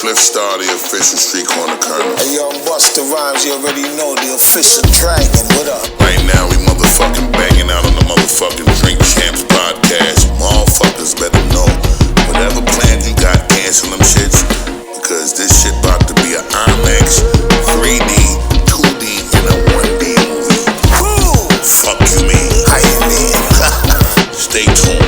Spliff Star, the official street corner colonel. Hey yo, Busta Rhymes, you already know, the official dragon. What up? Right now we motherfucking banging out on the motherfucking Drink Champs podcast. Motherfuckers better know. Whatever plans you got, cancel them shits. Because this shit about to be an IMAX, 3D, 2D, and a 1D movie. Woo! Fuck you mean? How you mean? Stay tuned.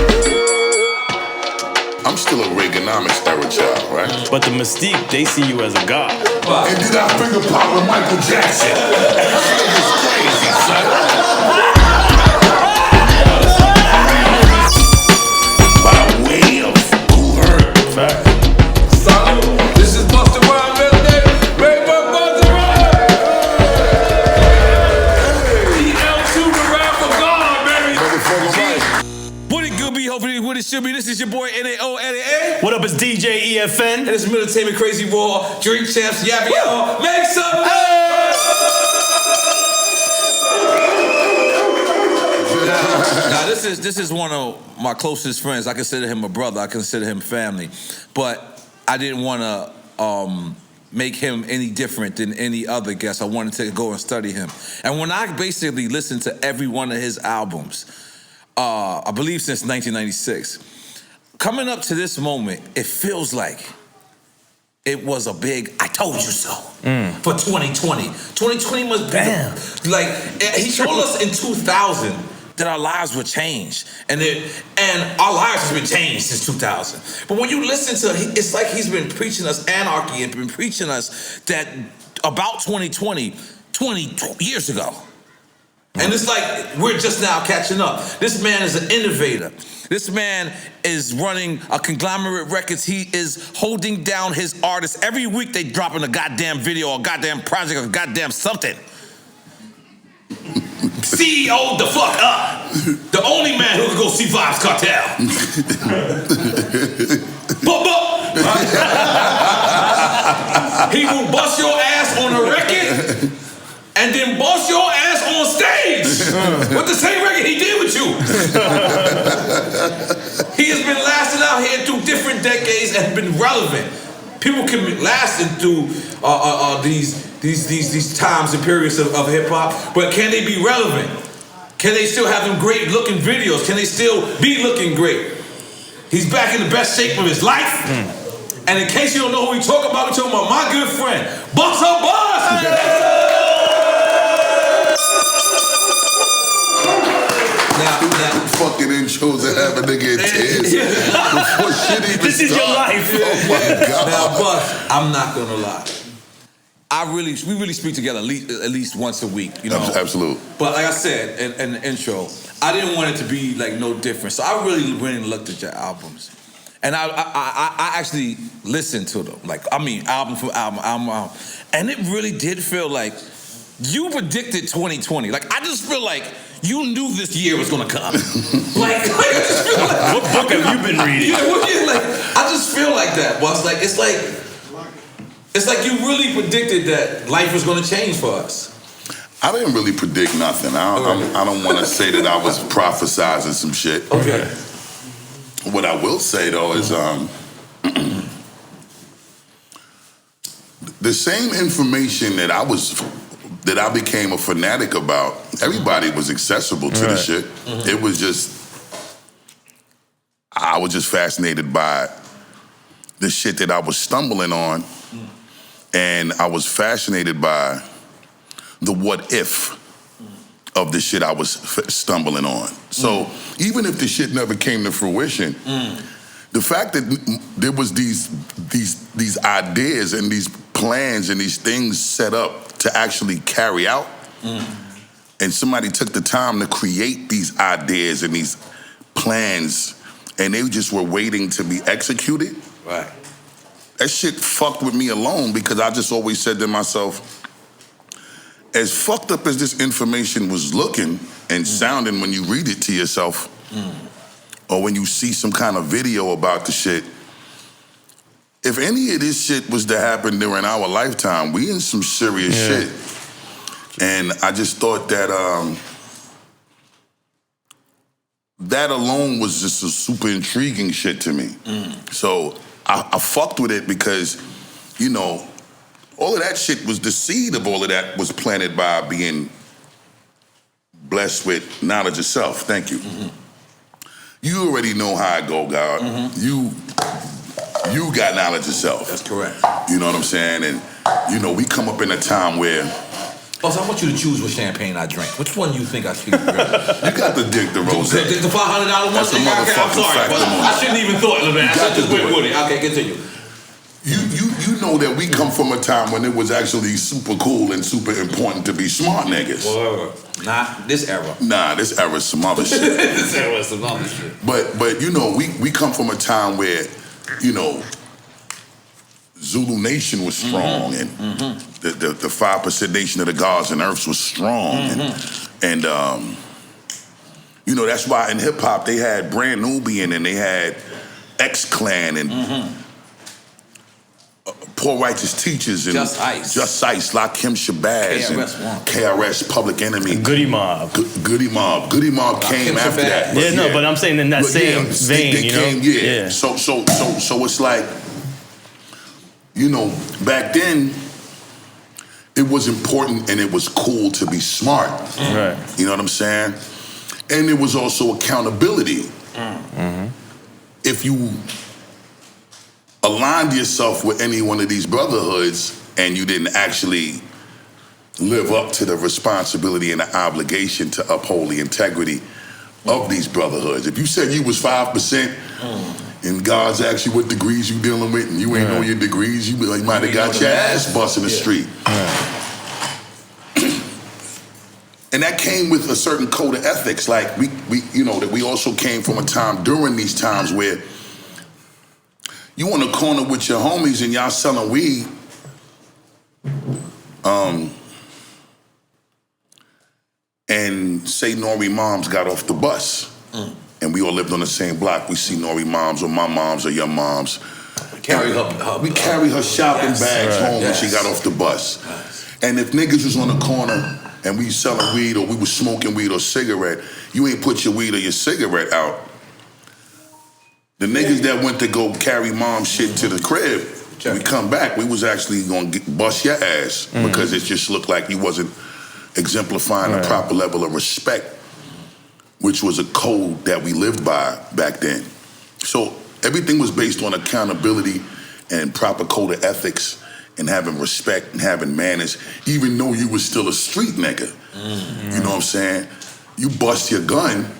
I'm still a Reaganomics era child, right? But the Mystique, they see you as a god. And did I finger pop with Michael Jackson? That shit is crazy, son. By way of who heard? Fact. Salute. This is Busta Rhymes, baby. Rainbow Busta Rhymes. EL2 to rap for God, baby. What it could be, hopefully what it should be. This is your boy N.O.R.E. What up, it's DJ EFN. And it's Militainment Crazy Raw, Drink Champs, Yappy Y'all. Make some noise! Now this is one of my closest friends. I consider him a brother. I consider him family. But I didn't want to make him any different than any other guest. I wanted to go and study him. And when I basically listened to every one of his albums, I believe since 1996, coming up to this moment, it feels like it was a big I told you so for 2020. 2020 must be like he told us in 2000 that our lives would change, and our lives has been changed since 2000. But when you listen to, it's like he's been preaching us anarchy and been preaching us that about 2020 20 years ago. And it's like we're just now catching up. This man is an innovator. This man is running a conglomerate records. He is holding down his artists. Every week they dropping a goddamn video or a goddamn project or goddamn something. CEO the fuck up. The only man who can go see Vibes Cartel. He will bust your ass on a record and then bust your ass on stage with the same record he did with you. He has been lasting out here through different decades and been relevant. People can be lasting through these times and periods of hip hop, but can they be relevant? Can they still have them great looking videos? Can they still be looking great? He's back in the best shape of his life. And in case you don't know who we talking about, we're talking about my good friend, Busta Rhymes. Now, fucking intros that have a nigga in tears. Before shit even This is your life. Oh my God. Now, Bus, I'm not gonna lie. We really speak together at least once a week, you know. Absolutely. But like I said in the intro, I didn't want it to be like no different. So I really went and looked at your albums, and I actually listened to them. Like album for album, and it really did feel like you predicted 2020. Like I just feel like you knew this year was gonna come. like I just feel like, What book have you been reading? I just feel like that, boss. Like it's like you really predicted that life was gonna change for us. I didn't really predict nothing. I don't want to say that I was prophesizing some shit. Okay. What I will say though is the same information that I became a fanatic about, everybody was accessible to the shit. It was just, I was just fascinated by the shit that I was stumbling on, and I was fascinated by the what if of the shit I was stumbling on. So even if the shit never came to fruition, the fact that there was these ideas and these plans and these things set up to actually carry out, and somebody took the time to create these ideas and these plans, and they just were waiting to be executed. Right. That shit fucked with me alone, because I just always said to myself, as fucked up as this information was looking and sounding when you read it to yourself, or when you see some kind of video about the shit, if any of this shit was to happen during our lifetime, we in some serious shit. And I just thought that that alone was just a super intriguing shit to me. So I fucked with it because you know, all of that shit was the seed of all of that was planted by being blessed with knowledge of self. Thank you. You already know how I go, God. You got knowledge of self. That's correct. You know what I'm saying? And, you know, we come up in a time where... Also, I want you to choose what champagne I drink. Which one do you think I should drink? You got the Dick the Rose. The $500 one? That's a I'm motherfucking sorry, fact. but I shouldn't even thought of that. I just went with it. Okay, continue. You know that we come from a time when it was actually super cool and super important to be smart niggas. Well, not this era. Nah, this era's some other shit. This era is some other shit. But you know, we come from a time where, you know, Zulu Nation was strong and the 5% Nation of the Gods and Earths was strong. And you know, that's why in hip hop they had Brand Nubian and they had X-Clan and Poor Righteous Teachers and Just Ice, Lakim Shabazz and KRS Public Enemy. Goody Mob. Goody Mob came after that. Yeah, no, but I'm saying in that same vein, they you know? came, yeah. So it's like, you know, back then, it was important and it was cool to be smart. Right. You know what I'm saying? And there was also accountability. If you aligned yourself with any one of these brotherhoods and you didn't actually live up to the responsibility and the obligation to uphold the integrity of these brotherhoods. If you said you was 5%, and God's asked you what degrees you dealing with, and you ain't know your degrees, you might have got your ass bust in the street. And that came with a certain code of ethics. Like we you know, that we also came from a time during these times where you on the corner with your homies and y'all selling weed. And say N.O.R.E. moms got off the bus. And we all lived on the same block. We see N.O.R.E. moms or my moms or your moms. We carry her shopping bags home when she got off the bus. And if niggas was on the corner and we selling weed or we was smoking weed or cigarette, you ain't put your weed or your cigarette out. The niggas that went to go carry mom's shit to the crib, we come back, we was actually gonna bust your ass because it just looked like you wasn't exemplifying a proper level of respect, which was a code that we lived by back then. So everything was based on accountability and proper code of ethics and having respect and having manners, even though you was still a street nigga. You know what I'm saying? You bust your gun,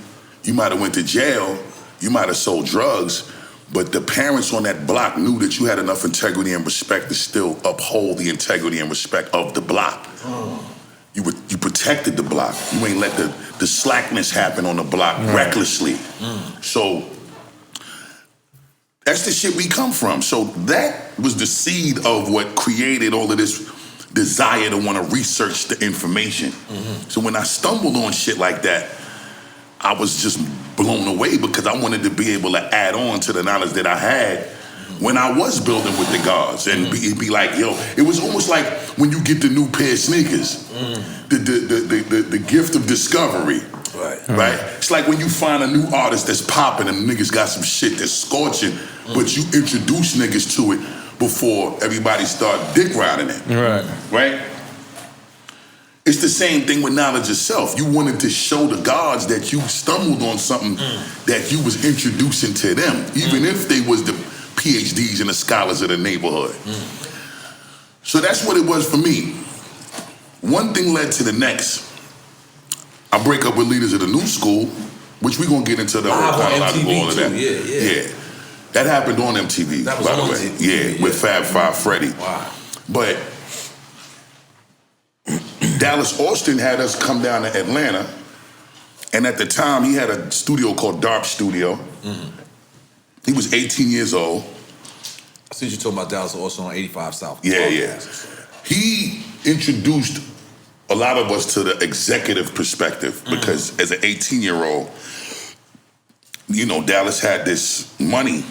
you might have went to jail, you might have sold drugs, but the parents on that block knew that you had enough integrity and respect to still uphold the integrity and respect of the block. You protected the block. You ain't let the slackness happen on the block recklessly. So that's the shit we come from. So that was the seed of what created all of this desire to want to research the information. So when I stumbled on shit like that, I was just blown away because I wanted to be able to add on to the knowledge that I had when I was building with the gods and be like, yo, it was almost like when you get the new pair of sneakers, the gift of discovery, right? It's like when you find a new artist that's popping and niggas got some shit that's scorching, but you introduce niggas to it before everybody start dick riding it, right? It's the same thing with knowledge of self. You wanted to show the gods that you stumbled on something that you was introducing to them, even if they was the PhDs and the scholars of the neighborhood. So that's what it was for me. One thing led to the next. I break up with leaders of the new school, which we're gonna get into the whole chronological all of that. Yeah. That happened on MTV, that was by the on way. TV. With Fab Five Freddy. But Dallas Austin had us come down to Atlanta, and at the time he had a studio called Dark Studio. He was 18 years old. I see you talking about Dallas Austin on 85 South. Yeah. He introduced a lot of us to the executive perspective because as an 18-year-old, you know, Dallas had this money.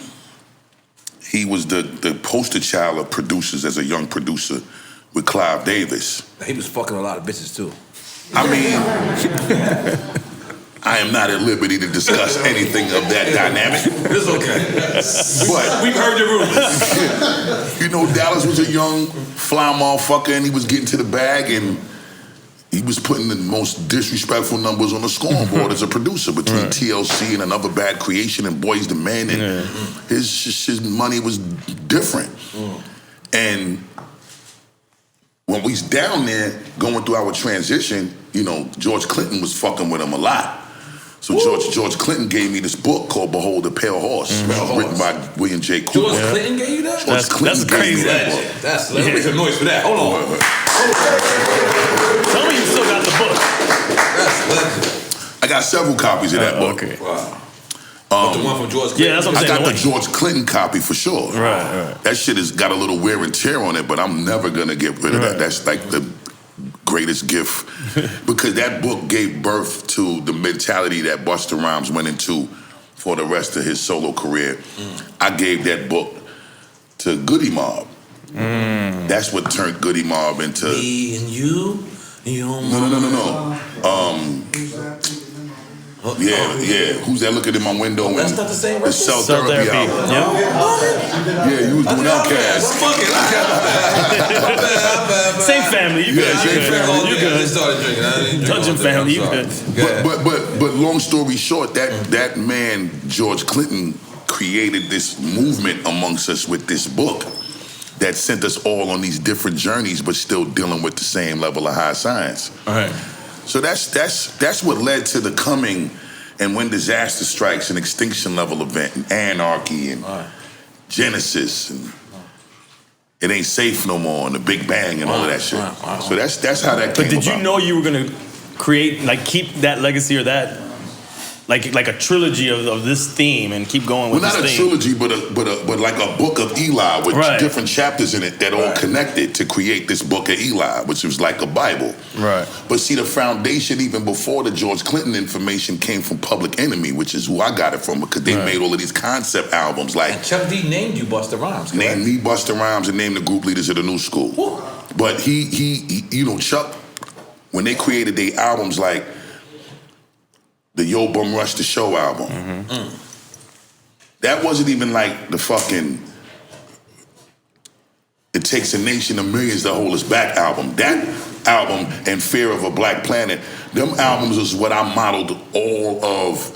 He was the poster child of producers as a young producer with Clive Davis. He was fucking a lot of bitches too. I mean, I I am not at liberty to discuss anything of that dynamic. It's okay. But we've heard the rumors. You know, Dallas was a young fly motherfucker, and he was getting to the bag, and he was putting the most disrespectful numbers on the scoreboard as a producer between TLC and Another Bad Creation and Boys the Men, and his money was different. And when we was down there going through our transition, you know, George Clinton was fucking with him a lot. So George Clinton gave me this book called Behold the Pale Horse, written by William J. Cooper. George Clinton gave you that? George Clinton gave me that book. Let's make some noise for that. Hold on. Tell me you still got the book. That's legend. I got several copies of that book. Okay. Wow. But the one from George Clinton? Yeah, that's what I'm saying. I got the George Clinton copy for sure. Right. That shit has got a little wear and tear on it, but I'm never gonna get rid of that. That's like the greatest gift because that book gave birth to the mentality that Busta Rhymes went into for the rest of his solo career. I gave that book to Goody Mob. That's what turned Goody Mob into me and you. No. Yeah. Who's that looking in my window? That's not the same record? The Cell Therapy album. Yeah, you was doing Outkast. Same family. You good. You good. I started drinking. Touching family. You good. But long story short, that man, George Clinton, created this movement amongst us with this book that sent us all on these different journeys, but still dealing with the same level of high science. All right. So that's what led to the coming and When Disaster Strikes, an Extinction Level Event, and N.O.R.E. and Genesis, and It Ain't Safe No More, and the Big Bang, and all of that shit. So that's how that came about. But did you know you were gonna create, like, keep that legacy or that, like a trilogy of this theme and keep going with this theme? Well, not a trilogy, but like a book of Eli with different chapters in it that all connected to create this book of Eli, which was like a Bible. Right. But see, the foundation even before the George Clinton information came from Public Enemy, which is who I got it from, because they made all of these concept albums. Like, and Chuck D named you Busta Rhymes, correct? Named me Busta Rhymes and named the group leaders of the New School. Woo. But he, you know, Chuck, when they created their albums like the Yo Bum Rush the Show album. That wasn't even like the fucking It Takes a Nation of Millions to Hold Us Back album. That album and Fear of a Black Planet, them albums is what I modeled all of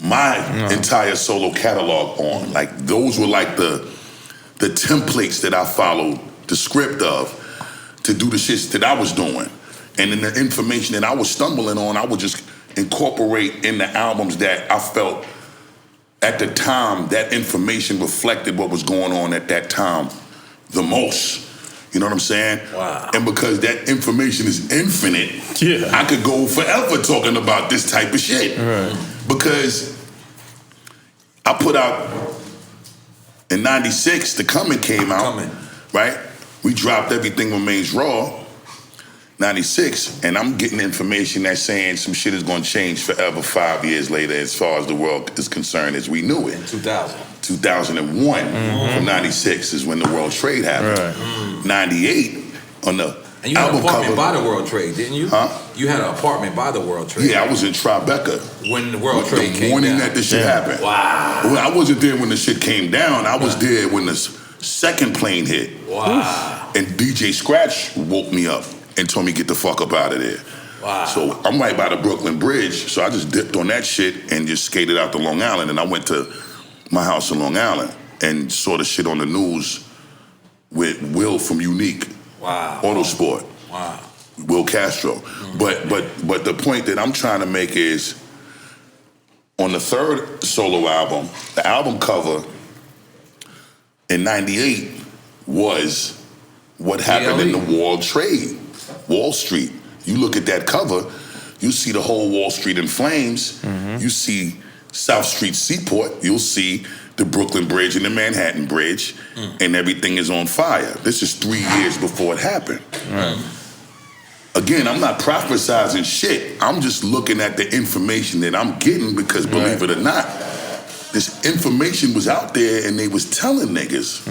my entire solo catalog on. Like, those were like the templates that I followed, the script of, to do the shits that I was doing. And then the information that I was stumbling on, I would just incorporate in the albums that I felt at the time that information reflected what was going on at that time the most. You know what I'm saying? Wow. And because that information is infinite, I could go forever talking about this type of shit. Right. Because I put out, in 96, The Coming came out, right? We dropped Everything Remains Raw, 96, and I'm getting information that's saying some shit is going to change forever 5 years later as far as the world is concerned as we knew it. 2001 from 96 is when the World Trade happened. 98 on the and you had album an apartment cover. by the World Trade, didn't you? Huh? You had an apartment by the World Trade. Yeah, I was in Tribeca. When the World Trade came down. The morning that this shit happened. Wow. Well, I wasn't there when the shit came down. I was there when the second plane hit. Wow. And DJ Scratch woke me up and told me get the fuck up out of there. Wow. So I'm right by the Brooklyn Bridge, so I just dipped on that shit and just skated out to Long Island, and I went to my house in Long Island and saw the shit on the news with Will from Unique. Wow. Autosport. Wow. Will Castro. But the point that I'm trying to make is, on the third solo album, the album cover in 98 was what happened in the World Trade, Wall Street. You look at that cover, you see the whole Wall Street in flames. You see South Street Seaport. You'll see the Brooklyn Bridge and the Manhattan Bridge, and everything is on fire. This is 3 years before it happened. Again, I'm not prophesizing shit. I'm just looking at the information that I'm getting because, believe it or not, this information was out there and they was telling niggas.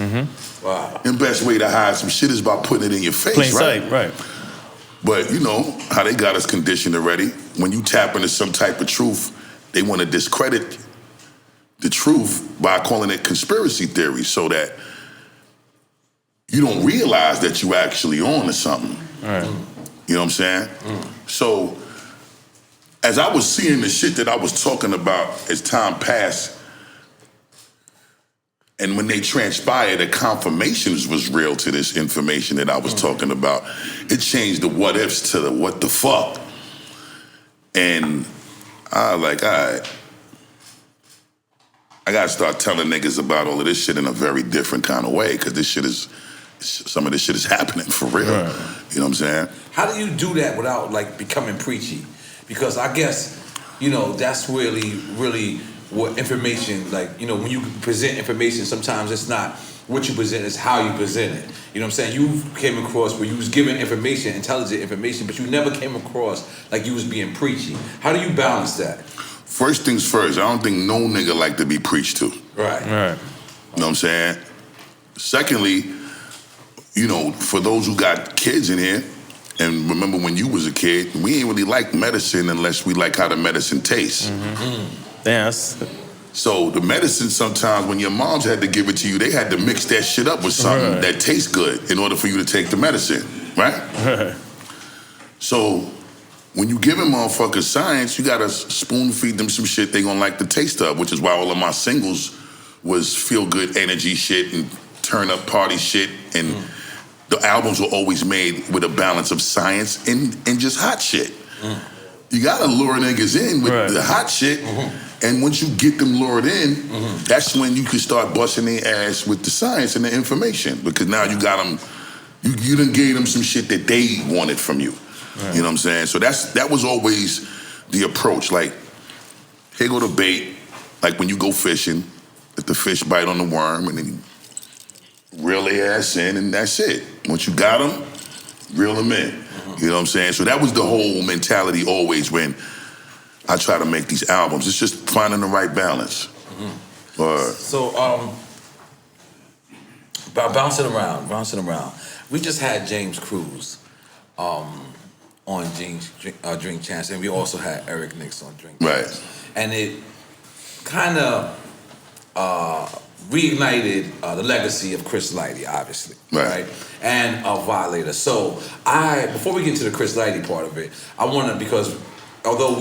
Wow. The best way to hide some shit is by putting it in your face, Plain right? sight, right. But you know how they got us conditioned already. When you tap into some type of truth, they want to discredit the truth by calling it conspiracy theory so that you don't realize that you actually on to something. Right. You know what I'm saying? So as I was seeing the shit that I was talking about as time passed, and when they transpired, the confirmations was real to this information that I was talking about. It changed the what ifs to the what the fuck. And I was like, all right, I gotta start telling niggas about all of this shit in a very different kind of way, because some of this shit is happening for real. Right. You know what I'm saying? How do you do that without like becoming preachy? Because I guess, you know, that's really what information, like, you know, when you present information, sometimes it's not what you present, it's how you present it. You know what I'm saying? You came across where you was giving information, intelligent information, but you never came across like you was being preachy. How do you balance that? First things first, I don't think no nigga like to be preached to. Right. You know what I'm saying? Secondly, you know, for those who got kids in here, and remember when you was a kid, we ain't really like medicine unless we like how the medicine tastes. Yes. So the medicine sometimes, when your moms had to give it to you, they had to mix that shit up with something that tastes good in order for you to take the medicine, right? So when you giving motherfuckers science, you gotta spoon feed them some shit they gonna like the taste of, which is why all of my singles was feel good energy shit and turn up party shit, and the albums were always made with a balance of science and just hot shit. You gotta lure niggas in with the hot shit, and once you get them lured in, that's when you can start busting their ass with the science and the information, because now you got them, you done gave them some shit that they wanted from you. You know what I'm saying? So that was always the approach. Like, here go the bait. Like when you go fishing, let the fish bite on the worm, and then you reel their ass in, and that's it. Once you got them, reel them in. You know what I'm saying? So that was the whole mentality always when I try to make these albums. It's just finding the right balance. So, bouncing around. We just had James Cruz on Drink Champs, and we also had Eric Nix on Drink Champs. And it kind of reignited the legacy of Chris Lighty, obviously, right? And Violator. So before we get into the Chris Lighty part of it, I want to, because although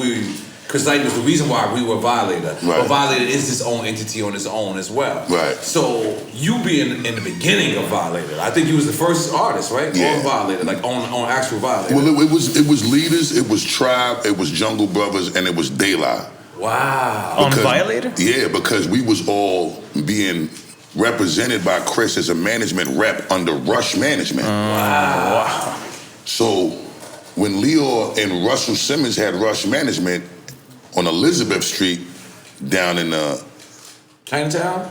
Chris Lighty was the reason why we were Violator, but Violator is its own entity on its own as well. So you being in the beginning of Violator, I think you was the first artist, right? On Violator, like on actual Violator. Well, it was Leaders, it was Tribe, it was Jungle Brothers, and it was De La. Wow. On Violator? Yeah, because we was all being represented by Chris as a management rep under Rush Management. Wow. So when Leo and Russell Simmons had Rush Management on Elizabeth Street down in Chinatown?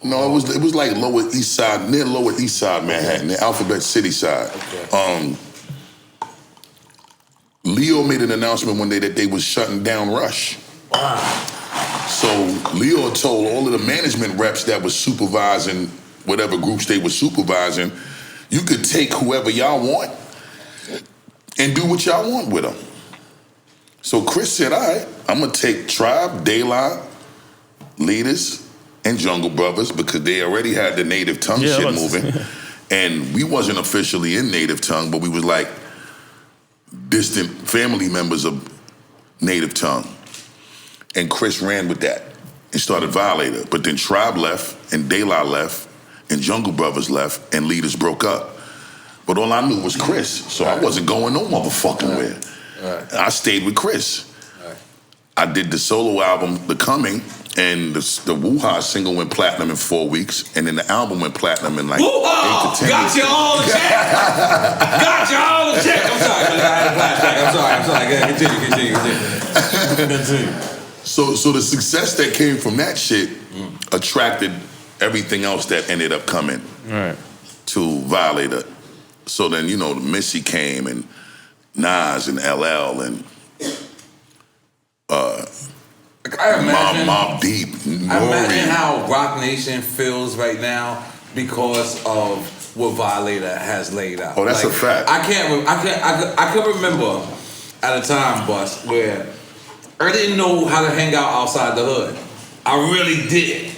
No, it was like Lower East Side, near Lower East Side Manhattan, the Alphabet City side. Okay. Leo made an announcement one day that they was shutting down Rush. Wow. So Leo told all of the management reps that was supervising whatever groups they were supervising, you could take whoever y'all want and do what y'all want with them. So Chris said, all right, I'm going to take Tribe, De La, Leaders, and Jungle Brothers, because they already had the Native Tongue shit moving. And we wasn't officially in Native Tongue, but we was like distant family members of Native Tongue. And Chris ran with that and started Violator. But then Tribe left, and De La left, and Jungle Brothers left, and Leaders broke up. But all I knew was Chris, so I wasn't going no motherfucking where. I stayed with Chris. I did the solo album, The Coming, and the Woo-Ha single went platinum in 4 weeks, and then the album went platinum in like 8 to 10 Got weeks. you all the check. Got you all the check. I'm sorry, I had a flashback. I'm sorry. Continue. So the success that came from that shit attracted everything else that ended up coming to Violator. So then, you know, Missy came, and Nas and LL and I imagine, Mobb Deep, I imagine how Rock Nation feels right now because of what Violator has laid out. Oh, that's a fact. I can remember at a time, Bus, where I didn't know how to hang out outside the hood. I really didn't.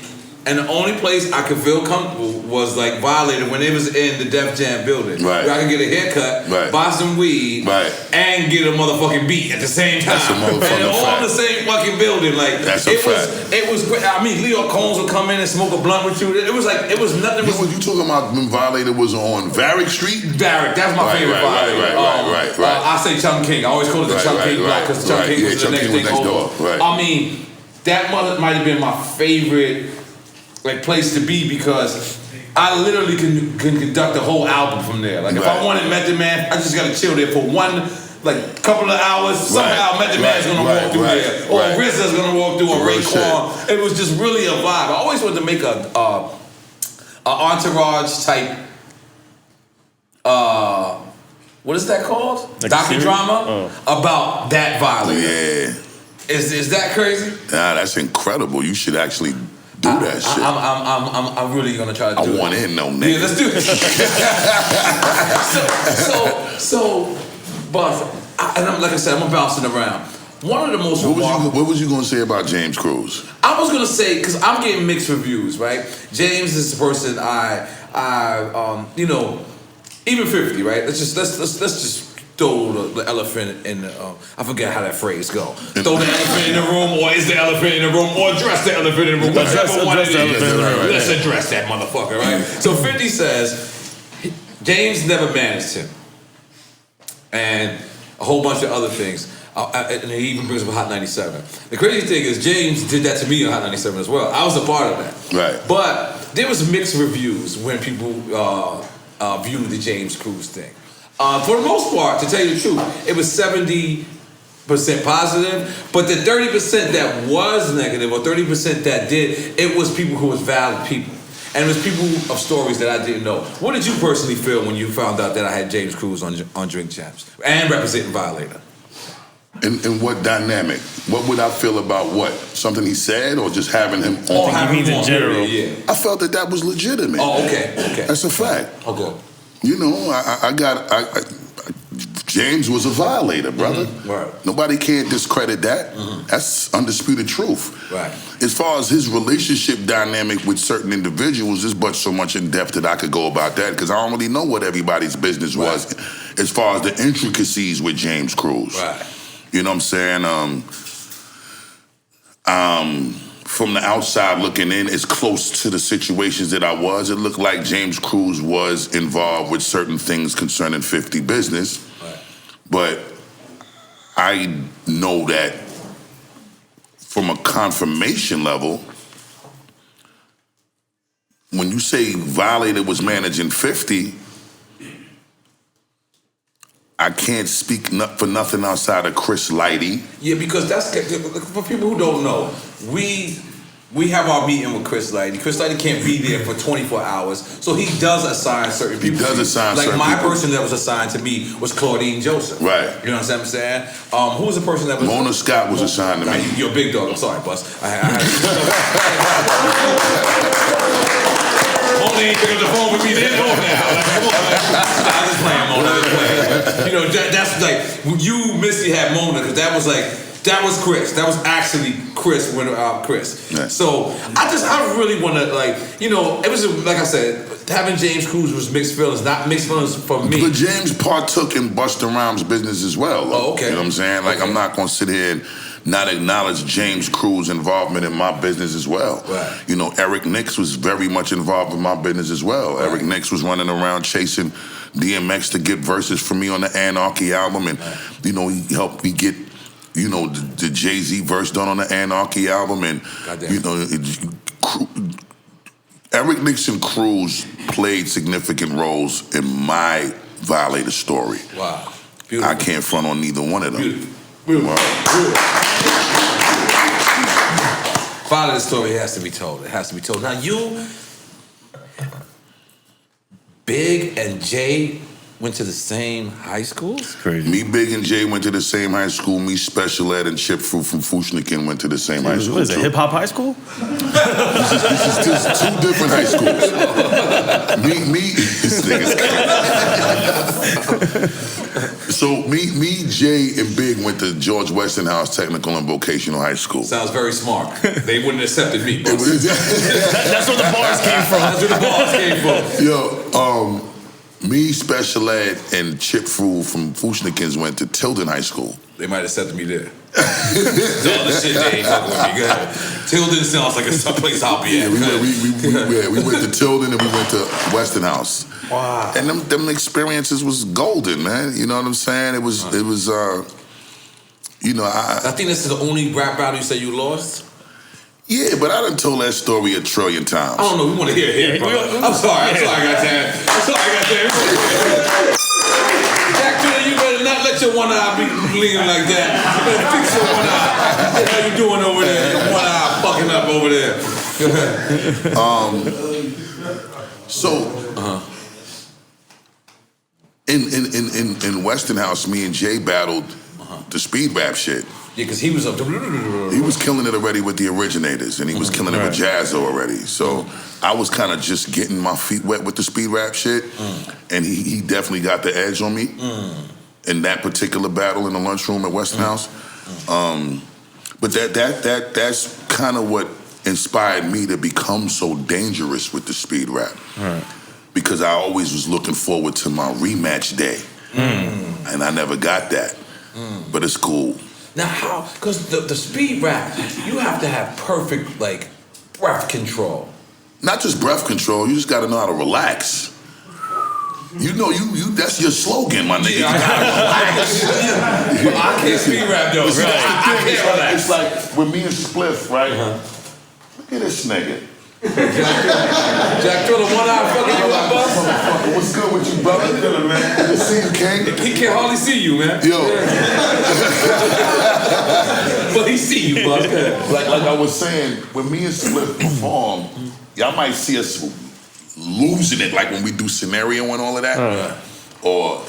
And the only place I could feel comfortable was like Violator when it was in the Def Jam building. Right. Where I could get a haircut, buy some weed, and get a motherfucking beat at the same time. That's a motherfucking and all fact. in the same fucking building. Like that's a fact. It was great. I mean, Leo Combs would come in and smoke a blunt with you. It was nothing. You talking about when Violator was on Varick Street? Varick, that's my favorite Violator. Right. I say Chung King. I always call it the Chung King block because Chung King was the next thing over. Right. I mean, that might have been my favorite place to be because I literally can conduct the whole album from there. Like if I wanted Method Man, I just gotta chill there for one couple of hours. Somehow Method Man's gonna walk through there, or RZA's gonna walk through, or Raekwon. It was just really a vibe. I always wanted to make a entourage type. What is that called? Like docudrama about that violence. Yeah. Is that crazy? Nah, that's incredible. You should actually do that shit. I'm really gonna try to do it. I want in no nigga. Yeah, let's do it. but like I said, I'm bouncing around. One of the most what was you gonna say about James Cruz? I was gonna say because I'm getting mixed reviews, right? James is the person even 50, right? Let's just throw the elephant in the, I forget how that phrase go. Throw the elephant in the room, or is the elephant in the room, or address the elephant in the room. Whichever one it is. Let's address that motherfucker, right? So 50 says, James never managed him. And a whole bunch of other things. And he even brings up Hot 97. The crazy thing is James did that to me on Hot 97 as well. I was a part of that. Right. But there was mixed reviews when people viewed the James Cruz thing. For the most part, to tell you the truth, it was 70% positive, but the 30% that was negative, or 30% that did, it was people who was valid people. And it was people of stories that I didn't know. What did you personally feel when you found out that I had James Cruz on Drink Champs and representing Violator? In what dynamic? What would I feel about what? Something he said, or just having him on? Having him in general. Yeah. I felt that was legitimate. Oh, okay. That's a fact. Okay. You know, James was a violator, brother. Mm-hmm. Right. Nobody can't discredit that. Mm-hmm. That's undisputed truth. Right. As far as his relationship dynamic with certain individuals, there's but so much in depth that I could go about that because I don't really know what everybody's business was as far as the intricacies with James Cruz. Right. You know what I'm saying? From the outside looking in, as close to the situations that I was, it looked like James Cruz was involved with certain things concerning 50 business. Right. But I know that from a confirmation level, when you say Violator was managing 50, I can't speak for nothing outside of Chris Lighty. Yeah, because that's for people who don't know. We have our meeting with Chris Lighty. Chris Lighty can't be there for 24 hours, so he does assign certain people. He does assign certain people. Like my person that was assigned to me was Claudine Joseph. Right. You know what I'm saying? Who was the person that was? Mona Scott was assigned to me. You're a big dog. I'm sorry, Bus. Mona ain't pick up the phone with me. They know now. Like, come on, I'm just playing, Mona. I'm just playing. You know, that's like you, Missy, had Mona because that was Chris. That was actually Chris when Chris. Right. So I really want to it was like I said, having James Cruz was mixed feelings, not mixed feelings for me. But James partook in Busta Rhymes' business as well. Oh, okay. You know what I'm saying? Like I'm not gonna sit here and not acknowledge James Cruz' involvement in my business as well. Right. You know, Eric Nix was very much involved in my business as well. Right. Eric Nix was running around chasing DMX to get verses for me on the N.O.R.E album, and you know he helped me get the Jay-Z verse done on the N.O.R.E album, and Eric Nix and Cruz played significant roles in my Violator story. Wow. Beautiful. I can't front on neither one of them. Beautiful. Violator story has to be told. It has to be told. Now you, Big and Jay went to the same high school? Crazy. Me, Big, and Jay went to the same high school. Me, Special Ed, and Chip Fruit from Fushnikin went to the same high school. What is it, too. hip hop high school? This is two different high schools. This nigga's crazy. So me, Jay, and Big went to George Westinghouse Technical and Vocational High School. Sounds very smart. They wouldn't have accepted me. That's where the bars came from. That's where the bars came from. Yo, me, Special Ed, and Chip Fruit from Fushnikins went to Tilden High School. They might have accepted me there. The other shit they ain't fucking with me. Go ahead. Tilden sounds like a place I'll be at. We went to Tilden and we went to Westinghouse. Wow. And them experiences was golden, man. You know what I'm saying? It was you know, I think this is the only rap battle you say you lost. Yeah, but I done told that story a trillion times. I don't know. We want to hear it, bro. I'm sorry. I got that. Jack Tiller, you better not let your one eye be bleeding like that. You better fix your one eye. How you doing over there? Your one eye fucking up over there. In Westinghouse, me and Jay battled the speed rap shit. Yeah, because he was up. He was killing it already with the originators, and he was killing it with Jazzo already. So I was kind of just getting my feet wet with the speed rap shit, and he definitely got the edge on me in that particular battle in the lunchroom at Westinghouse. But that's kind of what inspired me to become so dangerous with the speed rap. Because I always was looking forward to my rematch day, and I never got that. But it's cool. Now how, because the speed rap, you have to have perfect, like, breath control. Not just breath control, you just gotta know how to relax. You know, you that's your slogan, my nigga. Yeah, I can't speed rap though, right? I can't relax. It's like with me and Spliff, right? Look at this nigga. Jack Thriller, one eye fucking you up, bus. What's good with you, brother? Man. Good to see you, King. He can hardly see you, man. Yo. But he see you, bus. Like I was saying, when me and Spliff perform, y'all might see us losing it, like when we do scenario and all of that. Or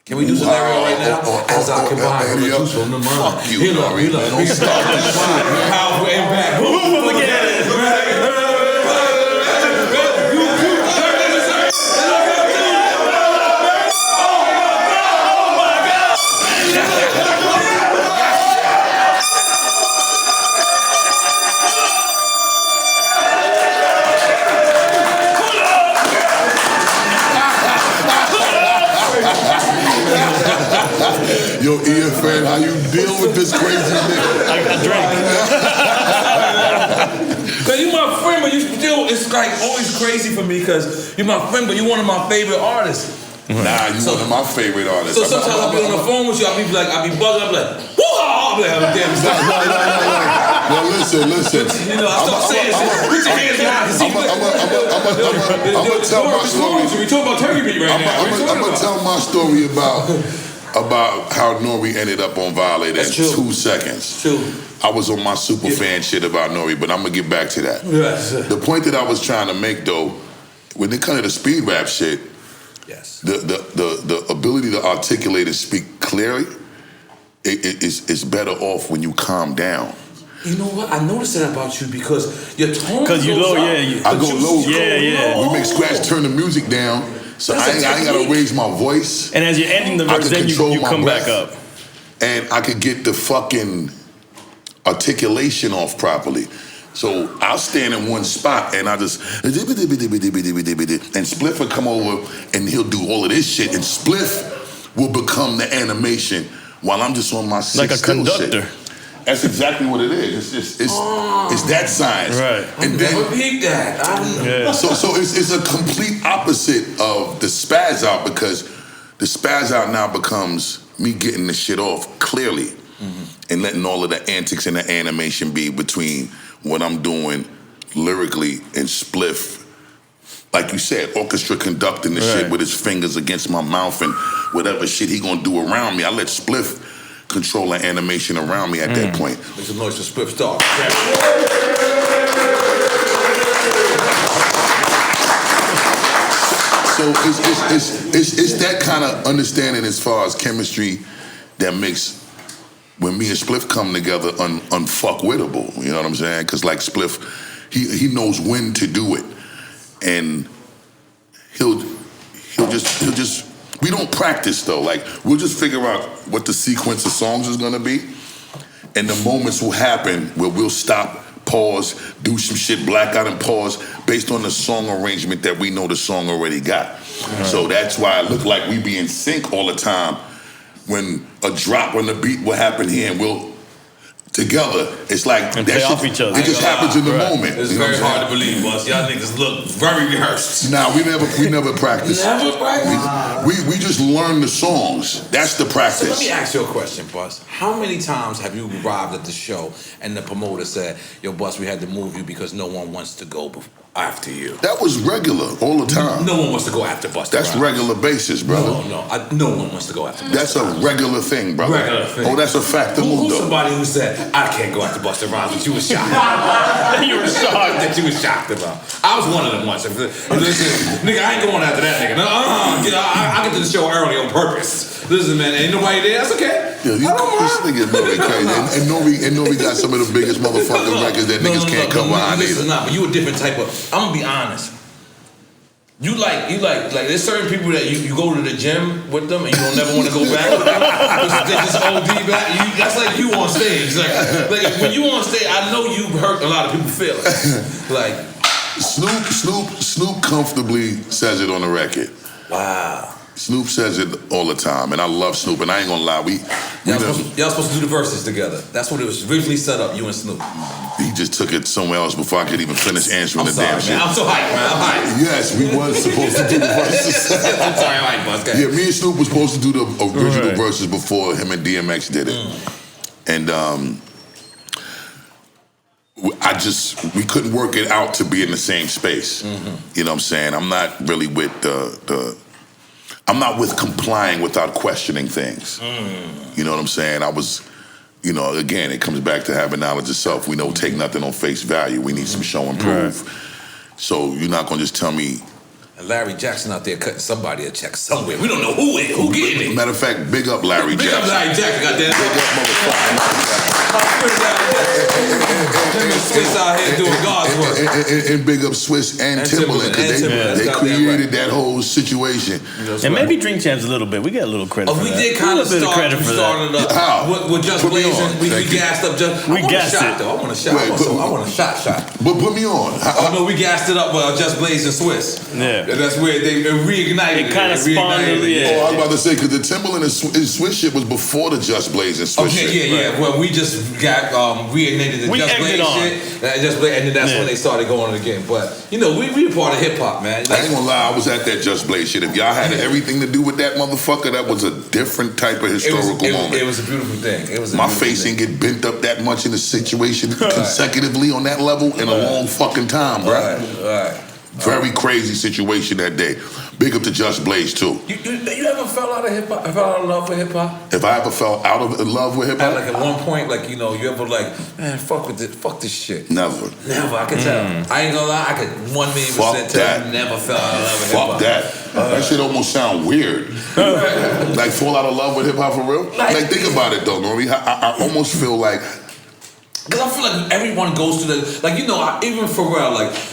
can we do scenario right now? As I combine with you from the mind. Fuck you, N.O.R.E. Don't start this shit, man. Powerful impact. Boom, again. Yo, EFN, how you deal with this crazy nigga? I drank. Cause you my friend, but you still, it's like always crazy for me because you're my friend, but you're one of my favorite artists. Nah, you one of my favorite artists. So sometimes I'll be on the phone with you, I'll be buzzing, I'll be like, whoa! I'll be like, damn, stop. No, listen. You know, I start saying shit. Put your hands behind the seat. I'm gonna tell my story. We talking about turkey meat right now. I'm gonna tell my story about how N.O.R.E. ended up on Violate in 2 seconds. True. I was on my super fan shit about N.O.R.E., but I'm gonna get back to that. Yes. The point that I was trying to make though, when it comes to the speed rap shit, yes, the ability to articulate and speak clearly is better off when you calm down. You know what? I noticed that about you because your tone goes you low, up. I go low. Yeah. We make Scratch turn the music down, so I ain't gotta raise my voice. And as you're ending the verse, then you come back up. And I could get the fucking articulation off properly. So I'll stand in one spot and I just and Spliff will come over and he'll do all of this shit and Spliff will become the animation while I'm just on my like a conductor. Shit. That's exactly what it is. It's that science. Right. And Never peeped that. So it's a complete opposite of the spaz out because the spaz out now becomes me getting the shit off clearly and letting all of the antics and the animation be between what I'm doing lyrically and Spliff. Like you said, orchestra conducting the shit with his fingers against my mouth and whatever shit he gonna do around me. I let Spliff control the animation around me at that point. Make some noise for Spliff Star. So So it's that kind of understanding as far as chemistry that makes when me and Spliff come together unfuckwittable. You know what I'm saying? Because like Spliff, he knows when to do it, and he'll just. We don't practice though. Like we'll just figure out what the sequence of songs is gonna be, and the moments will happen where we'll stop, pause, do some shit, black out and pause based on the song arrangement that we know the song already got. Right. So that's why it look like we be in sync all the time. When a drop on the beat will happen here, and we'll together. It's like and play off each other. It just happens in the moment. It's very hard to believe, boss. Y'all niggas look very rehearsed. Nah, we never practice. Never practice. We just learn the songs. That's the practice. So let me ask you a question, boss. How many times have you arrived at the show and the promoter said, "Yo, boss, we had to move you because no one wants to go after you"? That was regular all the time. No one wants to go after Busta That's Rhymes. regular basis, brother. No one wants to go after Busta That's a regular thing, brother. Regular thing. Oh, that's a fact. Who's somebody who said, "I can't go after Busta Rhymes," but you were shocked? You were shocked. That you were shocked about. I was one of them once. Listen, nigga, I ain't going after that nigga. I get to the show early on purpose. Listen, man, ain't nobody there. That's okay. Yeah, this nigga N.O.R.E. crazy. And N.O.R.E. got some of the biggest motherfucking records that niggas can't come behind either. Listen, but you a different type of. I'm gonna be honest. You like there's certain people that you go to the gym with them and you don't never want to go back with them because they just OD back. That's like you on stage. Like when you on stage, I know you hurt a lot of people's feelings. Like Snoop comfortably says it on the record. Wow. Snoop says it all the time, and I love Snoop, and I ain't gonna lie, y'all supposed to do the verses together. That's what it was originally set up, you and Snoop. He just took it somewhere else before I could even finish answering damn shit. I'm so hyped, man. I'm hyped. Yes, we was supposed to do the verses. I'm sorry, I'm hyped, boss. Yeah, me and Snoop was supposed to do the original verses before him and DMX did it. And we couldn't work it out to be in the same space. You know what I'm saying? I'm not really with I'm not with complying without questioning things. You know what I'm saying? I was, again, it comes back to having knowledge of self. We know take nothing on face value. We need some show and prove. So you're not going to just tell me. And Larry Jackson out there cutting somebody a check somewhere. We don't know who getting it. Matter of fact, big up Larry Jackson. Big up Larry Jackson, goddamn. Big up motherfucker. Swiss out here doing God's work. And big up Swiss and Timbaland, because they created that whole situation. And maybe Drink Champs a little bit. We get a little credit for that. We did kind of start it up. With Just Blazing, we gassed up Just. We gassed it. I want a shot. I want a shot. But put me on. Oh no, we gassed it up with Just Blazing Swiss. Yeah. That's where they reignited it. It kind of spawned it. Oh, I was about to say, because the Timbaland and Swiss shit was before the Just Blazing Swiss shit. Yeah. Well, we just got reignited the Just Blaze shit. And then that's when they started going again. But, we a part of hip-hop, man. I ain't gonna lie, I was at that Just Blaze shit. If y'all had everything to do with that motherfucker, that was a different type of historical moment. It was a beautiful thing. My face didn't get bent up that much in a situation consecutively on that level in a long fucking time, bro. Right. Very crazy situation that day. Big up to Just Blaze too. You ever fell out of hip hop? Fell out of love with hip hop? If I ever fell out of love with hip hop, like at one point, you ever man, fuck this shit. Never. I can tell. I ain't gonna lie, I could 1,000,000% tell you never fell out of love with hip hop. Fuck that. That shit almost sound weird. Like fall out of love with hip hop for real. Like think about it though, N.O.R.E. I almost feel like. Because I feel like everyone goes through the even Pharrell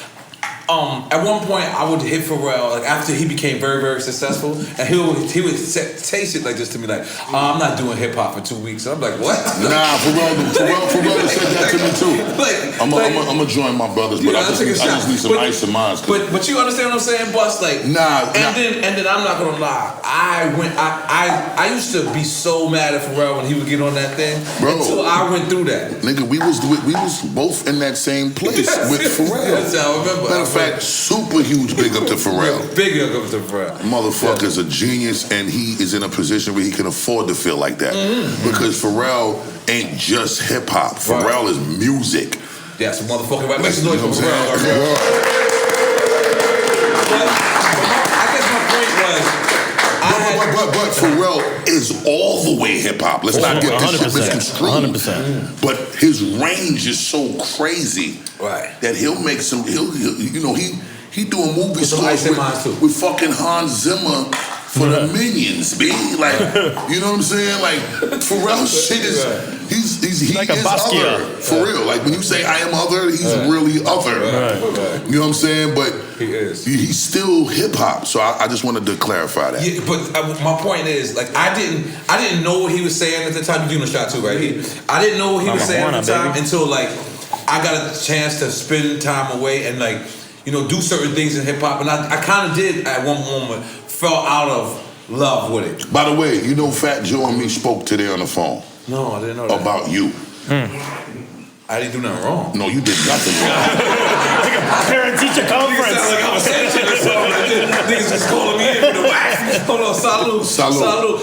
at one point I would hit Pharrell after he became very, very successful, and he would say shit like this to me I'm not doing hip hop for 2 weeks. And I'm like, what? Nah, Pharrell said that to me too. I'm gonna join my brothers, but I just need some ice in mine. But you understand what I'm saying, Bus? And then I'm not gonna lie. I used to be so mad at Pharrell when he would get on that thing. Bro, until I went through that. Nigga, we was both in that same place with Pharrell. That's how I remember. Matter of fact, super huge big up to Pharrell. Big up to Pharrell. Motherfucker's a genius, and he is in a position where he can afford to feel like that. Because Pharrell ain't just hip hop. Pharrell is music. Yeah, some motherfucking right. Make some noise for Pharrell. I guess my point was, but Pharrell is all the way hip hop. Let's not get this shit misconstrued. 100%. But his range is so crazy right, that he'll make some. He doing movie some scores ice in mine, too. with fucking Hans Zimmer for the Minions, B. Like, you know what I'm saying? Like, Pharrell's shit is, he like a is Basquiat. other, for real. Like, when you say I am other, he's really other. You know what I'm saying? But he is. He's still hip hop. So I just wanted to clarify that. Yeah, but my point is, like, I didn't know what he was saying at the time. You're doing a shot too, right? I didn't know what he was saying at the time until like I got a chance to spend time away and like, you know, do certain things in hip hop, and I kind of did at one moment. Fell out of love with it. By the way, you know Fat Joe and me spoke today on the phone. No, I didn't know that. About you. I didn't do nothing wrong. No, you did nothing wrong. Like a parent-teacher conference. Like I was saying shit or something. Niggas just calling me in with the whack. Hold on, salute.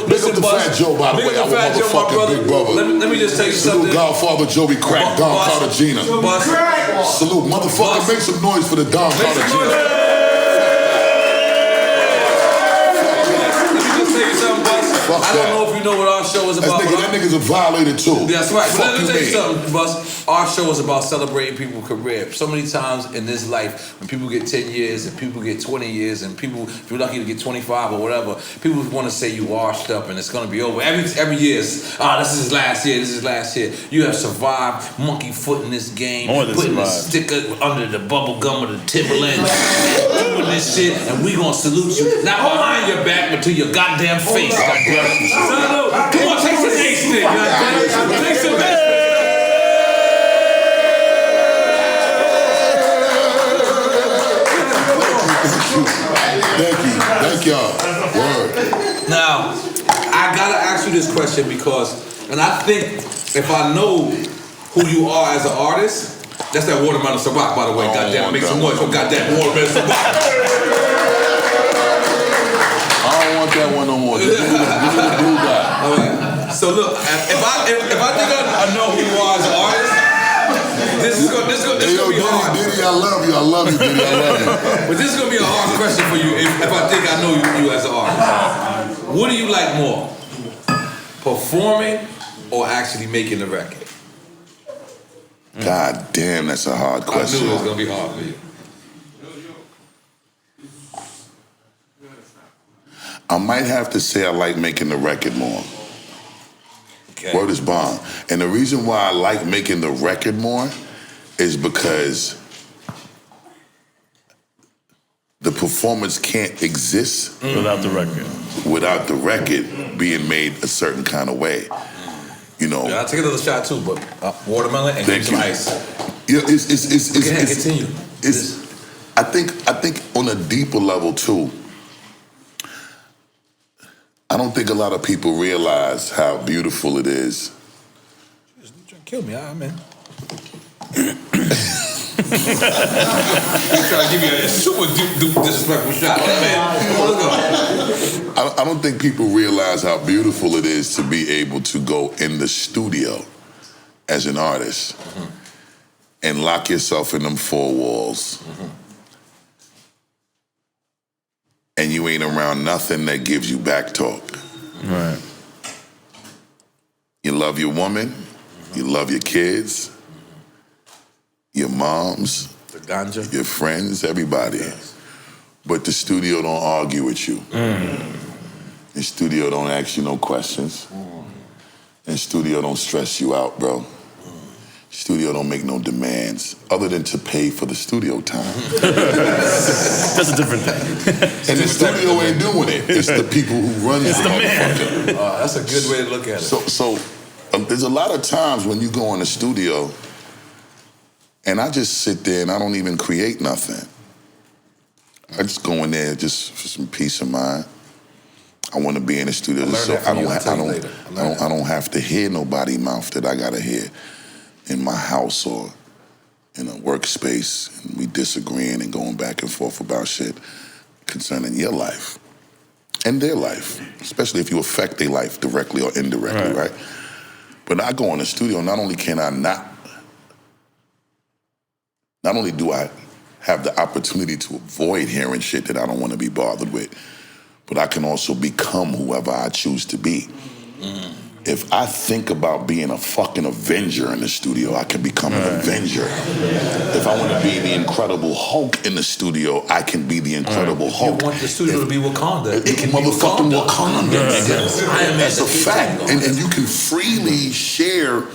Big up to Fat Joe, by the way. Our motherfucking big brother. Let me just tell you something. Salute Godfather Joey Crack, Don Cartagena. Salute, motherfucker, make some noise for the Don Cartagena. I don't know if you know what our show is about. That nigga's a violator too. That's right. But let me tell you something, Bus. Our show is about celebrating people's career. So many times in this life, when people get 10 years and people get 20 years and people, if you're lucky to get 25 or whatever, people want to say you washed up and it's going to be over. Every year, this is his last year, this is his last year. You have survived monkey foot in this game, putting the sticker under the bubble gum or the Timberland, doing this shit, and we going to salute you, not behind your back, but to your goddamn face. Goddamn. Come on, take some ace stick, goddamn. Take some ace. Thank y'all. Word. Now, I gotta ask you this question because, and I think if I know who you are as an artist, that's that watermelon sabak, by the way. Goddamn, make some noise for goddamn watermelon sabak. I don't want that one no more. Give me the blue guy. All right. So look, if I think I know who you are as an artist, this is gonna be hard. Diddy, I love you, Diddy, I love you. But this is gonna be a hard question for you if I think I know you as an artist. What do you like more? Performing or actually making the record? God damn, that's a hard question. I knew it was gonna be hard for you. I might have to say I like making the record more. Okay. Word is bond. And the reason why I like making the record more is because the performance can't exist without the record. Without the record being made a certain kind of way. You know. Yeah, I'll take another shot too, but watermelon and give some ice. Yeah, it's continue. I think on a deeper level too. I don't think a lot of people realize how beautiful it is. Kill me, I'm in. He's trying to give you a super disrespectful shot. I don't think people realize how beautiful it is to be able to go in the studio as an artist and lock yourself in them four walls. And you ain't around nothing that gives you back talk. Right. You love your woman, you love your kids, your moms, the ganja, your friends, everybody. Yes. But the studio don't argue with you. The studio don't ask you no questions. And studio don't stress you out, bro. Studio don't make no demands other than to pay for the studio time. That's a different thing. And the studio ain't doing it. It's the people who run the man. That's a good way to look at it. So there's a lot of times when you go in the studio and I just sit there and I don't even create nothing. I just go in there just for some peace of mind. I want to be in the studio so I don't have to hear nobody's mouth that I gotta hear in my house or in a workspace, and we disagreeing and going back and forth about shit concerning your life and their life, especially if you affect their life directly or indirectly, right? But I go in the studio, not only do I have the opportunity to avoid hearing shit that I don't want to be bothered with, but I can also become whoever I choose to be. if I think about being a fucking Avenger in the studio, I can become an Avenger. If I want to be the Incredible Hulk in the studio, I can be the Incredible Hulk. You want the studio to be Wakanda. It can motherfucking Wakanda. That's a fact. And you can freely share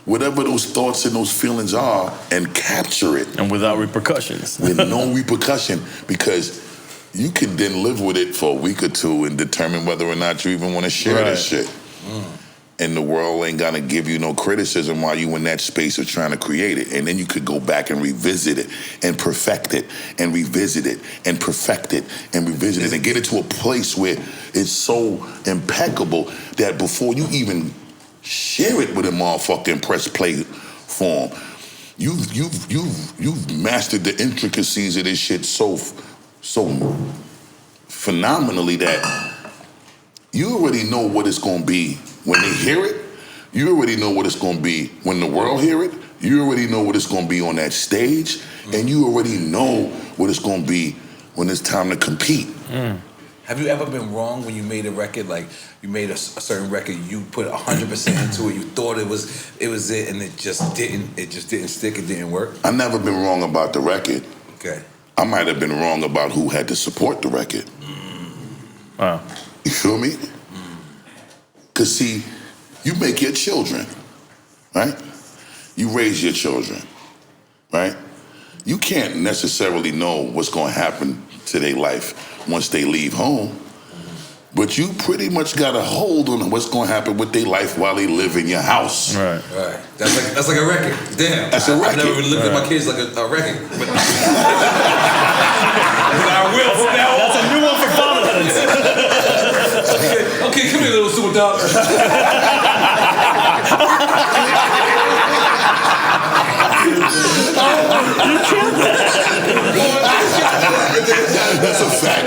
whatever those thoughts and those feelings are and capture it. And without repercussions. With no repercussion. Because you can then live with it for a week or two and determine whether or not you even want to share this shit. And the world ain't gonna give you no criticism while you in that space of trying to create it. And then you could go back and revisit it and perfect it and revisit it and perfect it and revisit it and get it to a place where it's so impeccable that before you even share it with a motherfucking press play form, you've mastered the intricacies of this shit so phenomenally that you already know what it's gonna be when they hear it. You already know what it's gonna be when the world hear it. You already know what it's gonna be on that stage, and you already know what it's gonna be when it's time to compete. Have you ever been wrong when you made a record? Like you made a certain record, you put 100% into it. You thought it was it, and it just didn't. It just didn't stick. It didn't work. I've never been wrong about the record. Okay. I might have been wrong about who had to support the record. Wow. You feel me? Because see, you make your children, right? You raise your children, right? You can't necessarily know what's going to happen to their life once they leave home, but you pretty much got a hold on what's going to happen with their life while they live in your house. Right. That's like a record. Damn. That's a record. I've never really looked at my kids like a record. But I will from now on. That's a new one for fathers. Okay, come here, little super dog. That's a fact.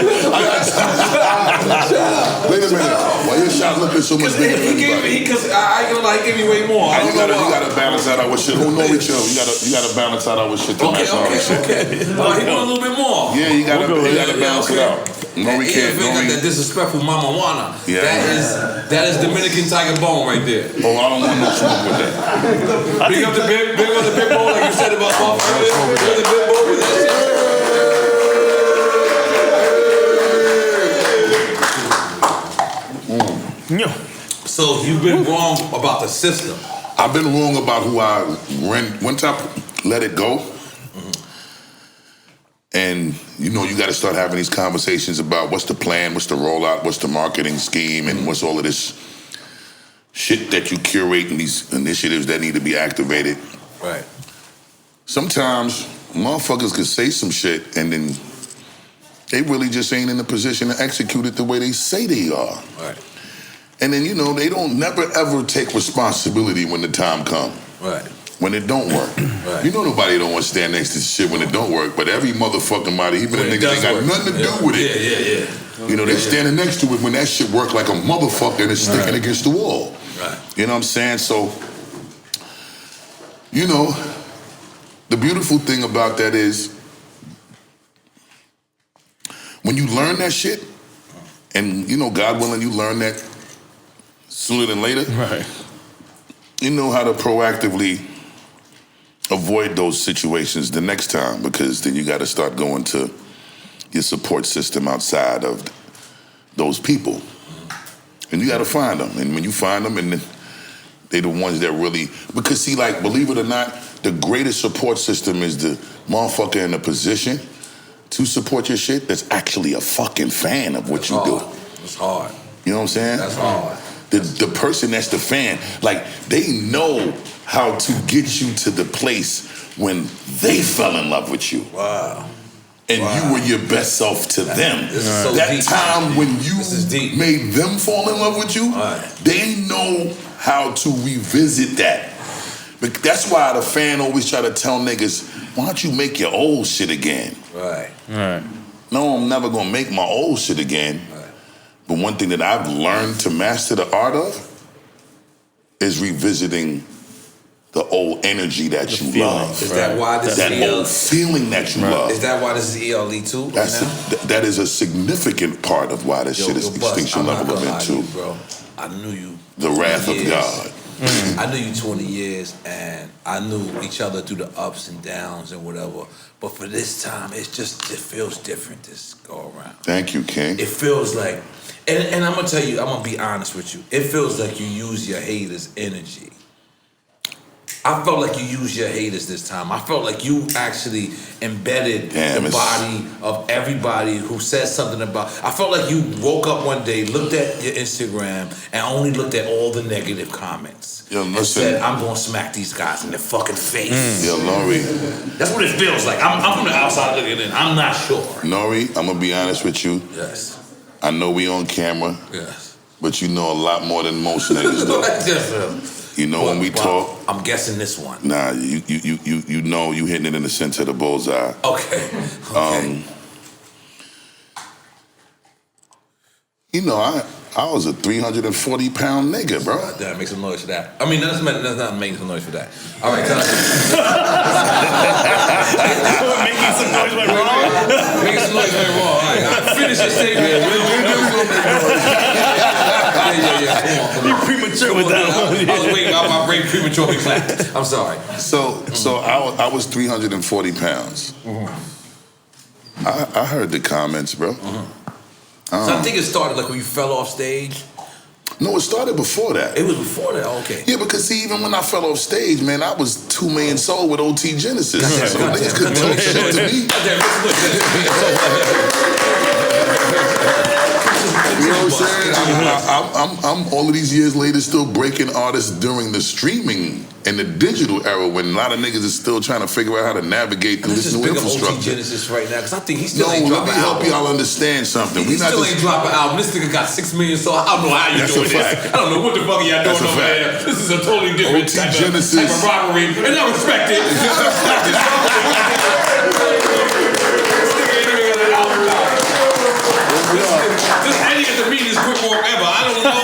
Wait a minute. Why your shot looking so much bigger than anybody? Because I ain't gonna give me way more. You gotta balance out our shit. Who know each other? You gotta balance out our shit to match our shit. Okay. He want a little bit more. Yeah, you gotta balance it out. No, we can't. That disrespectful mama wanna. Yeah. That is Dominican tiger bone right there. Oh, I don't want no smoke with that. Big up the big bone like you said about Bob earlier. Big up the big bone with that shit. So you've been wrong about the system. I've been wrong about who I ran. Once I let it go, and you got to start having these conversations about what's the plan, what's the rollout, what's the marketing scheme, and what's all of this shit that you curate and these initiatives that need to be activated. Right. Sometimes motherfuckers could say some shit and then they really just ain't in the position to execute it the way they say they are. Right. And then, they don't never ever take responsibility when the time comes. Right. When it don't work. Right. Nobody don't want to stand next to shit when it don't work, but every motherfucking body, even the niggas ain't got nothing to do with it. Yeah. They're standing next to it when that shit work like a motherfucker and it's sticking against the wall. Right. You know what I'm saying? So, the beautiful thing about that is when you learn that shit, and God willing, you learn that sooner than later. Right. You know how to proactively avoid those situations the next time, because then you got to start going to your support system outside of those people. And you got to find them. And when you find them, and they the ones that really, because see, like, believe it or not, the greatest support system is the motherfucker in a position to support your shit that's actually a fucking fan of what you do. It's hard. You know what I'm saying? That's hard. The person that's the fan, like, they know how to get you to the place when they fell in love with you. Wow. And you were your best self to them. This is so that deep. time when you made them fall in love with you, they know how to revisit that. But that's why the fan always try to tell niggas, why don't you make your old shit again? Right. No, I'm never gonna make my old shit again. But one thing that I've learned to master the art of is revisiting the old energy that you love. Is that why this that is old feeling that you love? Is that why this is ELE too? That is a significant part of why this shit is Extinction Level Event too. I knew you. The wrath of years. God. I knew you 20 years, and I knew each other through the ups and downs and whatever. But for this time, it feels different this go around. Thank you, King. It feels like, and I'm gonna tell you, I'm gonna be honest with you. It feels like you use your haters' energy. I felt like you used your haters this time. I felt like you actually embedded the body of everybody who said something about. I felt like you woke up one day, looked at your Instagram, and only looked at all the negative comments. Yo, listen. And said, I'm gonna smack these guys in the fucking face. Yo, N.O.R.E. That's what it feels like. I'm from the outside looking in. I'm not sure. N.O.R.E., I'm gonna be honest with you. Yes. I know we on camera. Yes. But you know a lot more than most niggas do. You know when we talk. I'm guessing this one. Nah, you know you hitting it in the center of the bullseye. Okay. You know I was a 340-pound nigga, bro. Damn, make some noise for that. I mean, that's not making some noise for that. All right, making some noise went wrong. Making some noise went wrong. All right, finish your statement. Yeah. Come on. You premature with that one. I was waiting out my brain prematurely clapped. I'm sorry. So I was 340 pounds. I heard the comments, bro. So I think it started like when you fell off stage. No, it started before that. It was before that. Okay. Yeah, because see, even when I fell off stage, man, I was 2 million sold with OT Genesis. So niggas couldn't talk shit to me. You know what I'm saying? I'm all of these years later still breaking artists during the streaming and the digital era when a lot of niggas is still trying to figure out how to navigate through this new infrastructure. OT Genesis right now, because I think he still ain't dropping an album. Let me help y'all understand something. He still ain't dropping an album. This nigga got 6 million, so I don't know how you doing this. I don't know what the fuck y'all doing over there. This is a totally different type of robbery, and I respect it. This Eddie at the meeting is quick or ever. I don't know.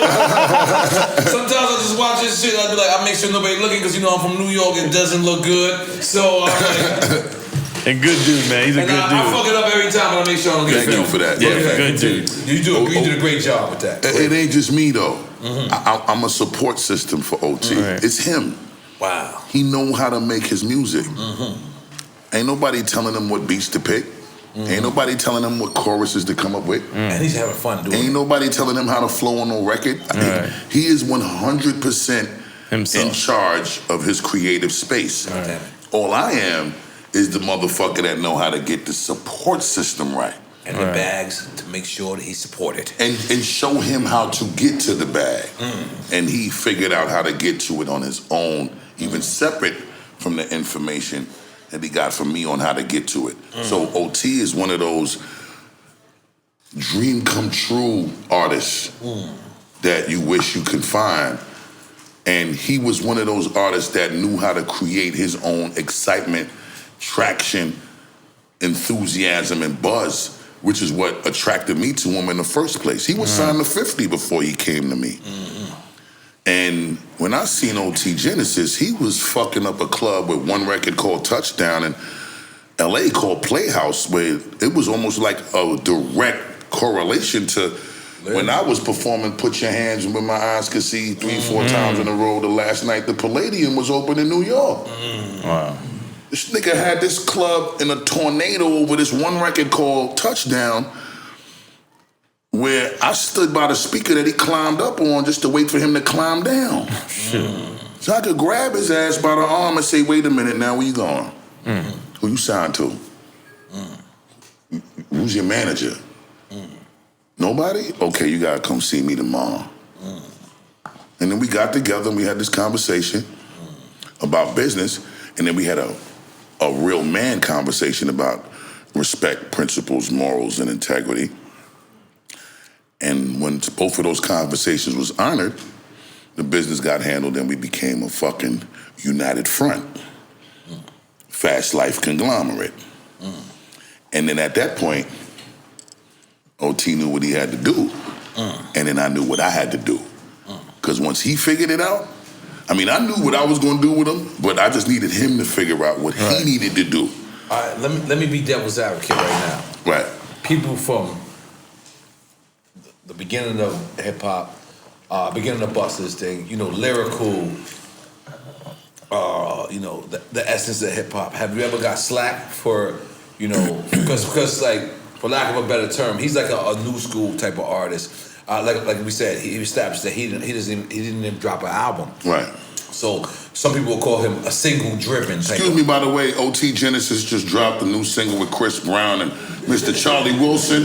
Sometimes I just watch this shit. I be like, I make sure nobody looking because you know I'm from New York. It doesn't look good. So I'm like. And good dude, man. He's a good dude. I fuck it up every time, but I make sure I don't get Thank you for that. Yeah, good dude. You did a great job with that. It ain't just me though. I'm a support system for OT. Right. It's him. Wow. He know how to make his music. Ain't nobody telling him what beats to pick. Ain't nobody telling him what choruses to come up with. And he's having fun doing it. Ain't nobody telling him how to flow on no record. He is 100% himself in charge of his creative space. All I am is the motherfucker that know how to get the support system right. And the bags to make sure that he's supported. And show him how to get to the bag. And he figured out how to get to it on his own, even separate from the information that he got from me on how to get to it. So OT is one of those dream come true artists that you wish you could find. And he was one of those artists that knew how to create his own excitement, traction, enthusiasm, and buzz, which is what attracted me to him in the first place. He was signed to 50 before he came to me. And when I seen OT Genesis, he was fucking up a club with one record called Touchdown in LA called Playhouse, where it was almost like a direct correlation to when I was performing Put Your Hands Where My Eyes Could See 3-4 times in a row. The last night the Palladium was open in New York. Wow. This nigga had this club in a tornado over this one record called Touchdown, where I stood by the speaker that he climbed up on just to wait for him to climb down. So I could grab his ass by the arm and say, wait a minute, now where you going? Who you signed to? Who's your manager? Nobody? Okay, you gotta come see me tomorrow. And then we got together and we had this conversation about business, and then we had a real man conversation about respect, principles, morals, and integrity. And when both of those conversations was honored, the business got handled and we became a fucking united front. Fast life conglomerate. And then at that point, OT knew what he had to do. And then I knew what I had to do. Because once he figured it out, I mean, I knew what I was going to do with him, but I just needed him to figure out what he needed to do. All right, let me be devil's advocate right now. Right. People from the beginning of hip hop, beginning of Busta's thing, you know, lyrical, you know, the essence of hip hop. Have you ever got slack for, you know, because like, for lack of a better term, he's like a new school type of artist. Like we said, he established that he didn't even drop an album. Right. So some people will call him a single driven. Excuse me, by the way, OT Genesis just dropped a new single with Chris Brown and Mr. Charlie Wilson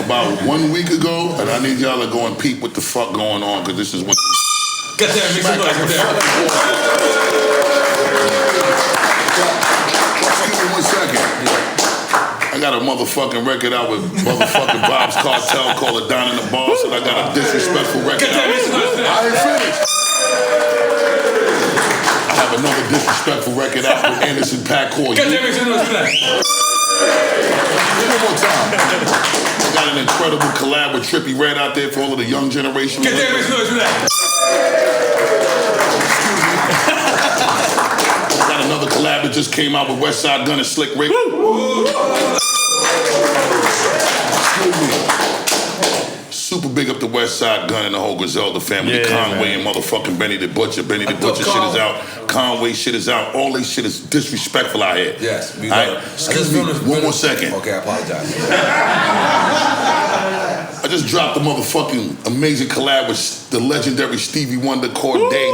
about 1 week ago, and I need y'all to go and peep what the fuck going on, because this is what. Get there, make some noise. Excuse me 1 second. I got a motherfucking record out with motherfucking Bob's Cartel called A Don in the Boss, and I got a disrespectful record out. I ain't finished. I have another disrespectful record out with Anderson .Paak called You. One more time. I got an incredible collab with Trippie Redd out there for all of the young generation. Get there, make some noise for that. I got another collab that just came out with Westside Gunn and Slick Rick. Excuse me. Super big up the Westside Gunn and the whole Griselda family, Yeah, Conway man. and motherfucking Benny the Butcher. Benny the Butcher shit is out. Conway shit is out. All this shit is disrespectful out here. Yes. All right? Excuse me, one more second. Okay, I apologize. I just dropped a motherfucking amazing collab with the legendary Stevie Wonder, Corday.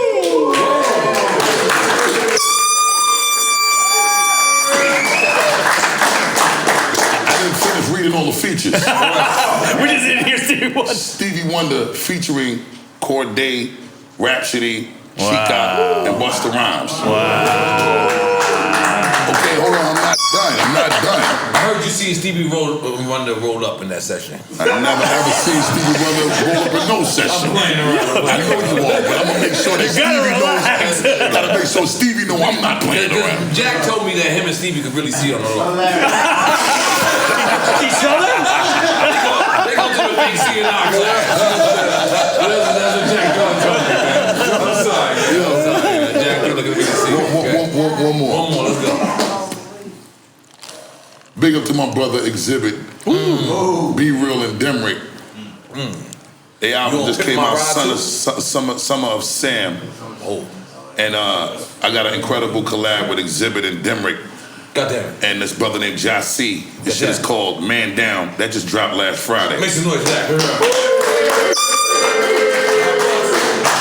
Reading all the features. We just didn't hear Stevie Wonder. Stevie Wonder featuring Corday, Rhapsody, Chica, and Busta Rhymes. Wow. Okay, hold on, I'm not done. I heard you see Stevie Wonder roll up in that session. I've never ever seen Stevie Wonder roll up in no session. I'm playing around. I know you are, but I'm gonna make sure that Stevie knows. I gotta make sure Stevie knows I'm not playing around. Jack told me that him and Stevie could really see on the road. Each other? They go to the big CNR class. That's what Jack told me, man. I'm sorry. Man. Jack, you look at the big CNR. One more. One more, let's go. Big up to my brother Exhibit. Be Real and Demrick. Their album just came out, Summer of Sam. And I got an incredible collab with Exhibit and Demrick. Goddamn. And this brother named Jassi. This shit is called Man Down. That just dropped last Friday. Make some noise for that.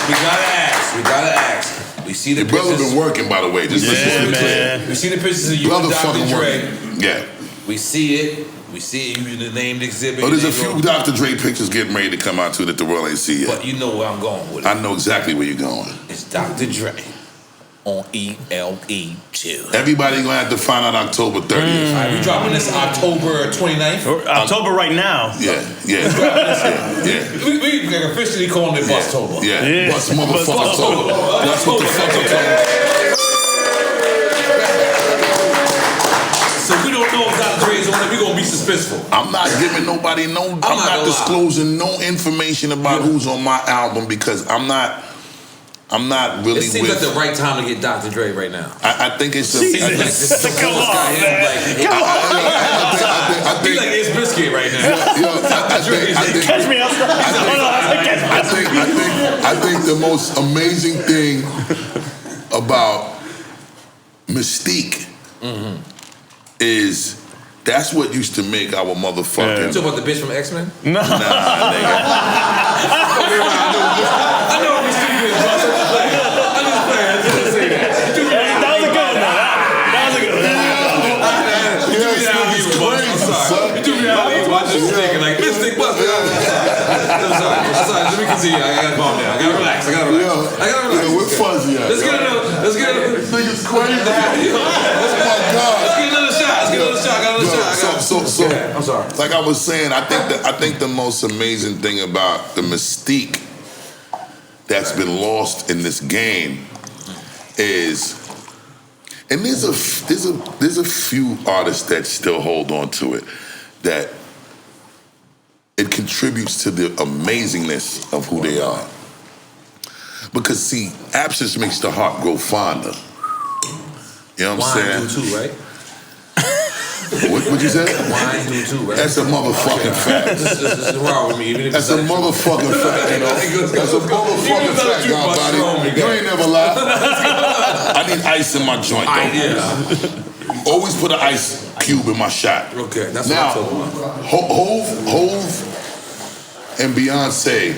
We gotta ask. We see the Your brother been working, by the way. Just listen to the clip. We see the pictures of you Brother and Dr. fucking Dre. working. Yeah. We see it. We see you the named Exhibit. Oh, there's a few Dr. Dre pictures getting ready to come out too that the world ain't see yet. But you know where I'm going with it. I know exactly where you're going. It's Dr. Dre on ELE2. Everybody gonna have to find out October 30th. All right, we dropping this October 29th. October right now. Yeah. We officially calling it Bustober. Yeah. Bust motherfucker. That's what the fuck I'm talking. So we don't know if Dr. Dre is on it. We gonna be suspenseful. I'm not giving nobody no. I'm not disclosing no information about who's on my album because I'm not really. It seems like the right time to get Dr. Dre right now. I think it's a. Come on, man. I think like it's Biscuit right now. Catch me outside. I think the most amazing thing about Mystique is that's what used to make our motherfucking. You talking about the bitch from X-Men? No. Nah, nigga. I know Mystique is. I'm just playing. I just say that. That was a good one. That was a good one. I'm sorry. You threw me out of watching this thinking like Mystique Buster. I'm sorry. Let me continue. I gotta calm down. I gotta relax. Yeah, we're fuzzy. Let's get another. This nigga's crazy. Oh my God. Let's get another shot. So, I'm sorry. like I was saying, I think the most amazing thing about the mystique that's been lost in this game is, and there's a few artists that still hold on to it, that it contributes to the amazingness of who they are. Because see, absence makes the heart grow fonder. You know what I'm saying? Wine do too, right? What'd you say? Wine do too, right? That's a motherfucking fact. This is wrong with me. Even if That's a motherfucking fact, you know. That's a motherfucking fact, Godbody. You ain't never lied. I need ice in my joint, though. Always put an ice cube in my shot. Okay, that's now, what I'm talking about. Hove and Beyonce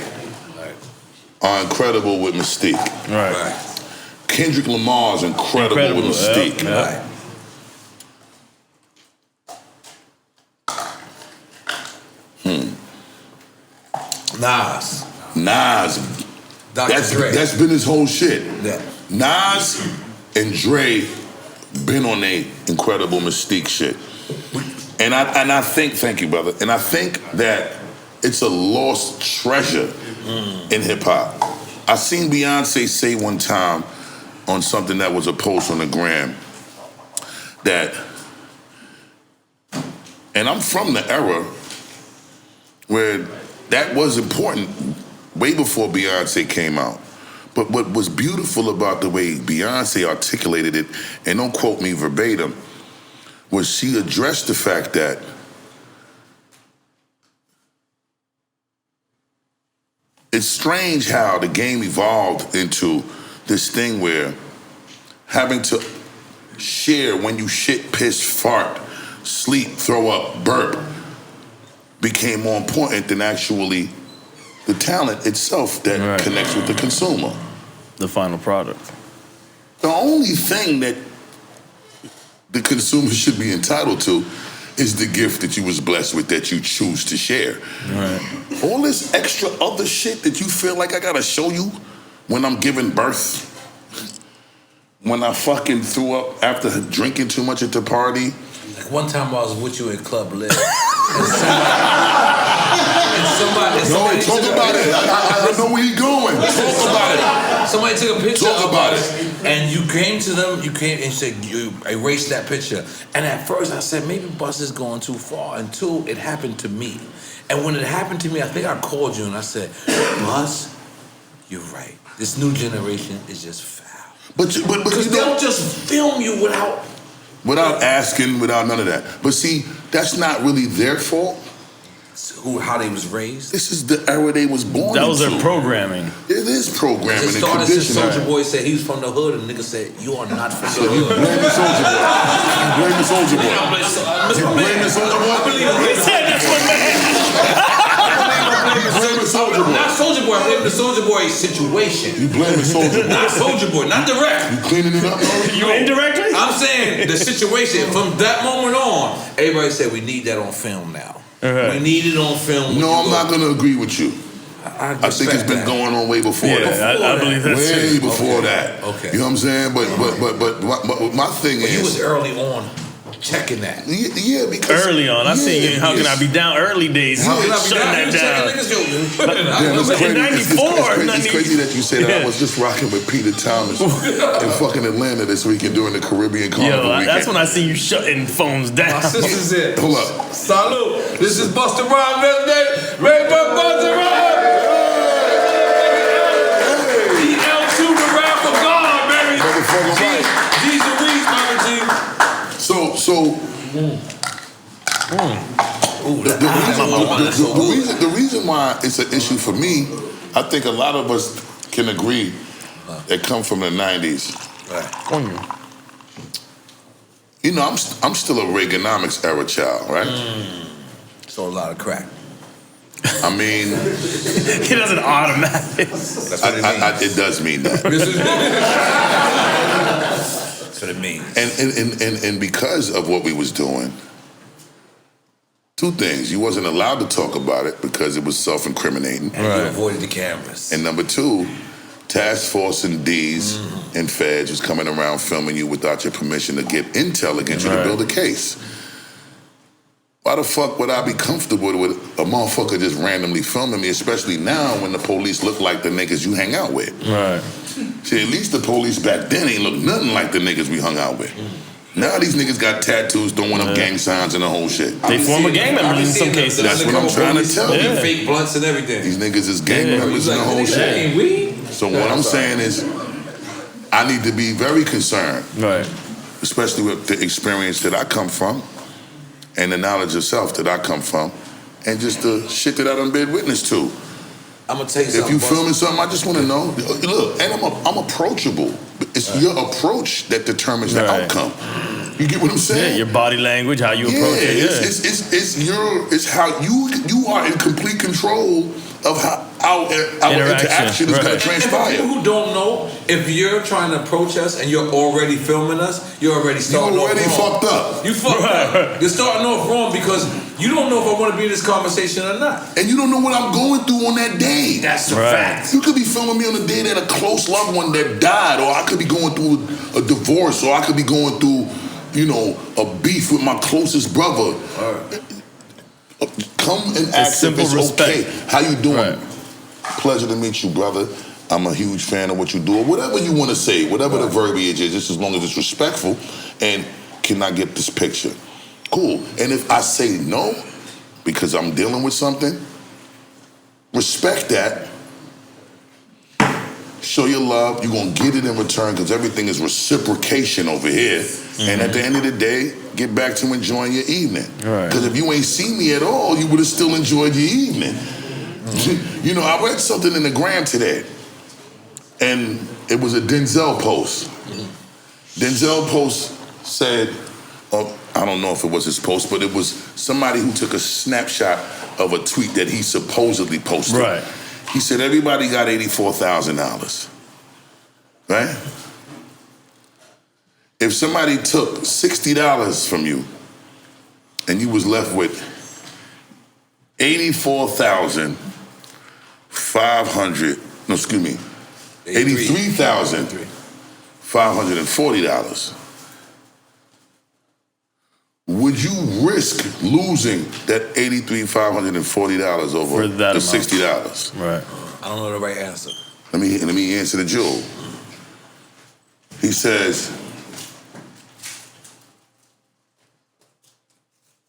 are incredible with Mystique. Right. Kendrick Lamar's incredible with Mystique. Yep. Nas. That's Dre. That's been his whole shit. Yeah. Nas and Dre been on a incredible Mystique shit. And I think, thank you, brother, and I think that it's a lost treasure in hip hop. I seen Beyonce say one time on something that was a post on the gram that, and I'm from the era where that was important way before Beyonce came out. But what was beautiful about the way Beyonce articulated it, and don't quote me verbatim, was she addressed the fact that it's strange how the game evolved into this thing where having to share when you shit, piss, fart, sleep, throw up, burp became more important than actually the talent itself that connects with the consumer. The final product. The only thing that the consumer should be entitled to is the gift that you was blessed with that you choose to share. Right. All this extra other shit that you feel like I gotta show you when I'm giving birth, when I fucking threw up after drinking too much at the party. Like one time I was with you in Club Lit. Somebody talk about it. I know where you're going. Talk about it. Somebody took a picture Talk of about us, it. and you came to them. You came and said you erased that picture. And at first I said maybe Bus is going too far. And two, it happened to me. And when it happened to me, I think I called you and I said, Bus, you're right. This new generation is just foul. But because they'll just film you without asking, without none of that. But see, that's not really their fault. How they was raised. This is the era they was born That was into. their programming. It is programming It and started since conditioning. Soulja Boy said he was from the hood, and nigga said you are not from the You hood. blame the Soulja Boy. You blame the Soulja Boy. You blame the Soulja Boy. He said that's what man. Blame the Soulja Boy. Not Soulja Boy. I blame the Soulja Boy situation. You blame the Soulja Boy. Not Soulja Boy. Not direct. You cleaning it up, bro? You indirectly? I'm saying the situation from that moment on. Everybody said we need that on film now. We need it on film. No, I'm not going to agree with you. I think it's been going on way before that. I believe that's way true. before that. Okay. You know what I'm saying? But my thing is, you was early on checking that. Yeah, because early on, I see you. How can I be down? Early days, How can I be shutting down? that You down. checking niggas, In '94, it's crazy that you say that. I was just rocking with Peter Thomas in fucking Atlanta this weekend during the Caribbean Carnival weekend. That's when I see you shutting phones down. My sister's it. Hold up. Salute. This is Busta Rhymes. Ray Busta Rhymes. EL2 the rap for God, baby. Motherfucker right. G's and Reeds, Mama G. The reason why it's an issue for me, I think a lot of us can agree that come from the 90s. You know, I'm still a Reaganomics era child, right? So a lot of crack. I mean, He doesn't automatic. That's what it means. it does mean that. That's what it means. And because of what we was doing, two things. You wasn't allowed to talk about it because it was self-incriminating. And you avoided the cameras. And number two, task force and D's and feds was coming around filming you without your permission to get intel against you to build a case. Why the fuck would I be comfortable with a motherfucker just randomly filming me, especially now when the police look like the niggas you hang out with? Right. See, at least the police back then ain't look nothing like the niggas we hung out with. Now these niggas got tattoos, throwing up gang signs and the whole shit. They former gang members in some cases. That's what I'm trying to tell you. Fake blunts and everything. These niggas is gang members and the whole shit. So what I'm saying is, I need to be very concerned, Right. especially with the experience that I come from, and the knowledge of self that I come from, and just the shit that I done bear witness to. I'm gonna tell you If something. you filming something, I just want to know. Look, and I'm approachable. It's your approach that determines the outcome. You get what I'm saying? Yeah, your body language, how you approach it. Yeah. It's how you are in complete control of how our interaction is going to transpire. And for people who don't know, if you're trying to approach us and you're already filming us, you're already starting off wrong. You already fucked up. You fucked up. You're starting off wrong because you don't know if I want to be in this conversation or not. And you don't know what I'm going through on that day. That's a fact. You could be filming me on the day that a close loved one that died, or I could be going through a divorce, or I could be going through, a beef with my closest brother. Come and ask if it's okay. How you doing? Right. Pleasure to meet you, brother. I'm a huge fan of what you do. Or whatever you want to say, whatever the verbiage is, just as long as it's respectful. And can I get this picture? Cool. And if I say no, because I'm dealing with something, respect that. Show your love. You're going to get it in return because everything is reciprocation over here. Mm-hmm. And at the end of the day, get back to enjoying your evening. Because if you ain't seen me at all, you would have still enjoyed your evening. Mm-hmm. I read something in the gram today, and it was a Denzel post. Mm-hmm. Denzel post said, I don't know if it was his post, but it was somebody who took a snapshot of a tweet that he supposedly posted. Right. He said, everybody got $84,000, right? If somebody took $60 from you and you was left with $83,540, would you risk losing that $83,540 over the $60? Right. I don't know the right answer. Let me answer the jewel. He says,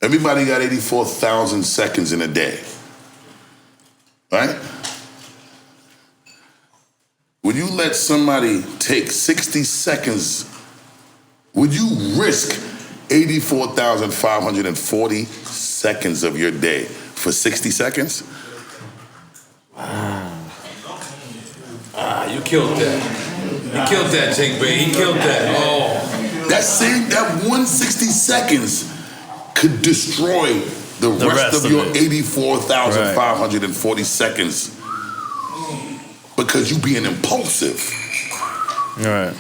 everybody got 84,000 seconds in a day, right? Would you let somebody take 60 seconds? Would you risk 84,540 seconds of your day for 60 seconds? You killed that. You killed that, Jake Bay. He killed that. Oh. That 160 seconds could destroy the rest of your 84,540 seconds because you being impulsive. All right.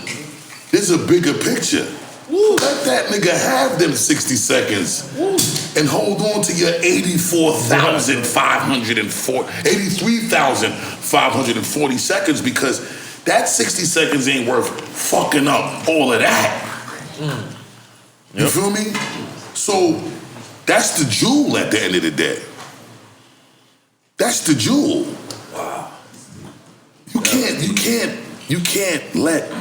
There's a bigger picture. Woo, let that nigga have them 60 seconds. Woo. And hold on to your 83,540 seconds because that 60 seconds ain't worth fucking up all of that. You feel me? So that's the jewel at the end of the day. That's the jewel. Wow. You can't let,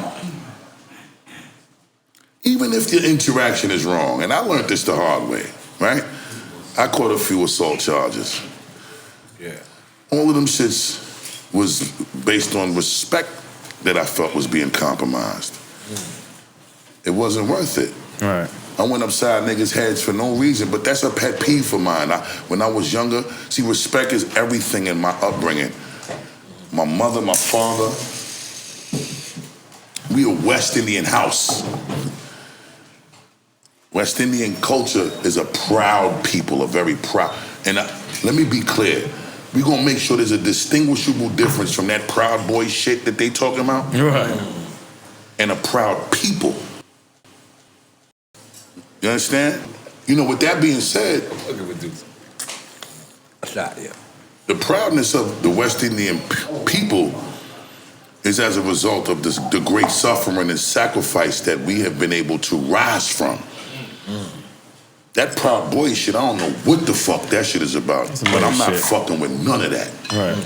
even if the interaction is wrong, and I learned this the hard way, right? I caught a few assault charges. Yeah. All of them shits was based on respect that I felt was being compromised. It wasn't worth it. Right. I went upside niggas' heads for no reason, but that's a pet peeve for mine. When I was younger, see, respect is everything in my upbringing. My mother, my father, we a West Indian house. West Indian culture is a proud people, a very proud. And let me be clear, we're gonna make sure there's a distinguishable difference from that proud boy shit that they talking about. Right. And a proud people. You understand? With that being said, the proudness of the West Indian people is as a result of the great suffering and sacrifice that we have been able to rise from. That proud boy shit, I don't know what the fuck that shit is about. But I'm not fucking with none of that. Right.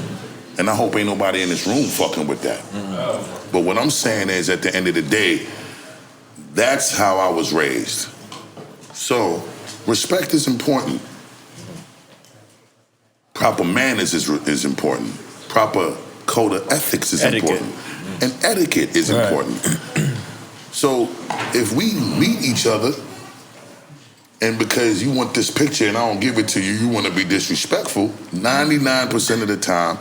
And I hope ain't nobody in this room fucking with that. But what I'm saying is, at the end of the day, that's how I was raised. So, respect is important. Proper manners is important. Proper code of ethics is important. And etiquette is important. So, if we meet each other And because you want this picture and I don't give it to you, you want to be disrespectful, 99% of the time,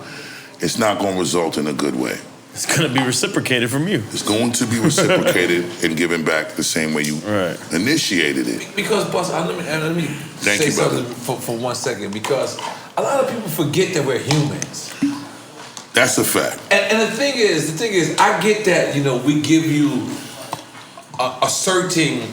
it's not going to result in a good way. It's going to be reciprocated from you. It's going to be reciprocated and given back the same way you initiated it. Because, boss, let me say something for 1 second. Because a lot of people forget that we're humans. That's a fact. And the thing is, I get that, you know, we give you a certain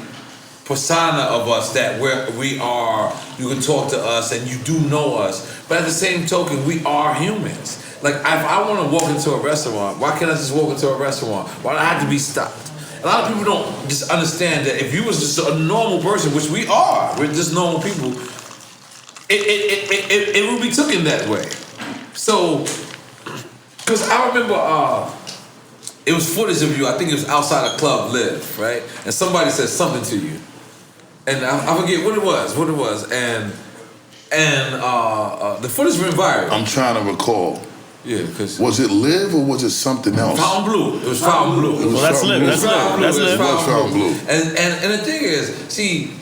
persona of us that we are, you can talk to us and you do know us. But at the same token, we are humans. Like, if I want to walk into a restaurant, why can't I just walk into a restaurant? Why do I have to be stopped? A lot of people don't just understand that if you was just a normal person, which we are, we're just normal people, it would be taken that way. So, because I remember it was footage of you, I think it was outside a club, Live, right? And somebody said something to you. And I forget what it was. And the footage went viral. I'm trying to recall. Yeah, because was it Live or was it something else? Fountain Blue. It was Fountain Blue. Well, that's Live. That's Live. That's Live. It was Fountain Blue. And the thing is, see,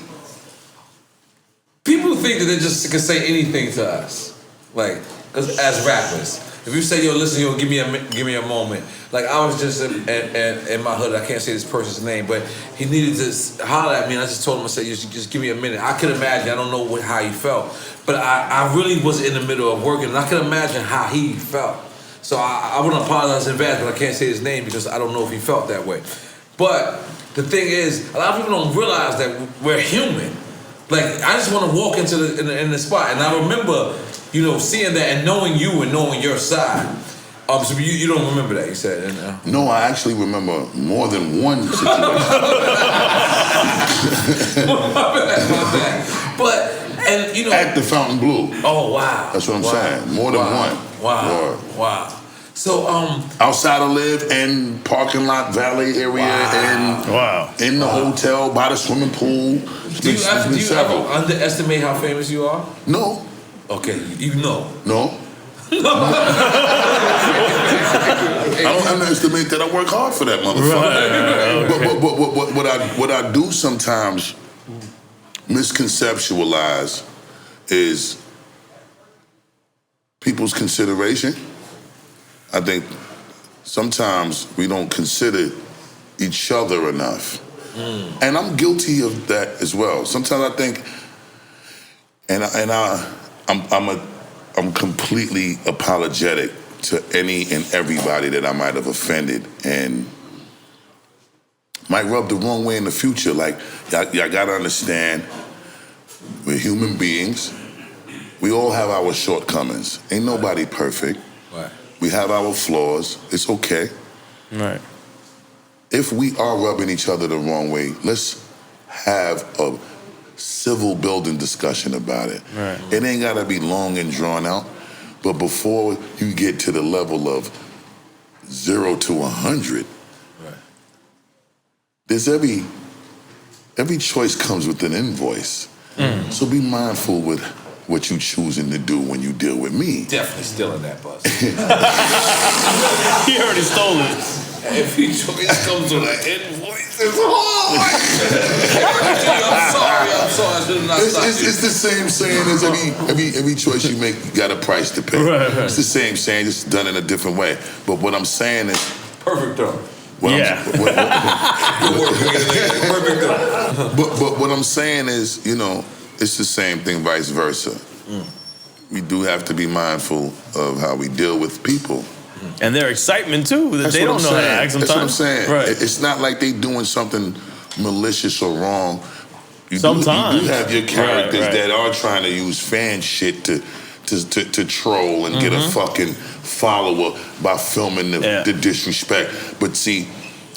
people think that they just can say anything to us, like as rappers. If you say, "Yo, listen, yo, give me a moment." Like I was just in my hood. I can't say this person's name, but he needed to holler at me, and I just told him, I said, "Just give me a minute." I could imagine. I don't know how he felt, but I really was in the middle of working, and I could imagine how he felt. So I want to apologize in advance, but I can't say his name because I don't know if he felt that way. But the thing is, a lot of people don't realize that we're human. Like I just want to walk into the spot, and I remember, you know, seeing that and knowing you and knowing your side. So you don't remember that, you said? No, I actually remember more than one situation. My bad. But, and you know. At the Fountain Blue. Oh, wow. That's what I'm saying. More than one. Wow. So, outside of Live and parking lot, valet area, and in the hotel, by the swimming pool. Do you ever underestimate how famous you are? No. Okay, you know. No. I don't underestimate that. I work hard for that motherfucker. But what I do sometimes misconceptualize is people's consideration. I think sometimes we don't consider each other enough. And I'm guilty of that as well. Sometimes I think, I'm completely apologetic to any and everybody that I might have offended and might rub the wrong way in the future. Like, y'all gotta understand, we're human beings. We all have our shortcomings. Ain't nobody perfect. Right. We have our flaws. It's okay. Right. If we are rubbing each other the wrong way, let's have a civil building discussion about it. Right. It ain't gotta be long and drawn out, but before you get to the level of 0 to 100, there's every choice comes with an invoice. So be mindful with what you choosing to do when you deal with me. Definitely stealing that bus. He already stole it. Every choice comes with an invoice. It's hard. I'm sorry. I should not stop you. It's the same saying as every choice you make, you got a price to pay. Right. It's the same saying, just done in a different way. But what I'm saying is, Perfect though. But what I'm saying is, you know, it's the same thing, vice versa. We do have to be mindful of how we deal with people. And their excitement too, that they don't know how to act sometimes. That's what I'm saying. Right. It's not like they doing something malicious or wrong. Sometimes. You have your characters that are trying to use fan shit to troll and get a fucking follower by filming the disrespect. But see,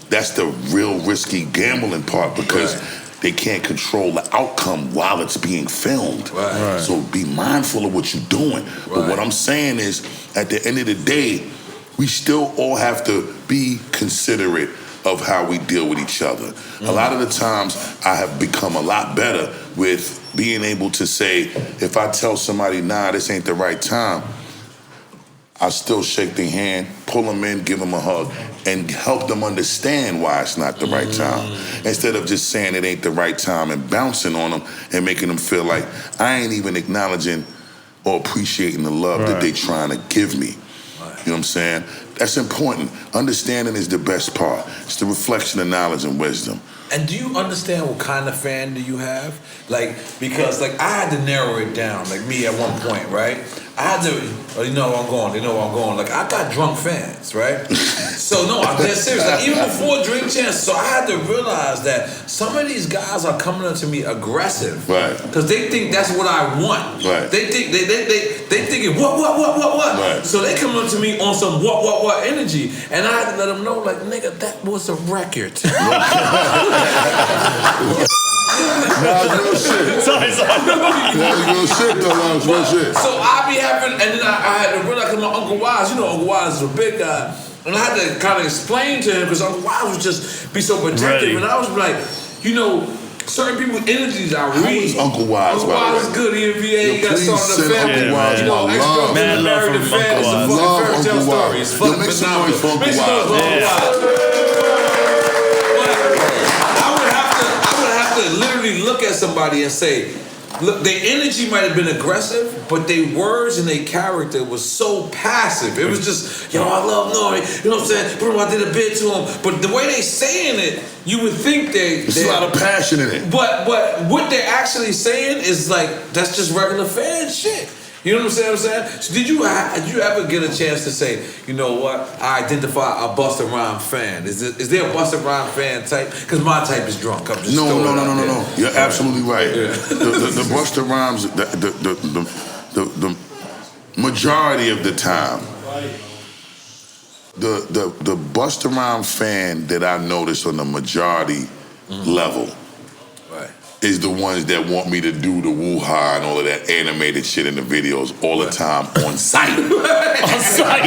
that's the real risky gambling part because they can't control the outcome while it's being filmed. Right. So be mindful of what you're doing. But what I'm saying is, at the end of the day, we still all have to be considerate of how we deal with each other. A lot of the times, I have become a lot better with being able to say, if I tell somebody, nah, this ain't the right time, I still shake their hand, pull them in, give them a hug, and help them understand why it's not the right time. Instead of just saying it ain't the right time and bouncing on them and making them feel like I ain't even acknowledging or appreciating the love that they trying to give me. You know what I'm saying? That's important. Understanding is the best part. It's the reflection of knowledge and wisdom. And do you understand what kind of fan do you have? Like, because like I had to narrow it down, like me at one point, right? I had to, you know where I'm going, they know where I'm going. Like I got drunk fans, right? So no, I'm dead serious. Like even before Drink Chance, so I had to realize that some of these guys are coming up to me aggressive. Right. Because they think that's what I want. Right. They think they thinking what? Right. So they come up to me on some what energy. And I had to let them know, like, nigga, that was a record. That's real shit. Sorry. That's real shit though, that's real shit. So I be having, and then I had to realize, because my Uncle Wise, you know Uncle Wise is a big guy, and I had to kind of explain to him, because Uncle Wise would just be so protective, and I was like, you know, certain people's energies are real. How is Uncle Wise, Uncle Wise is good, he in VA, he got please started send a family. Uncle Wise You know, my ex-girlfriend love. Mad love married from to fans, Uncle it's a Wise. fucking Love fairy tale Uncle story. Wise. It's Yo, fucking make some phenomenal. noise for Uncle Make some noise for Uncle Wise. Wise. I would have to literally look at somebody and say, look, their energy might have been aggressive, but their words and their character was so passive. It was just, yo, I love N.O.R.E. You know what I'm saying? Boom, I did a bit to him. But the way they saying it, you would think There's a lot of passion in it. But what they're actually saying is like, that's just regular fan shit. You know what I'm saying? So did you ever get a chance to say, you know what, I identify a Busta Rhymes fan? Is there a Busta Rhymes fan type? Because my type is drunk. I'm just No. no. You're absolutely right. Yeah. The Busta Rhymes, the majority of the time, the Busta Rhymes fan that I notice on the majority level is the ones that want me to do the woo-ha and all of that animated shit in the videos all the time on site. On site.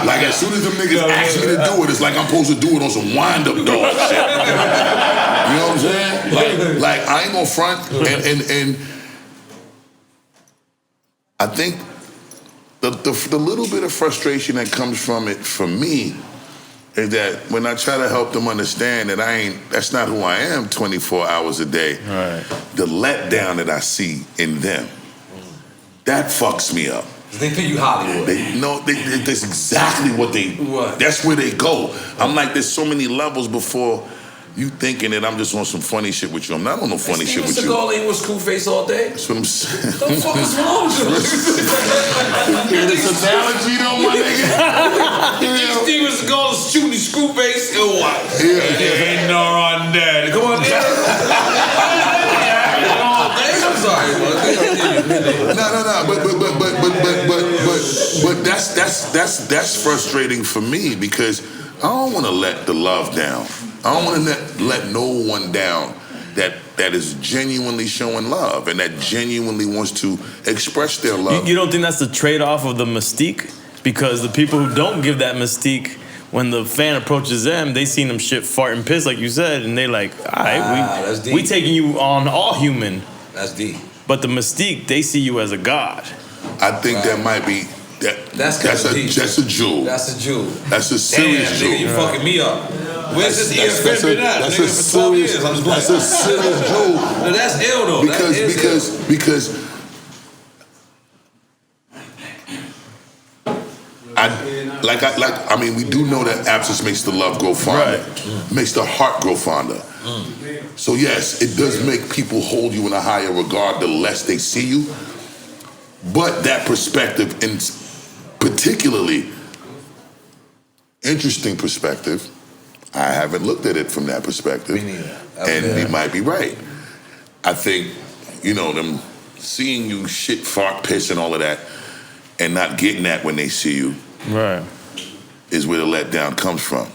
Like as soon as them niggas ask me to do it, it's like I'm supposed to do it on some wind-up dog shit. You know what I'm saying? Like I ain't gonna front, and I think the little bit of frustration that comes from it for me is that when I try to help them understand that that's not who I am 24 hours a day, Right. the letdown that I see in them, that fucks me up. They think you Hollywood. That's exactly what that's where they go. I'm like, there's so many levels before you thinking that I'm just on some funny shit with you. I'm not on no funny shit with you. Steven Seagal ain't with Screwface all day. That's what I'm saying. What the fuck is wrong with you? This analogy though, my nigga. Steven Seagal is shooting Screwface. Oh, what? Ain't N.O.R.E. on that. Come on, I'm sorry, but that's frustrating for me because I don't want to let the love down. I don't want to let no one down that is genuinely showing love and that genuinely wants to express their love. You don't think that's the trade-off of the mystique? Because the people who don't give that mystique, when the fan approaches them, they seen them shit fart and piss, like you said, and they like, all right, we taking you on all human. That's deep. But the mystique, they see you as a god. I think that might be that's a jewel. That's a jewel. That's a serious jewel. Nigga, you fucking me up. Where's this EFN been at? That's Nigga, a for 12 years. serious. I'm just like, That's a serious jewel. No, that's ill though. Because I mean, we do know that absence makes the love grow fonder, makes the heart grow fonder. So yes, it does make people hold you in a higher regard the less they see you. But that perspective, and particularly interesting perspective, I haven't looked at it from that perspective. Me neither. And we might be right. I think, them seeing you shit, fart, piss, and all of that, and not getting that when they see you, right, is where the letdown comes from.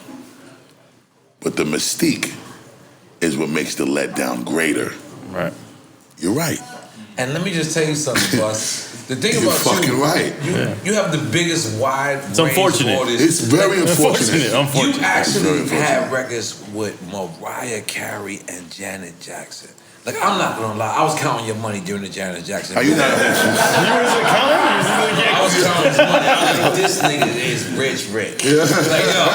But the mystique is what makes the letdown greater. Right. You're right. And let me just tell you something, Bus. The thing You're about fucking you, right. You have the biggest wide It's range unfortunate. of artists. It's very unfortunate. You actually had records with Mariah Carey and Janet Jackson. Like, I'm not gonna lie, I was counting your money during the Janet Jackson. How you not? You was counting? I was counting his money. I was like, this nigga is rich. Yeah. Like, yo,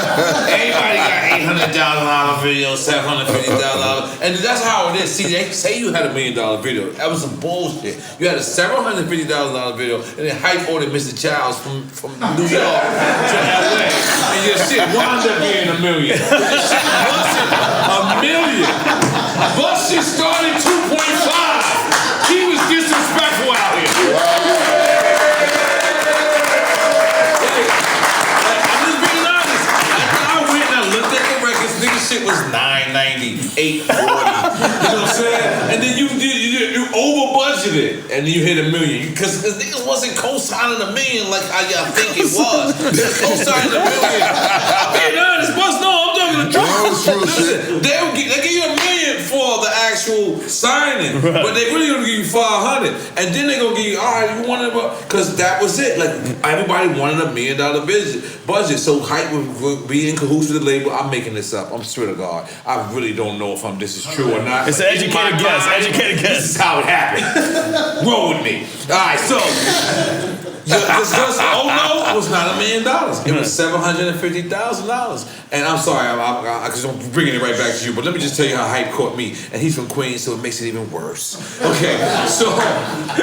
everybody got $800,000 video, $750,000, and that's how it is. See, they say you had $1 million video. That was some bullshit. You had a $750,000 video, and then hype ordered Mr. Childs from New York to LA, and your shit wound up being $1 million. But your shit wasn't $1 million. But shit started 2.5. He was disrespectful out here. I'm just being honest. I went and I looked at the records. Nigga shit was $990, $840. You know what I'm saying? And then you over budgeted, and then you hit $1 million because niggas wasn't co-signing $1 million like how y'all think it was. They're co-signing $1 million. I'm being honest, boss. No, I'm talking the truth. Listen, they give you $1 million for the actual signing, but they really gonna give you $500, and then they gonna give you, all right, you want it, because that was it. Like everybody wanted $1 million budget, so hype would be in cahoots with the label. I'm making this up. I'm swear to God, I really don't know if this is true or not. It's an educated guess. Educated guess. This is how it happened. Roll with me. All right, so. Oh no, was not $1 million. It was $750,000. And I'm sorry, because I'm bringing it right back to you. But let me just tell you how hype caught me. And he's from Queens, so it makes it even worse. Okay, so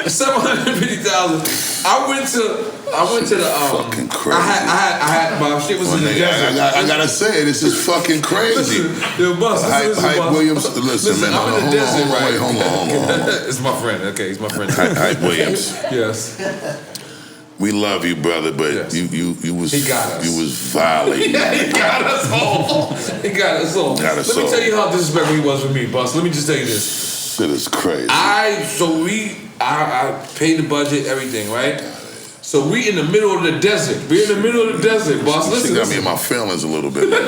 $750,000. I went to the fucking crazy. I had my shit was in the desert. I gotta say, this is fucking crazy. Hype Williams, listen, man. I'm in the desert, right? Hold on. It's my friend. Okay, he's my friend. Hype Williams. Yes. We love you, brother, but yes. you was he got us. You was violating. Yeah, he got us all. He got us all. Let me tell you how disrespectful he was with me, boss. Let me just tell you this. Shit is crazy. I paid the budget, everything, right? So we in the middle of the desert. We're in the middle of the desert, boss. Listen. She got me in my feelings a little bit. We're in the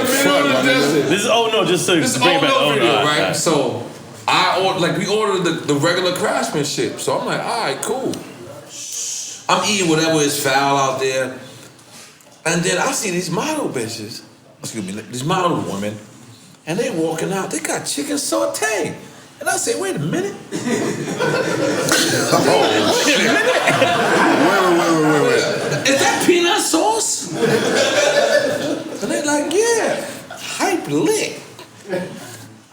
middle of the desert. This is just to bring it back. Video, right? So we ordered the regular craftsmanship. So I'm like, all right, cool. I'm eating whatever is foul out there. And then I see these model bitches, these model women, and they walking out, they got chicken saute. And I say, wait a minute. Wait. Is that peanut sauce? And they're like, yeah, hype lit.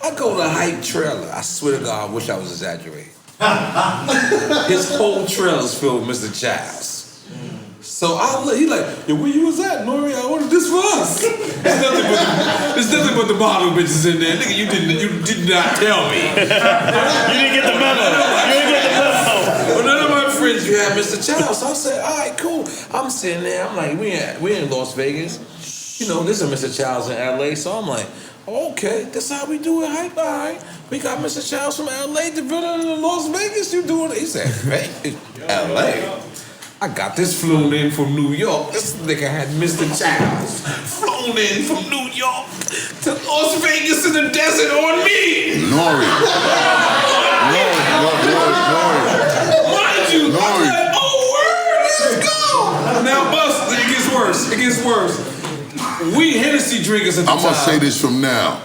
I go to Hype trailer. I swear to God, I wish I was exaggerating. His whole trailer's filled with Mr. Childs. So he like, yo, where you was at, N.O.R.E? I ordered this for us. There's nothing but the model bitches in there. Nigga, you did not tell me. You didn't get the memo. Well, none of my friends, you had Mr. Childs. So I said, all right, cool. I'm sitting there. I'm like, we in Las Vegas. You know, this is Mr. Childs in LA. So I'm like, okay, that's how we do it, hype. All right, we got Mr. Childs from LA to Las Vegas. You doing it? He said, hey, LA. I got this flown in from New York. This nigga had Mr. Childs flown in from New York to Las Vegas in the desert on me. N.O.R.E. Mind you, I'm like, oh, word, let's go. Now, Bust, it gets worse. We Hennessy drinkers at the time. I'm gonna say this from now.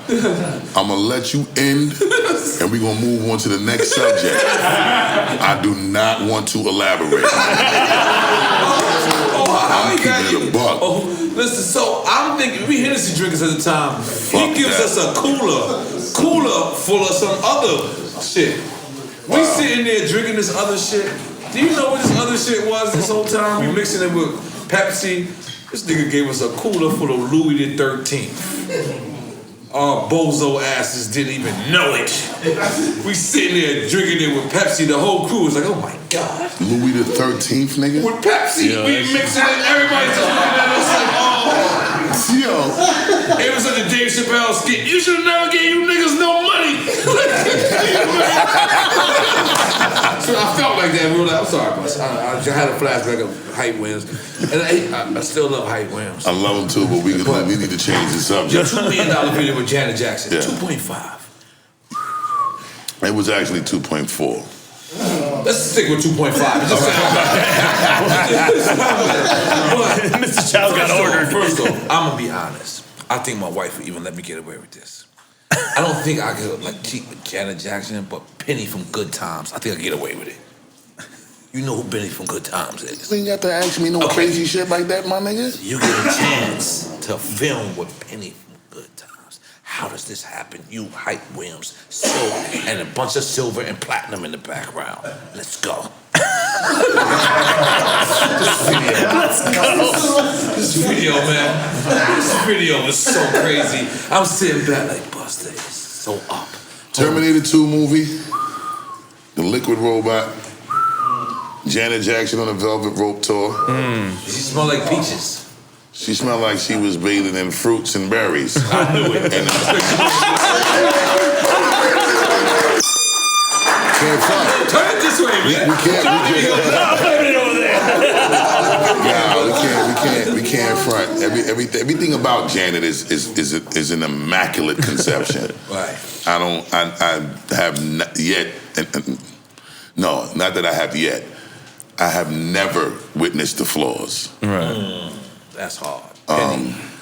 I'm gonna let you end, and we're gonna move on to the next subject. I do not want to elaborate. I'm keeping it a buck. Listen, so I'm thinking we Hennessy drinkers at the time. He gives us a cooler full of some other shit. We sitting there drinking this other shit. Do you know what this other shit was this whole time? We mixing it with Pepsi. This nigga gave us a cooler full of Louis the 13th. Our bozo asses didn't even know it. We sitting there drinking it with Pepsi. The whole crew was like, oh my God. Louis the 13th, nigga? With Pepsi. Yeah, we mixing it. Everybody just looking at us like, oh. Yo. It was such a Dave Chappelle skit. You should have never gave you niggas no money. So I felt like that. I'm sorry, boss. I had a flashback of Hype Williams. And I still love Hype Williams. I love him too, but we need to change the subject. $2 million video with Janet Jackson. Yeah. 2.5. It was actually 2.4. Let's stick with 2.5. Mr. Childs got ordered. First off, I'm gonna be honest. I think my wife would even let me get away with this. I don't think I could like cheat with Janet Jackson, but Penny from Good Times, I think I could get away with it. You know who Penny from Good Times is. You ain't got to ask me no crazy shit like that, my nigga. You get a chance to film with Penny from Good Times. How does this happen? You, Hype Williams, Silk, and a bunch of silver and platinum in the background. Let's go. This video, man. This video is so crazy. I'm sitting back like, Busta is so up. Terminator 2 movie, The Liquid Robot, Janet Jackson on the Velvet Rope Tour. She smell like peaches. She smelled like she was bathing in fruits and berries. I knew it. Can't front. Turn it this way, man. We can't front. Everything about Janet is an immaculate conception. Right. I have not yet. No, not that I have yet. I have never witnessed the flaws. Right. That's hard.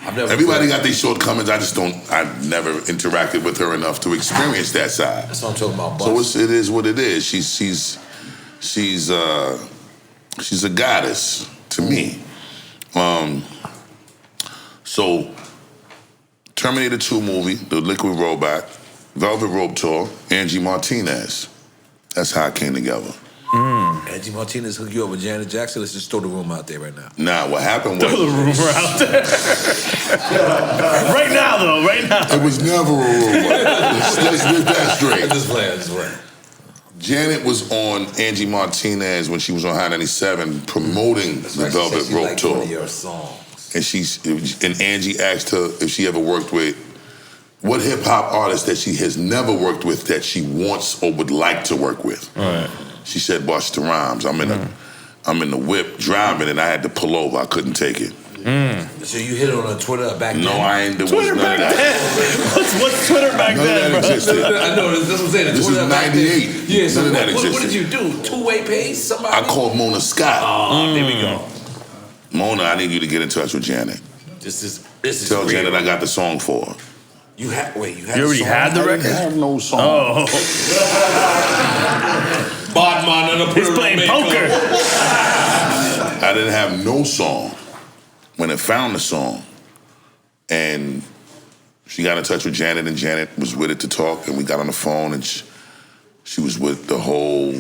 Everybody got their shortcomings. I've never interacted with her enough to experience that side. That's what I'm talking about. So it is what it is. She's a goddess to me. So Terminator 2 movie, The Liquid Robot, Velvet Rope Tour, Angie Martinez. That's how it came together. Angie Martinez hooked you up with Janet Jackson. Let's just throw the room out there right now. Nah, what happened was... Throw the rumor out there. Right now, though. Right now. It was never a rumor. Let's get that straight. I'm just playing. Janet was on Angie Martinez when she was on High 97 promoting the Velvet Rope Tour. One of your songs. And Angie asked her if she ever worked with what hip hop artist that she has never worked with that she wants or would like to work with. Right. She said Busta Rhymes. I'm in the whip driving and I had to pull over. I couldn't take it. So you hit it on Twitter back then? No, I ain't. There was Twitter none back of that. then. What's Twitter back None then, of that bro? existed. I know, that's what I'm saying. This Twitter is back then. 98. Yeah, so None of that what existed. did you do? Two-way page? Somebody? I called Mona Scott. Oh, there we go. Mona, I need you to get in touch with Janet. This is Tell real. Janet I got the song for her. You had You already had the record? I have no song. Oh. Bodman, He's playing poker. I didn't have no song when I found the song. And she got in touch with Janet, and Janet was with it to talk, and we got on the phone, and she was with the whole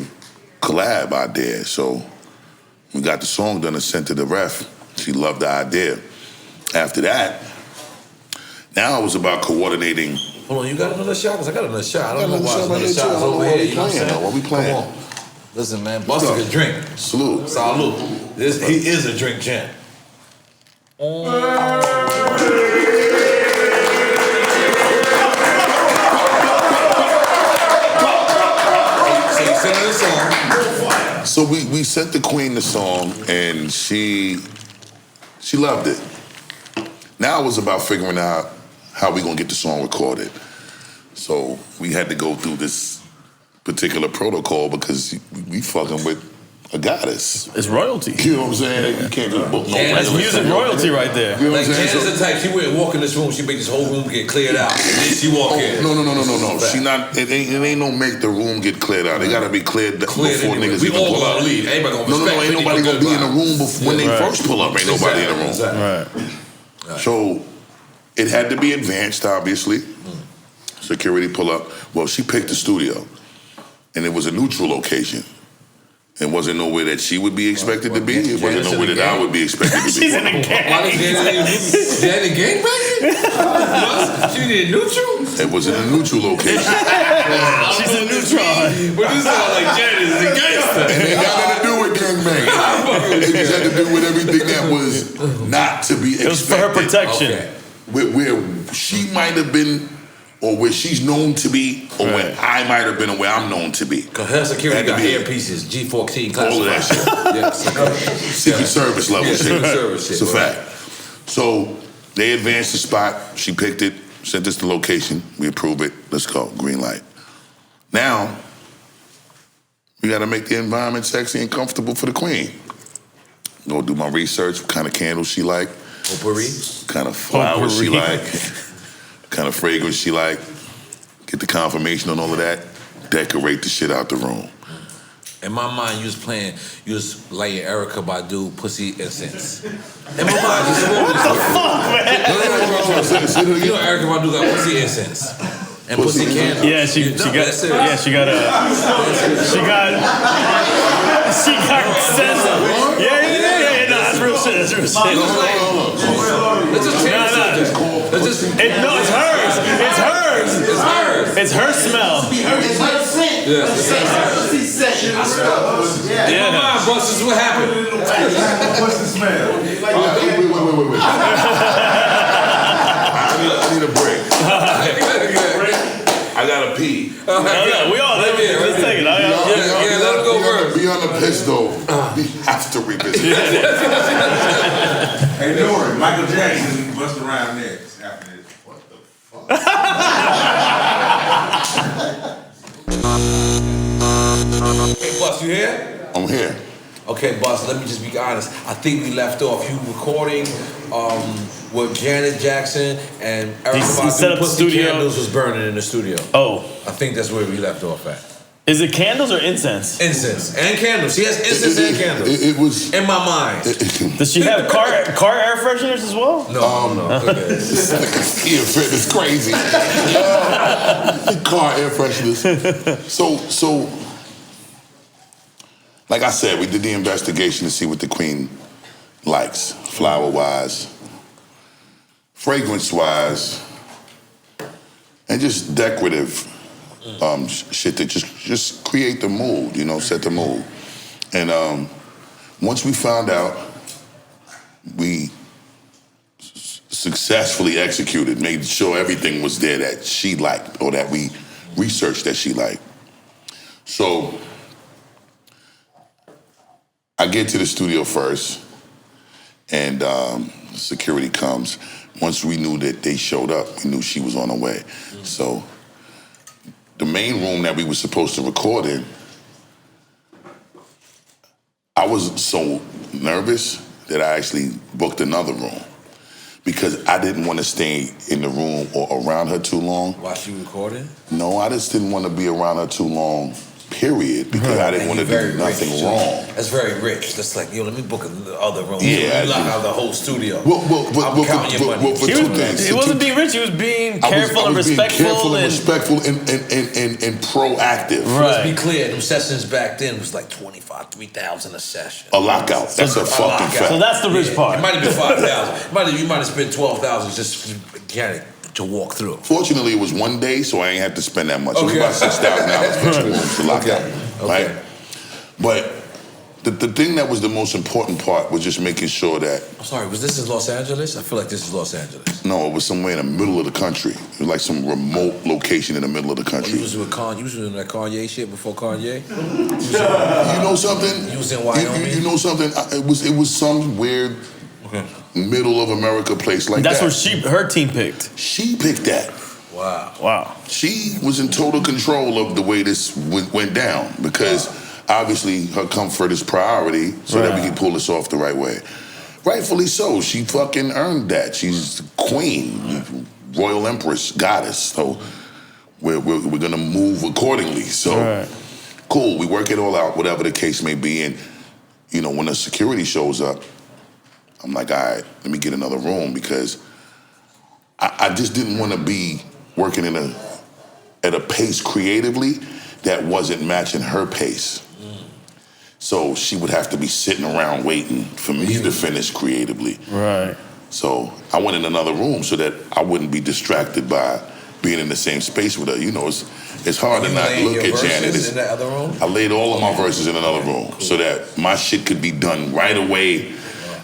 collab idea. So we got the song done and sent to the ref. She loved the idea. After that, now it was about coordinating. Hold on, you got another shot? Because I got another shot. I don't know another why shot another right there, shot's too. I don't over know here. what we You know what I'm playing, saying? though. What we playing? Come on. Listen, man, Busta can drink. Salute. Salute. He is a drink champ. So you sent her the song. So we sent the queen the song, and she loved it. Now it was about figuring out how we gonna get the song recorded. So we had to go through this particular protocol because we fucking with a goddess. It's royalty. You know what I'm saying? You can't just book no That's regular music singer. royalty right there. You know what Like I'm saying? Janet's the type, she wouldn't walk in this room, she make this whole room get cleared out. And then she walk in. No. She not. It ain't no make the room get cleared out. They gotta be cleared before anyway. niggas We even all pull gonna up. leave. Everybody gonna No, respect ain't Penny nobody for gonna be in the good room when they first pull up. Ain't nobody in the room. Exactly. Right. So it had to be advanced, obviously. Security pull up. Well, she picked the studio, and it was a neutral location. It wasn't nowhere that she would be expected to be. It wasn't nowhere that I would be expected to be. She's in a gang. Why does Janet gang banging? She did neutral? It was in a neutral location. She's a neutron. But you sound like Janet is a gangster. And it ain't got nothing to do with gangbang. It just had to do with everything that was not to be expected. It was for her protection. Okay. Where she might have been, or where she's known to be, or where I might have been, or where I'm known to be. Because her security Had to got be earpieces, G14 all of that classified. shit. Yes. Secret Service level Yeah, shit. Secret Service shit, It's a right. fact. So they advanced the spot. She picked it, sent us the location. We approved it. Let's go. Green light. Now, we got to make the environment sexy and comfortable for the queen. Go do my research. What kind of candles she like. Potpourri? Kind of flowers she like. Kind of fragrance she like. get the confirmation on all of that, decorate the shit out the room. In my mind, you was laying Erykah Badu pussy incense. In my mind, just what the fuck, man? You know Erykah Badu got pussy incense. And pussy candles. Yeah, she got sense. Yeah, no, that's real shit. That's real shit. Let's just change the subject. No, it's hers. It's hers. It's hers. It's her smell. It's her scent. Yeah. Pussy scent. In my mind, boss, this is what happened. What's the smell? Wait. I need a break. I gotta pee. We all let's take it. Yeah, let him go first. Be on the piss though. We have to revisit it. Hey, N.O.R.E, Michael Jackson, Busta Rhymes next after this. What the fuck? Hey, boss, you here? I'm here. Okay, boss, let me just be honest. I think we left off you recording with Janet Jackson and Erykah set Badu. up the Pussy studio. Candles was burning in the studio. Oh. I think that's where we left off at. Is it candles or incense? Incense and candles. She has incense and candles. It was in my mind. Does she have car air fresheners as well? No. It's crazy. Car air fresheners. So, like I said, we did the investigation to see what the queen likes, flower-wise, fragrance-wise, and just decorative shit that just create the mood, set the mood. And once we found out, we successfully executed, made sure everything was there that she liked or that we researched that she liked. So I get to the studio first, and security comes. Once we knew that they showed up, we knew she was on her way. So the main room that we were supposed to record in, I was so nervous that I actually booked another room because I didn't want to stay in the room or around her too long. While she recording? No, I just didn't want to be around her too long, period, because I didn't want to do nothing wrong. That's very rich. That's like, let me book another room. Yeah. You lock out the whole studio. I'm counting your money. for two things. He wasn't being rich. He was being careful and respectful. And proactive. Let's be clear. Them sessions back then was like 25, 3,000 a session. A lockout. That's a fucking fact. So that's the rich part. It might have been 5,000. You might have spent 12,000 just to walk through. Fortunately, it was one day, so I ain't have to spend that much. It was about $6,000 for 2 rooms to lock out, right? But the thing that was the most important part was just making sure that... I'm sorry, was this in Los Angeles? I feel like this is Los Angeles. No, it was somewhere in the middle of the country. It was like some remote location in the middle of the country. You was with you was doing that Kanye shit before Kanye? You know something? You was in Wyoming? You know something? It was some weird... middle of America place like That's that. where her team picked. She picked that. Wow. She was in total control of the way this went down because obviously her comfort is priority so that we can pull this off the right way. Rightfully so. She fucking earned that. She's queen, royal empress, goddess. So we're gonna move accordingly. So cool. We work it all out, whatever the case may be. And when the security shows up, I'm like, all right, let me get another room because I just didn't want to be working at a pace creatively that wasn't matching her pace. So she would have to be sitting around waiting for me to finish creatively. Right. So I went in another room so that I wouldn't be distracted by being in the same space with her. It's hard to not look at Janet. In that other room? I laid all of my verses in another room so that my shit could be done right away.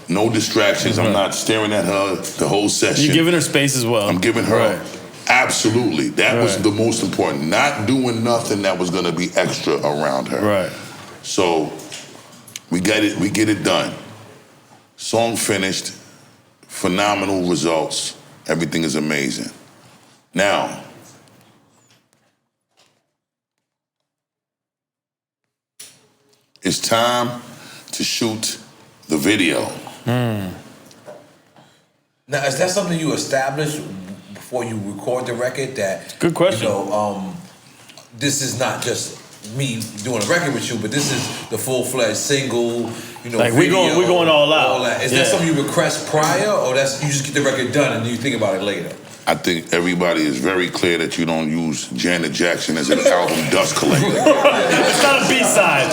No distractions. I'm not staring at her the whole session. You're giving her space as well. I'm giving her absolutely. That was the most important. Not doing nothing that was going to be extra around her. Right. So we get it done. Song finished. Phenomenal results. Everything is amazing. Now, it's time to shoot the video. Now, is that something you established before you record the record that good question. You know, this is not just me doing a record with you, but this is the full-fledged single. You know, like video, we going all out. All that. Is that something you request prior, or that's you just get the record done and you think about it later? I think everybody is very clear that you don't use Janet Jackson as an album dust collector. It's not a B-side.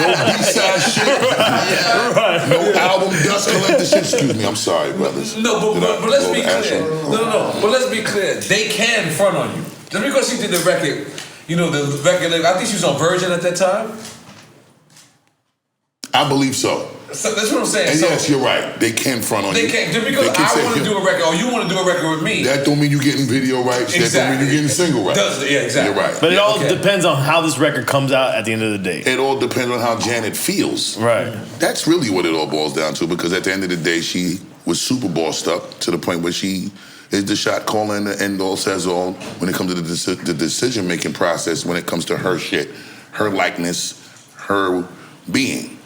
No B-side shit. Right. No album dust collector shit. Excuse me, I'm sorry, brothers. No, but let's be clear. No. But let's be clear. They can front on you. Just because she did the record, you know, the record, I think she was on Virgin at that time. I believe so. So that's what I'm saying. And so yes, you're right. They can front on you. They can't. Just because I want to do a record or you want to do a record with me. That don't mean you're getting video rights. Exactly. That don't mean you're getting single rights. Yeah, exactly. You're right. But it all depends on how this record comes out at the end of the day. It all depends on how Janet feels. Right. That's really what it all boils down to, because at the end of the day, she was super bossed up to the point where she is the shot caller and the end all says all when it comes to the decision-making process, when it comes to her shit, her likeness, her being.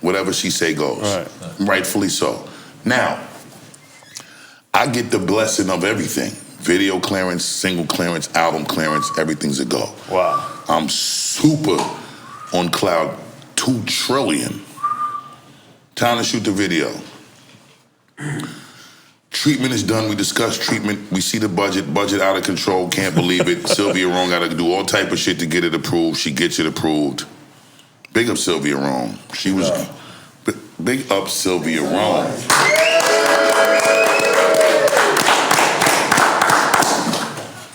Whatever she say goes. Right. Rightfully so. Now, I get the blessing of everything. Video clearance, single clearance, album clearance, everything's a go. Wow. I'm super on cloud 2 trillion. Time to shoot the video. Treatment is done. We discuss treatment. We see the budget out of control. Can't believe it. Sylvia Rome got to do all type of shit to get it approved. She gets it approved. Big up Sylvia Rome. She was big up Sylvia Rome.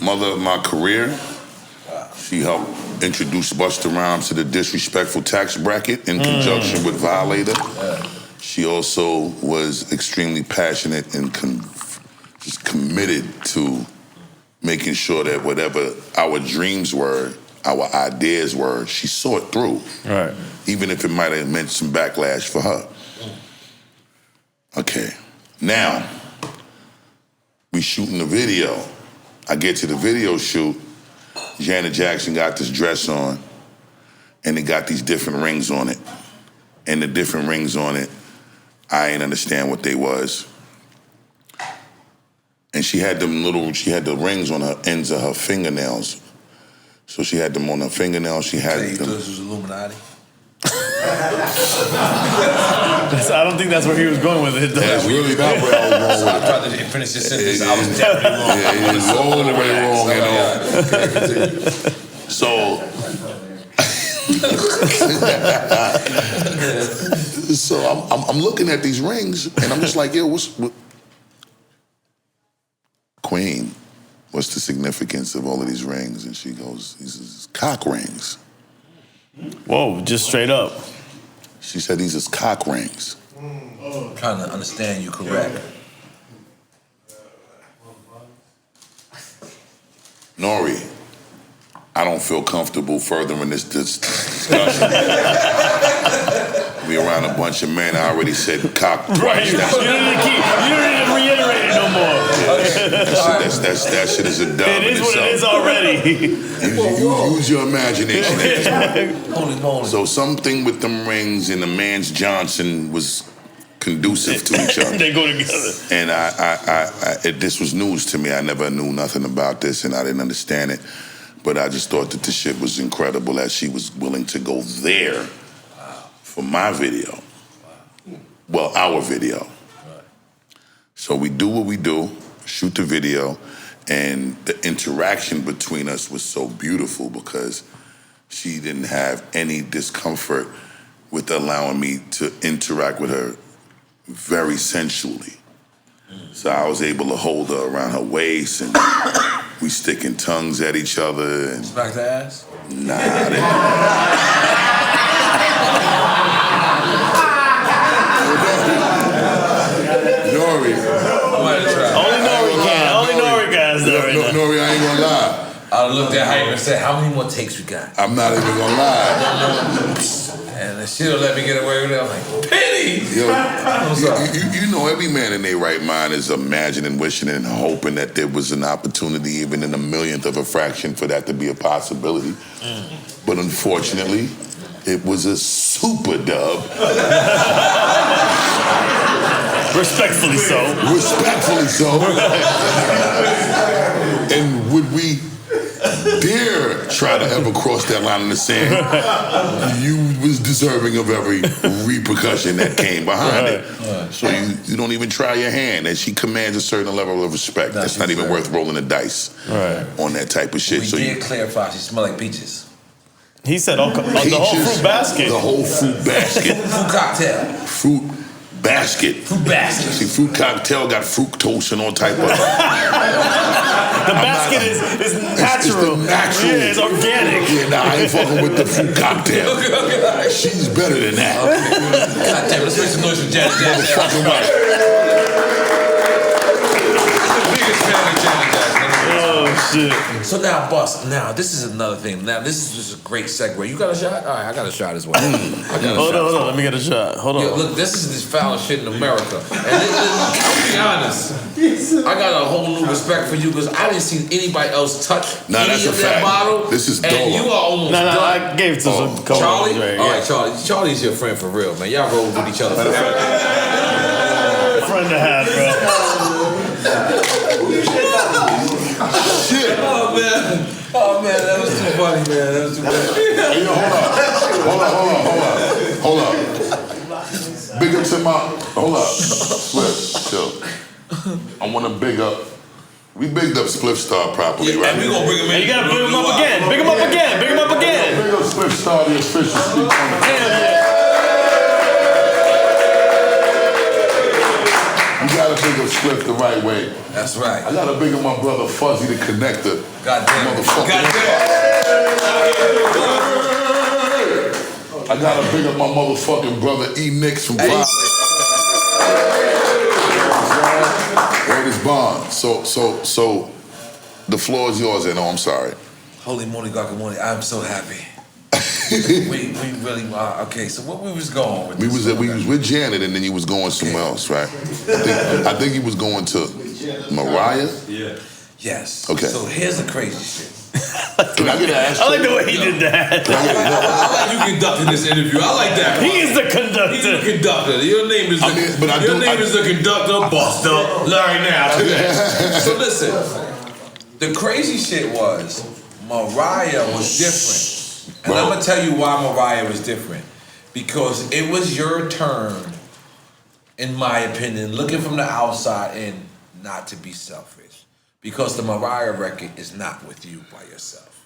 Mother of my career. She helped introduce Busta Rhymes to the disrespectful tax bracket in conjunction with Violator. She also was extremely passionate and just committed to making sure that whatever our dreams were, our ideas were, she saw it through. Right. Even if it might have meant some backlash for her. Okay. Now, we shooting the video. I get to the video shoot. Janet Jackson got this dress on, and it got these different rings on it. And the different rings on it, I ain't understand what they was. And she had the rings on her ends of her fingernails. So she had them on her fingernails. She had you them. thought this was Illuminati? I don't think that's where he was going with it. That's really not where I was going with it. I tried to finish this sentence. I was definitely wrong. Yeah, it's all the way wrong, you know. So I'm looking at these rings, and I'm just like, yo, what? Queen, what's the significance of all of these rings? And she goes, these is cock rings. Whoa, just straight up. She said, these is cock rings. I'm trying to understand you correct. N.O.R.E, I don't feel comfortable furthering this discussion. We around a bunch of men. I already said cock twice. Right. You don't need to reiterate it no more. That shit is a dub. It is what it is already. Use your imagination. Holy moly. So something with them rings and the man's Johnson was conducive to each other. They go together. And this was news to me. I never knew nothing about this, and I didn't understand it. But I just thought that the shit was incredible that she was willing to go there for my video. Well, our video. So we do what we do, shoot the video, and the interaction between us was so beautiful because she didn't have any discomfort with allowing me to interact with her very sensually. So I was able to hold her around her waist, and we sticking tongues at each other. And smack the ass? Nah, I didn't. N.O.R.E. Only N.O.R.E can. Only N.O.R.E guys do it. N.O.R.E, I ain't gonna lie. I looked at her and said, how many more takes we got? I'm not even gonna lie. And she'll let me get away with it. I'm like, Penny! Yo, you know, every man in their right mind is imagining, wishing, and hoping that there was an opportunity, even in a millionth of a fraction, for that to be a possibility. But unfortunately, it was a super dub. Respectfully so. Respectfully so. And would we dare try to ever cross that line in the sand, you was deserving of every repercussion that came behind it. So you don't even try your hand, and she commands a certain level of respect. That's not even worth rolling the dice on that type of shit. We did clarify she smell like peaches. He said the whole fruit basket. The whole fruit basket. Fruit cocktail. Fruit basket. Fruit basket. See, fruit cocktail got fructose and all type of. The basket is natural. It's natural. Yeah, it's organic. Yeah, nah, I ain't fucking with the fruit cocktail. She's better than that. God damn, let's make some noise for Janet Jackson. Motherfucking right. Biggest fan of Janet Jackson. Oh shit. So now, Bus, now this is another thing. Now this is a great segue. You got a shot? All right, I got a shot as well. Hold on. Let me get a shot. Hold on. Yo, look, this is this foul shit in America. And I'll be honest, I got a whole new respect for you because I didn't see anybody else touch any of that bottle. This is and Dolo. you are almost done. I gave it to some couple. Charlie? Right, all right, Charlie. Charlie's your friend for real, man. Y'all roll with each other for real. Friend to have, bro. Shit. Oh man, that was too funny, man. That was too funny. Hey, yo, hold up. Big up to my, hold up. Spliff, chill. I want to big up. We bigged up Spliff Star properly, right? And we gonna bring him in. You gotta big him up again. Big him up again. Big him up again. Big up Spliff Star, the official speaker. You gotta big up Spliff the right way. That's right. I gotta big up my brother Fuzzy the connector. Goddamn. Motherfucker. I gotta big up my motherfucking brother E. Nicks from Violence. Greatest bond. So the floor is yours, N.O.R.E. I'm sorry. Holy moly, guacamole! I'm so happy. we really okay. So what we was going with? We was with Janet, and then you was going somewhere else, right? I think you was going to Mariah. Yeah. Yes. Okay. So here's the crazy shit. Can I get an ass? I like the way he did that. I like you conducting this interview. I like that. He is the conductor. He's the conductor. Your name is the conductor, Busta, Larry now. So listen, the crazy shit was Mariah was different. And I'm gonna tell you why Mariah was different. Because it was your turn, in my opinion, looking from the outside in, not to be selfish. Because the Mariah record is not with you by yourself.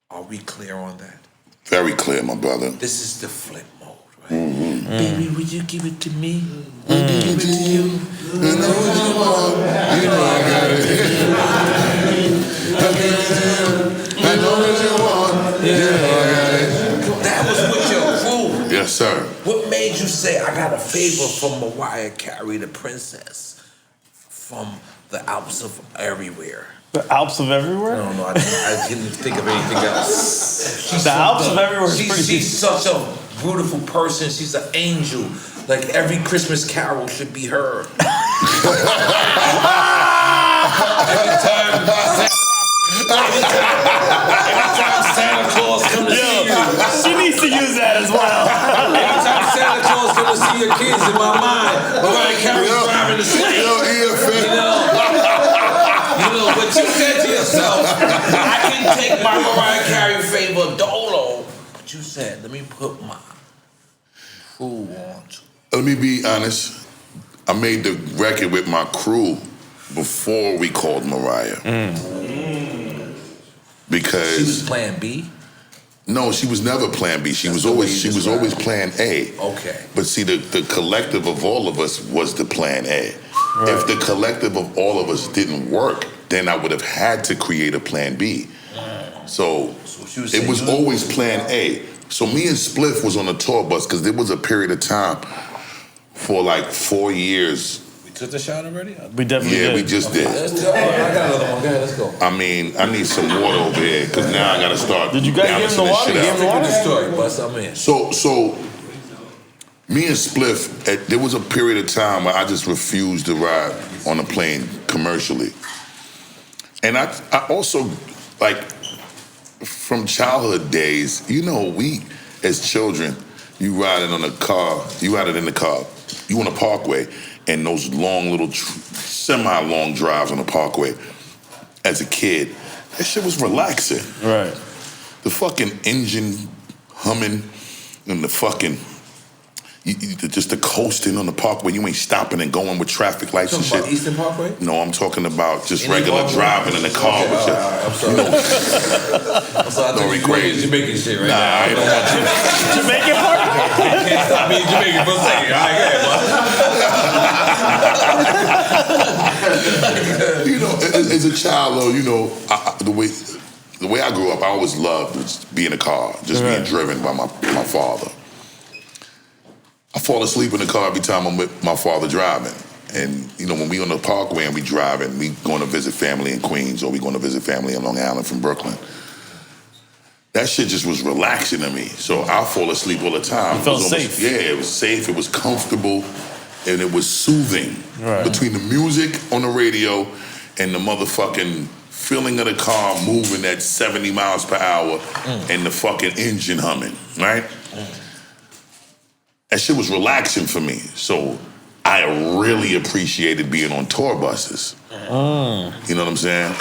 Are we clear on that? Very clear, my brother. This is the flip mode, right? Baby, would you give it to me? Would I give it to you? I know what you want. You know I got it. I know what you want. You know I got it. That was with your crew. Yes, sir. What made you say, I got a favor from Mariah Carey, the princess, from the Alps of everywhere? The Alps of everywhere? No, I didn't think of anything else. The Alps of everywhere is pretty She's such a beautiful person. She's an angel. Like every Christmas carol should be her. Every time Santa Claus come to see you. She needs to use that as well. Every time Santa Claus come to see your kids, in my mind, Mariah Carey driving the sleigh. You know, but you said to yourself, I can take my Mariah Carey favor Dolo. But you said, let me put my crew on. Let me be honest. I made the record with my crew before we called Mariah. Because she was plan B? No, she was never plan B. She was always plan A. Okay. But see, the collective of all of us was the plan A. Right. If the collective of all of us didn't work, then I would have had to create a plan B. So it was always plan A. So me and Spliff was on a tour bus because there was a period of time for like 4 years. We took the shot already? We definitely did. Yeah, we just did. I got another one. Go ahead, let's go. I mean, I need some water over here because now I got to start. Did you guys give him the water? Give him the water? Story, Bus, I'm in. So me and Spliff, there was a period of time where I just refused to ride on a plane commercially. And I also, like, from childhood days, you know, we, as children, you ride it in the car, you on the Parkway, and those long little, semi-long drives on the Parkway. As a kid, that shit was relaxing. Right. The fucking engine humming and the fucking, just the coasting on the Parkway. You ain't stopping and going with traffic lights and shit. About Eastern Parkway? No, I'm talking about just regular driving in the car. Okay, with your, I'm sorry. I'm sorry. I think crazy. Jamaican shit right nah, now. I ain't on my Jamaican part? Can't stop being Jamaican for a second. All right, You know, as a child, though, you know, the way I grew up, I always loved just being in a car, just being driven by my father. I fall asleep in the car every time I'm with my father driving. And, you know, when we on the Parkway and we driving, we going to visit family in Queens or we going to visit family in Long Island from Brooklyn. That shit just was relaxing to me. So I fall asleep all the time. You felt safe. Yeah, it was safe, it was comfortable, and it was soothing. Right. Between the music on the radio and the motherfucking feeling of the car moving at 70 miles per hour and the fucking engine humming, right? That shit was relaxing for me. So I really appreciated being on tour buses. You know what I'm saying?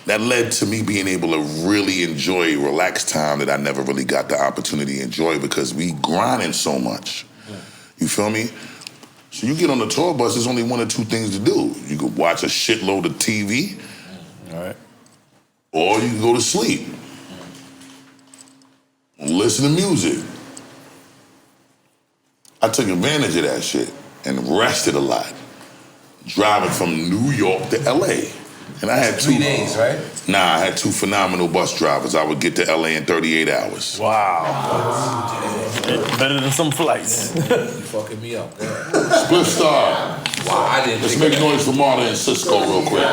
That led to me being able to really enjoy relaxed time that I never really got the opportunity to enjoy because we grinding so much. You feel me? So you get on the tour bus, there's only one or two things to do. You could watch a shitload of TV, or you can go to sleep. Listen to music. I took advantage of that shit and rested a lot. Driving from New York to LA. And I had 3 days, right? Nah, I had 2 phenomenal bus drivers. I would get to LA in 38 hours. Wow. Better than some flights. You fucking me up. Spliff Star. Wow, I didn't. Let's make noise for Marta and Cisco real quick.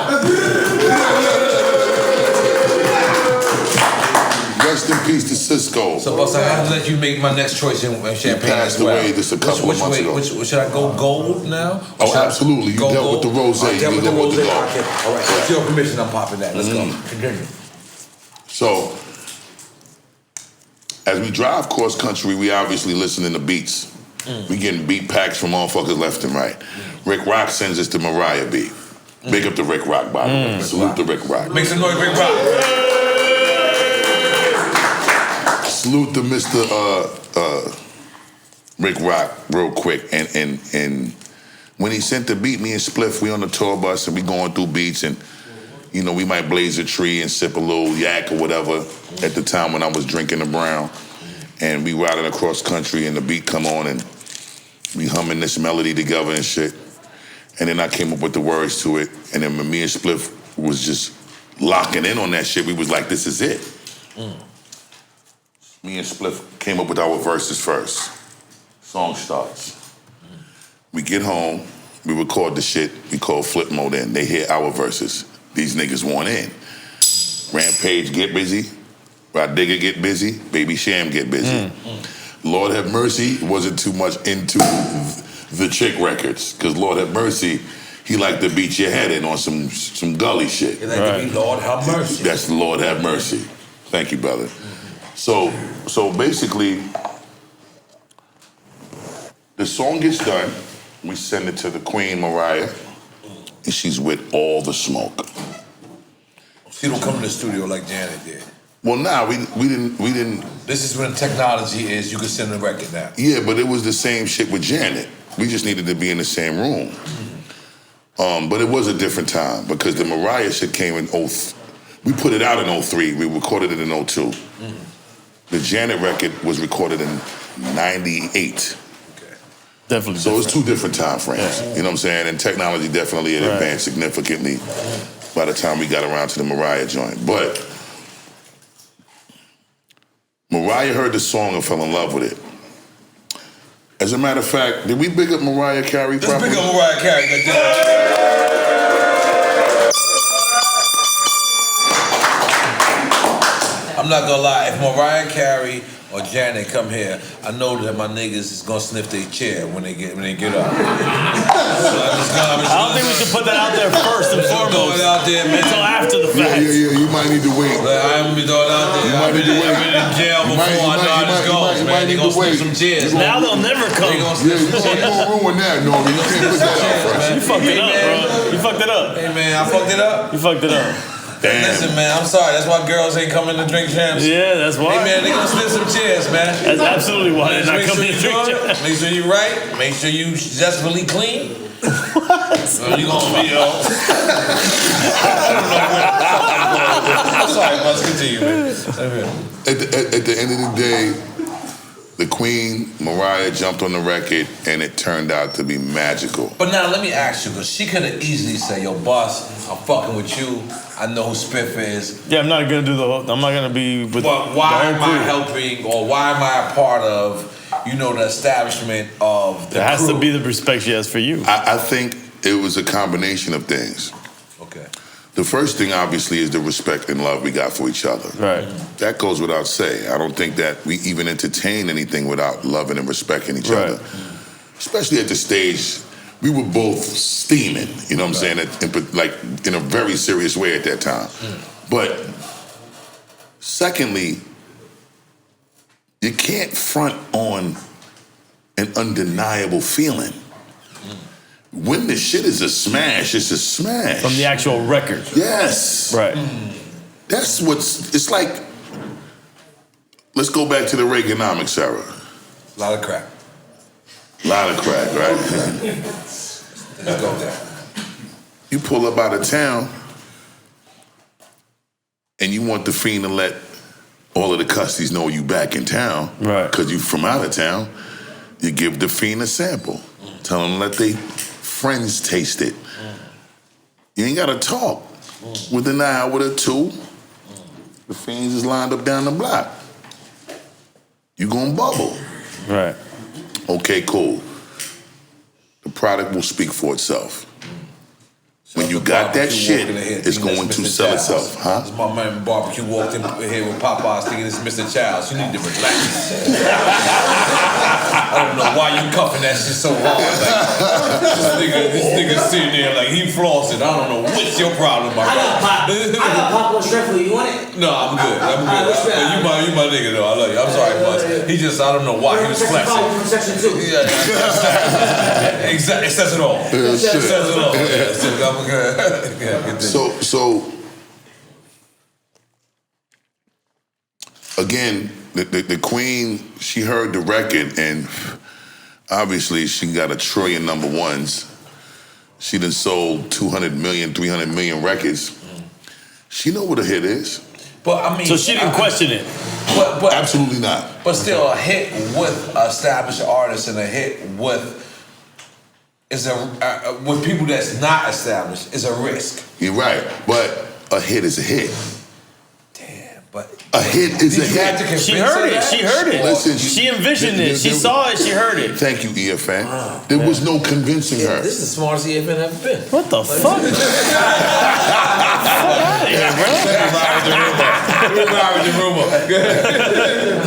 Rest in peace to Cisco. So, Busta, I have to let you make my next choice in champagne. He passed away just a couple of months ago. Should I go gold now? Oh, absolutely. You dealt with the rose. I dealt with the rose. All All right, with your permission, I'm popping that. Let's go. Continue. So, as we drive cross country, we obviously listening to beats. We getting beat packs from motherfuckers left and right. Rick Rock sends us the Mariah beat. Big up to Rick Rock, by the way. Salute to Rick Rock. Make some noise, Rick Rock. Salute to Mr. Rick Rock real quick. And when he sent the beat, me and Spliff, we on the tour bus and we going through beats and, you know, we might blaze a tree and sip a little yak or whatever at the time when I was drinking the brown. And we riding across country and the beat come on and we humming this melody together and shit. And then I came up with the words to it. And then when me and Spliff was just locking in on that shit, we was like, this is it. Me and Spliff came up with our verses first. Song starts. We get home, we record the shit, we call Flipmode in. They hear our verses. These niggas want in. Rampage get busy, Rod Digger get busy, Baby Sham get busy. Lord Have Mercy wasn't too much into the chick records, because Lord Have Mercy, he liked to beat your head in on some gully shit. He like to be Lord Have Mercy. That's the Lord Have Mercy. Thank you, brother. So basically, the song gets done. We send it to the Queen, Mariah, and she's with all the smoke. She don't come to the studio like Janet did. Well, nah, we didn't. This is when technology is. You can send a record now. Yeah, but it was the same shit with Janet. We just needed to be in the same room. But it was a different time because the Mariah shit came in we put it out in 03. We recorded it in 02. The Janet record was recorded in 98. Definitely. So it's 2 different time frames. You know what I'm saying? And technology definitely had advanced significantly by the time we got around to the Mariah joint. But Mariah heard the song and fell in love with it. As a matter of fact, did we big up Mariah Carey? Let's big up Mariah Carey. I'm not gonna lie. If Mariah Carey or Janet come here, I know that my niggas is gonna sniff their chair when they get up. I don't think we should put that out there first and foremost. Out there, man. Until after the fact. Yeah. You might need to wait. I haven't been throwing out there. I've been in jail before. I know how this goes, man. They gonna sniff some chairs. Now they'll never come. You gonna ruin that, N.O.R.E. You can't put that out first. You fucked it up, bro. You fucked it up. Hey, man, I fucked it up. You fucked it up. Damn. Listen, man, I'm sorry. That's why girls ain't coming to drink champs. Yeah, that's why. Hey, man, they gonna sniff some chairs, man. That's absolutely why they're not coming to drink champs. Make sure you right. Make sure you desperately clean. So you gonna be, I don't know where. I'm sorry, let's continue, man. At the end of the day, the Queen, Mariah, jumped on the record, and it turned out to be magical. But now let me ask you, because she could have easily said, "Yo, boss, I'm fucking with you. I know who Spliff is." Yeah, I'm not gonna do the whole. I'm not gonna be with. But why am I helping, or why am I a part of, the establishment of the There has crew? to be the respect she has for you. I think it was a combination of things. Okay. The first thing, obviously, is the respect and love we got for each other. Right. That goes without saying. I don't think that we even entertain anything without loving and respecting each other. Especially at the stage, we were both steaming, you know what I'm saying, in a very serious way at that time. But secondly, you can't front on an undeniable feeling. When the shit is a smash, it's a smash. From the actual record. Yes. Right. That's it's like, let's go back to the Reaganomics era. A lot of crack. A lot of crack, right? Let's go there. You pull up out of town and you want the Fiend to let all of the custies know you back in town. Right. Because you from out of town, you give the Fiend a sample. Tell them let they friends taste it. You ain't gotta talk. Within an hour or two, the Fiends is lined up down the block. You gonna bubble. Right. Okay, cool. The product will speak for itself. When you got that shit, it's going to sell itself, huh? This my man Barbecue walked in here with Popeyes thinking it's Mr. Childs. You need to relax. I don't know why you cuffing that shit so hard. Like, this nigga sitting there like he flossing. I don't know what's your problem, my I got pop on shrimp for you. You want it? No, I'm good. You my nigga though. I love you. I'm sorry, Buzz. He just, I don't know why he was flexing. Section 2. Yeah, exactly. It says it all. It says it all. So again, the Queen, she heard the record, and obviously she got $1 trillion #1s. She done sold 200 million, 300 million records. She know what a hit is. But I mean, so she didn't question it. But absolutely not. But still, a hit with established artists and a hit with with people that's not established is a risk. You're right, but a hit is a hit. But a hit is a hit. She heard it. She heard it. Listen, she envisioned it. She saw it. She heard it. Thank you, EFN. There was no convincing her. This is the smartest EFN ever been. What the fuck?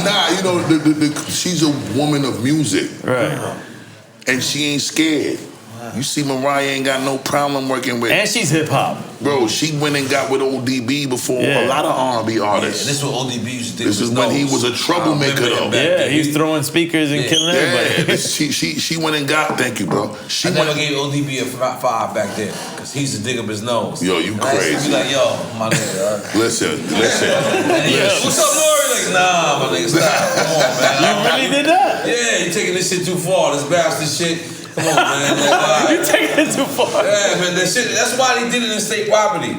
Nah, you know, she's a woman of music. Right. And she ain't scared. You see, Mariah ain't got no problem working with. And she's hip hop. Bro, she went and got with ODB before a lot of R&B artists. Yeah, this is what ODB used to do. This is when he was a troublemaker, though. Yeah, he was throwing speakers and killing everybody. Yeah, she went and got. Thank you, bro. I never gave ODB a 5 back then because he used to dig up his nose. Yo, you crazy? I used to be like, yo, my nigga. Listen. What's up, N.O.R.E? Like, nah, my nigga, stop. Come on, man. You really did that? Yeah, you taking this shit too far. This bastard shit. Come on, man. You taking it too far. Yeah, man. That shit. That's why they did it in state property.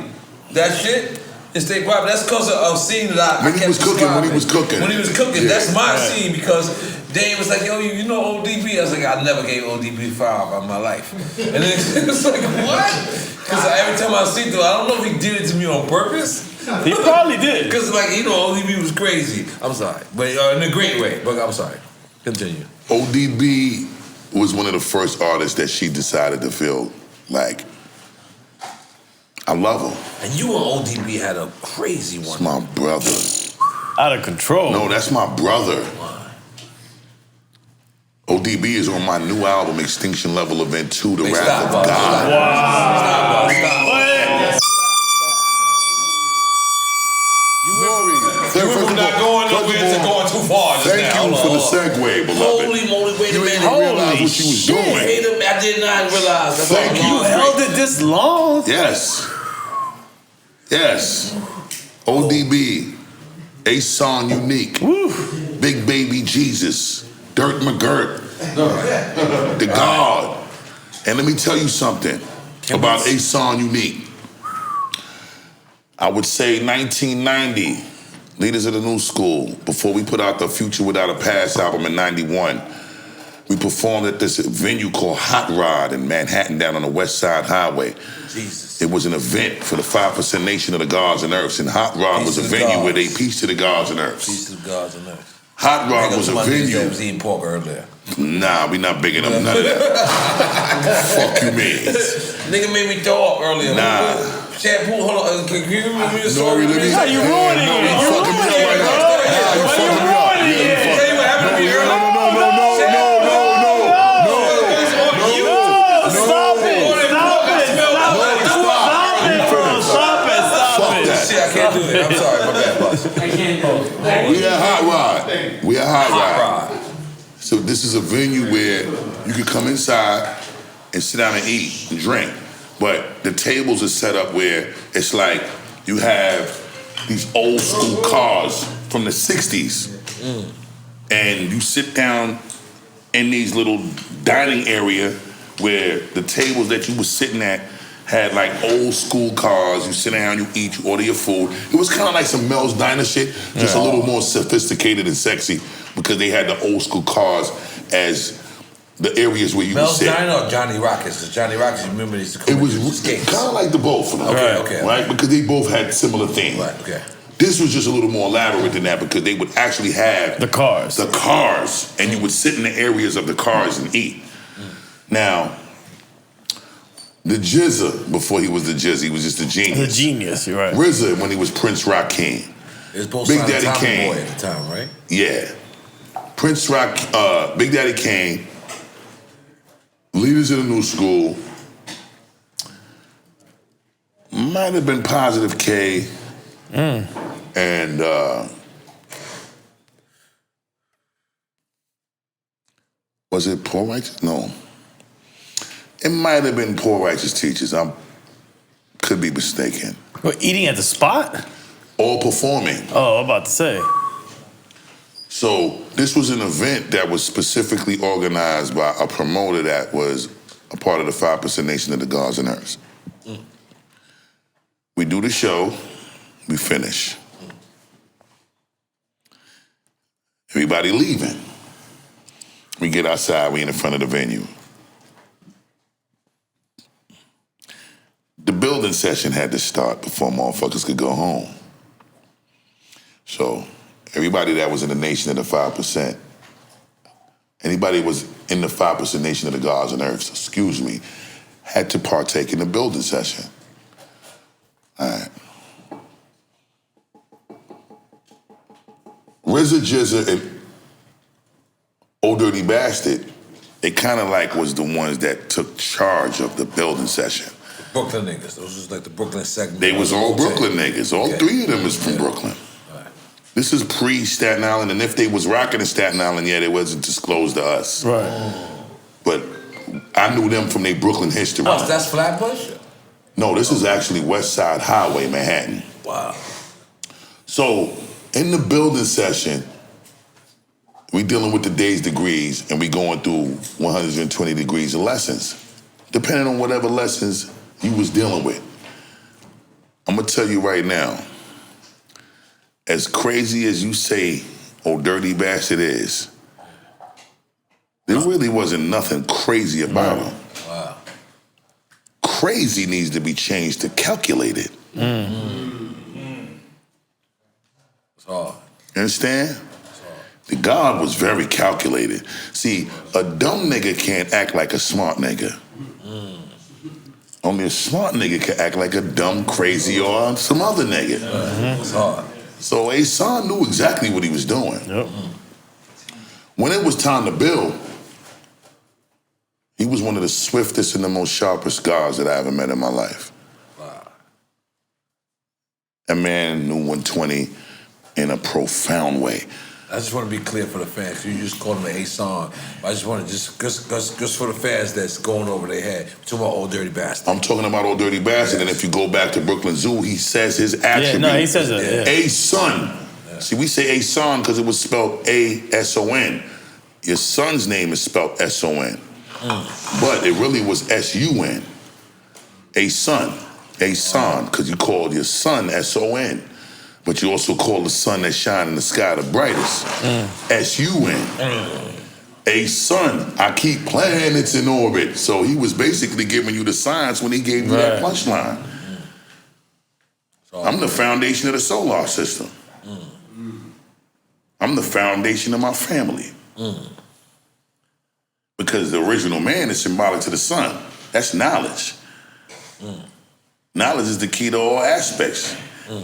That shit in state property. That's because of a scene that When he was cooking. When he was cooking. Yeah. That's my scene because Dave was like, yo, you know ODB? I was like, I never gave ODB 5 in my life. And then it was like, what? Because every time I see him, I don't know if he did it to me on purpose. He probably did. Because ODB was crazy. I'm sorry, but in a great way. But I'm sorry. Continue. ODB was one of the first artists that she decided to feel like, I love him. And you and ODB had a crazy one. It's my brother. Out of control. No, that's my brother. ODB is on my new album, Extinction Level Event 2, The Wrath of God. Wow. You went from not going nowhere to going too far just Thank now. you for the segue, beloved. Holy moly, wait a You minute. didn't even realize what you was doing. Wait a minute, I did not realize. That's Thank all you. You held it this long? Yes. Yes. ODB. A song unique. Woo. Big Baby Jesus. Dirt McGirt. The God. And let me tell you something about A Song Unique. I would say 1990, Leaders of the New School, before we put out the Future Without a Past album in 91, we performed at this venue called Hot Rod in Manhattan down on the West Side Highway. Jesus. It was an event for the 5% Nation of the Gods and Earths, and Hot Rod was a venue where they peace to the gods and earths. Peace to the gods and earth. Hot Rod was a venue. I was eating pork earlier. Nah, we not bigging up none of that. Fuck you, man. Nigga made me throw up earlier. Nah. Shampoo, hold on. Can you give me a N.O.R.E, let me. How you ruining it? You fucking me up right now. Nah, you fucking me up. ruining it. Tell you what happened to me earlier. Shit, I can't do it. I'm sorry, my bad, boss. We at Hot Rod. So this is a venue where you can come inside and sit down and eat and drink. But the tables are set up where it's like you have these old school cars from the 60s. And you sit down in these little dining area where the tables that you were sitting at had like old school cars. You sit down, you eat, you order your food. It was kind of like some Mel's Diner shit, just a little more sophisticated and sexy because they had the old school cars as the areas where you would Mel's sit. Diner or Johnny Rockets? Because Johnny Rockets, you remember, they used to come It was skates. kind of like the both of them. Okay. Right? Because they both had similar themes. Right, okay. This was just a little more elaborate than that because they would actually have The cars. and you would sit in the areas of the cars and eat. Now, the Jizza, before he was the Jizz, he was just a genius. The genius, you're right. RZA, when he was Prince Rakim. It was both Big sides of Daddy Tommy Kane. Boy at the time, right? Yeah. Prince Rock, Big Daddy Kane, Leaders of the New School, might have been Positive K, and was it Poor Righteous? No. It might have been Poor Righteous Teachers. I could be mistaken. What, eating at the spot? All performing. Oh, I'm about to say. So this was an event that was specifically organized by a promoter that was a part of the 5% Nation of the Gods and Earths. We do the show, we finish. Everybody leaving. We get outside, we in the front of the venue. The building session had to start before motherfuckers could go home. So everybody that was in the Nation of the 5%, anybody was in the 5% Nation of the Gods and Earths, excuse me, had to partake in the building session. All right. RZA, Jizza, and Old Dirty Bastard, they kind of like was the ones that took charge of the building session. Brooklyn niggas. Those was like the Brooklyn segment. They was all Brooklyn niggas. All three of them is from Brooklyn. This is pre-Staten Island, and if they was rocking in Staten Island, yeah, it wasn't disclosed to us. Right. But I knew them from their Brooklyn history. Oh, that's Flatbush? No, this is actually West Side Highway, Manhattan. Wow. So in the building session, we dealing with the day's degrees, and we going through 120 degrees of lessons, depending on whatever lessons you was dealing with. I'm gonna tell you right now, as crazy as you say Old Dirty Bastard is, there really wasn't nothing crazy about him. Wow. Crazy needs to be changed to calculated. It's hard. You understand? The God was very calculated. See, a dumb nigga can't act like a smart nigga. Only a smart nigga can act like a dumb, crazy, or some other nigga. It's hard. So A-Son knew exactly what he was doing. Yep. When it was time to build, he was one of the swiftest and the most sharpest guards that I ever met in my life. Wow. That man knew 120 in a profound way. I just want to be clear for the fans. You just called him an A-Son. I just want to just for the fans that's going over their head. We're talking about Old Dirty Bastard. I'm talking about Old Dirty Bastard, and if you go back to Brooklyn Zoo, he says his attribute. Yeah, no, he says it. Yeah. A-Son. Yeah. See, we say A-Son because it was spelled A-S-O-N. Your son's name is spelled S-O-N. But it really was S-U-N. A-Son. A-Son, because you called your son S-O-N. But you also call the sun that shines in the sky the brightest. S-U-N. A-Son. I keep planets in orbit. So he was basically giving you the science when he gave you that punchline. I'm the foundation of the solar system. I'm the foundation of my family. Because the original man is symbolic to the sun. That's knowledge. Knowledge is the key to all aspects.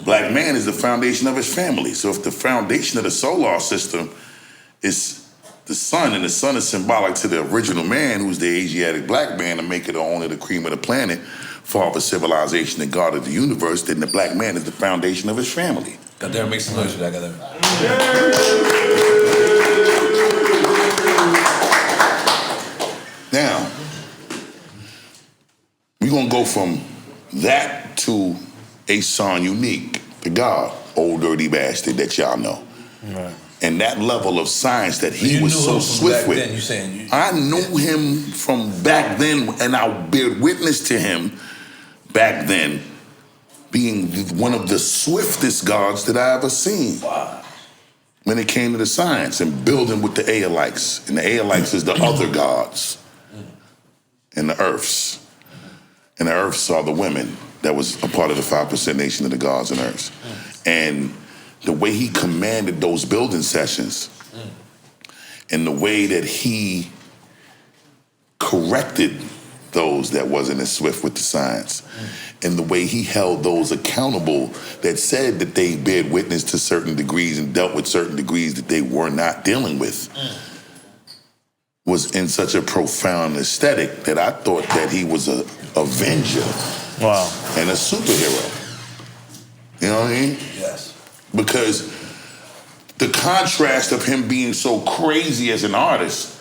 Black man is the foundation of his family. So if the foundation of the solar system is the sun, and the sun is symbolic to the original man, who's the Asiatic black man, to make it the owner, the cream of the planet, father of civilization and God of the universe, then the black man is the foundation of his family. Goddamn, make some noise for that, goddamn. Now, we're gonna go from that to A-Son Unique, the God, Old Dirty Bastard that y'all know. Right. And that level of science that he was so swift with. I knew him from back then, and I bear witness to him back then being one of the swiftest gods that I ever seen. Wow. When it came to the science and building with the Aeolites. And the Aeolites is the other gods. And the Earths. And the Earths are the women that was a part of the 5% nation of the gods and Earths. And the way he commanded those building sessions and the way that he corrected those that wasn't as swift with the science and the way he held those accountable that said that they bared witness to certain degrees and dealt with certain degrees that they were not dealing with was in such a profound aesthetic that I thought that he was a avenger. Wow. And a superhero. You know what I mean? Yes. Because the contrast of him being so crazy as an artist,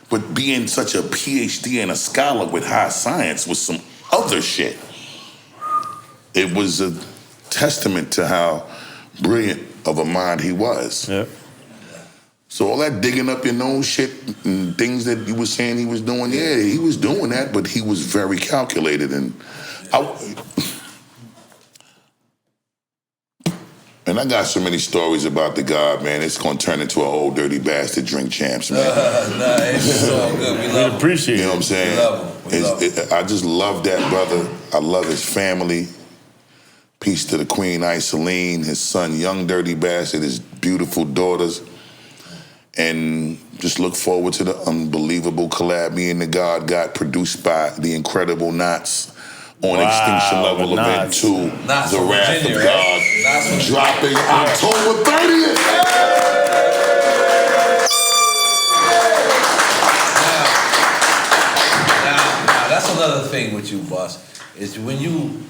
but being such a PhD and a scholar with high science was some other shit. It was a testament to how brilliant of a mind he was. Yep. So all that digging up your nose shit and things that you were saying he was doing, yeah, he was doing that, but he was very calculated. And I got so many stories about the God, man. It's gonna turn into an Old Dirty Bastard drink champs, man. Nah, it's all good. We love him. Appreciate it. You know what I'm saying? We love him. I just love that brother. I love his family. Peace to the Queen Isoline, his son Young Dirty Bastard, his beautiful daughters. And just look forward to the unbelievable collab me and the God got produced by the incredible N.O.R.E. on Extinction Level Event 2, N.O.R.E. The Wrath Virginia, of God, dropping October 30th. Now, that's another thing with you, boss, is when you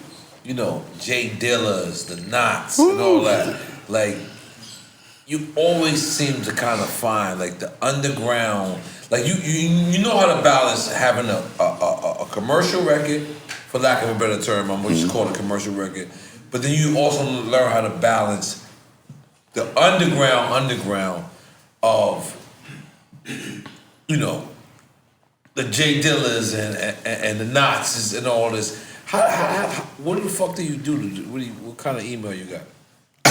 know, Jay Dillas, the Knots, and all that, like, you always seem to kind of find, like, the underground, like, you know how to balance having a commercial record, for lack of a better term, I'm going to just call it a commercial record, but then you also learn how to balance the underground of, you know, the Jay Dillas and the Knots and all this. What the fuck do you do? What kind of email you got?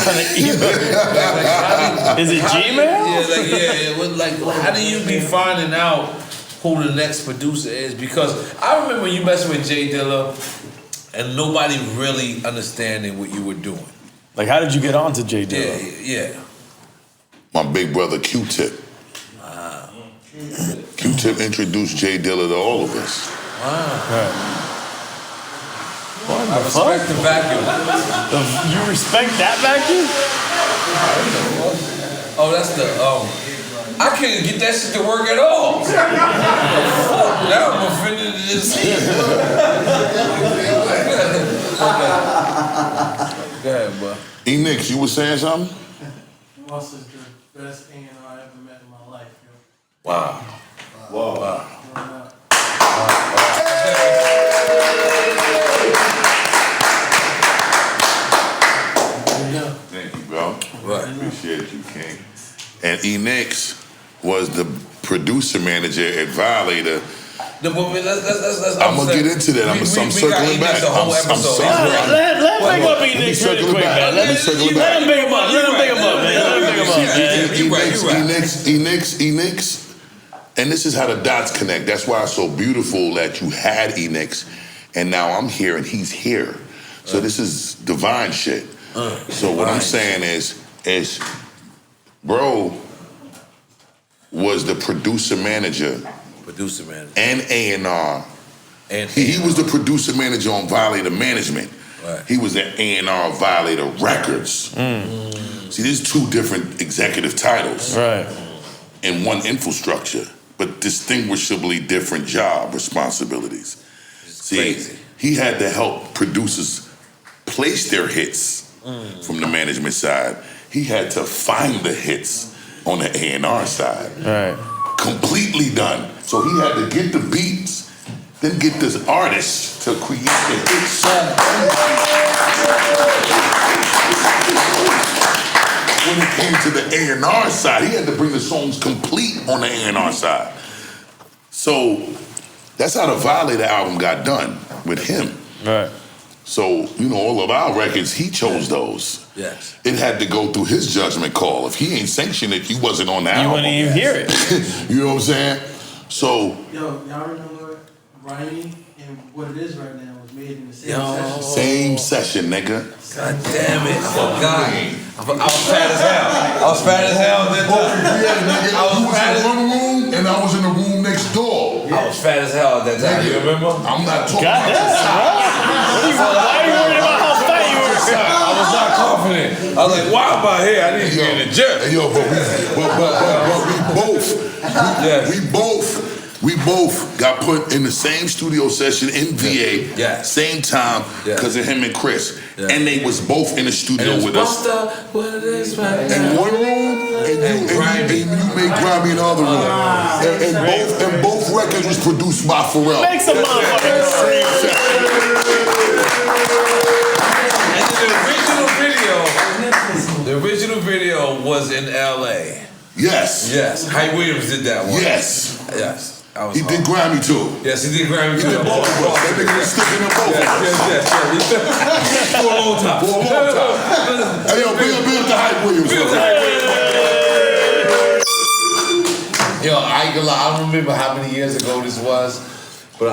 Is it Gmail? How do you be finding out who the next producer is? Because I remember you messing with Jay Dilla and nobody really understanding what you were doing. Like, how did you get on to Jay Dilla? Yeah. My big brother Q-Tip. Q-Tip introduced Jay Dilla to all of us. Right. I respect the vacuum. You respect that vacuum? Oh, that's the I can't get that shit to work at all. Fuck, now I'm offended to this. Go ahead, bro. E-Nix, you was saying something? Ross is the best A&R I ever met in my life, yo. Wow. Wow. Thank you, bro. Right. Appreciate you, King. And E-Nix was the producer manager at Violator. I'm gonna get into that. I'm circling back. The whole episode. Let's bring up E-Nix really quick, man. Let him bring him up. Let him bring him up, man. E-Nix. And this is how the dots connect. That's why it's so beautiful that you had E-Nix, and now I'm here and he's here. So this is divine shit. So what I'm saying is, bro was the producer manager and A&R. And he was the producer manager on Violator Management. Right. He was at A&R Violator Records. See, there's two different executive titles in one infrastructure, but distinguishably different job responsibilities. See, crazy. He had to help producers place their hits from the management side. He had to find the hits on the A&R side. Right. Completely done. So he had to get the beats, then get this artist to create the hit song. When it came to the A&R side, he had to bring the songs complete on the A&R side. So that's how the Violator album got done with him. Right. So, all of our records, he chose those. Yes. It had to go through his judgment call. If he ain't sanctioned it, you wasn't on the album. You wouldn't even hear it. You know what I'm saying? So. Yo, y'all remember Rhyme and What It Is Right Now was made in the same session? Same session, nigga. God damn it. I forgot. I was fat as hell. I was fat as hell that time. I was fat in one room and I was in the room next door. I was fat as hell at that time. You remember? I'm not talking God about damn, bro. Why are you worried about how fat you were? I was not confident. I was like, why am I here? I need to get in the gym. We both got put in the same studio session in VA, same time, because of him and Chris. And they was both in the studio with us. In one room, and you made Grimy in the other room. And both records was produced by Pharrell. Make some motherfucking The original video was in LA. Yes. Yes. Hype Williams did that one. Yes. Yes. He did Grammy too. Yes, he did Grammy too. He did both of us. That nigga was sticking in both of us. Yes. For a long time. Hey, yo, big up to Hype Williams. Yo, I ain't gonna lie, I don't remember how many years ago this was, but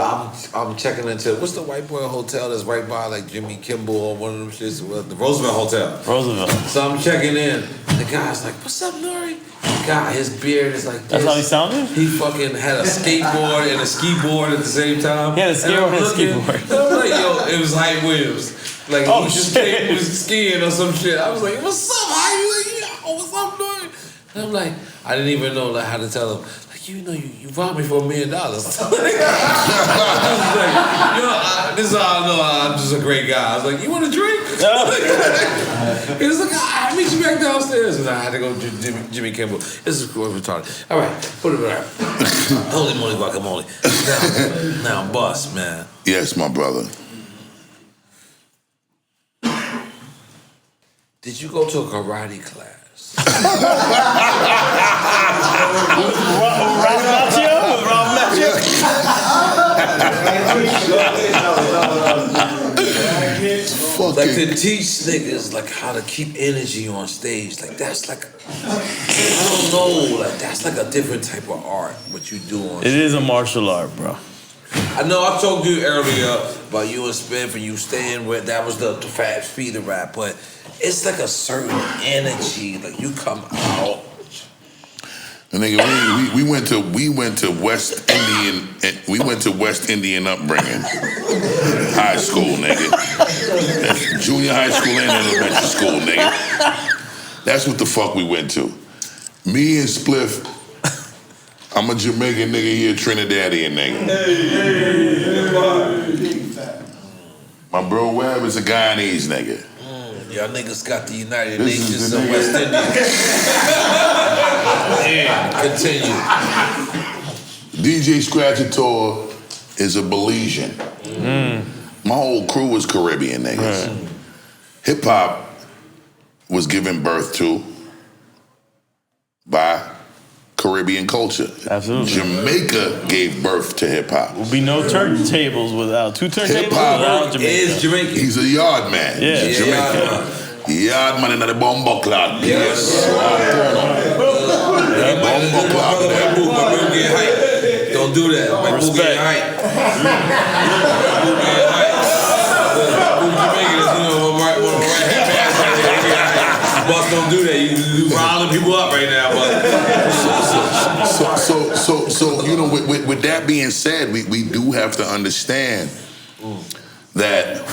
I'm checking into what's the white boy hotel that's right by like Jimmy Kimball or one of them shits, the Roosevelt Hotel. Roosevelt. So I'm checking in, and the guy's like, "What's up, N.O.R.E?" The guy, his beard is like this. That's how he sounded? He fucking had a skateboard and a ski board at the same time. He had a skateboard and a ski board. And I'm like, yo, it was Hype Williams. Like, he was skiing or some shit. I was like, what's up, Hype Williams? Yo, what's up, N.O.R.E? And I'm like, I didn't even know like how to tell him. Like, you robbed me for $1 million. I was like, this is how I know I'm just a great guy. I was like, you want a drink? He was like, I'll meet you back downstairs. And I had to go to Jimmy Kimball. This is retarded. All right, put it back. Holy moly, guacamole. Now, Bus, man. Yes, my brother. Did you go to a karate class? Like to teach niggas like how to keep energy on stage, like that's like I don't know, like that's like a different type of art. What you do on stage. It is a martial art, bro. I know I told you earlier about you and Spliff and you staying with that was the Fat Speeder rap, but it's like a certain energy, like you come out. And nigga, we went to West Indian upbringing, high school, nigga, junior high school and elementary school, nigga. That's what the fuck we went to. Me and Spliff, I'm a Jamaican nigga here, Trinidadian nigga. My bro Webb is a Guyanese nigga. Y'all niggas got the United Nations of West Indies. Continue. DJ Scratchator is a Belizean. My whole crew was Caribbean niggas. Hip hop was given birth to by Caribbean culture. Absolutely. Jamaica gave birth to hip hop. Will be no turntables without two turntables Hip-hop without Jamaica. Is Jamaican. He's a yard man. Yeah. He's Jamaican. Yard man in the bombo clock. Yes. Bombo clock. My boo get hype. Don't do that. My boo get hype. Boo get hype. Boo Jamaican is, you know, right hand pass right there. Boss, don't do that. You riling people up right now, but. So you know, with that being said, we do have to understand that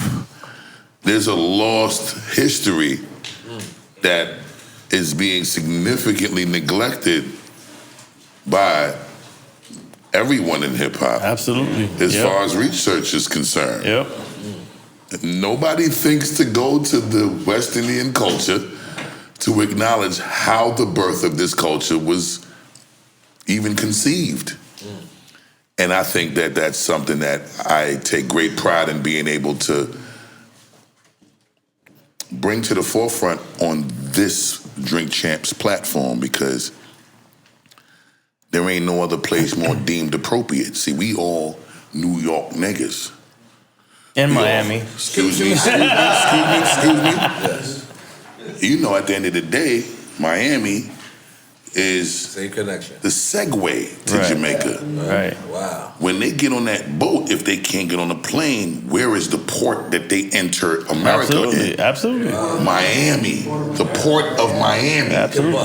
there's a lost history that is being significantly neglected by everyone in hip hop. Absolutely. As far as research is concerned. Yep. Nobody thinks to go to the West Indian culture to acknowledge how the birth of this culture was even conceived. And I think that that's something that I take great pride in being able to bring to the forefront on this Drink Champs platform, because there ain't no other place more deemed appropriate. See, we all New York niggas. In Miami. Excuse me. Yes. You know, at the end of the day, Miami is same connection. The segue to Jamaica. Right. Wow. When they get on that boat, if they can't get on a plane, where is the port that they enter America in? Absolutely. Miami. The port of Miami. Absolutely.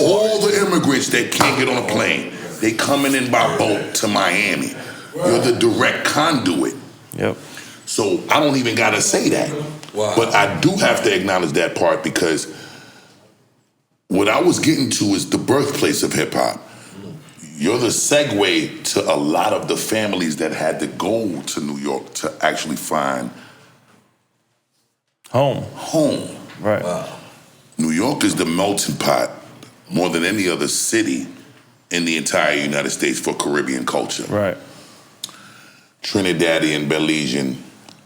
All the immigrants that can't get on a plane, they coming in by boat to Miami. You're the direct conduit. Yep. So I don't even gotta say that. Wow. But I do have to acknowledge that part, because what I was getting to is the birthplace of hip hop. You're the segue to a lot of the families that had to go to New York to actually find home. Right. Wow. New York is the melting pot more than any other city in the entire United States for Caribbean culture. Right. Trinidadian, Belizean,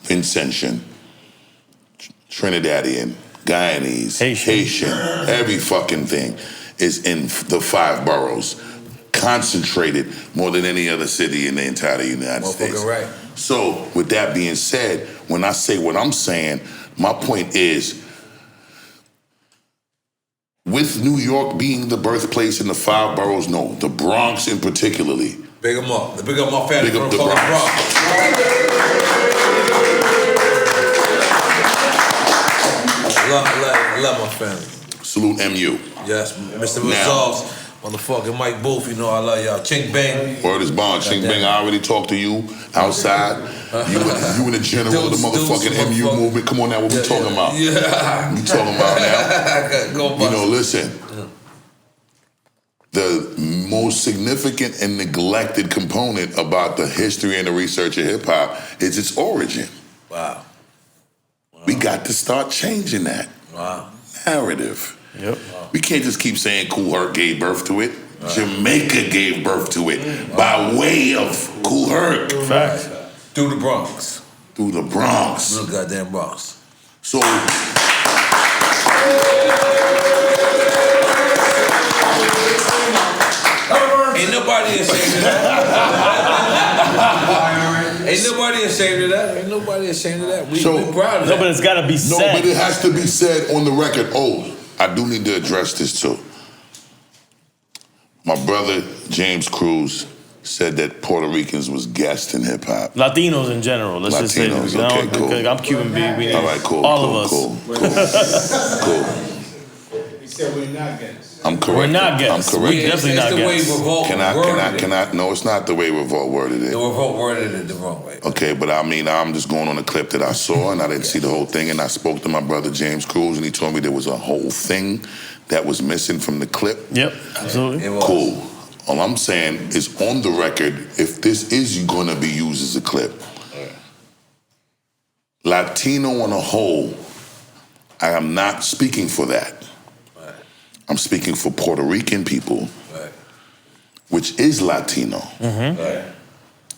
Vincentian, Trinidadian, Guyanese, Haitian, every fucking thing is in the 5 boroughs, concentrated more than any other city in the entire United States. Right. So, with that being said, when I say what I'm saying, my point is, with New York being the birthplace in the 5 boroughs, no, the Bronx in particularly. Big them up. Big up my family. Big up the Bronx. Love my family. Salute MU. Yes, Mr. Results, motherfucking Mike Booth, you know I love y'all. Chink Bang. Word is bond. Chink Bang, I already talked to you outside. You and the general of the motherfucking MU movement. Come on now, what we talking about? Yeah. We talking about now? Go, you know, listen. The most significant and neglected component about the history and the research of hip hop is its origin. Wow. We got to start changing that narrative. Yep. We can't just keep saying Kool Herc gave birth to it. Jamaica gave birth to it by way of Kool Herc. Facts. Through the Bronx. Through the Bronx. Through the goddamn Bronx. So. Ain't nobody ashamed of that. Ain't nobody ashamed of that. Ain't nobody ashamed of that. We proud of that. No, but it's got to be said. No, but it has to be said on the record. Oh, I do need to address this too. My brother, James Cruz, said that Puerto Ricans was guests in hip hop. Latinos in general. Let's just say that. Okay, cool. I'm Cuban B. All right, cool. All cool, of us. Cool. said we're not guests. I'm correct. We're not guests. I'm correct. We're definitely not guests. Can I? No, it's not the way Revolt worded it. The Revolt worded it the wrong way. Okay, but I mean, I'm just going on a clip that I saw, and I didn't see the whole thing. And I spoke to my brother James Cruz, and he told me there was a whole thing that was missing from the clip. Yep, absolutely. Cool. All I'm saying is, on the record, if this is going to be used as a clip, Latino on a whole, I am not speaking for that. I'm speaking for Puerto Rican people, which is Latino.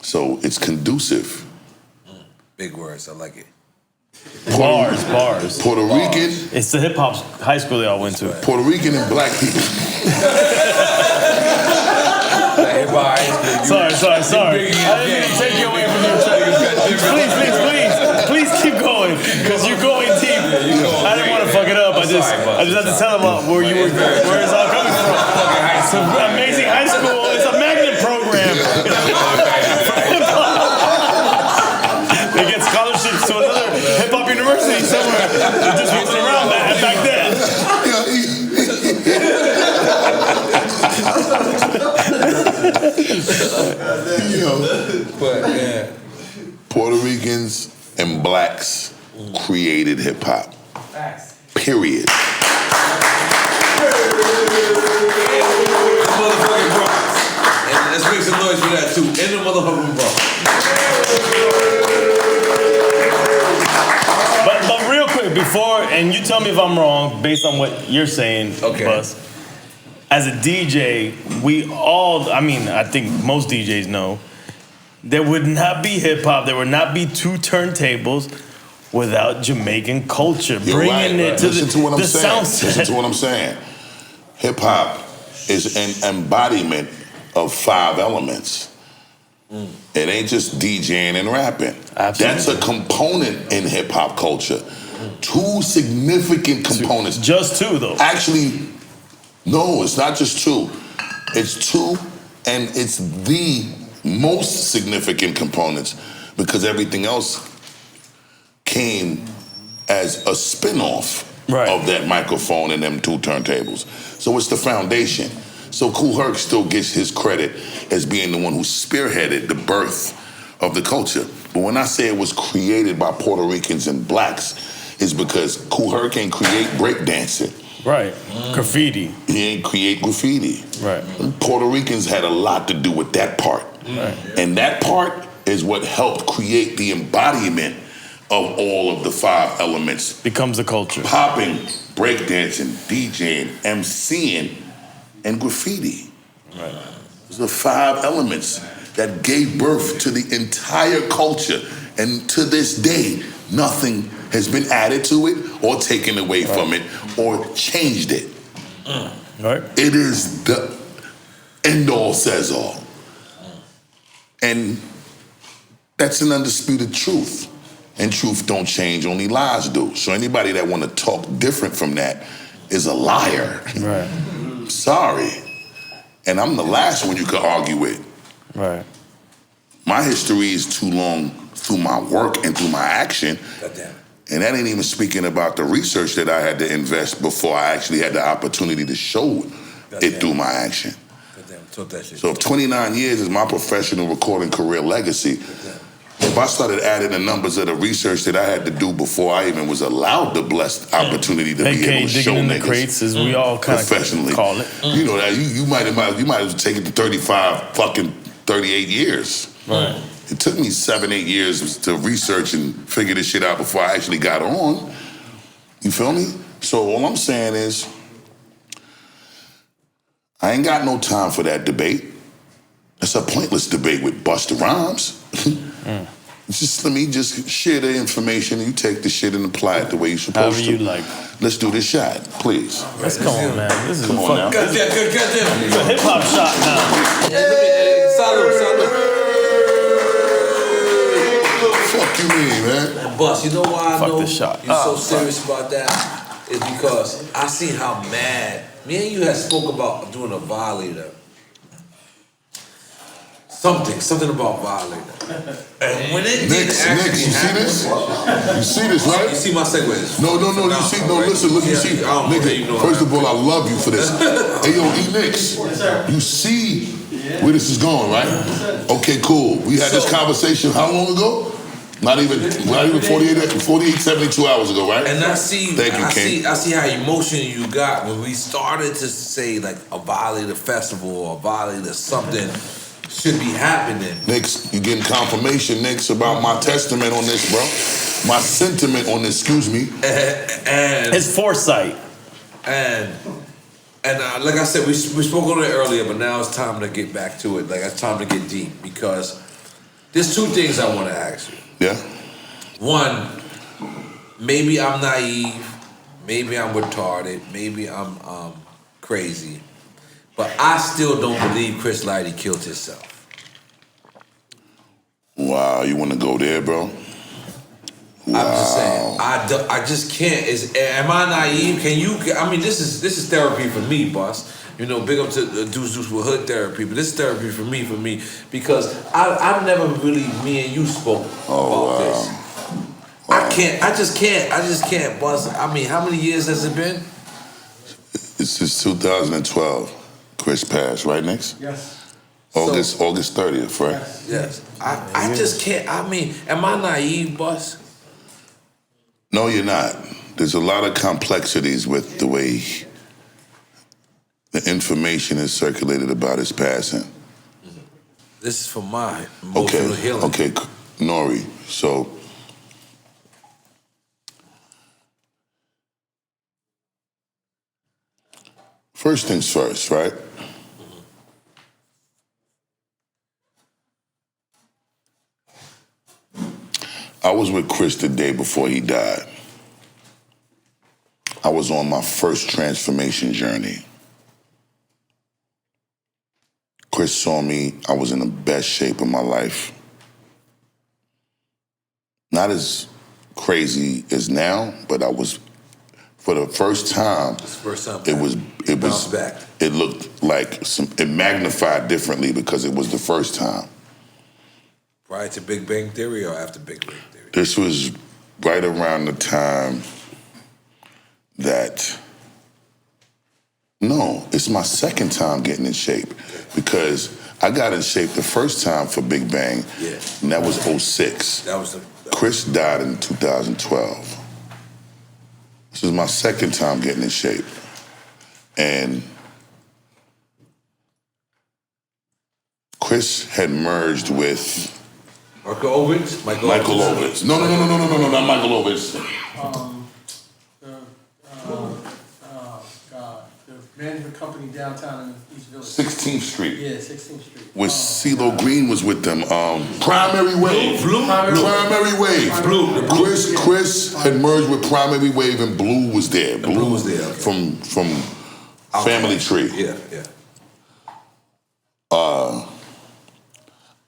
So it's conducive. Big words, I like it. Bars. Puerto Rican. It's the hip hop high school they all went to. Puerto Rican and black people. Sorry. I didn't mean to take you away from your Please keep going, because you're going deep. I didn't want to fuck it up. I just had to tell them where it's all coming from. It's an amazing high school. It's a magnet program. They get scholarships to another hip hop university somewhere. It just wasn't around back then. Puerto Ricans and blacks created hip hop. Period. And let's make some noise for that too. In the motherfucking Bronx. But real quick, before, and you tell me if I'm wrong based on what you're saying, Buzz. As a DJ, we all, I think most DJs know, there would not be hip hop, there would not be two turntables without Jamaican culture. Bringing it to the sound set. Listen to what I'm saying. Hip hop is an embodiment of 5 elements. It ain't just DJing and rapping. Absolutely. That's a component in hip hop culture. 2 significant components. Just 2 though. Actually, no, it's not just 2. It's 2, and it's the most significant components, because everything else came as a spin-off of that microphone and them 2 turntables. So it's the foundation. So Kool Herc still gets his credit as being the one who spearheaded the birth of the culture. But when I say it was created by Puerto Ricans and blacks, it's because Kool Herc ain't create breakdancing. Right. Graffiti. He ain't create graffiti. Right. Puerto Ricans had a lot to do with that part. Right. And that part is what helped create the embodiment of all of the 5 elements. Becomes the culture. Popping, breakdancing, DJing, MCing, and graffiti. Right. Those are the 5 elements that gave birth to the entire culture. And to this day, nothing has been added to it or taken away from it or changed it. Right. It is the end-all, says-all. And that's an undisputed truth. And truth don't change, only lies do. So anybody that want to talk different from that is a liar. Right. Sorry. And I'm the last one you could argue with. Right. My history is too long through my work and through my action. And that ain't even speaking about the research that I had to invest before I actually had the opportunity to show it through my action. So if 29 years is my professional recording career legacy, if I started adding the numbers of the research that I had to do before I even was allowed the blessed opportunity to be able to show digging in the niggas crates, as we all kind of professionally call it. You know that you might have taken the 38 years. Right. It took me 7-8 years to research and figure this shit out before I actually got on. You feel me? So all I'm saying is, I ain't got no time for that debate. It's a pointless debate with Busta Rhymes. Let me just share the information and you take the shit and apply it the way you're supposed to. However you like. Let's do this shot, please. Let's come on, man. This is Come on now. It's a hip hop shot now. Salute. Fuck you mean, man? Bus, you know why I know this shot. you're so serious about that? Is because I see how mad. Me and you had spoke about doing a violator Something about violator. And when it did Nick, actually you see happen, this? You see this, right? You see my segues? No, you see, listen, look, you see. Nigga, first of all, I love you for this. Hey, yo, E-Nix, you see where this is going, right? Okay, cool. We had this conversation how long ago? Not even 48, 72 hours ago, right? And I see, Thank you, King. I see how emotional you got when we started to say like a violator festival or a violator something should be happening. Nix, you getting confirmation, Nix, about my testament on this, bro. My sentiment on this, excuse me. And his foresight. And like I said, we spoke on it earlier, but now it's time to get back to it. Like it's time to get deep because there's two things I want to ask you. Yeah. One, maybe I'm naive, maybe I'm retarded, maybe I'm crazy, but I still don't believe Chris Lighty killed himself. Wow, you want to go there, bro? Wow. I'm just saying, I just can't. Am I naive? Can you? I mean, this is therapy for me, boss. You know, big up to Deuce with hood therapy, but this is therapy for me because I've never really, me and you spoke about this. Wow. I just can't, boss. I mean, how many years has it been? It's since 2012. Chris passed, right, Nix? Yes. August 30th, right? Yes. I just can't. I mean, am I naive, boss? No, you're not. There's a lot of complexities with the way the information is circulated about his passing. This is for my emotional healing. Okay, N.O.R.E. So, first things first, right? I was with Chris the day before he died. I was on my first transformation journey. Chris saw me, I was in the best shape of my life. Not as crazy as now, but I was, for the first time, it looked like it magnified differently because it was the first time. Prior to Big Bang Theory or after Big Bang Theory? This was right around the time that, no, it's my second time getting in shape because I got in shape the first time for Big Bang, and that was 06. Chris died in 2012. This is my second time getting in shape. And Chris had merged with Michael Ovitz? Michael Ovitz. No, not Michael Ovitz. The management company downtown in East Village. 16th Street. Yeah, 16th Street. With CeeLo Green was with them. Primary Wave. Primary Wave. Chris had merged with Primary Wave and Blue was there. Blue was there. From Family Tree. Yeah.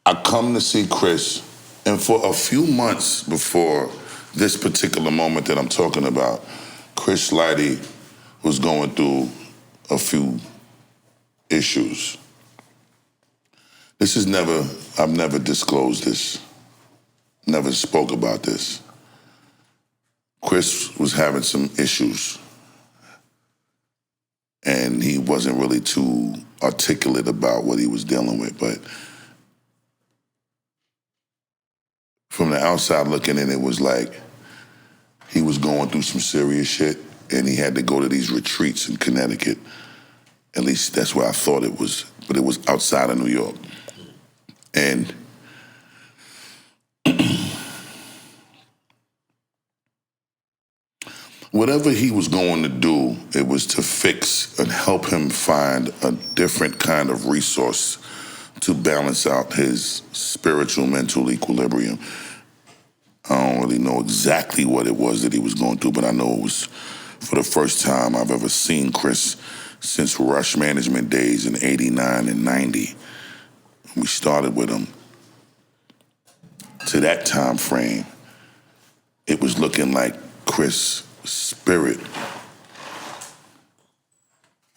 I come to see Chris, and for a few months before this particular moment that I'm talking about, Chris Lighty was going through a few issues. I've never disclosed this, never spoke about this. Chris was having some issues, and he wasn't really too articulate about what he was dealing with, but from the outside looking in, it was like he was going through some serious shit, and he had to go to these retreats in Connecticut. At least that's where I thought it was, but it was outside of New York. And whatever he was going to do, it was to fix and help him find a different kind of resource to balance out his spiritual, mental equilibrium. I don't really know exactly what it was that he was going through, but I know it was for the first time I've ever seen Chris since Rush Management days in 89 and 90. We started with him. To that time frame, it was looking like Chris' spirit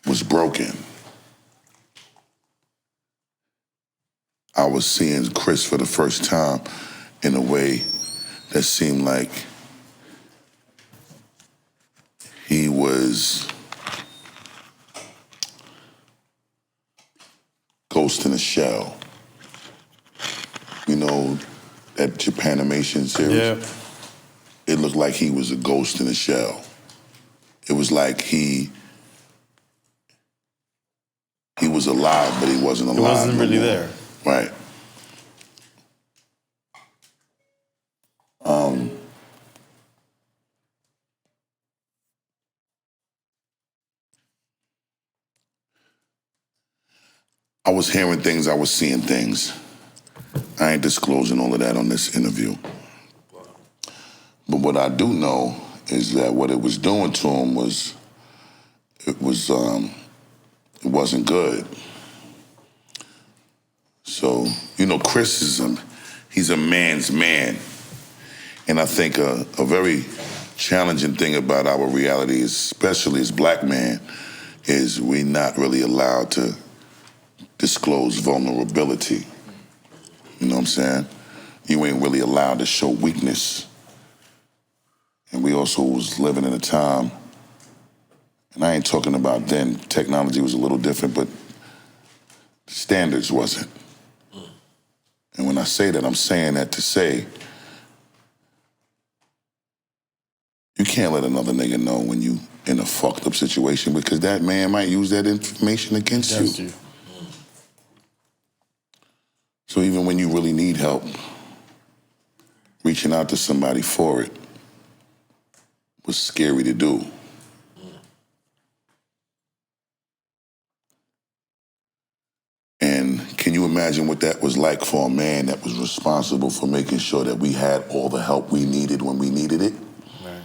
was broken. I was seeing Chris for the first time in a way that seemed like he was Ghost in a Shell. You know, that Japanimation series? Yeah. It looked like he was a ghost in a shell. It was like he was alive, but he wasn't alive. He wasn't no really more. there. Right. I was hearing things, I was seeing things. I ain't disclosing all of that on this interview. But what I do know is that what it was doing to him it wasn't good. So, you know, Chris he's a man's man. And I think a very challenging thing about our reality, especially as black men, is we're not really allowed to disclose vulnerability. You know what I'm saying? You ain't really allowed to show weakness. And we also was living in a time, and I ain't talking about then, technology was a little different, but standards wasn't. And when I say that, I'm saying that to say, you can't let another nigga know when you in a fucked up situation because that man might use that information against you. So even when you really need help, reaching out to somebody for it was scary to do. And can you imagine what that was like for a man that was responsible for making sure that we had all the help we needed when we needed it? Right.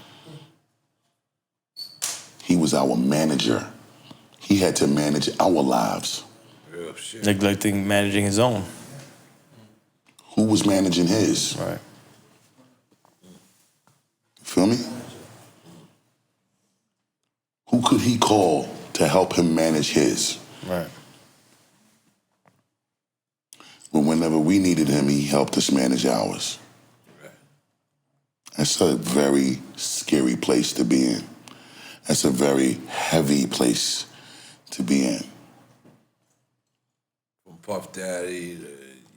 He was our manager. He had to manage our lives. Real shit. Neglecting managing his own. Who was managing his? Right. Feel me? Who could he call to help him manage his? Right. But whenever we needed him, he helped us manage ours. That's a very scary place to be in. That's a very heavy place to be in. From Puff Daddy to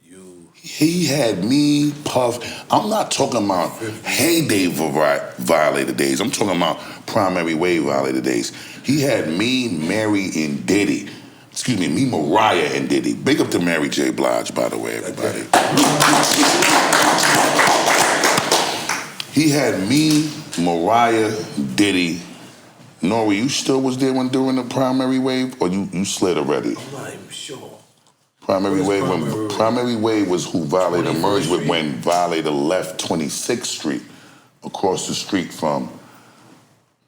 you. He had me, Puff. I'm not talking about heyday violator days. I'm talking about primary wave violator days. He had me, Mary, and Diddy. Excuse me, me, Mariah, and Diddy. Big up to Mary J. Blige, by the way, everybody. He had me, Mariah, Diddy. N.O.R.E, you still was there during the primary wave, or you slid already? I'm not even sure. Primary wave was who Violator merged with when Violator left 26th Street, across the street from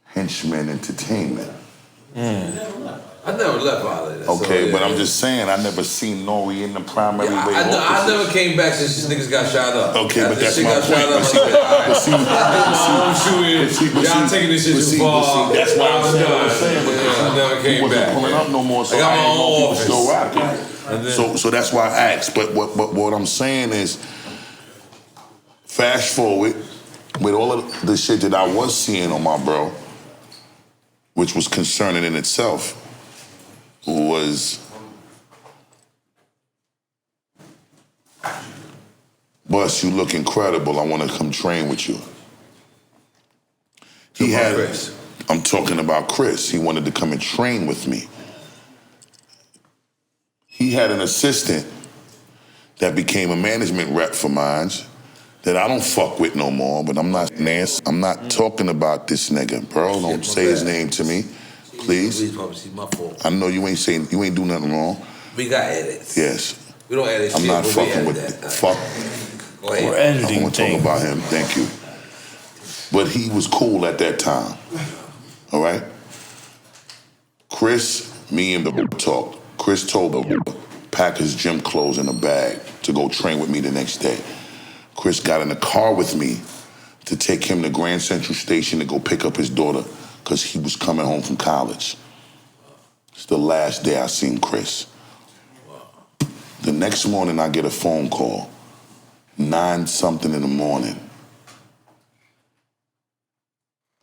Henchman Entertainment. I never left Violator. Okay, so, but I'm just saying, I never seen N.O.R.E in the primary wave. I never came back since these niggas got shot up. Okay, but that's my point. Y'all taking this shit too far. That's why I'm saying. I never came back. He wasn't pulling up no more, so I got my didn't know own if he was office. still rocking. So that's why I asked. But what I'm saying is, fast forward, with all of the shit that I was seeing on my bro, which was concerning in itself, was Bus, you look incredible. I want to come train with you. Chris. I'm talking about Chris. He wanted to come and train with me. He had an assistant that became a management rep for mine that I don't fuck with no more, but I'm not nasty. I'm not talking about this nigga, bro. Don't say his name to me, please. Please, Papa, my fault. I know you ain't do nothing wrong. We got edits. Yes. We don't edit I'm shit, not but we fucking edit with that. fuck. Go ahead. We're editing I want to talk things. about him. Thank you. But he was cool at that time. All right? Chris, me and the talked. Chris told him pack his gym clothes in a bag to go train with me the next day. Chris got in the car with me to take him to Grand Central Station to go pick up his daughter because he was coming home from college. It's the last day I seen Chris. The next morning, I get a phone call, 9-something in the morning.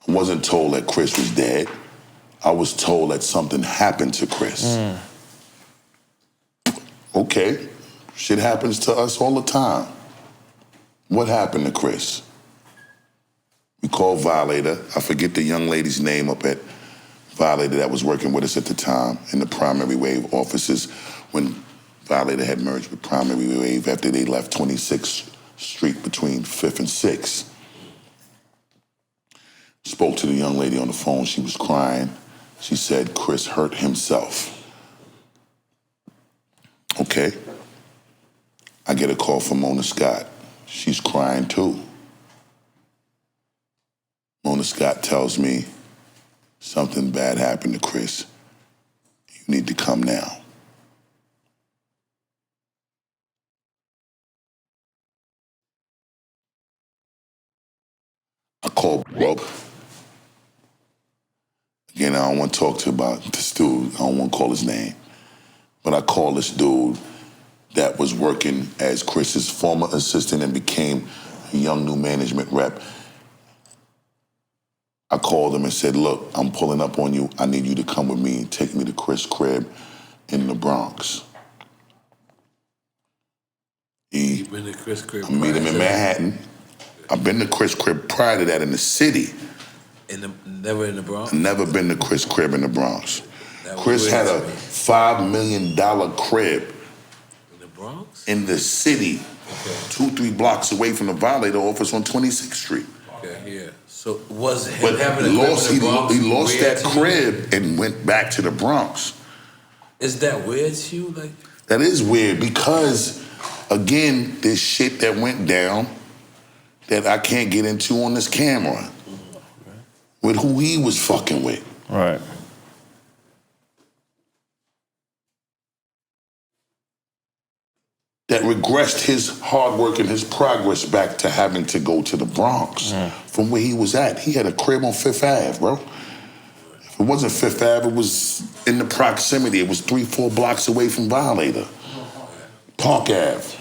I wasn't told that Chris was dead. I was told that something happened to Chris. Okay, shit happens to us all the time. What happened to Chris? We called Violator. I forget the young lady's name up at Violator that was working with us at the time in the Primary Wave offices when Violator had merged with Primary Wave after they left 26th Street between 5th and 6th. Spoke to the young lady on the phone. She was crying. She said Chris hurt himself. Okay. I get a call from Mona Scott. She's crying too. Mona Scott tells me something bad happened to Chris. You need to come now. I called Rob. Again, I don't want to talk about this dude. I don't want to call his name. But I called this dude that was working as Chris's former assistant and became a young new management rep. I called him and said, look, I'm pulling up on you. I need you to come with me and take me to Chris' crib in the Bronx. You've been to Chris' crib. I meet him in Manhattan. I've been to Chris' crib prior to that in the city. Never in the Bronx? Never been to Chris' crib in the Bronx. That was Chris weird had to a me. $5 million crib In the Bronx? in the city, 2-3 blocks away from the Violator office on 26th Street. Okay, yeah. So was him But having a crib in the Bronx he lost weird that to you? crib and went back to the Bronx. Is that weird to you? Like, That is weird because, again, there's shit that went down that I can't get into on this camera with who he was fucking with. Right. That regressed his hard work and his progress back to having to go to the Bronx from where he was at. He had a crib on Fifth Ave, bro. If it wasn't Fifth Ave, it was in the proximity. It was 3-4 blocks away from Violator. Park Ave.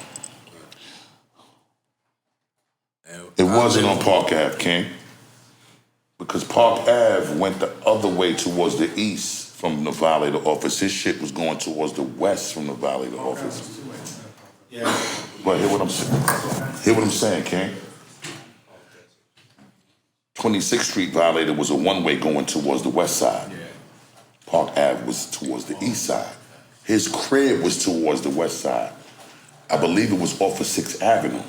It wasn't on Park Ave, King. Because Park Ave went the other way towards the east from the Violator office. His shit was going towards the west from the Violator office. Yeah. But hear what I'm saying. Hear what I'm saying, King. 26th Street Violator was a one-way going towards the west side. Park Ave was towards the east side. His crib was towards the west side. I believe it was off of 6th Avenue.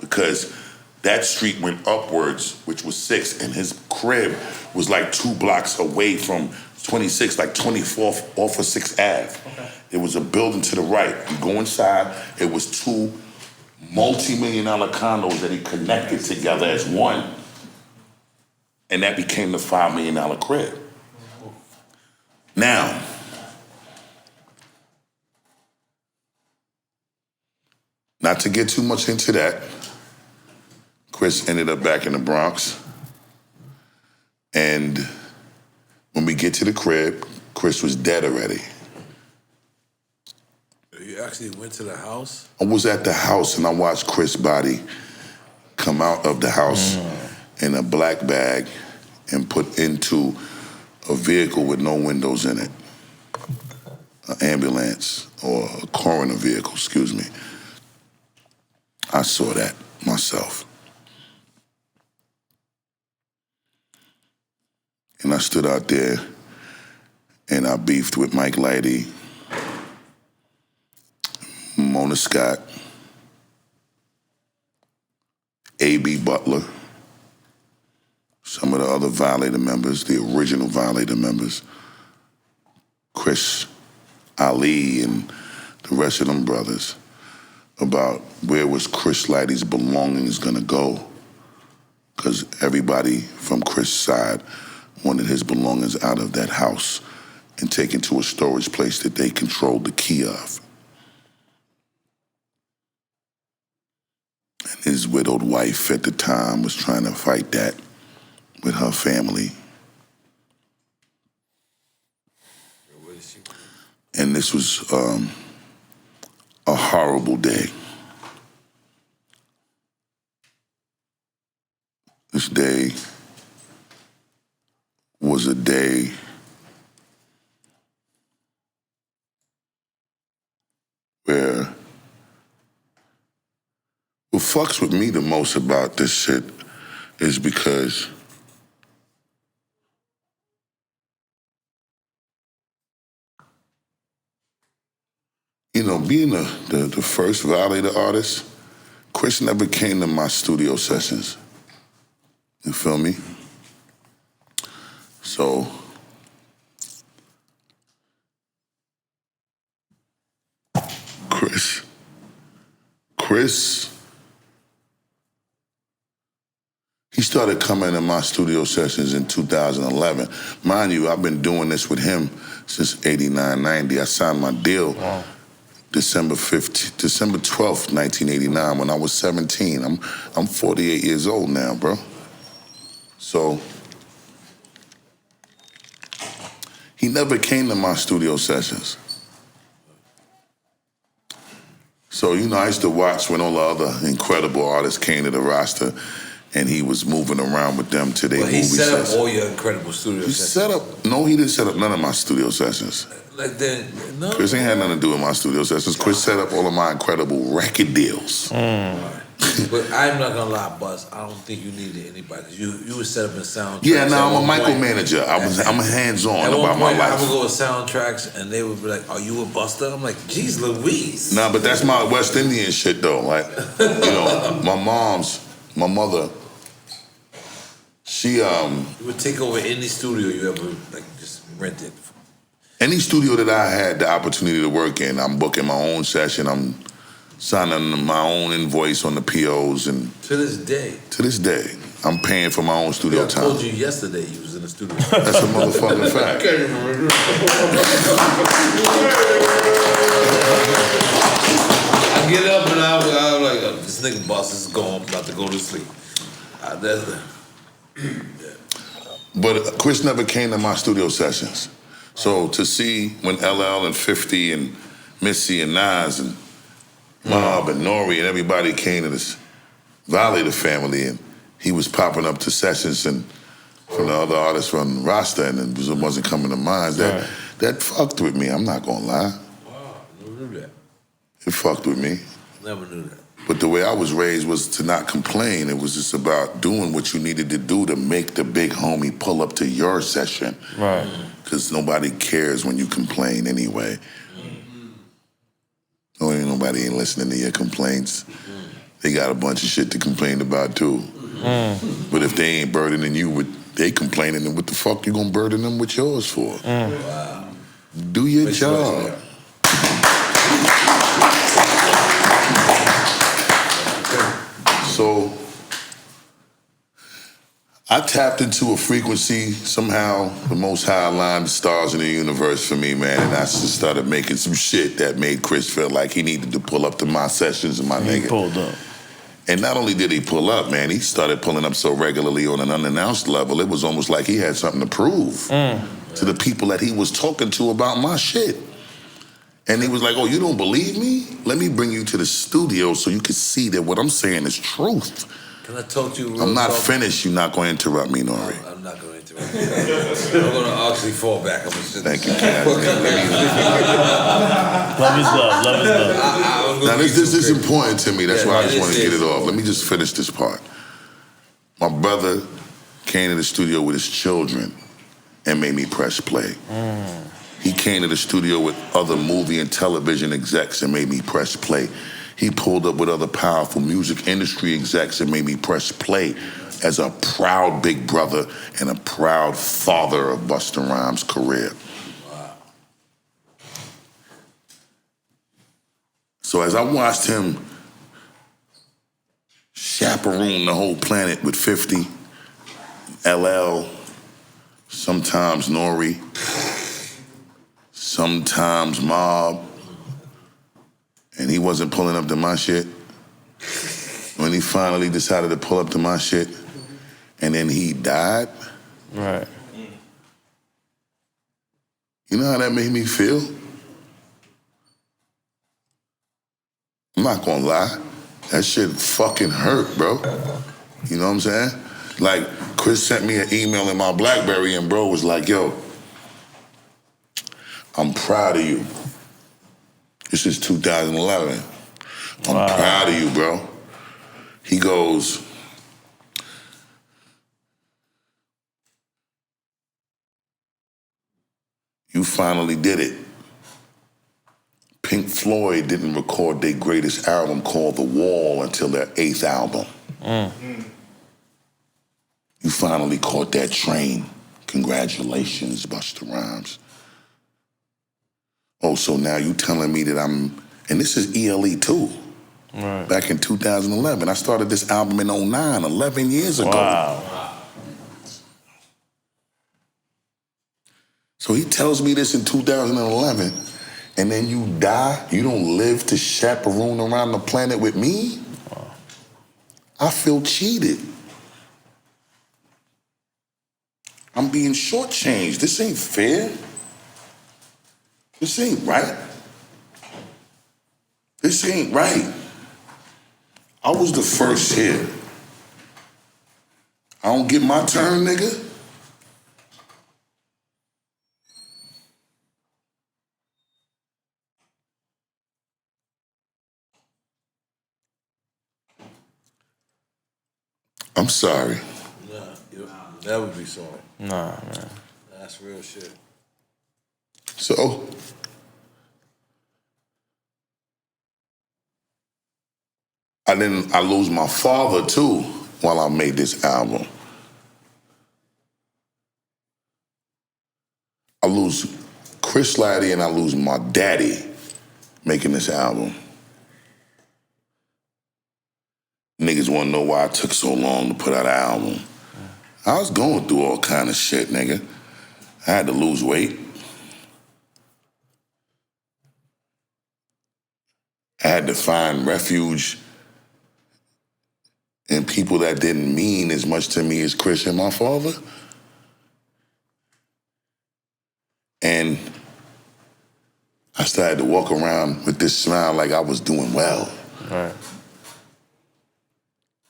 Because that street went upwards, which was 6th, and his crib was like 2 blocks away from 26th, like 24th off of 6th Ave. There was a building to the right. You go inside, it was 2 multi-million-dollar condos that he connected together as one. And that became the $5 million crib. Now, not to get too much into that, Chris ended up back in the Bronx. And when we get to the crib, Chris was dead already. you actually went to the house? I was at the house and I watched Chris' body come out of the house in a black bag and put into a vehicle with no windows in it. An ambulance or a coroner vehicle, excuse me. I saw that myself. And I stood out there and I beefed with Mike Lighty, Mona Scott, A.B. Butler, some of the other Violator members, the original Violator members, Chris, Ali, and the rest of them brothers, about where was Chris Lighty's belongings gonna go. Because everybody from Chris' side wanted his belongings out of that house and taken to a storage place that they controlled the key of. And his widowed wife at the time was trying to fight that with her family. And this was a horrible day. This day was a day where what fucks with me the most about this shit is because you know, being the first Violator artist, Chris never came to my studio sessions. You feel me? So, Chris, he started coming to my studio sessions in 2011. Mind you, I've been doing this with him since 89, 90. I signed my deal December 12th, 1989, when I was 17. I'm 48 years old now, bro. So, he never came to my studio sessions. So, you know, I used to watch when all the other incredible artists came to the roster and he was moving around with them to their movie sessions. He set up all your incredible studio sessions. No, he didn't set up none of my studio sessions. Like that, no. Chris ain't had nothing to do with my studio sessions. Chris set up all of my incredible record deals. But I'm not gonna lie, Buzz. I don't think you needed anybody. You would set up in soundtracks. Yeah, now I'm a micromanager. I'm hands-on about my life. I would go with soundtracks, and they would be like, "Are you a Busta?" I'm like, "Geez, Louise." Nah, but that's my West Indian shit though. Like, you know, my mother, she You would take over any studio you ever just rented. Any studio that I had the opportunity to work in, I'm booking my own session. I'm signing my own invoice on the POs, and To this day, I'm paying for my own studio time. I told you yesterday you was in the studio. That's a motherfucking fact. I get up and I'm like, oh, this nigga boss is gone, I'm about to go to sleep. But Chris never came to my studio sessions. So to see when LL and 50 and Missy and Nas and Mob and N.O.R.E. and everybody came to this Violator family, and he was popping up to sessions and from the other artists from roster, and it wasn't coming to mind. That fucked with me. I'm not gonna lie. Wow, never knew that. It fucked with me. Never knew that. But the way I was raised was to not complain. It was just about doing what you needed to do to make the big homie pull up to your session. Right. Because nobody cares when you complain anyway. No, ain't nobody ain't listening to your complaints. They got a bunch of shit to complain about too. But if they ain't burdening you with they complaining, then what the fuck you gonna burden them with yours for? Wow. Do your job. So I tapped into a frequency, somehow the most high aligned the stars in the universe for me, man, and I just started making some shit that made Chris feel like he needed to pull up to my sessions and my nigga. He pulled up. And not only did he pull up, man, he started pulling up so regularly on an unannounced level, it was almost like he had something to prove to the people that he was talking to about my shit. And he was like, oh, you don't believe me? Let me bring you to the studio so you can see that what I'm saying is truth. Can I talk to you real I'm not talk? finished. You're not going to interrupt me, N.O.R.E. I'm not going to interrupt you. I'm going to actually fall back. I'm just Thank you, Cat. Love is love. Love is love. Now, this is important to me. That's why I just want to get it off. Let me just finish this part. My brother came to the studio with his children and made me press play. He came to the studio with other movie and television execs and made me press play. He pulled up with other powerful music industry execs and made me press play as a proud big brother and a proud father of Busta Rhymes' career. Wow. So as I watched him chaperone the whole planet with 50, LL, sometimes N.O.R.E., sometimes Mob, and he wasn't pulling up to my shit. When he finally decided to pull up to my shit, and then he died. Right. You know how that made me feel? not gonna lie. That shit fucking hurt, bro. You know what I'm saying? Like, Chris sent me an email in my BlackBerry and bro was like, yo, I'm proud of you. This is 2011. I'm proud of you, bro. He goes, you finally did it. Pink Floyd didn't record their greatest album called The Wall until their 8th album. You finally caught that train. Congratulations, Busta Rhymes. Oh, so now you telling me that I'm, and this is ELE too. Right. Back in 2011. I started this album in 09, 11 years ago. Wow. So he tells me this in 2011, and then you die, you don't live to chaperone around the planet with me? I feel cheated. I'm being shortchanged. This ain't fair. This ain't right. This ain't right. I was the first here. I don't get my turn, nigga? I'm sorry. Nah, you'll never be sorry. Nah, man. That's real shit. So, I lose my father too while I made this album. I lose Chris Laddie and I lose my daddy making this album. Niggas wanna know why it took so long to put out an album. I was going through all kind of shit, nigga. I had to lose weight. I had to find refuge in people that didn't mean as much to me as Chris and my father. And I started to walk around with this smile like I was doing well. Right.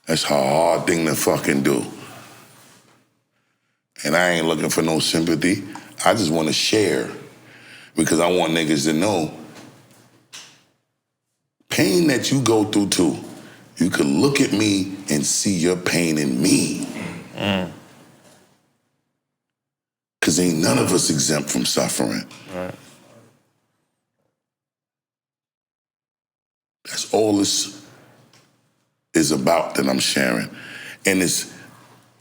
That's a hard thing to fucking do. And I ain't looking for no sympathy. I just want to share because I want niggas to know pain that you go through too. You could look at me and see your pain in me. Because ain't none of us exempt from suffering. Right. That's all this is about that I'm sharing. And it's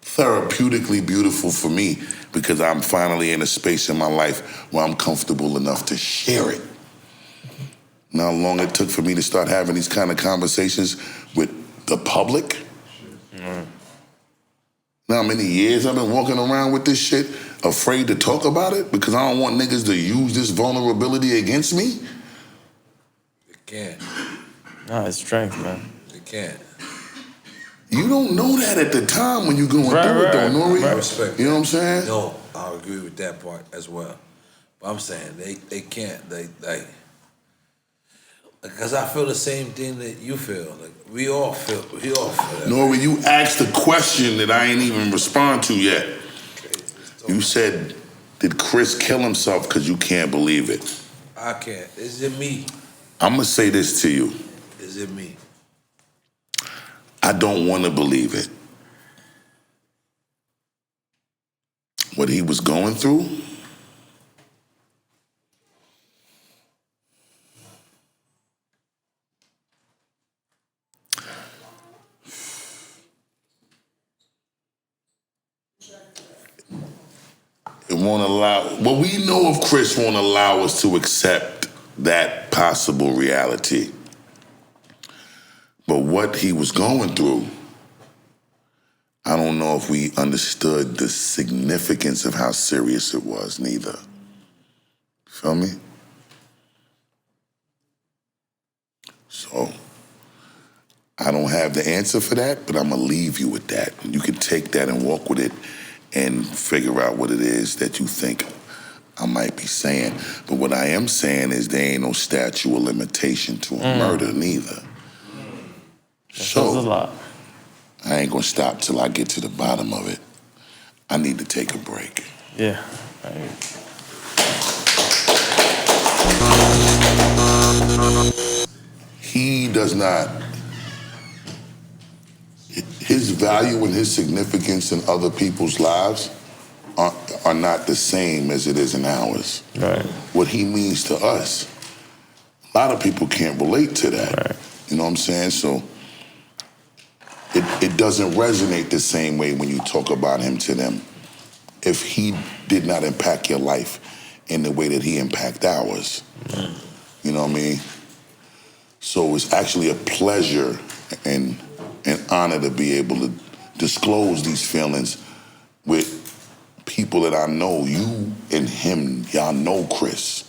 therapeutically beautiful for me because I'm finally in a space in my life where I'm comfortable enough to share it. You know how long it took for me to start having these kind of conversations with the public? Now how many years I've been walking around with this shit, afraid to talk about it because I don't want niggas to use this vulnerability against me? They can't. Nah, it's strength, man. They can't. You don't know that at the time when you're going through it, though, N.O.R.E. I respect. You know what I'm saying? No, I agree with that part as well. But I'm saying they can't. They because I feel the same thing that you feel. Like we all feel that. N.O.R.E., you asked a question that I ain't even respond to yet. You said, did Chris kill himself because you can't believe it? I can't. Is it me? I'm going to say this to you. Is it me? I don't want to believe it. What he was going through, it won't allow, what we know of Chris won't allow us to accept that possible reality. But what he was going through, I don't know if we understood the significance of how serious it was, neither. Feel me? So, I don't have the answer for that, but I'm gonna leave you with that. You can take that and walk with it and figure out what it is that you think I might be saying. But what I am saying is there ain't no statute of limitation to a murder, neither. That's a lot. I ain't gonna stop till I get to the bottom of it. I need to take a break. Yeah. He does not, his value and his significance in other people's lives are not the same as it is in ours. Right. What he means to us, a lot of people can't relate to that. Right. You know what I'm saying? So it doesn't resonate the same way when you talk about him to them. If he did not impact your life in the way that he impacted ours. You know what I mean? So it's actually a pleasure and an honor to be able to disclose these feelings with people that I know. You and him, y'all know Chris.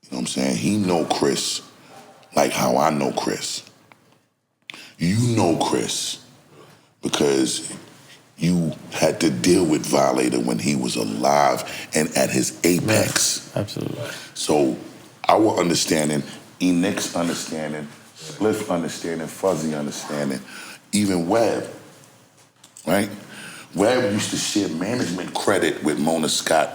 You know what I'm saying? He know Chris like how I know Chris. You know Chris because you had to deal with Violator when he was alive and at his apex. Yeah, absolutely. So our understanding, Enix understanding, Spliff understanding, Fuzzy understanding, even Webb, right? Webb used to share management credit with Mona Scott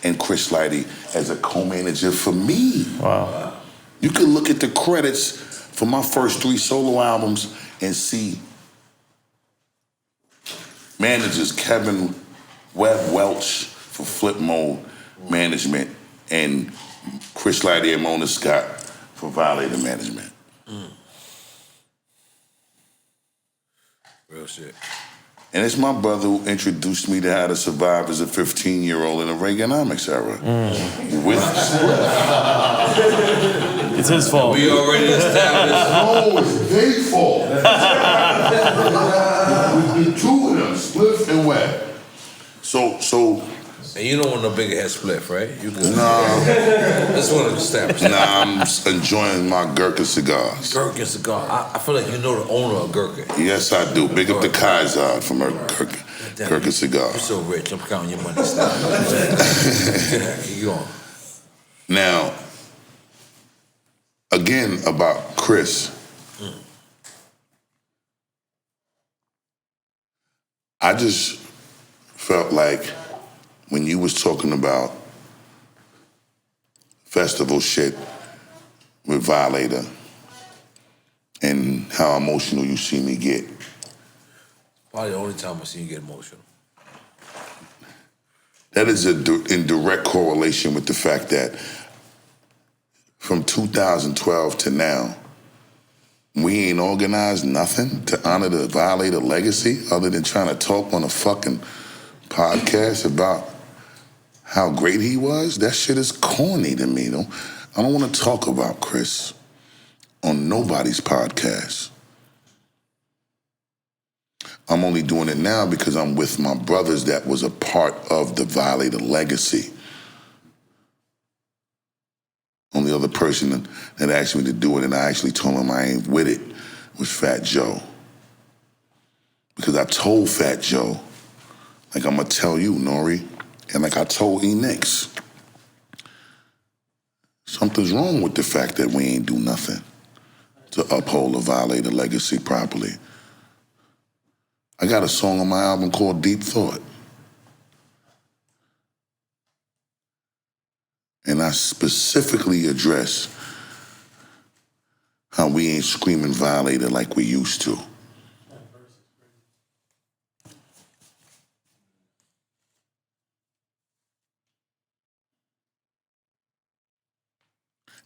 and Chris Lighty as a co-manager for me. Wow. You can look at the credits for my first 3 solo albums and see managers Kevin Webb Welch for Flipmode Management and Chris Lighty and Mona Scott for Violator Management. Real shit. And it's my brother who introduced me to how to survive as a 15-year-old in the Reaganomics era. With It's his fault. We already established. No, it's their fault. The two of them, Spliff and Webb. So. And you don't want no bigger head Spliff, right? You good? Nah. Just want to establish. Nah, I'm enjoying my Gurkha cigars. Gurkha cigar. I feel like you know the owner of Gurkha. Yes, I do. Big up the Kaiser from her Gurkha cigar. You're so rich. I'm counting your money. Stop. Keep going. Now, again about Chris. I just felt like when you was talking about festival shit with Violator and how emotional you see me get. Probably the only time I see you get emotional. That is in direct correlation with the fact that from 2012 to now, we ain't organized nothing to honor the Violator legacy other than trying to talk on a fucking podcast about how great he was. That shit is corny to me, though. I don't want to talk about Chris on nobody's podcast. I'm only doing it now because I'm with my brothers that was a part of the Violator legacy. Only other person that asked me to do it, and I actually told him I ain't with it, was Fat Joe. Because I told Fat Joe, like I'm gonna tell you, N.O.R.E., and like I told Enix, something's wrong with the fact that we ain't do nothing to uphold the Violator legacy properly. I got a song on my album called Deep Thought. And I specifically address how we ain't screaming Violator like we used to.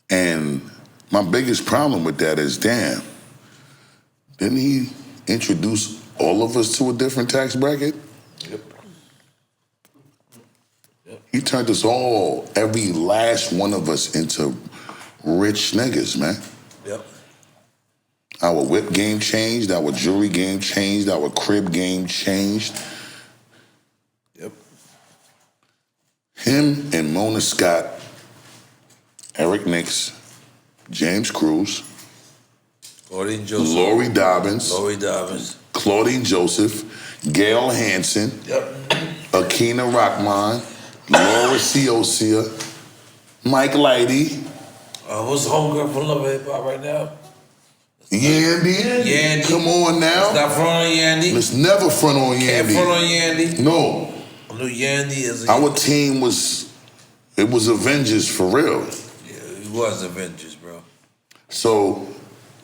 And my biggest problem with that is, damn, didn't he introduce all of us to a different tax bracket? Yep. He turned us all, every last one of us, into rich niggas, man. Yep. Our whip game changed, our jewelry game changed, our crib game changed. Yep. Him and Mona Scott, Eric Nix, James Cruz, Claudine Joseph. Lori Dobbins, Claudine Joseph, Gail Hansen, Akina Rockman, Laura Ciocia, Mike Lighty. What's the homegirl from Love and Hip Hop right now? Yandy. Come on now. Let's not front on Yandy. Let's never front on Yandy. Can't front on Yandy. No. I knew Yandy is Our team was Avengers for real. Yeah, it was Avengers, bro. So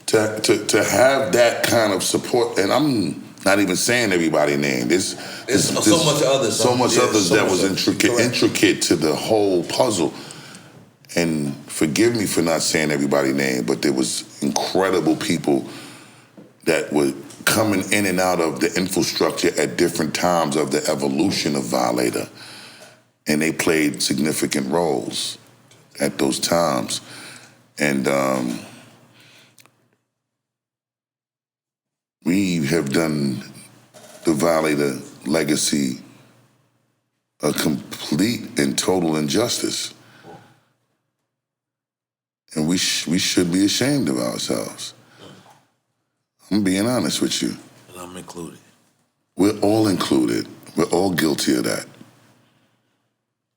to have that kind of support, and I'm not even saying everybody's name. There's so much others. So much others so that much was others. intricate to the whole puzzle. And forgive me for not saying everybody's name, but there was incredible people that were coming in and out of the infrastructure at different times of the evolution of Violator. And they played significant roles at those times. And we have done the Violator legacy a complete and total injustice. And we should be ashamed of ourselves. I'm being honest with you. And I'm included. We're all included. We're all guilty of that.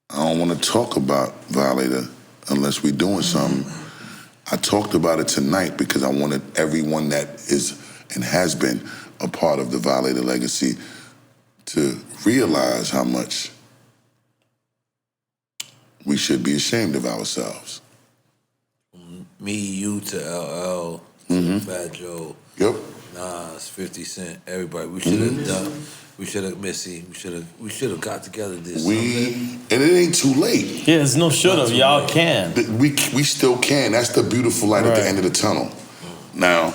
I don't want to talk about Violator unless we're doing something. I talked about it tonight because I wanted everyone that is and has been a part of the Violator legacy to realize how much we should be ashamed of ourselves. Me, you, to LL, to Fat Joe, Nas, 50 Cent, everybody. We should have done. We should have Missy. We should have got together this. And it ain't too late. Yeah, there's no should have. Y'all can. We still can. That's the beautiful light at the end of the tunnel. Now,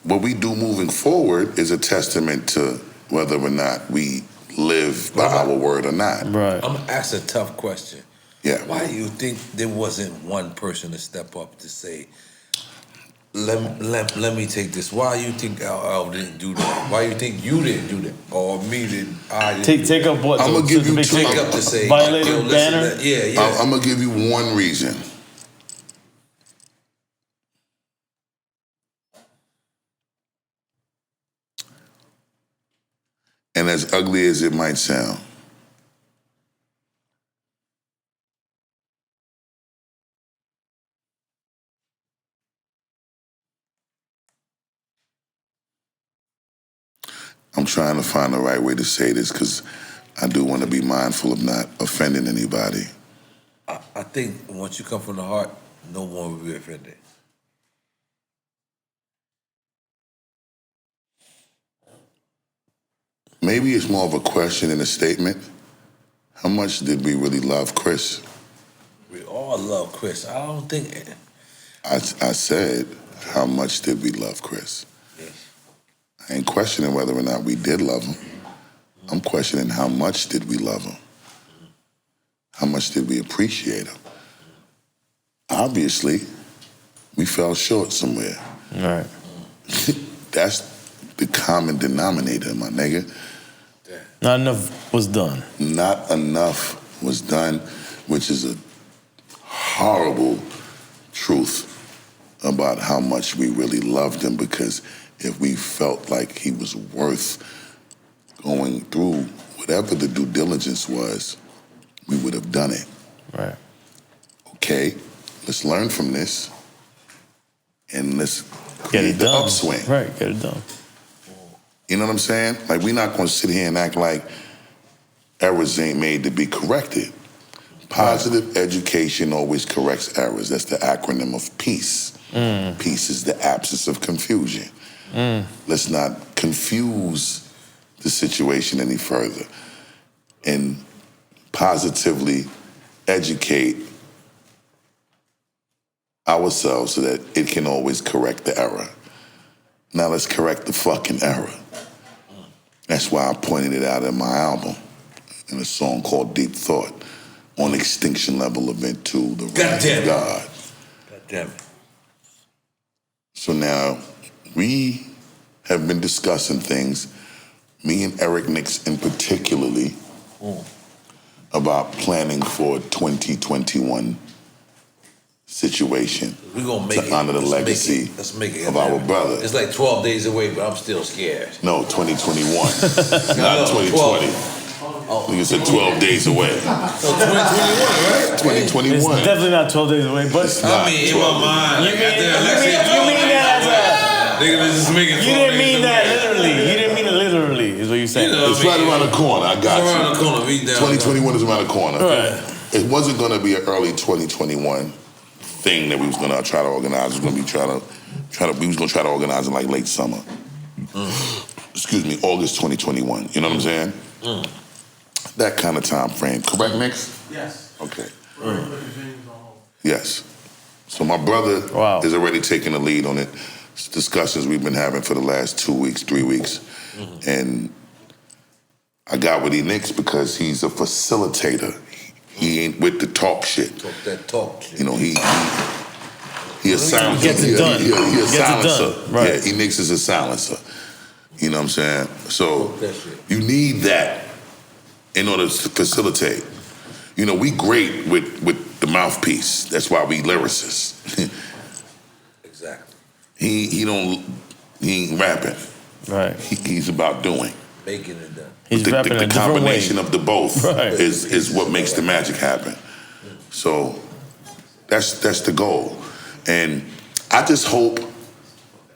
what we do moving forward is a testament to whether or not we live by our word or not. Right. I'm gonna ask a tough question. Yeah. Why do you think there wasn't one person to step up to say, let me take this? Why you think LL didn't do that? Why you think you didn't do that? Or me didn't? I didn't Take up what? I'm gonna give you two. Take up to say, Violator yo, listen, banner? Yeah. I'm gonna give you one reason. And as ugly as it might sound, I'm trying to find the right way to say this because I do want to be mindful of not offending anybody. I think once you come from the heart, no one will be offended. Maybe it's more of a question than a statement. How much did we really love Chris? We all love Chris. I don't think. I said, how much did we love Chris? Yes. I ain't questioning whether or not we did love him. I'm questioning how much did we love him? How much did we appreciate him? Obviously, we fell short somewhere. Right. That's the common denominator, my nigga. Not enough was done. Not enough was done, which is a horrible truth about how much we really loved him, because if we felt like he was worth going through whatever the due diligence was, we would have done it. Right. Okay, let's learn from this and let's Get create it the done. upswing. Right, get it done. You know what I'm saying? Like, we're not going to sit here and act like errors ain't made to be corrected. Positive education always corrects errors. That's the acronym of PEACE. Peace is the absence of confusion. Let's not confuse the situation any further and positively educate ourselves so that it can always correct the error. Now let's correct the fucking error. That's why I pointed it out in my album in a song called Deep Thought on Extinction Level Event 2, The Wrath of God. God damn it. So now we have been discussing things, me and Eric Nix in particularly, about planning for 2021 situation We gonna make to it. honor the Let's make legacy it. Let's make it of our happen. brother. It's like 12 days away, but I'm still scared. No, 2021, not 2020. Nigga said 12 days away. So 2021, right? 2021. It's definitely not 12 days away, but It's not I mean, in 12 my mind, You like, mean, after the you election, mean that Nigga was just making. You didn't mean that literally. You didn't mean it literally. Is what you're saying? You know, It's right around the corner. I got It's you. around the corner. Beat down. 2021 is around the corner. Right. It wasn't going to be an early 2021 thing that we was going to try to organize. It was going to be we was going to try to organize in like late summer. Excuse me, August 2021. You know what I'm saying? That kind of time frame. Correct, Nix? Yes. Okay. We're looking at venues on hold. Yes. So my brother is already taking the lead on it. It's discussions we've been having for the last 2 weeks, 3 weeks. And I got with Nix because he's a facilitator. He ain't with the talk shit. Talk that talk shit. You know, he a silencer. Gets it done. He a Gets it done. silencer. Right. Yeah, Nix is a silencer. You know what I'm saying? So you need that in order to facilitate. You know, we great with the mouthpiece. That's why we lyricists. Exactly. He ain't rapping. Right. He's about doing. Making it done. He's rapping the a different combination way. of the both Right. is what makes the magic happen. So that's the goal. And I just hope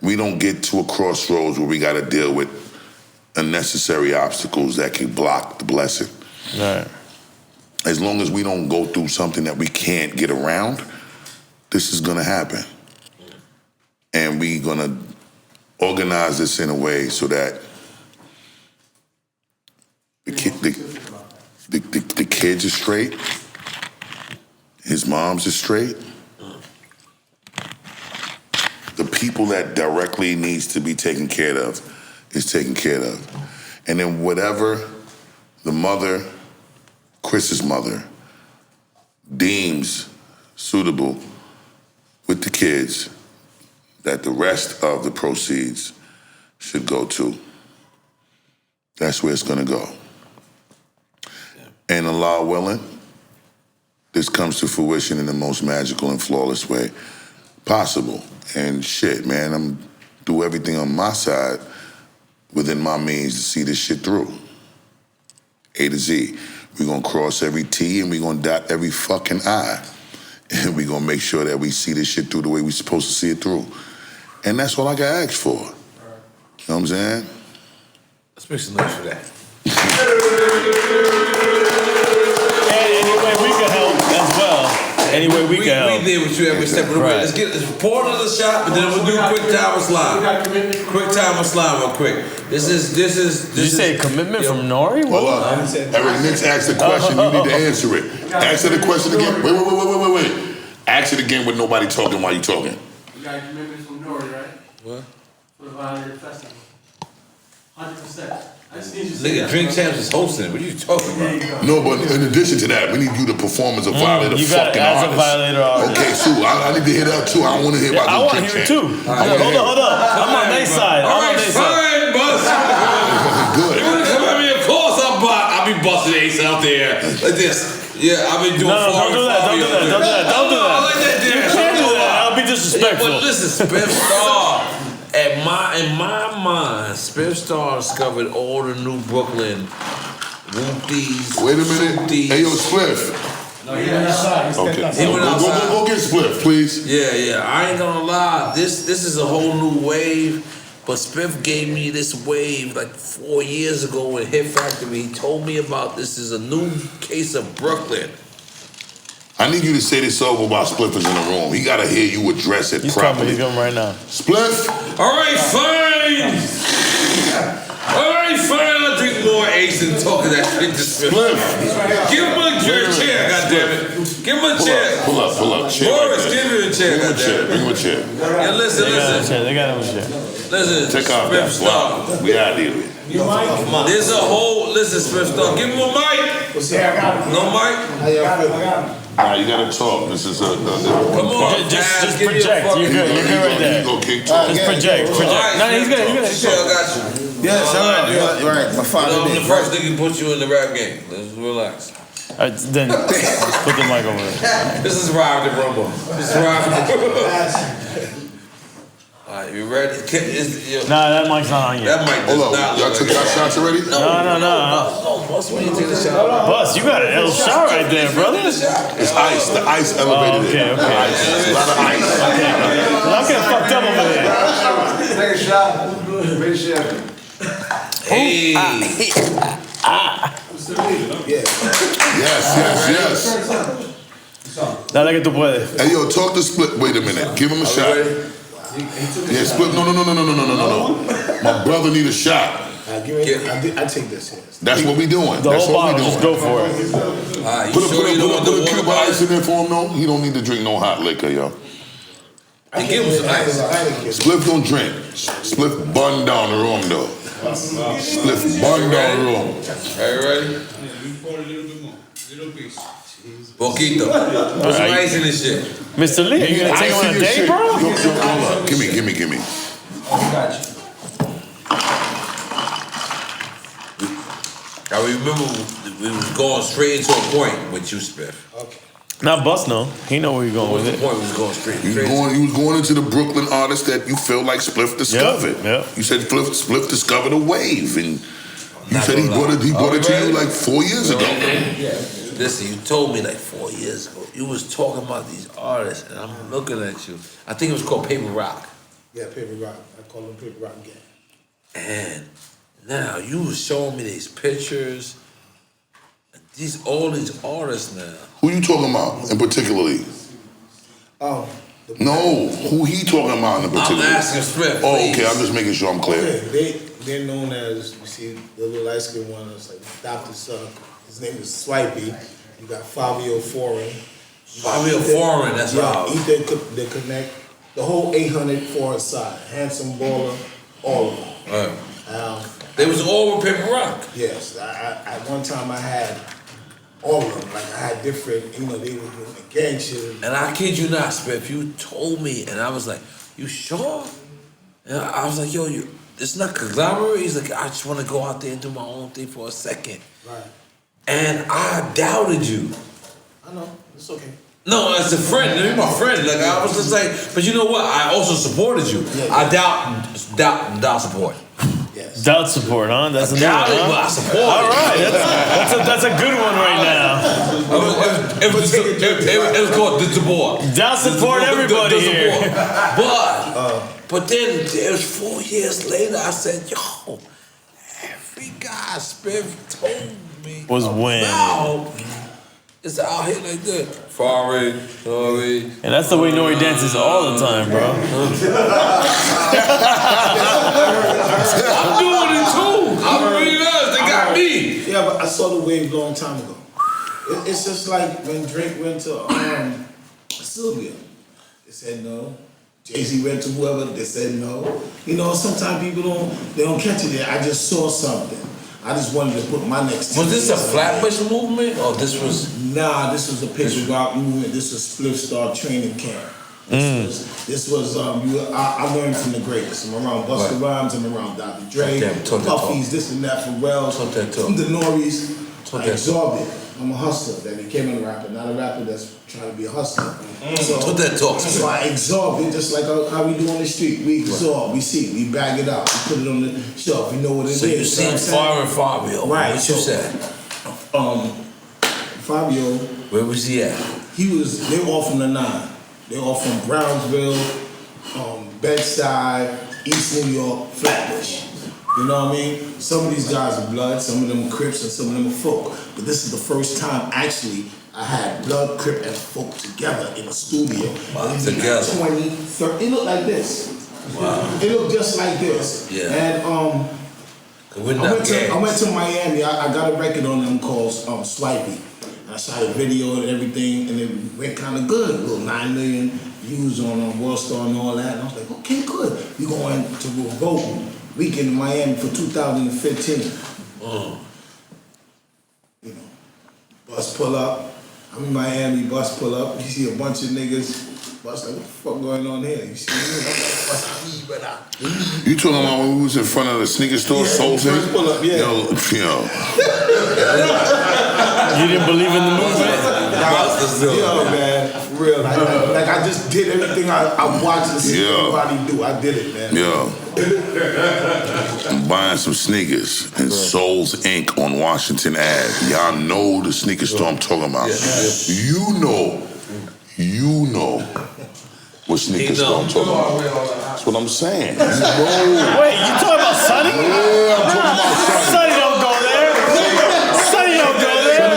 we don't get to a crossroads where we got to deal with unnecessary obstacles that can block the blessing. Right. As long as we don't go through something that we can't get around, this is gonna happen. And we're gonna organize this in a way so that the kids are straight, his mom's are straight, the people that directly needs to be taken care of is taken care of. And then whatever the mother, Chris's mother, deems suitable with the kids, that the rest of the proceeds should go to. That's where it's gonna go. And Allah willing, this comes to fruition in the most magical and flawless way possible. And shit, man, I'm do everything on my side within my means to see this shit through. A to Z. We're gonna cross every T and we're gonna dot every fucking I. And we're gonna make sure that we see this shit through the way we're supposed to see it through. And that's all I got asked for. You know what I'm saying? Let's make some noise for that. And any way we can help as well. Any way we can help. We there with you every step of the way. Let's get pour another shot, but then we'll do quick time slide. Quick time slide real quick. This is. Did you say commitment from N.O.R.E? Hold on. Eric, Nix asked the question. You need to answer it. Answer the question again. Wait. Ask it again with nobody talking while you talking. You got a commitment from N.O.R.E, right? What? For the Violator Festival. 100%. I just need you to say Nigga, that. Drink Champs is hosting it. What are you talking about? No, but in addition to that, we need you to perform as a Violator you got fucking as a artist. Violator artist. Okay, Sue, I need to hear that too. I don't want to hear Yeah, I about want to this hear it Drink too. Champ. Hold up. I'm on their side. I'm on their side. Fine, Bus. Good. You wanna come at me? Of course I'll be busting Ace out there like this. Yeah, I've been doing. No, don't do that. Don't do that. Don't do that. Don't do I like that. that. You can't do that. I'll be disrespectful. But listen, Spliff Star. In my mind, Spliff Star discovered all the new Brooklyn whoop-dees. Wait a minute. Whoop-dees. Hey, yo, Spliff. No, he went outside. Okay. He went outside. Go get Spliff, please. Yeah. I ain't gonna lie. This is a whole new wave. But Spliff gave me this wave like 4 years ago in Hit Factory. He told me about this is a new case of Brooklyn. I need you to say this over while Spliff is in the room. He gotta hear you address it He's coming. properly. He's coming right now. Spliff. All right, fine. I'll drink more Ace and talk that shit to Spliff. Give him a chair, goddammit. Give him a chair. Pull up. Chair. Boris, give him a chair, goddammit. Bring him a chair. Yeah, listen. They got him a chair. Listen, Take off Spliff that Star. flop. We out here. There's a whole, listen, Spliff Star. Give him a mic. No mic? Nah, you gotta talk. This is a. Come on. Just give me a project. fucking- You're good right there. You go, King. Talk. Just project. All right, No, he's good. Sure, I got you. Yes, all right. Right, my father I'm the did. first nigga put you in the rap game. Let's relax. Then just put the mic over there. This is Ride the Rumble. All right, you ready? Nah, that mic's not on yet. That mic does Hold not on. Y'all look took like y'all shots already? No. Boss, we ain't taking a shot. Bus, you got an L shot right there, brother. It's ice. The ice elevated it. Okay. A lot of ice. I'm getting fucked up over there. Take a shot. Make sure. Hey. Yes. Dale que tú puedes. Hey, yo, talk to Spliff. Wait a minute. Give him a shot. Yeah, Spliff. No. My brother need a shot. I take this here. That's what we doing. The That's whole what we bottle, doing. just go for it. Put a Cuban ice in there for him, though. He don't need to drink no hot liquor, yo. Give him some ice. Spliff don't drink. Spliff bun down the room, though. Spliff bun down the room. Are you ready? Poquito. Put some ice in this shit. Mr. Lee, you gonna take on a date, bro? Hold up. Give me. I got you. I remember we was going straight into a point with you, Spliff. Okay. Not Bust, no. He know where you're going with The it. point was going straight. You was going into the Brooklyn artist that you feel like Spliff discovered. Yep. You said Spliff discovered a wave, and you Not said he gonna lie. brought it to Alright. you like 4 years ago. Listen, you told me like 4 years ago. You was talking about these artists, and I'm looking at you. I think it was called Paper Rock. Yeah, Paper Rock. I call them Paper Rock Gang. And now you was showing me these pictures. All these artists now. Who you talking about in particularly? Oh. No, who he talking about in particular? I'm asking Spliff. Oh, please. okay. I'm just making sure I'm clear. Okay, they're known as, you see, the little light skinned one is like Dr. Son. His name is Swipey. You got Fabio Foreign. Fabio Foreign, that's right. Ethan, they connect the whole 800 forward side. Handsome Baller, all of them. They was all with Paper Rock. Yes, at one time I had all of them. Like I had different, they were doing the gang shit. And I kid you not, Spliff, you told me, and I was like, you sure? And I was like, yo, it's not conglomerate. He's like, I just want to go out there and do my own thing for a second. Right. And I doubted you. I know, it's okay. No, as a friend, you're my friend. Like I was just like, but you know what? I also supported you. I doubt support. Yes. Doubt support, huh? That's a new one, Doubt it, huh? but I support All it. right, that's a good one right now. It was called the support. Doubt support everybody The here. But then it was 4 years later. I said, yo, every guy Spliff told me Was when. It's out here like that. Sorry. And that's the way N.O.R.E dances all the time, bro. I'm doing it too. I'm realized they got me. Yeah, but I saw the wave a long time ago. It's just like when Drake went to Sylvia, they said no. Jay-Z went to whoever, they said no. Sometimes people don't catch it there. I just saw something. I just wanted to put my next. Was this a Flatbush movement or this was? Nah, this was a Paper Rock movement. This was Spliff Star training camp. This was I learned from the greatest. I'm around Busta Rhymes, I'm around Dr. Dre, Puffy's, this and that, Pharrell, the N.O.R.E.'s. I absorbed it. I'm a hustler that became a rapper, not a rapper that's trying to be a hustler. So I absorb it just like how we do on the street. We absorb, we see, we bag it up, we put it on the shelf, we know what it is. So you seen Fabio. Right. What you said? Fabio. Where was he at? They were all from the 9. They were all from Brownsville, Bedside, East New York, Flatbush. You know what I mean? Some of these guys are blood, some of them are Crips, and some of them are folk. But this is the first time, actually, I had blood, Crip, and folk together in a studio. Together. 20, 30, it looked like this. Wow. It looked just like this. Yeah. And I went to Miami. I got a record on them called Swipey. I shot a video and everything, and it went kind of good. A little 9 million views on World Star and all that. And I was like, okay, good. We going to REVOLT weekend in Miami for 2015. Bus pull up. I'm in Miami, bus pull up. You see a bunch of niggas. Bus like, what the fuck going on here? You see me? I'm like, what's You talking about when we was in front of the sneaker store, Soul's Inc? Pull up, yeah. Yo. You didn't believe in the movement? Yo, man, for real. I just did everything I watched and see everybody do. I did it, man. Yo. I'm buying some sneakers in Soul's Inc. on Washington Ave. Y'all know the sneaker store I'm talking about. You know what sneakers. What I'm talking about. That's what I'm saying. Wait, you talking about Sonny? Yeah, I'm talking about Sonny. Sonny don't go there. Sonny don't go there.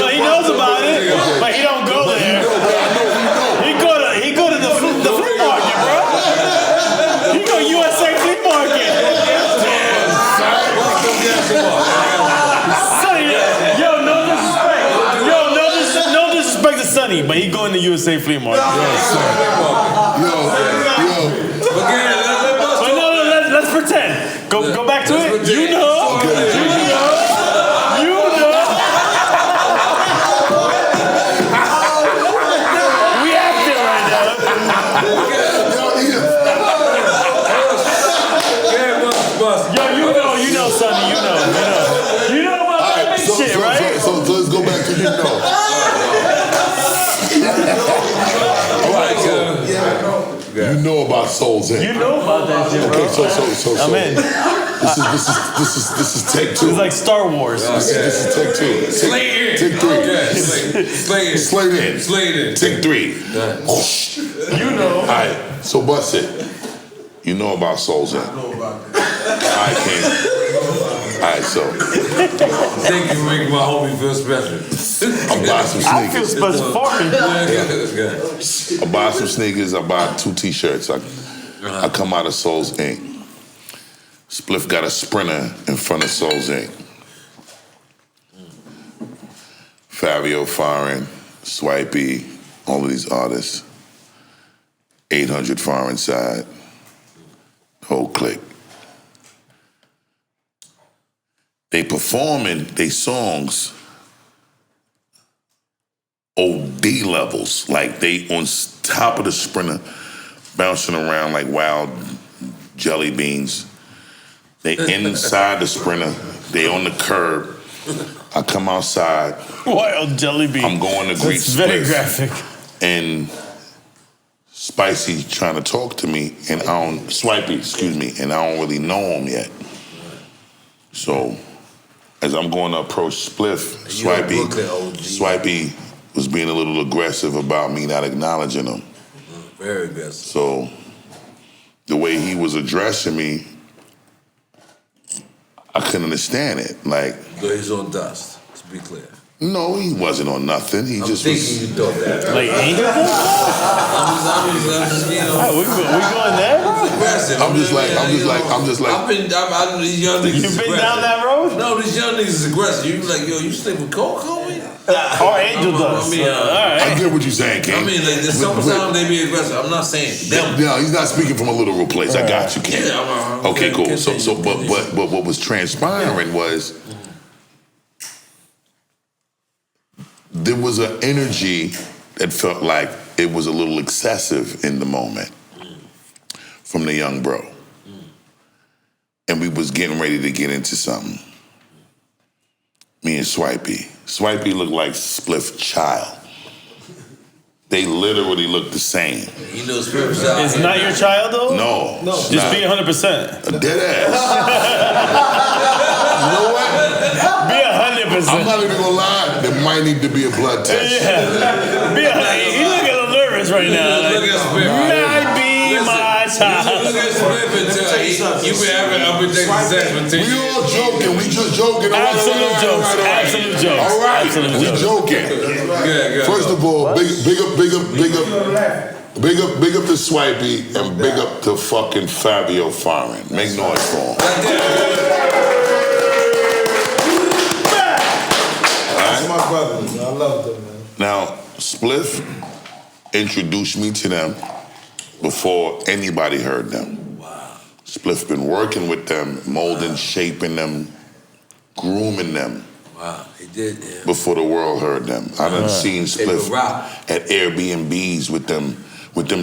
No, he knows about it, but he don't go there. He go to the flea market, bro. He go USA flea market. Sonny, yo, no disrespect. No disrespect to Sonny, but he go in the USA flea market. But no, let's pretend. Go back to it. You know. We acting right now. Yo, you know, Sonny, you know about that shit, right? So let's go back to you know. All right, you know about Souls Inc. You know about that shit, bro. Okay, so I'm in. This is take two. It's like Star Wars. This is take two. Take three. Slate in. Take three. You know. All right, so bust it. You know about Souls Inc. I know about that. All right, King. All right, so. Thank you for making my homie feel special. I buy some I feel sneakers. special for me. I buy some sneakers. I buy 2 T-shirts. I come out of Souls Inc. Spliff got a Sprinter in front of Souls Inc. Fabio Foreign, Swipey, all of these artists. 800 Far Inside. Whole clique. They performing their songs OD levels. Like they on top of the Sprinter, bouncing around like wild jelly beans. They inside the Sprinter. They on the curb. I come outside. Wild jelly bean. I'm going to greet That's very Spliff. graphic. And Spicy trying to talk to me, and Swipey, excuse me, and I don't really know him yet. So, as I'm going to approach Spliff, Swipey was being a little aggressive about me not acknowledging him. Very aggressive. So, the way he was addressing me, I couldn't understand it. Like, So he's on dust, to be clear. no, he wasn't on nothing. He I'm just thinking was. you thought that. Like angel? I'm just, you know. We going there? Aggressive. I'm just like. These young niggas. You been down that road? No, these young niggas is aggressive. You like, yo, you sleep with coke, homie? Or angel dust. I mean, all right. I get what you're saying, King. I mean, like, there's sometimes they be aggressive. I'm not saying them. No, he's not speaking from a literal place. I got you, King. Yeah, Okay, cool. continue. So, but what was transpiring was there was an energy that felt like it was a little excessive in the moment from the young bro, and we was getting ready to get into something. Me and Swipey. Swipey looked like Spliff child. They literally look the same. You know, Spliff Star. It's not your child though? No. Just be 100%. A dead ass. You know what? Be 100%. I'm not even gonna lie. There might need to be a blood test. Yeah. He look a little nervous right now. Like, Look at Spliff. might be my child. Look at Spliff and tell you been having unprotected sex for 10 years. We all joking. We just joking. Absolute jokes. Absolute jokes. All right. Absolute We jokes. joking. Good. First of all, big up to Swipey and big up to fucking Fabio Foreign. Make noise for him. That's my brothers. I love them, man. Now, Spliff introduced me to them before anybody heard them. Wow. Spliff been working with them, molding, shaping them, grooming them. Wow, he did, yeah. Before the world heard them. I done seen Spliff at Airbnbs with them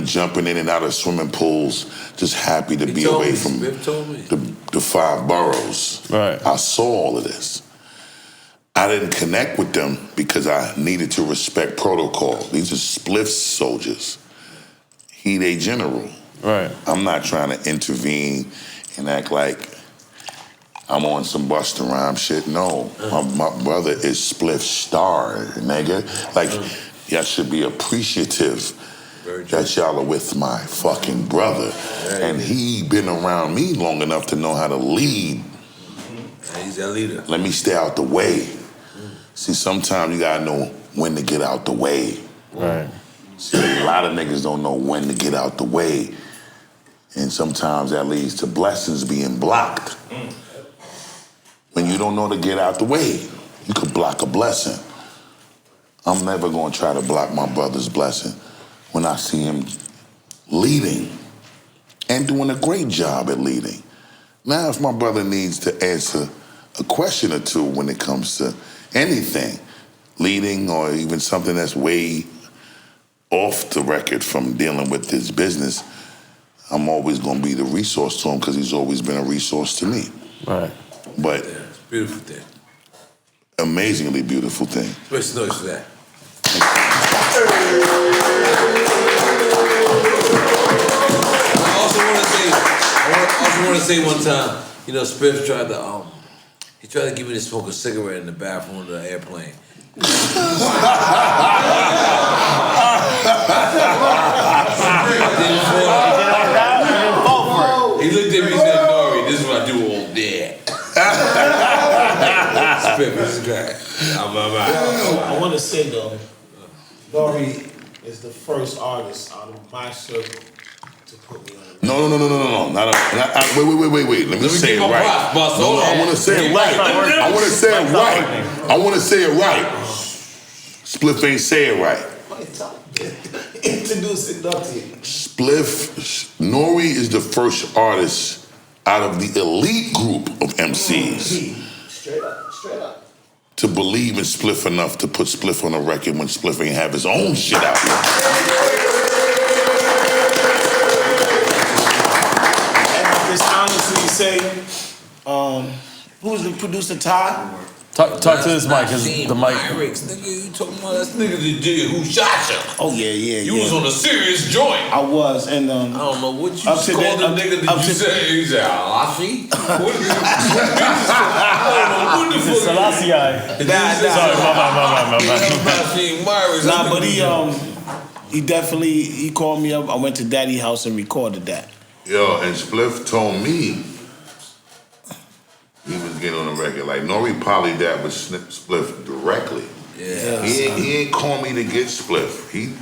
jumping in and out of swimming pools, just happy to be away from the 5 boroughs. Right. I saw all of this. I didn't connect with them because I needed to respect protocol. These are Spliff soldiers. He they general. Right. I'm not trying to intervene and act like I'm on some Busta Rhymes shit. No, my brother is Spliff Star, nigga. Like, y'all should be appreciative that y'all are with my fucking brother. And he been around me long enough to know how to lead. He's that leader. Let me stay out the way. See, sometimes you gotta know when to get out the way. Right. See, a lot of niggas don't know when to get out the way. And sometimes that leads to blessings being blocked. When you don't know to get out the way, you could block a blessing. I'm never gonna try to block my brother's blessing when I see him leading and doing a great job at leading. Now, if my brother needs to answer a question or two when it comes to anything, leading or even something that's way off the record from dealing with this business, I'm always gonna be the resource to him because he's always been a resource to me. Right. But it's a beautiful thing. Amazingly beautiful thing. Let's noise for that. I also want to say one time, you know, Spliff tried to get me to smoke a cigarette in the bathroom of the airplane. He looked at me and said, N.O.R.E, this is what I do all day. Spliff, this is great. I want to say though, N.O.R.E is the first artist out of my circle to put me on. No. Wait. Let me say it right. I want to say it right. I want to say it right. Spliff ain't say it right. Introduce it, Dr. Spliff, N.O.R.E is the first artist out of the elite group of MCs Straight up. to believe in Spliff enough to put Spliff on a record when Spliff ain't have his own shit out. And I just honestly say, who's the producer, Todd? Talk to this mic, because the mic. Nigga, you talking about that nigga that did who shot you? Oh yeah. You was on a serious joint. I was, and I don't know what you up to called that- the nigga that up you to- said. He said, Alashi? What the fuck? Selassie. Sorry, my bad. Nah, but he definitely, he called me up. I went to Daddy's house and recorded that. Yo, and Spliff told me he was getting on the record. Like, N.O.R.E probably that with Spliff directly. Yeah. He ain't call me to get Spliff. He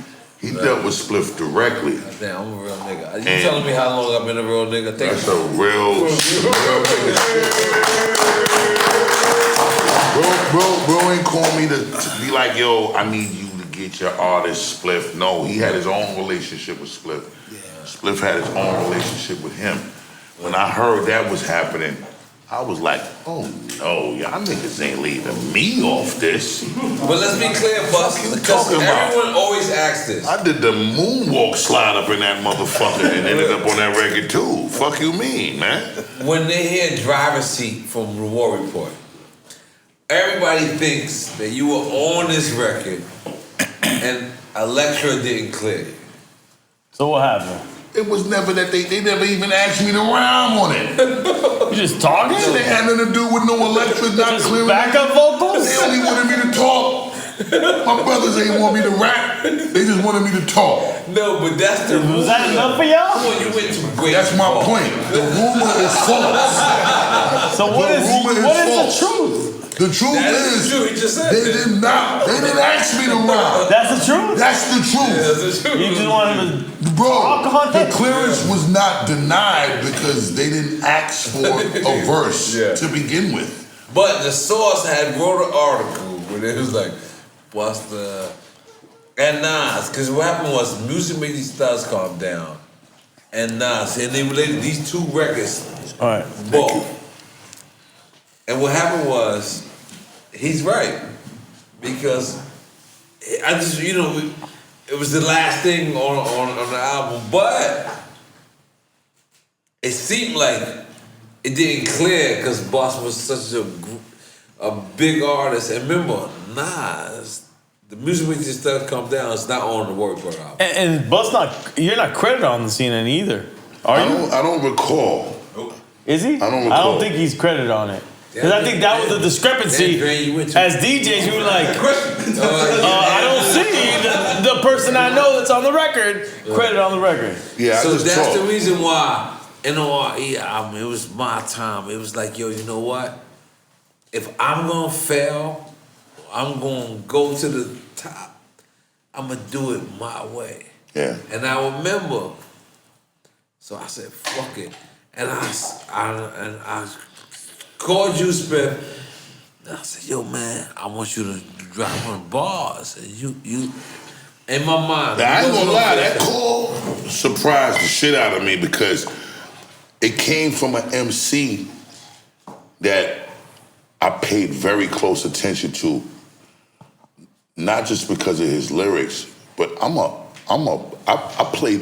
dealt with Spliff directly. Damn, I'm a real nigga. You telling me how long I've been a real nigga? That's a real nigga. Bro ain't call me to be like, yo, I need you to get your artist Spliff. No, he had his own relationship with Spliff. Yeah. Spliff had his own relationship with him. When I heard that was happening, I was like, oh no, y'all niggas ain't leaving me off this. But let's be clear, Bus, because everyone always asks this. I did the moonwalk slide up in that motherfucker and ended up on that record too. Fuck you mean, man? When they hear Driver's Seat from REVOLT Report, everybody thinks that you were on this record and Electra didn't clear you. So what happened? It was never that they never even asked me to rhyme on it. You just talking? They had nothing to do with no Electra not clearing. Backup vocals? They only wanted me to talk. My brothers ain't want me to rap. They just wanted me to talk. No, but that's the rumor. Was that enough for y'all? Come on, you went to great. That's my point. The rumor is false. So what is the truth? The truth That is, is true. He just said they that. didn't ask me to rhyme. That's the truth? That's the truth. Yeah, that's the truth. You just wanted to Bro, talk on the that? clearance was not denied because they didn't ask for a verse to begin with. But the source had wrote an article where it was like, Busta and Nas, because what happened was music made these stars calm down, and Nas, and they related these two records, All right. both. And what happened was, he's right, because I just, you know, it was the last thing on the album, but it seemed like it didn't clear because Boss was such a big artist. And remember, Nas, the music makes this stuff come down. It's not on the Word Report album. And Bus you're not credited on the CNN either. Are you? I don't recall. Is he? I don't recall. I don't think he's credited on it. Because I think that was the discrepancy. As DJs, we were like, I don't see the the person I know that's on the record. Credit on the record. Yeah, So that's the reason why N.O.R.E. album, it was my time. It was like, yo, you know what? If I'm gonna fail, I'm gonna go to the top, I'm gonna do it my way. Yeah. And I remember, so I said, fuck it. And I called you, Spliff. And I said, yo, man, I want you to drop on bars. And you, in my mind. Now, I ain't gonna lie, that call surprised the shit out of me because it came from an MC that I paid very close attention to, not just because of his lyrics, but I play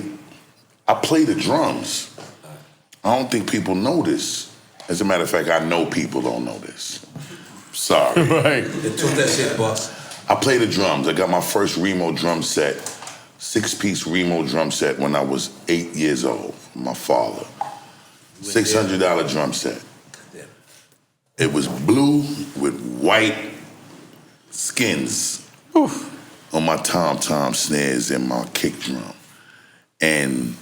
the drums. I don't think people know this. As a matter of fact, I know people don't know this. Sorry. Right. They took that shit, boss. I play the drums. I got my first Remo drum set, 6-piece Remo drum set when I was 8 years old from my father. $600 drum set. It was blue with white skins on my tom-tom snares and my kick drum. And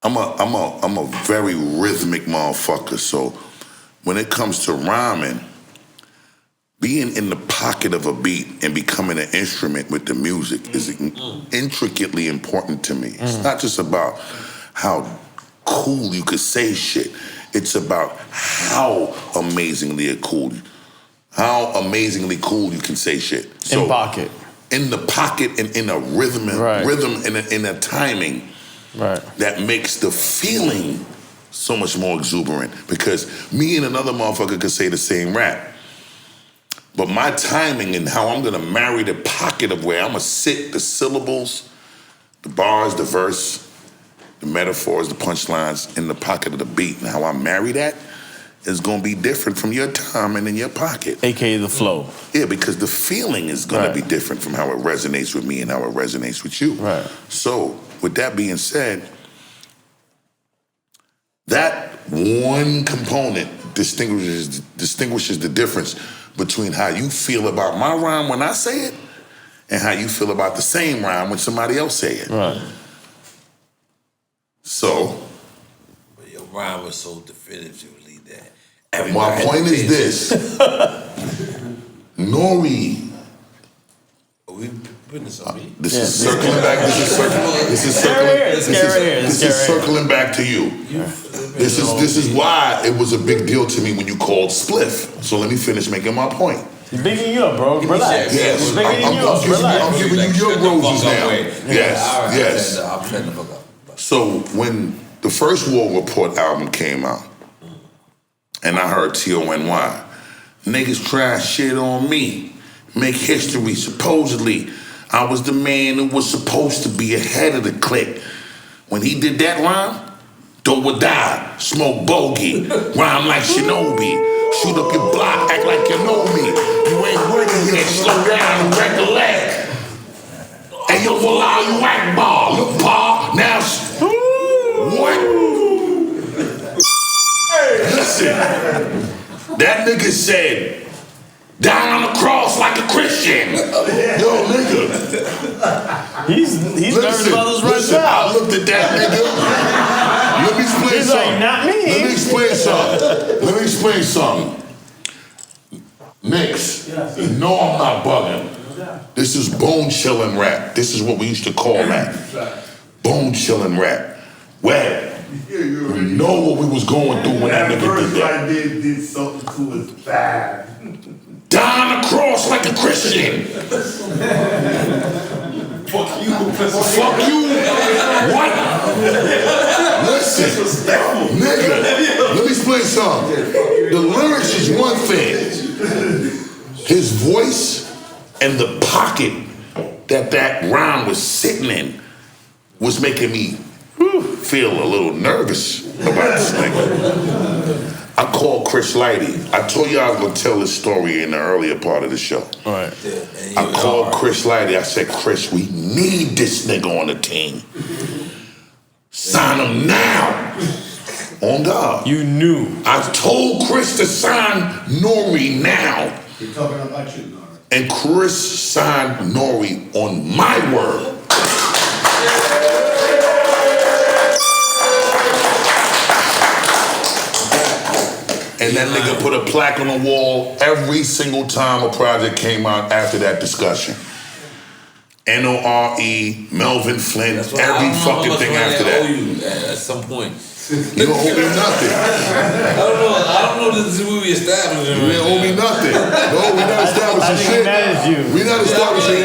I'm a very rhythmic motherfucker, so when it comes to rhyming, being in the pocket of a beat and becoming an instrument with the music is intricately important to me. It's not just about how cool you could say shit. It's about how amazingly cool you can say shit. So, in pocket. In the pocket and in a rhythm and in a timing that makes the feeling so much more exuberant. Because me and another motherfucker could say the same rap. But my timing and how I'm gonna marry the pocket of where I'm gonna sit the syllables, the bars, the verse, the metaphors, the punchlines in the pocket of the beat, and how I marry that is gonna be different from your timing in your pocket. AKA the flow. Yeah, because the feeling is gonna be different from how it resonates with me and how it resonates with you. Right. So, with that being said, that one component distinguishes the difference between how you feel about my rhyme when I say it and how you feel about the same rhyme when somebody else say it. Right. So, But your rhyme was so definitively that. my point is this. N.O.R.E. This is circling back. This is circling back to you. This is why it was a big deal to me when you called Spliff. So let me finish making my point. He's bigging you up, bro. Relax. Yes. He's bigging you up. Relax. I'm giving you your roses now. Yes. I'm trying to fuck up. So when the first War Report album came out, and I heard T.O.N.Y., niggas try shit on me, make history. Supposedly, I was the man who was supposed to be ahead of the clique. When he did that rhyme, dope or die, smoke bogey, rhyme like Shinobi, shoot up your block, act like you know me. You ain't working yet, slow down and recollect. Hey, yo, voila, you whack ball. Look, Paul, now, what? Listen, that nigga said, down on the cross like a Christian. Yo, nigga. He's nervous about this right now. I looked at that nigga. Let me explain He's something. like, not me. Let me explain something. Knicks, no, I'm not bugging. This is bone chilling rap. This is what we used to call that. Bone chilling rap. Well, we know what we was going through when that nigga did that. Did something to his bad. Down the cross like a Christian. Fuck you. Fuck you. What? Listen, nigga, let me explain something. The lyrics is one thing. His voice and the pocket that rhyme was sitting in was making me feel a little nervous about this nigga. I called Chris Lighty. I told you I was gonna tell this story in the earlier part of the show. Right. I called Chris Lighty. I said, Chris, we need this nigga on the team. Sign him now. On God. You knew. I told Chris to sign N.O.R.E. now. He's talking about you, N.O.R.E. And Chris signed N.O.R.E. on my word. And that nigga put a plaque on the wall every single time a project came out after that discussion. N.O.R.E., Melvin Flint, every fucking thing after that. I owe you at some point. You don't owe me nothing. I don't know this is what we established. You didn't owe me nothing. No, we're not establishing shit. We're not establishing.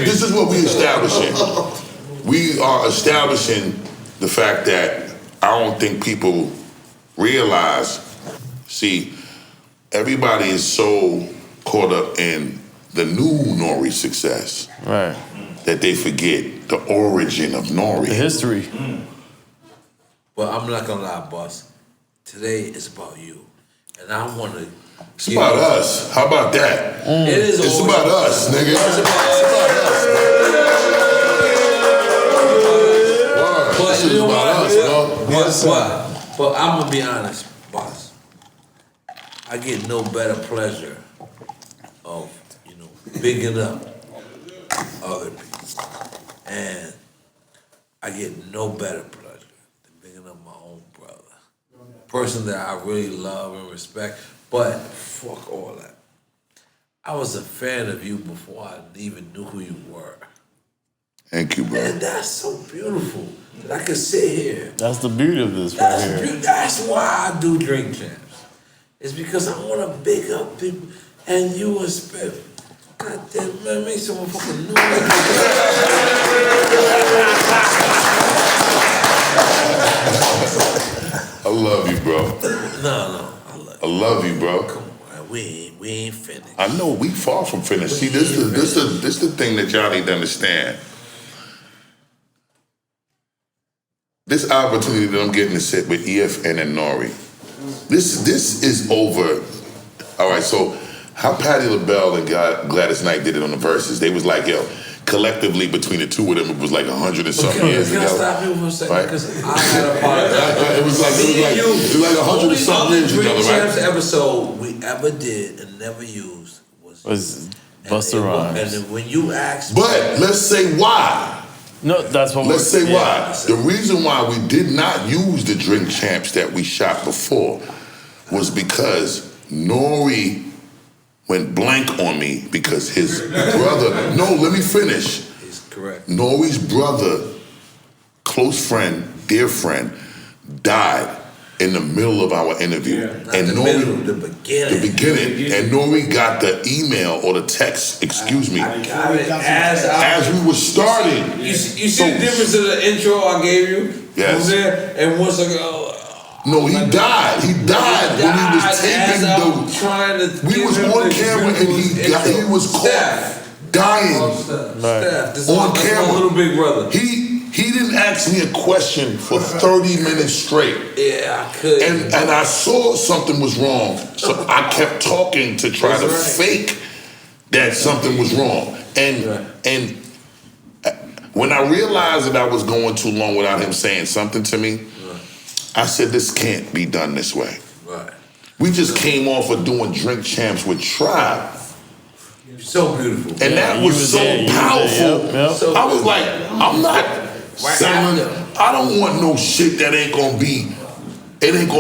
This is what we establishing. We are establishing the fact that I don't think people realize. See, everybody is so caught up in the new N.O.R.E. success, right, that they forget the origin of N.O.R.E. the history. But I'm not gonna lie, boss. Today is about you, and I want to. It's about us. How about that? It is. It's about us, nigga. It's about us. But This is about us, bro. But I'm gonna be honest, boss. I get no better pleasure of bigging up other people, and I get no better pleasure than bigging up my own brother, person that I really love and respect. But fuck all that. I was a fan of you before I even knew who you were. Thank you, bro. And that's so beautiful that I can sit here. That's the beauty of this right here. That's why I do Drink Champs. It's because I want to big up people, and you and Spliff. God damn, man, make someone fucking noise. I love you, bro. No, I love you, bro. come on, we ain't finished. I know we far from finished. See, this is the thing that y'all need to understand. This opportunity that I'm getting to sit with EFN and N.O.R.E. This is over. All right, so how Patti LaBelle and Gladys Knight did it on the verses, they was like, yo, collectively between the two of them, it was like 100 and something years Can I ago. stop you for a second? Right. Because I had a part of that. It was like 100 and something years ago, Drink right? Champs episode we ever did and never used was Busta Rhymes. And then when you asked But let's say why. No, that's what. Let's say why. The reason why we did not use the Drink Champs that we shot before was because N.O.R.E. went blank on me because his brother. No, let me finish. He's correct. N.O.R.E.'s brother, close friend, dear friend, died in the middle of our interview. And the beginning. And N.O.R.E. got the email or the text, excuse me, I got it as we were starting. You see the difference in the intro I gave you? Yes. Was there? And once I go, no, he died. He died when he was taping we was on camera and he was caught dying on camera. My little big brother. He didn't ask me a question for 30 minutes straight. Yeah, I could. And I saw something was wrong, so I kept talking to try to fake that something was wrong. And when I realized that I was going too long without him saying something to me, I said, this can't be done this way. Right. We just came off of doing Drink Champs with Tribe. So beautiful. And that was so powerful. Yep. I was like, I'm not selling. I don't want no shit that ain't gonna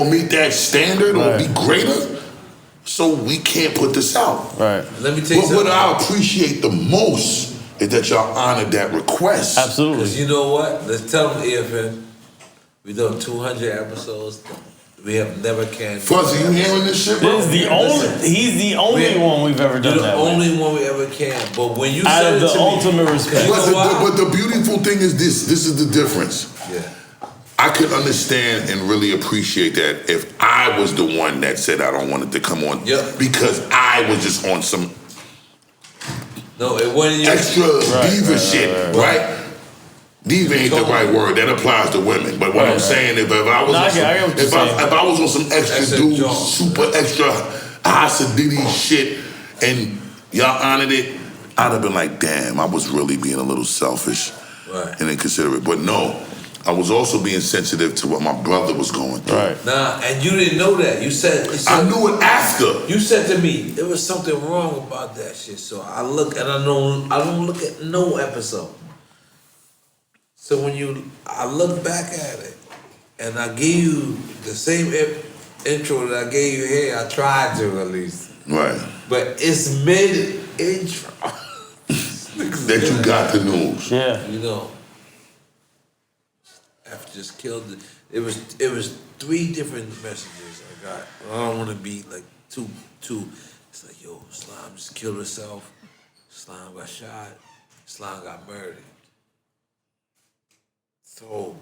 meet that standard or be greater. So we can't put this out. Right. Let me tell you But what I appreciate the most is that y'all honored that request. Absolutely. Because you know what? Let's tell them, EFN, we done 200 episodes. We have never canned. Fuzzy, you hearing this shit, bro? He's the only one we've ever done that. The only one we ever canned. But when you out said of it the to ultimate me, respect. But the beautiful thing is this. This is the difference. Yeah. I could understand and really appreciate that if I was the one that said I don't want it to come on. Yep. Because I was just on some it wasn't extra diva shit, right? Diva ain't the right word. That applies to women. But what I'm saying, if I was on some extra dude, super extra Hasididi shit, and y'all honored it, I'd have been like, damn, I was really being a little selfish and inconsiderate. But no, I was also being sensitive to what my brother was going through. Right. Nah, and you didn't know that. You said I knew it after. You said to me there was something wrong about that shit. So I look and I don't look at no episode. So when I look back at it and I gave you the same intro that I gave you here, I tried to at least. Right. But it's mid intro. That you got the news. Yeah. You know. After just killed it. It was 3 different messages I got. I don't want to be like too. It's like, yo, Slime just killed herself. Slime got shot. Slime got murdered. So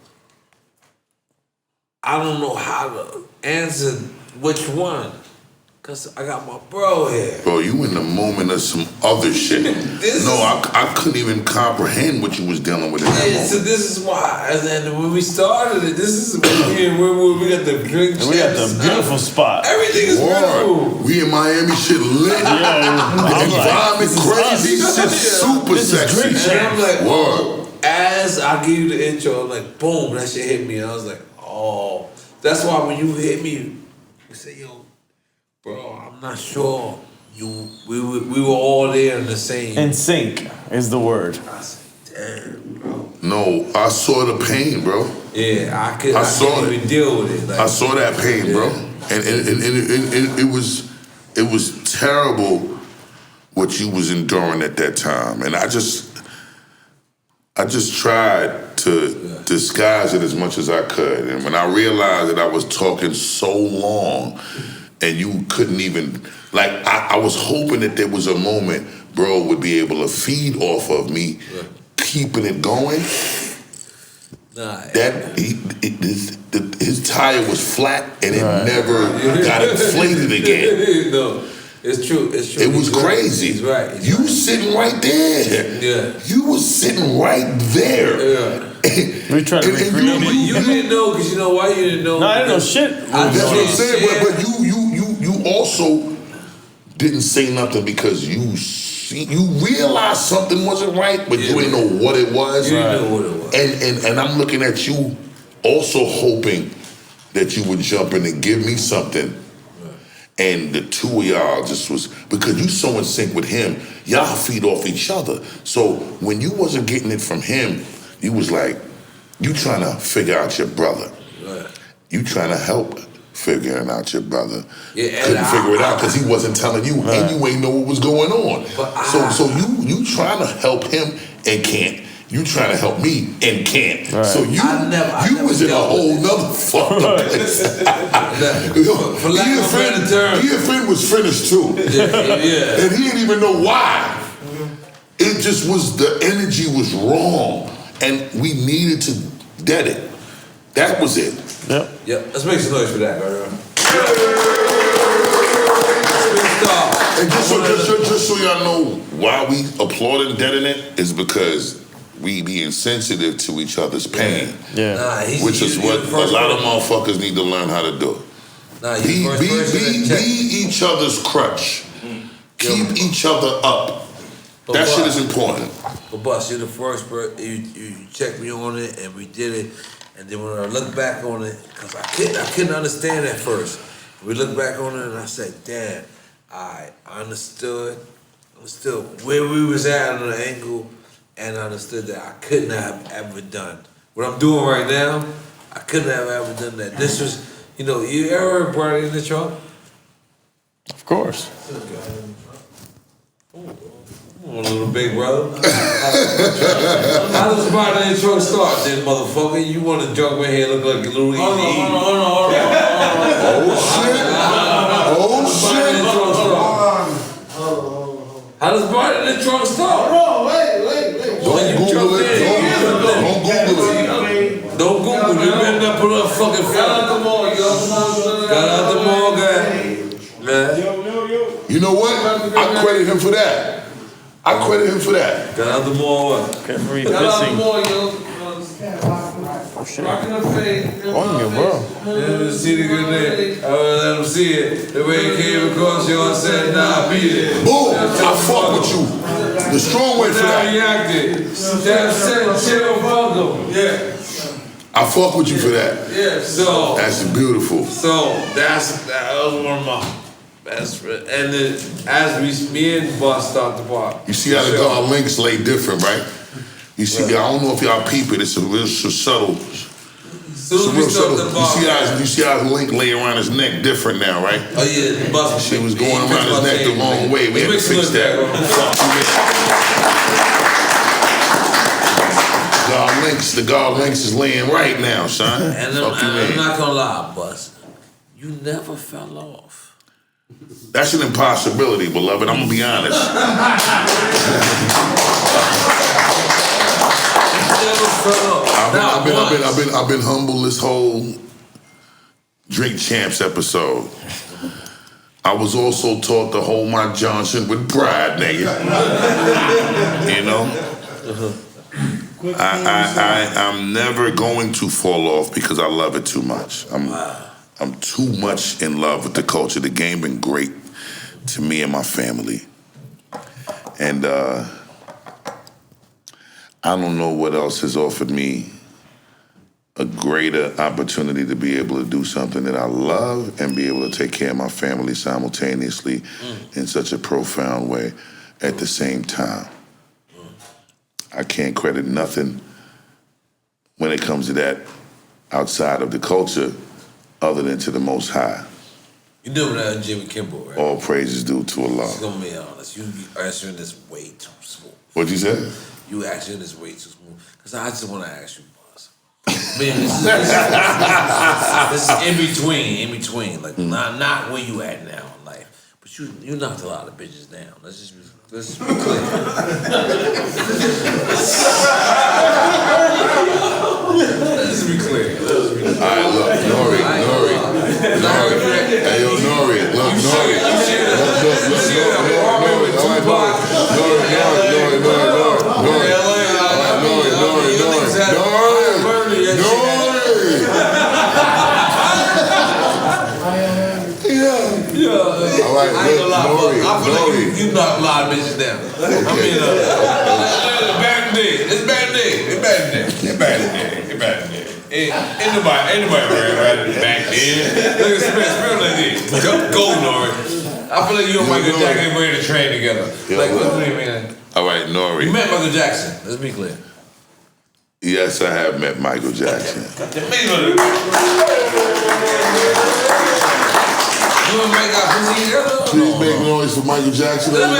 I don't know how to answer which one. Cause I got my bro here. Bro, you in the moment of some other shit. I couldn't even comprehend what you was dealing with in that moment. So this is why, and when we started it, this is where we got the drink. We got the beautiful spot. Everything is beautiful. We in Miami, shit lit. The environment crazy. Shit super sexy. And I'm like, word. As I give you the intro, I'm like, boom, that shit hit me. And I was like, oh. That's why when you hit me, you say, yo, bro, I'm not sure. We were all there in the same. In sync is the word. I said, damn, bro. No, I saw the pain, bro. Yeah, I couldn't even deal with it. Like, I saw that pain, bro. And it was terrible what you was enduring at that time. And I just tried to disguise it as much as I could. And when I realized that I was talking so long and you couldn't even, like, I was hoping that there was a moment bro would be able to feed off of me, keeping it going. His tire was flat and it never got inflated again. No, it's true. It's true. It was crazy. He's right. You was sitting right there. Yeah. You was sitting right there. Yeah. We tried to recreate you didn't know because you know why you didn't know. No, I didn't know shit. That's what I'm saying. But you also didn't say nothing because you realized something wasn't right, but you didn't know what it was. You didn't know what it was. And I'm looking at you, also hoping that you would jump in and give me something. And the two of y'all just was, because you so in sync with him, y'all feed off each other. So when you wasn't getting it from him, you was like, you trying to figure out your brother. Right. You trying to help figuring out your brother. Yeah, couldn't figure it out because he wasn't telling you, and you ain't know what was going on. So you trying to help him and can't. You trying to help me and can't. Right. So you was in a whole nother fucked up place. For lack of a better term. He and Finn was finished too. Yeah. And he didn't even know why. It just was, the energy was wrong. And we needed to dead it. That was it. Yep. Yep. Let's make some noise for that, right? And just so y'all know why we applauded deading it is because we being sensitive to each other's pain. Yeah. Which is what a lot of motherfuckers need to learn how to do. Be each other's crutch. Keep each other up. That shit is important. But Bus, you're the first person, you checked me on it and we did it. And then when I look back on it, because I couldn't understand at first. We looked back on it and I said, damn, I understood where we was at on the angle, and I understood that I couldn't have ever done what I'm doing right now. I couldn't have ever done that. This was, you ever heard Barney in the trunk? Of course. A little big brother. How does Barney in the trunk start then, motherfucker? You want to jump in here and look like a little easy? Hold on. How does Barney in the trunk start? No, wait. Don't Google it. Don't Google it. You better not put up fucking film. Got out the mall, guy. You know what? I credit him for that. Got out the mall. Got out the mall, yo. Oh shit. Rocking the fade. On you, bro. Yeah, see the good name. I let him see it. The way it came across you, I said, nah, beat it. Boom! I fuck with you. The strong way for that. Reacted. That said, chill, fuck him. Yeah. I fuck with you for that. Yeah, so That's beautiful. So that was one of my best friends. And then as me and Bus start the bar. You see how the guard links lay different, right? You see, I don't know if y'all peep it. It's a real subtle. Soon we start the bar. You see how the link lay around his neck different now, right? Oh yeah, Bus. Shit was going around his neck the wrong way. We had to fix that. The guard links is laying right now, son. And I'm not gonna lie, Bus. You never fell off. That's an impossibility, beloved. I'm gonna be honest. I've been humble this whole Drink Champs episode. I was also taught to hold my Johnson with pride, nigga. You know? I'm never going to fall off because I love it too much. I'm too much in love with the culture. The game been great to me and my family. And I don't know what else has offered me a greater opportunity to be able to do something that I love and be able to take care of my family simultaneously in such a profound way at the same time. I can't credit nothing when it comes to that outside of the culture other than to the Most High. You know that Jimmy Kimball, right? All praises due to Allah. Just gonna be honest. You answering this way too smooth. What'd you say? You answering this way too smooth. Because I just want to ask you, boss. Man, this is in between. Like not where you at now in life. But you knocked a lot of bitches down. Let's just be clear. Let's be clear. All right, look, N.O.R.E. Hey, yo, N.O.R.E. Look, N.O.R.E. All right, I ain't gonna lie, I feel like you knocked a lot of bitches down. I mean, it's back in the day. Ain't nobody right back then. Look at Smith like this. Go, N.O.R.E. I feel like you and Michael Jackson were in the train together. Like, what do you mean? All right, N.O.R.E. You met Michael Jackson. Let's be clear. Yes, I have met Michael Jackson. Please make noise for Michael Jackson. Look at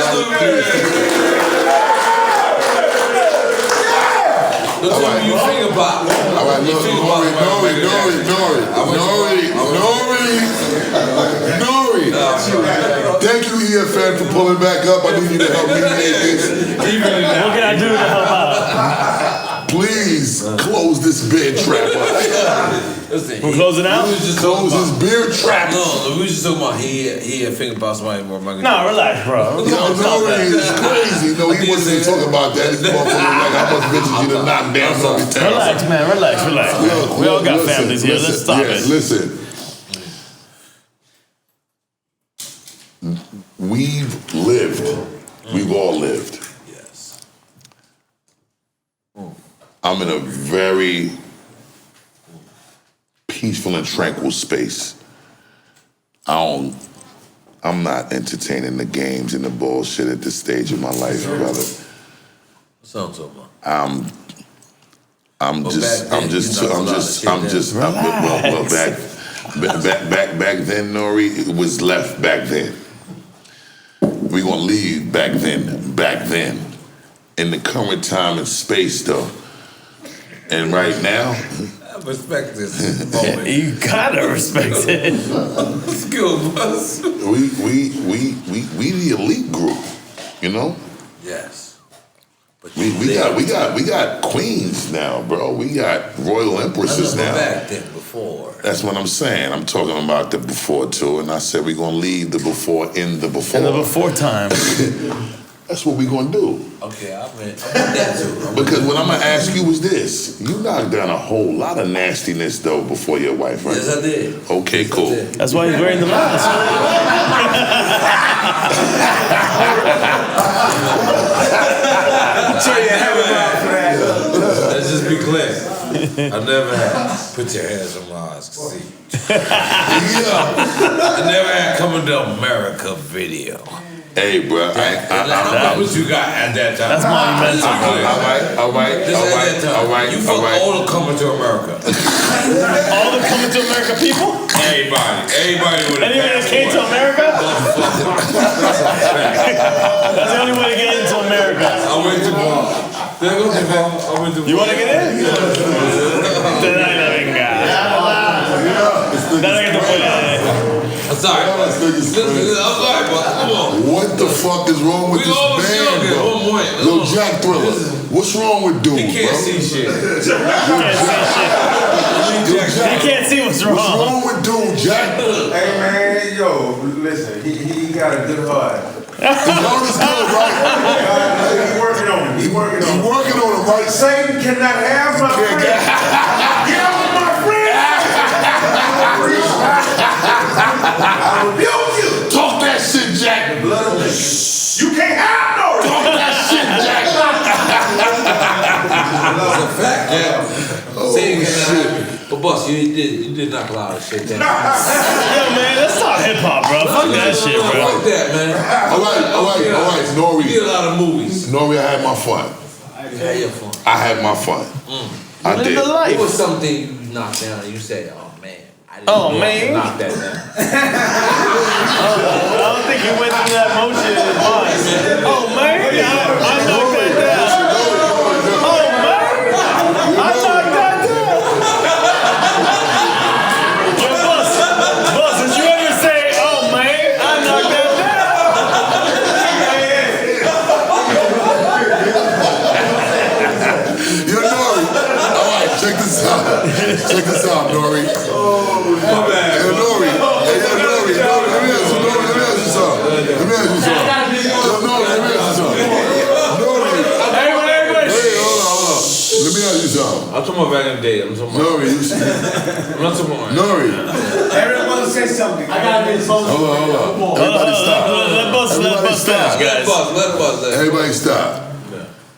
me, you finger pop. All right, look, N.O.R.E. Thank you, EFN, for pulling back up. I need you to help me make this. What can I do to help out? Please close this beer trap up. Listen, we're closing out? Close this beer trap. No, we was just talking about he had finger pops somebody more Michael Jackson. No, relax, bro. N.O.R.E. is crazy. No, he wasn't talking about that. This motherfucker like how much bitches you done knocked down every time. Relax, man. Relax. We all got families here. Let's stop it. Listen. We've lived. We've all lived. Yes. I'm in a very peaceful and tranquil space. I'm not entertaining the games and the bullshit at this stage of my life, brother. Sounds over. Back then, N.O.R.E. it was left back then. We're gonna leave back then. In the current time and space, though. And right now, I respect this moment. You gotta respect it. Let's go, Buzz. We the elite group, you know? Yes. But we got queens now, bro. We got royal empresses now. Back then, before. That's what I'm saying. I'm talking about the before too, and I said we're gonna leave the before in the before. In the before time. That's what we're gonna do. Okay, I meant that too. Because what I'm gonna ask you is this: you knocked down a whole lot of nastiness though before your wife, right? Yes, I did. Okay, cool. That's why he's wearing the mask. Let's just be clear. I never had. Put your hands on my eyes. See. I never had Coming to America video. Hey, bro. I don't know what you got at that time. That's monumental. All right. You fuck all the Coming to America. All the Coming to America people? Everybody with a Anyone that came to America? That's the only way to get into America. I went to You want to get in? I'm sorry. I'm sorry, but come on. What the fuck is wrong with this band, bro? Yo, Jack Thriller, what's wrong with dude, He can't see shit. He can't see what's wrong. What's wrong with dude, Jack? Hey man, yo, listen, he got a good heart. His heart is good, right? He's working on it. He's working on it. He's working on it, right? Satan cannot have my friend. Get out my friend. I rebuke you. Talk that shit, Jack. You can't have N.O.R.E. Talk that shit, Jack. That's a fact, yeah. Oh, shit. But boss, you did knock a lot of shit down. Yo, man, let's talk hip hop, bro. Fuck that shit, bro. Fuck that, man. All right. N.O.R.E. You did a lot of movies. N.O.R.E. I had my fun. I had my fun. I did. What was something you knocked down and you said, oh man, I didn't knock that down? I don't think you went through that motion in once. Oh, man, I knocked that down. Oh, man, I knocked that down. Yo, boss, did you ever say, oh, man, I knocked that down? Yo, N.O.R.E. All right, check this out. Check this out, N.O.R.E. My bad. Hey, N.O.R.E. Hey, yo, N.O.R.E. Let me ask you something. Let me ask you something. Let me ask you something. I'm talking about back in the day. I'm talking about. N.O.R.E. I'm not talking about. N.O.R.E. Everyone wants to say something. I gotta be exposed. Hold on. Everybody stop. Let Buzz finish, guys. Let Buzz. Everybody stop.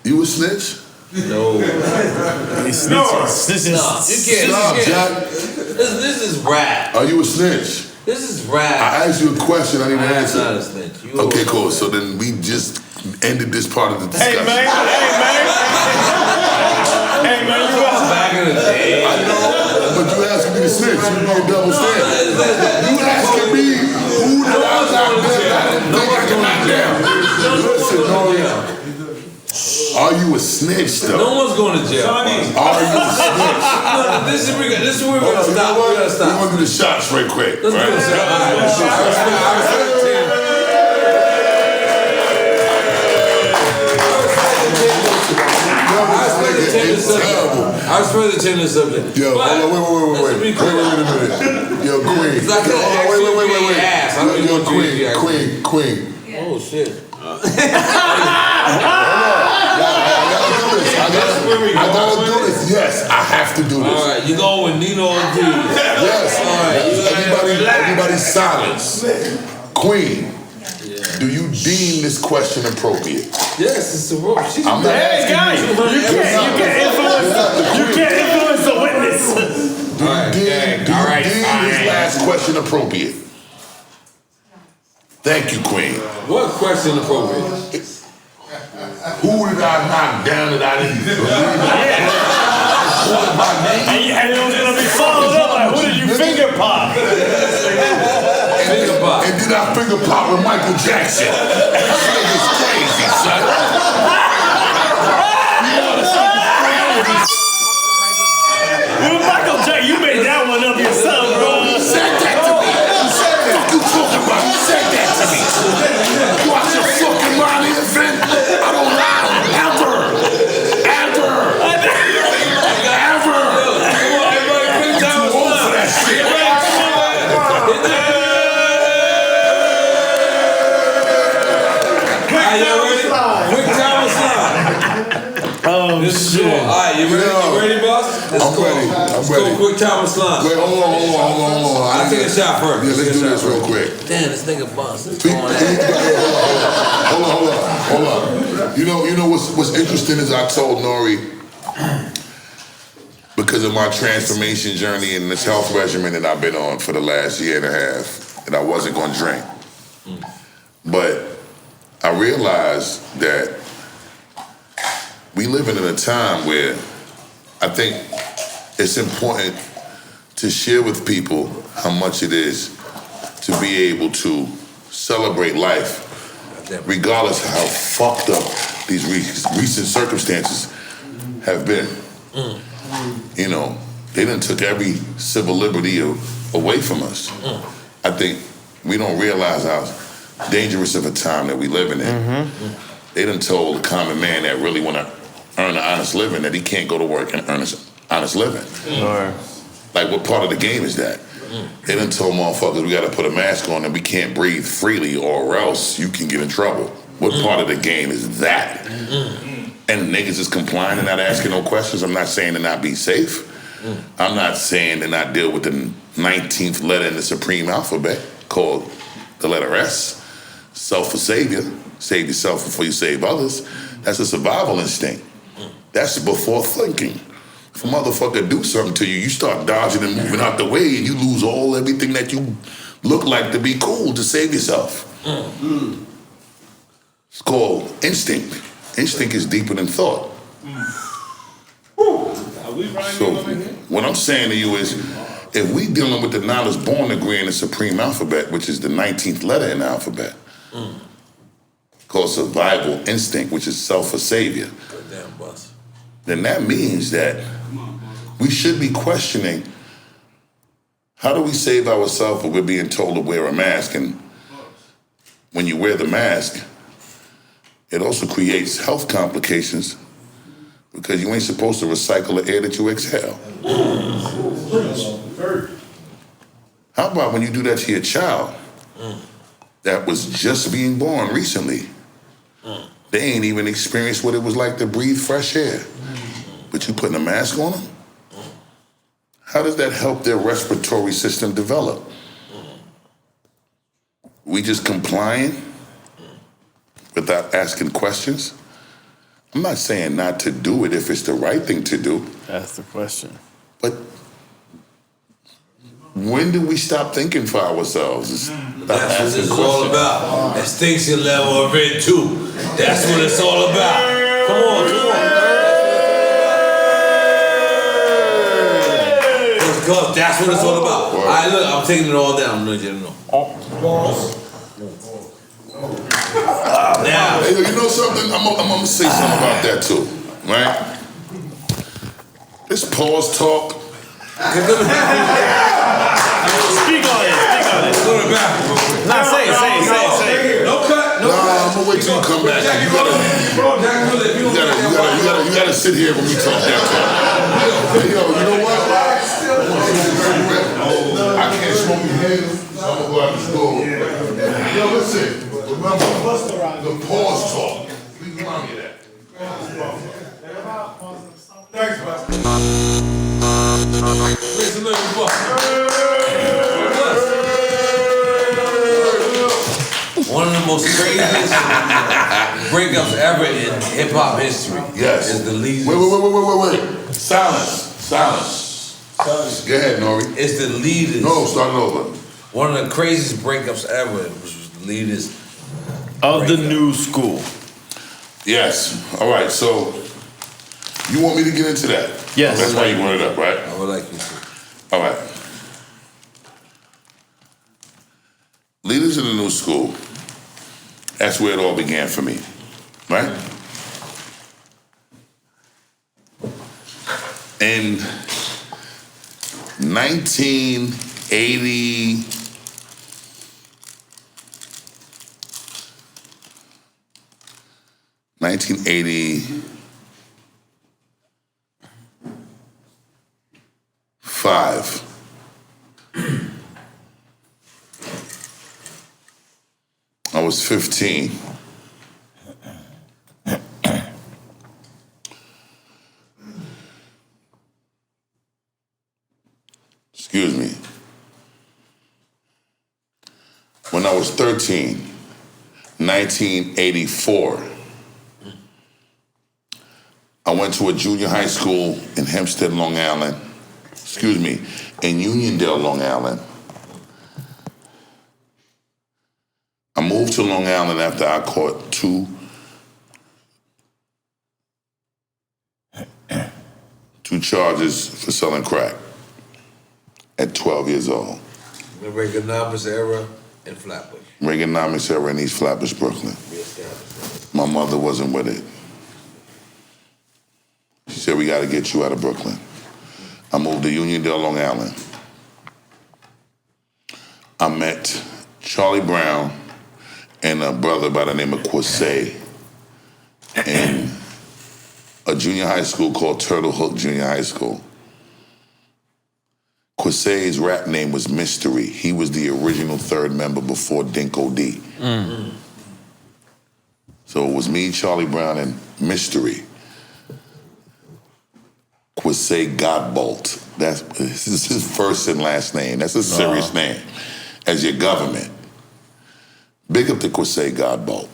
You a snitch? No. This is You can't. Stop, Jack. This is rap. Are you a snitch? This is rap. I asked you a question, I didn't even I'm answer. not a snitch. Okay, cool. So then we just ended this part of the discussion. Hey, man, you got Back in the day. I know, but you asking me to snitch. You being double standard. You asking me who did I knock down? I didn't think I could knock down. Listen, N.O.R.E. Are you a snitch, though? No one's going to jail. Are you a snitch? This is where we're going to stop. We're going to stop. We're going to do the shots right quick. Let's do the shots. It's terrible. I was supposed to change the subject. Yo, hold on, wait a minute. Yo, Queen. It's like Queen. Oh, shit. I gotta do this. Yes, I have to do this. All right, you go with Nino and D. Yes. All right. Everybody silence. Queen. Do you deem this question appropriate? Yes, it's a rope. I'm not asking guys, you can't influence the witness. Do you deem this last question appropriate? Thank you, Queen. What question appropriate? Who did I knock down that I didn't believe? And it was gonna be followed up like, who did you finger pop? And did I finger pop with Michael Jackson? That shit is crazy, son. Michael Jackson, you made that one up yourself, bro. Who said that to me? What you talking about? Who said that to me? You out your fucking mind, infant? I don't lie. Ever. Too old for that shit. Oh, shit. All right, you ready, boss? I'm ready. Let's go quick time with slime. Wait, hold on. I'll take a shot first. Yeah, let's do this real quick. Damn, this nigga boss is Hold on. You know what's interesting is I told N.O.R.E. because of my transformation journey and this health regimen that I've been on for the last year and a half, that I wasn't going to drink. But I realized that we living in a time where I think it's important to share with people how much it is to be able to celebrate life, regardless of how fucked up these recent circumstances have been. You know, they done took every civil liberty away from us. I think we don't realize how dangerous of a time that we living in. They done told the common man that really want to earn an honest living that he can't go to work and earn an honest living. Like, what part of the game is that? They done told motherfuckers we got to put a mask on and we can't breathe freely or else you can get in trouble. What part of the game is that? And niggas is complying and not asking no questions. I'm not saying to not be safe. I'm not saying to not deal with the 19th letter in the supreme alphabet called the letter S. Self for savior. Save yourself before you save others. That's a survival instinct. That's before thinking. If a motherfucker do something to you, you start dodging and moving out the way and you lose everything that you look like to be cool to save yourself. It's called instinct. Instinct is deeper than thought. So what I'm saying to you is, if we dealing with the knowledge born degree in the supreme alphabet, which is the 19th letter in the alphabet, called survival instinct, which is self for savior, then that means that we should be questioning, how do we save ourselves if we're being told to wear a mask? And when you wear the mask, it also creates health complications because you ain't supposed to recycle the air that you exhale. How about when you do that to your child that was just being born recently? They ain't even experienced what it was like to breathe fresh air. But you putting a mask on them? How does that help their respiratory system develop? We just complying without asking questions? I'm not saying not to do it if it's the right thing to do. That's the question. But when do we stop thinking for ourselves? That's what it's all about. Extinction Level Event 2. That's what it's all about. Come on, come on. That's what it's all about. All right, look, I'm taking it all down. I'm letting you know. Now, hey, you know something? I'm gonna say something about that too, right? This pause talk. Speak on it. Go to the bathroom. Nah, say it. No cut. I'm gonna wait till you come back. You gotta sit here when we talk that talk. Hey, yo, you know what? I can't smoke inhalers, so I'm gonna go out the store. Yo, listen. Remember, the pause talk. Please remind me of that. Thanks, Busta. Raise a little buck. One of the most craziest breakups ever in hip hop history. Yes. Is the leaders. Wait. Silence. Go ahead, N.O.R.E. It's the leaders. No, start it over. One of the craziest breakups ever was the leaders of the new school. Yes. All right. So you want me to get into that? Yes. That's why you brought it up, right? I would like you to. All right. Leaders of the new school. That's where it all began for me, right? In 1980. 1985. I was 15. Excuse me. When I was 13, 1984, I I went to a junior high school in Hempstead, Long Island. Excuse me, in Uniondale, Long Island. I moved to Long Island after I caught two charges for selling crack at 12 years old. The Reaganomics era in Flatbush. Reaganomics era in East Flatbush, Brooklyn. My mother wasn't with it. She said, we got to get you out of Brooklyn. I moved to Uniondale, Long Island. I met Charlie Brown and a brother by the name of Quasay in a junior high school called Turtle Hook Junior High School. Quasay's rap name was Mystery. He was the original third member before Dinko D. So it was me, Charlie Brown, and Mystery. Quasay Godbolt. This is his first and last name. That's a serious name as your government. Big up to Quasay Godbolt.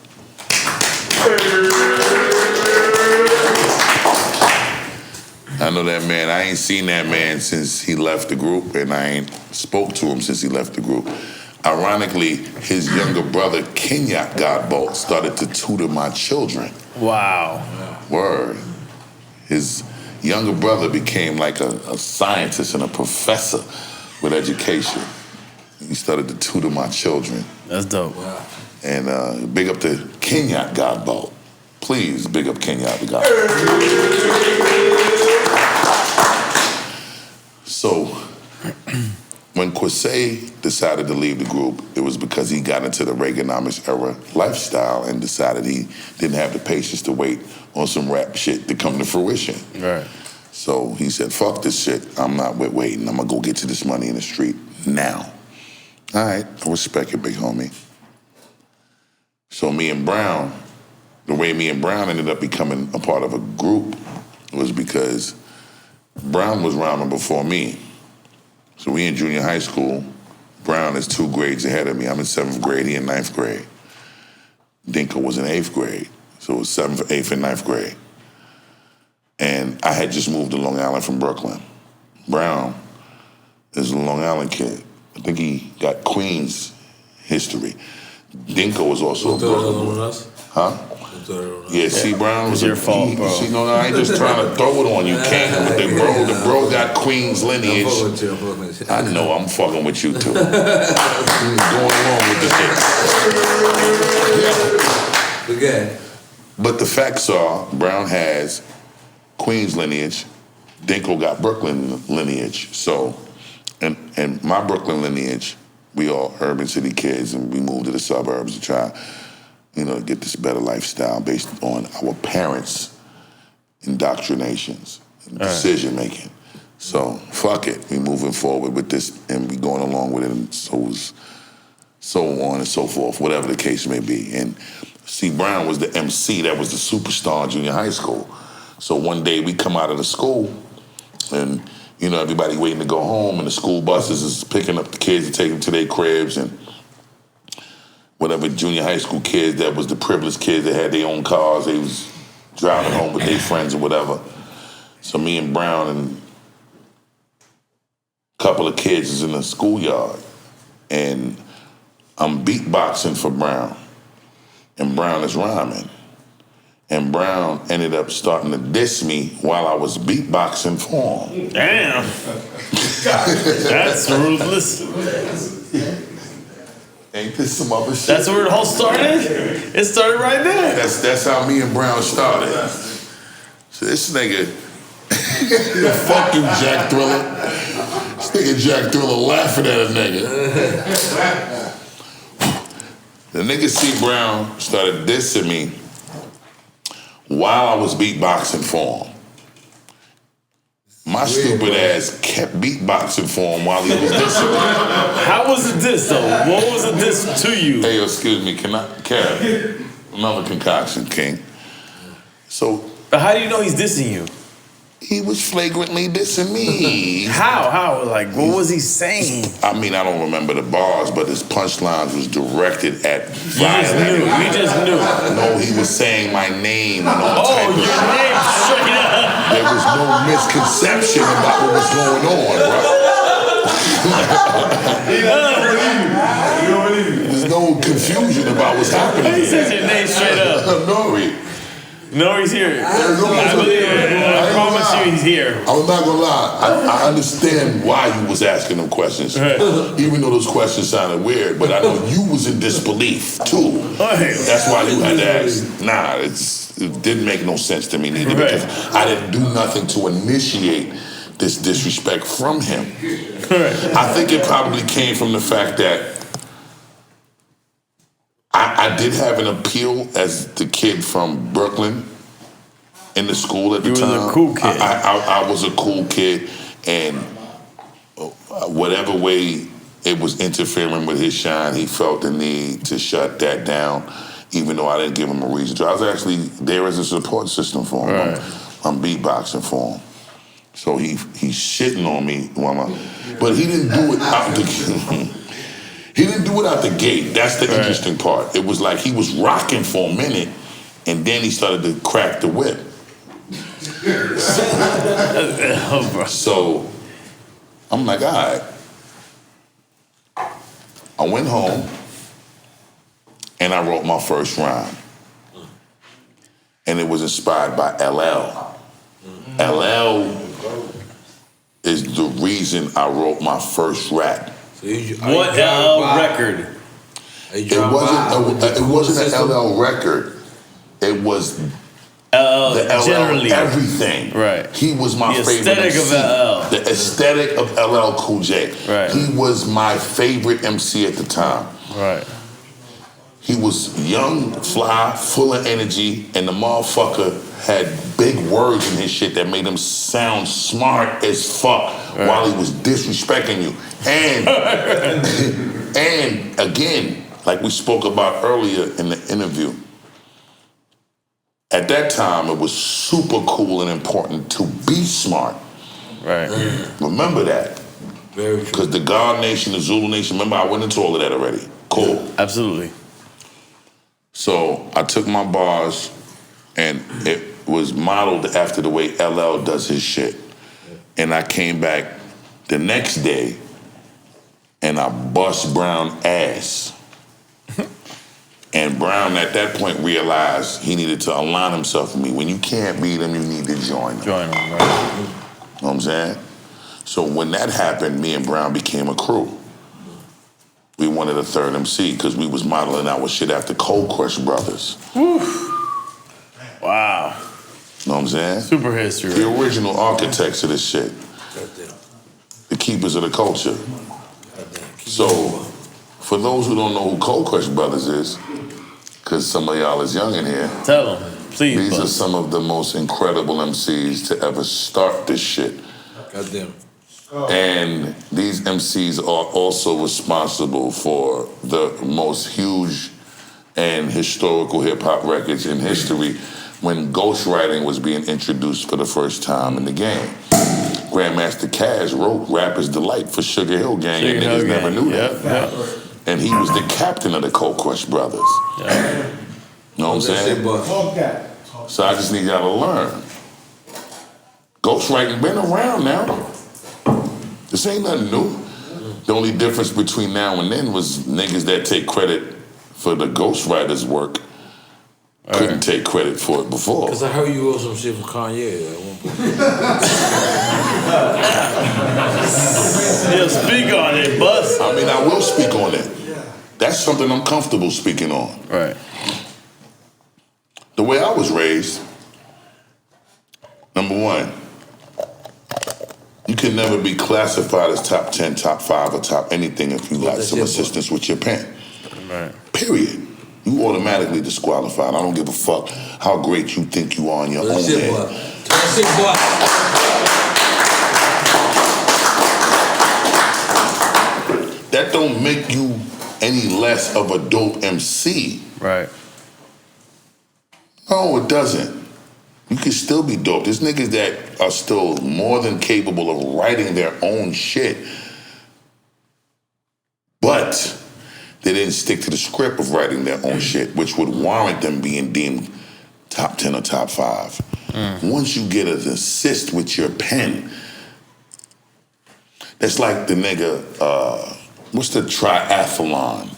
I know that man. I ain't seen that man since he left the group, and I ain't spoke to him since he left the group. Ironically, his younger brother, Kenyatt Godbolt, started to tutor my children. Wow. Word. His younger brother became like a scientist and a professor with education. He started to tutor my children. That's dope. Wow. And big up to Kenyatt Godbolt. Please, big up Kenyatt Godbolt. So, when Quasay decided to leave the group, it was because he got into the Reaganomics era lifestyle and decided he didn't have the patience to wait on some rap shit to come to fruition. Right. So he said, fuck this shit. I'm not waiting. I'm gonna go get to this money in the street now. All right, I respect it, big homie. So me and Brown, the way me and Brown ended up becoming a part of a group was because Brown was rhyming before me. So we in junior high school. Brown is 2 grades ahead of me. I'm in 7th grade, he in 9th grade. Dinko was in 8th grade. So it was 7th, 8th, and 9th grade. And I had just moved to Long Island from Brooklyn. Brown is a Long Island kid. I think he got Queens history. Dinko was also a Brooklyn. Huh? Yeah, see, Brown was your fault, bro. See, no, I ain't just trying to throw it on you, King. The bro got Queens lineage. I know, I'm fucking with you too. Going along with the shit. Again. But the facts are, Brown has Queens lineage. Dinko got Brooklyn lineage. So, and my Brooklyn lineage, we all urban city kids, and we moved to the suburbs to try, get this better lifestyle based on our parents' indoctrinations and decision making. So fuck it, we moving forward with this, and we going along with it, and so on and so forth, whatever the case may be. And C. Brown was the MC that was the superstar in junior high school. So one day we come out of the school, and everybody waiting to go home, and the school buses is picking up the kids to take them to their cribs, and whatever junior high school kids that was the privileged kids that had their own cars, they was driving home with their friends or whatever. So me and Brown and a couple of kids is in the schoolyard, and I'm beatboxing for Brown, and Brown is rhyming. And Brown ended up starting to diss me while I was beatboxing for him. Damn. That's ruthless. Ain't this some other shit? That's where it all started? It started right there. That's how me and Brown started. So this nigga, fucking Jack Thriller. This nigga Jack Thriller laughing at a nigga. The nigga C. Brown started dissing me while I was beatboxing for him. My stupid ass kept beatboxing for him while he was dissing me. How was it diss, though? What was it diss to you? Hey, excuse me, can I, Kev? Another concoction, King. So. But how do you know he's dissing you? He was flagrantly dissing me. How? Like, what was he saying? I mean, I don't remember the bars, but his punchlines was directed at violence. You just knew. No, he was saying my name and all type of your name straight up. misconception about what was going on, bro. There's no confusion about what's happening. He says your name straight up. N.O.R.E. N.O.R.E.'s here. I believe it. I promise you he's here. I'm not gonna lie. I understand why you was asking them questions, even though those questions sounded weird. But I know you was in disbelief too. That's why you had to ask. Nah, it didn't make no sense to me neither because I didn't do nothing to initiate this disrespect from him. I think it probably came from the fact that I did have an appeal as the kid from Brooklyn in the school at the time. You was a cool kid. I was a cool kid, and whatever way it was interfering with his shine, he felt the need to shut that down, even though I didn't give him a reason to. I was actually there as a support system for him. I'm beatboxing for him. So he's shitting on me but he didn't do it out the He didn't do it out the gate. That's the interesting part. It was like he was rocking for a minute, and then he started to crack the whip. So I'm like, all right. I went home, and I wrote my first rhyme. And it was inspired by LL. LL is the reason I wrote my first rap. What LL record? It wasn't an LL record. It was LL the LL generally everything. Right. He was my favorite aesthetic MC. of LL. The aesthetic of LL Cool J. Right. He was my favorite MC at the time. Right. He was young, fly, full of energy, and the motherfucker had big words in his shit that made him sound smart as fuck while he was disrespecting you. And again, like we spoke about earlier in the interview, at that time it was super cool and important to be smart. Right. Remember that. Very true. Because the God Nation, the Zulu Nation, remember I went into all of that already. Cool. Absolutely. So I took my bars and it was modeled after the way LL does his shit. And I came back the next day and I bust Brown ass. And Brown at that point realized he needed to align himself with me. When you can't beat him, you need to join him. Join him, right. You know what I'm saying? So when that happened, me and Brown became a crew. We wanted a third MC because we was modeling our shit after Cold Crush Brothers. Woo. Wow. You know what I'm saying? Super history. The original architects of this shit. The keepers of the culture. So, for those who don't know who Cold Crush Brothers is, because some of y'all is young in here. Tell them, please. These are some of the most incredible MCs to ever start this shit. Goddamn. And these MCs are also responsible for the most huge and historical hip-hop records in history when ghostwriting was being introduced for the first time in the game. Grandmaster Caz wrote Rapper's Delight for Sugar Hill Gang, and niggas never knew that. Yep. And he was the captain of the Cold Crush Brothers. You know what I'm saying? So I just need y'all to learn. Ghostwriting been around now. This ain't nothing new. The only difference between now and then was niggas that take credit for the ghostwriter's work couldn't take credit for it before. Because I heard you wrote some shit for Kanye at one point. Yeah, speak on it, Bus. I mean, I will speak on it. That's something I'm comfortable speaking on. Right. The way I was raised, number one, you can never be classified as top 10, top 5, or top anything if you got some assistance with your pen. Right. Period. You automatically disqualified. I don't give a fuck how great you think you are in your own head. That don't make you any less of a dope MC. Right. No, it doesn't. You can still be dope. There's niggas that are still more than capable of writing their own shit. But they didn't stick to the script of writing their own shit, which would warrant them being deemed top 10 or top 5. Once you get an assist with your pen, that's like the nigga, what's the triathlon?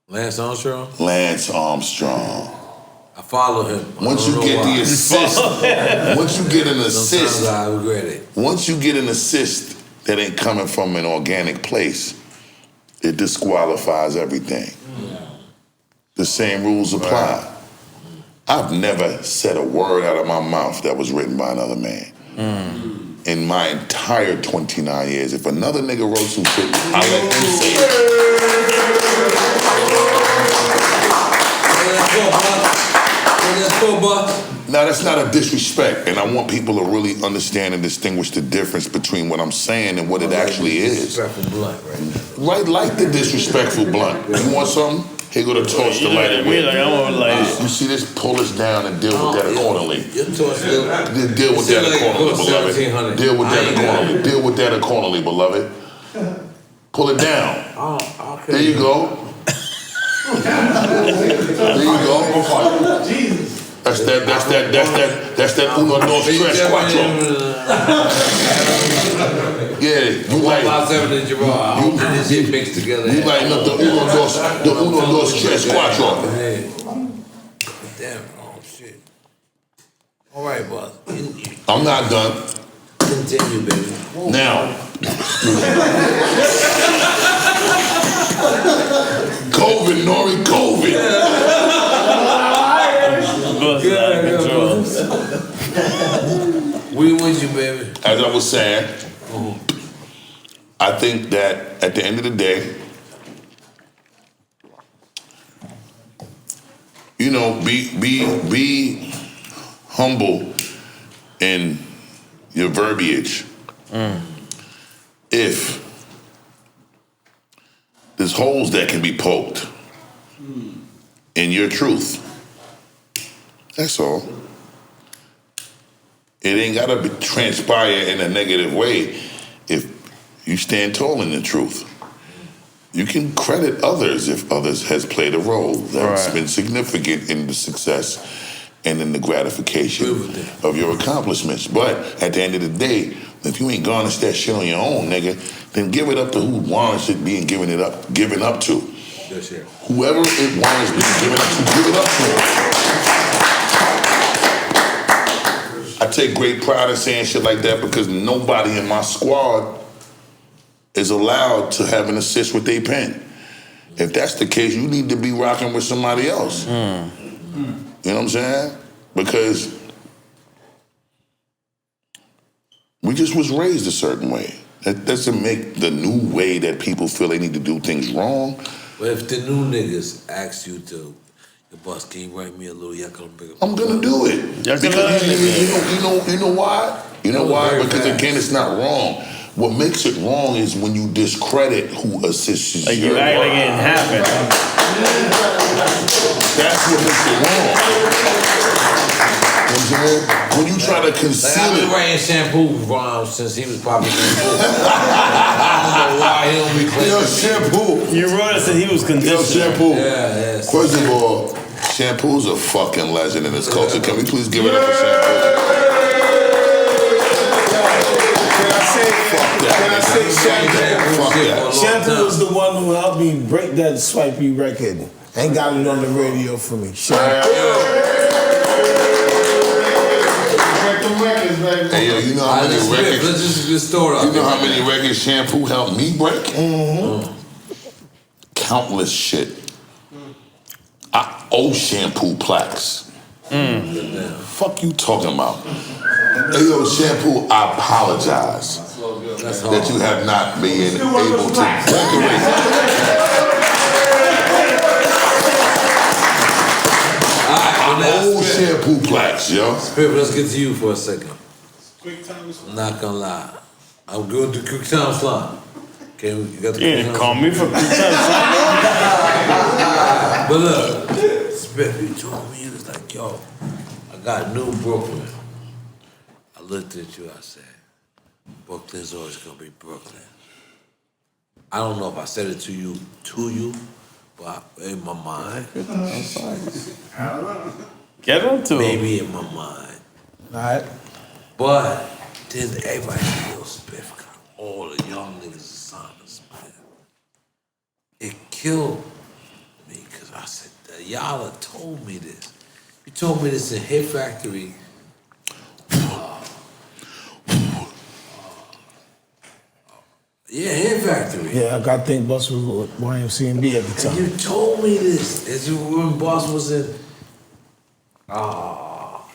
Lance Armstrong? Lance Armstrong. I follow him. Once you get the assist, once you get an assist, sometimes I regret it. once you get an assist that ain't coming from an organic place, it disqualifies everything. The same rules apply. I've never said a word out of my mouth that was written by another man. In my entire 29 years, if another nigga wrote some shit, I let him say it. Now that's not a disrespect, and I want people to really understand and distinguish the difference between what I'm saying and what it actually is. Disrespectful blunt right now. Right, like the disrespectful blunt. You want something? Here go to torch the light with. You see this? Pull this down and deal with that accordingly. Deal with that accordingly, beloved. Deal with that accordingly. Deal with that accordingly, beloved. Pull it down. There you go. There you go. That's that 1, 2, 3, 4. Yeah, you like this shit mixed together. You like the 1, 2, 3, 4. Damn, oh shit. All right, boss. I'm not done. Continue, baby. Now, COVID, N.O.R.E, COVID. We with you, baby. As I was saying, I think that at the end of the day, you know, be humble in your verbiage. If there's holes that can be poked in your truth, that's all. It ain't gotta transpire in a negative way if you stand tall in the truth. You can credit others if others has played a role that's been significant in the success and in the gratification of your accomplishments. But at the end of the day, if you ain't garnished that shit on your own, nigga, then give it up to who warrants it being given up to. Whoever it warrants being given up to, give it up to. I take great pride in saying shit like that because nobody in my squad is allowed to have an assist with their pen. If that's the case, you need to be rocking with somebody else. You know what I'm saying? Because we just was raised a certain way. That doesn't make the new way that people feel they need to do things wrong. But if the new niggas ask you to, the boss, can you write me a little yakka bigger? I'm gonna do it. Because you know why? You know why? Because again, it's not wrong. What makes it wrong is when you discredit who assists you. Like you act like it didn't happen. That's what makes it wrong. You know what I'm saying? When you try to conceal I've been it. writing shampoo rhymes since he was probably shampoo. I don't know why he don't be playing. Yo, shampoo. You wrote it said he was conditioner. Yo, shampoo. Yeah. First of all, shampoo's a fucking legend in this culture. Can we please give it up for shampoo? Shampoo was the one who helped me break that swipey record. Ain't got it on the radio for me. Hey yo, you know how many records? Let's just store You know how many records shampoo helped me break? Countless shit. I owe shampoo plaques. Fuck you talking about? Hey yo, shampoo, I apologize that you have not been able to decorate. Old shampoo plaques, yo. Spirit, let's get to you for a second. I'm not gonna lie. I'm going to quick time slot. Okay, you got the You didn't call me for quick time slot. But look, Spirit, you told me, it was like, yo, I got New Brooklyn. I looked at you, I said, Brooklyn's always gonna be Brooklyn. I don't know if I said it to you, but in my mind. Get into it. Maybe in my mind. All right. But then everybody feels Spliff got all the young niggas assigned to Spliff. It killed me because I said, y'all have told me this. You told me this in Hit Factory. Yeah, Hit Factory. Yeah, I got to think Busta was with YMCMB at the time. And you told me this as you when Boss was in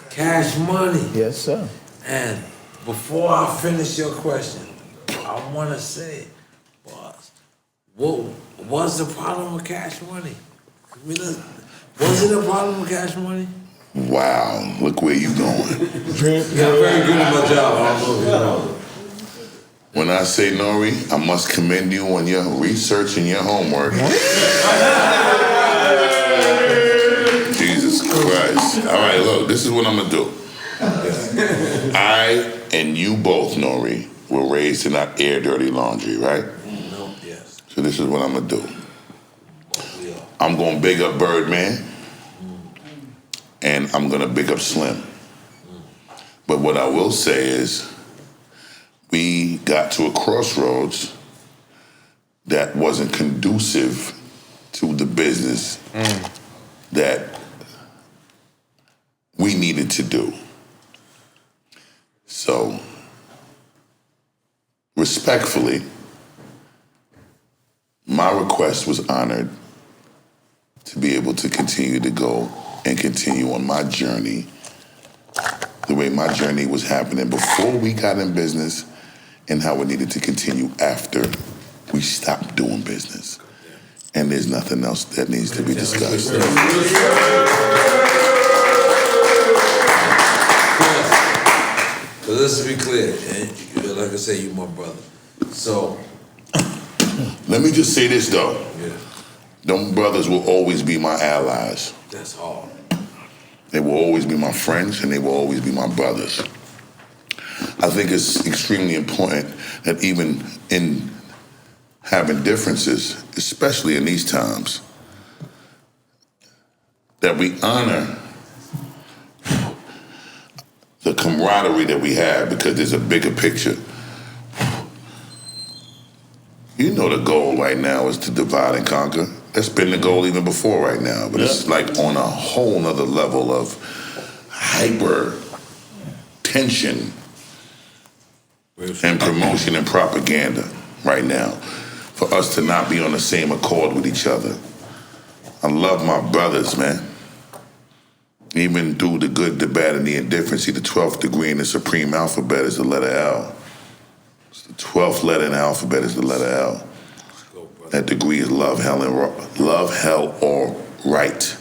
Cash Money. Yes, sir. And before I finish your question, I want to say, Boss, what was the problem with Cash Money? Was it a problem with Cash Money? Wow, look where you going. Yeah, I'm very good at my job. I don't know if you know. When I say N.O.R.E, I must commend you on your research and your homework. Jesus Christ. All right, look, this is what I'm gonna do. I and you both, N.O.R.E, were raised to not air dirty laundry, right? No, yes. So this is what I'm gonna do. I'm gonna big up Birdman, and I'm gonna big up Slim. But what I will say is, we got to a crossroads that wasn't conducive to the business that we needed to do. So, respectfully, my request was honored to be able to continue to go and continue on my journey the way my journey was happening before we got in business and how it needed to continue after we stopped doing business. And there's nothing else that needs to be discussed. So let's be clear, and like I say, you my brother. So let me just say this though. Yeah. Them brothers will always be my allies. That's hard. They will always be my friends and they will always be my brothers. I think it's extremely important that even in having differences, especially in these times, that we honor the camaraderie that we have because there's a bigger picture. You know the goal right now is to divide and conquer. That's been the goal even before right now, but it's like on a whole nother level of hyper tension and promotion and propaganda right now for us to not be on the same accord with each other. I love my brothers, man. Even through the good, the bad, and the indifference, see the 12th degree in the supreme alphabet is the letter L. It's the 12th letter in the alphabet is the letter L. That degree is love, hell, or right.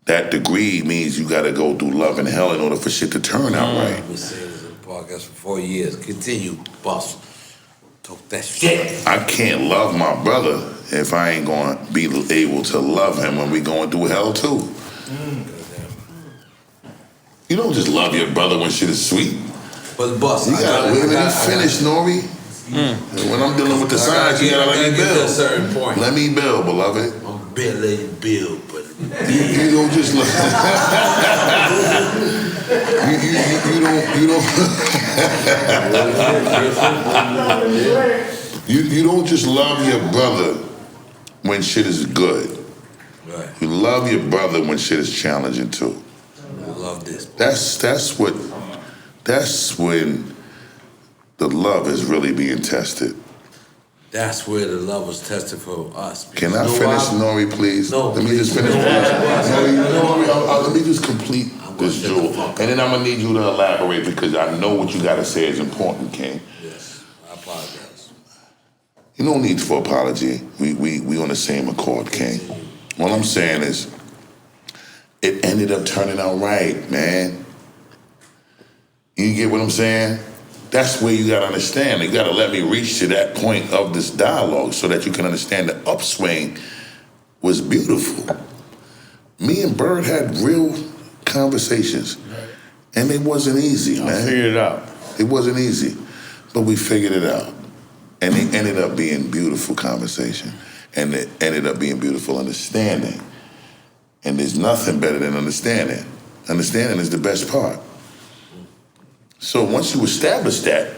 That degree means you gotta go through love and hell in order for shit to turn out right. I've been saying this in the podcast for 4 years. Continue, boss. Talk that shit. I can't love my brother if I ain't gonna be able to love him when we going through hell too. You don't just love your brother when shit is sweet. But boss, you gotta let me finish, N.O.R.E. When I'm dealing with the signs, you gotta let me build. At a certain point. Let me build, beloved. I'm letting you build, but you don't just love. You don't just love your brother when shit is good. Right. You love your brother when shit is challenging too. I love this. That's when the love is really being tested. That's where the love was tested for us. Can I finish, N.O.R.E, please? No, let me just finish. Let me just complete this jewel. And then I'm going to need you to elaborate because I know what you got to say is important, King. Yes, I apologize. You no need for apology. We on the same accord, King. What I'm saying is, it ended up turning out right, man. You get what I'm saying? That's where you gotta understand. You gotta let me reach to that point of this dialogue so that you can understand the upswing was beautiful. Me and Bird had real conversations, and it wasn't easy, man. I figured it out. It wasn't easy, but we figured it out. And it ended up being beautiful conversation, and it ended up being beautiful understanding. And there's nothing better than understanding. Understanding is the best part. So once you establish that,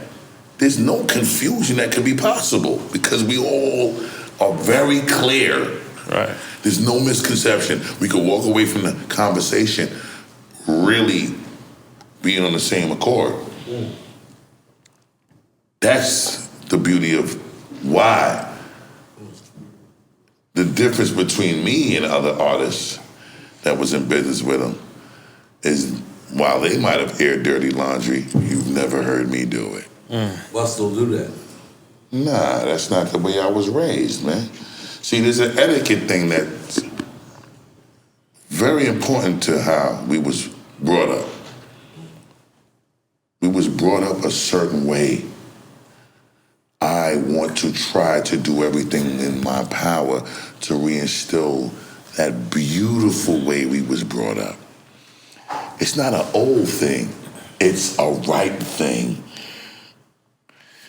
there's no confusion that could be possible because we all are very clear. Right. There's no misconception. We could walk away from the conversation really being on the same accord. That's the beauty of why the difference between me and other artists that was in business with them is while they might have aired dirty laundry, you've never heard me do it. Why still do that? Nah, that's not the way I was raised, man. See, there's an etiquette thing that's very important to how we was brought up. We was brought up a certain way. I want to try to do everything in my power to reinstill that beautiful way we was brought up. It's not an old thing, it's a right thing.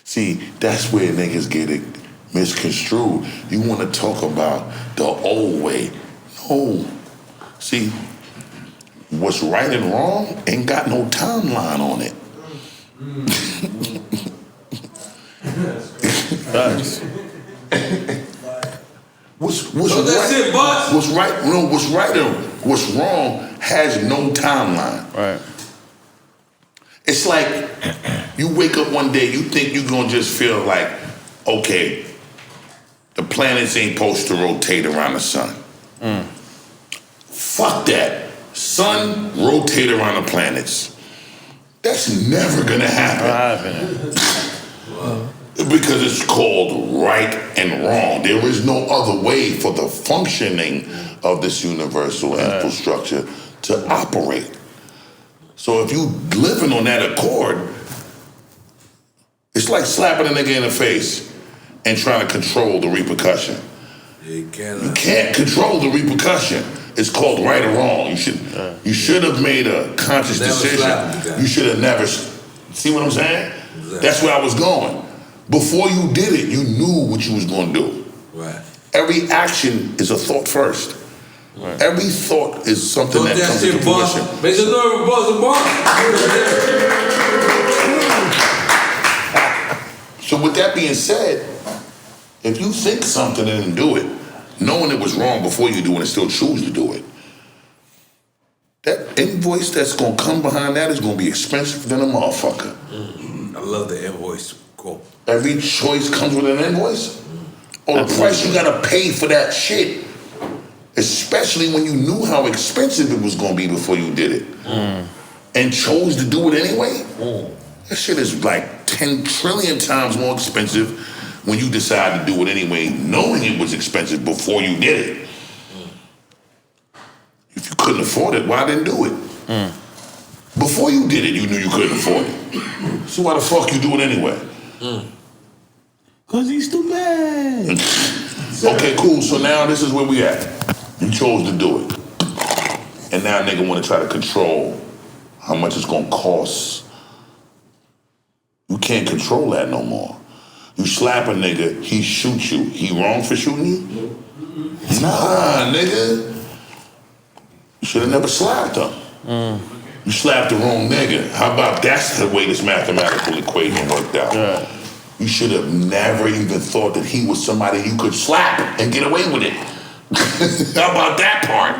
See, that's where niggas get it misconstrued. You want to talk about the old way. No. See, what's right and wrong ain't got no timeline on it. What's right and what's wrong has no timeline. Right. It's like you wake up one day, you think you're gonna just feel like, okay, the planets ain't supposed to rotate around the sun. Fuck that. Sun rotate around the planets. That's never gonna happen. Because it's called right and wrong. There is no other way for the functioning of this universal infrastructure to operate. So if you living on that accord, it's like slapping a nigga in the face and trying to control the repercussion. You can't control the repercussion. It's called right or wrong. You should have made a conscious decision. You should have never. See what I'm saying? Exactly. That's where I was going. Before you did it, you knew what you was going to do. Right. Every action is a thought first. Right. Every thought is something that comes into fruition. Make some noise, So with that being said, if you think something and then do it, knowing it was wrong before you do it and still choose to do it, that invoice that's going to come behind that is going to be expensive than a motherfucker. I love the invoice quote. Every choice comes with an invoice. Or the price you got to pay for that shit. Especially when you knew how expensive it was going to be before you did it. And chose to do it anyway. That shit is like 10 trillion times more expensive when you decide to do it anyway, knowing it was expensive before you did it. If you couldn't afford it, why didn't do it? Before you did it, you knew you couldn't afford it. So why the fuck you do it anyway? Cause he's too bad. Okay, cool. So now this is where we at. You chose to do it. And now nigga want to try to control how much it's gonna cost. You can't control that no more. You slap a nigga, he shoots you. He wrong for shooting you? Nah, nigga. You should have never slapped him. You slapped the wrong nigga. How about that's the way this mathematical equation worked out? Yeah. You should have never even thought that he was somebody you could slap and get away with it. How about that part?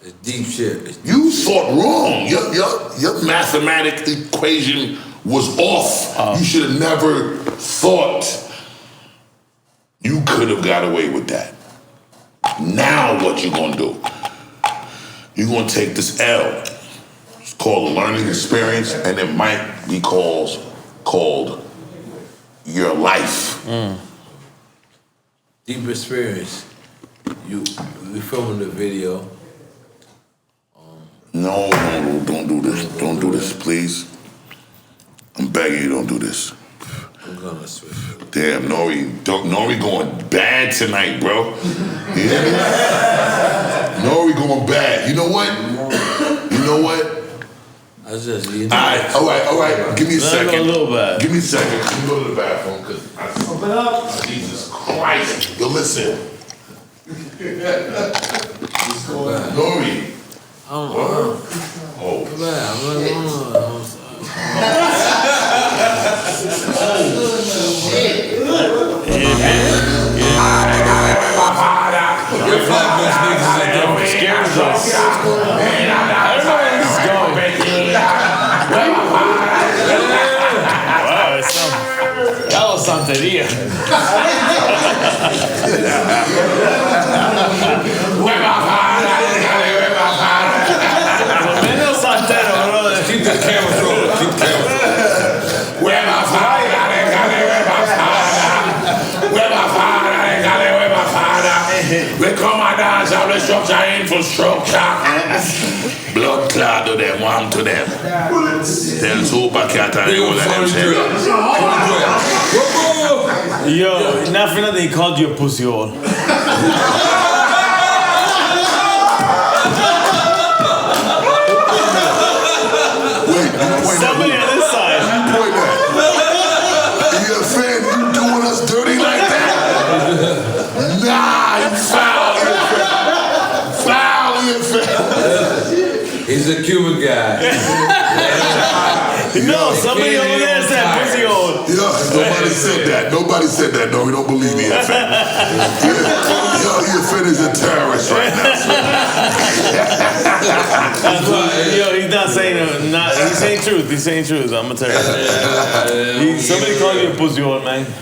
It's deep shit. You thought wrong. Your mathematical equation was off. You should have never thought you could have got away with that. Now what you gonna do? You're gonna take this L. It's called a learning experience, and it might be called your life. Deep experience. We filming the video. No, don't do this. Don't do this, please. I'm begging you, don't do this. I'm gonna switch. Damn, N.O.R.E going bad tonight, bro. You hear me? N.O.R.E going bad. You know what? I just all right. Give me a second. A little bad. Give me a second. Let me go to the bathroom because Jesus Christ. Yo, listen. N.O.R.E. Your Flatbush niggas is different. Scares us. I don't know where this is going. Wow, it's some. That was santeria. Menos santero, brother. Keep the camera rolling. Keep the camera rolling. Where my father, we come and dance out the structure, infrastructure. Blood clot to them, warm to them. Tell Super Cat and all of them shit. Yo, not for nothing, he called you a pussy hole. Somebody on this side. You point that. You a fan? You doing us dirty like that? Nah, you foul. You foul. He's a Cuban guy. No, somebody over there said pussy hole. Nobody said that. Nobody said that. No, we don't believe he a fan. He a fan is a terrorist right now. Yo, he's not saying he's saying truth. He's saying truth. I'm gonna tell you. Somebody called you a pussy hole, man. Someone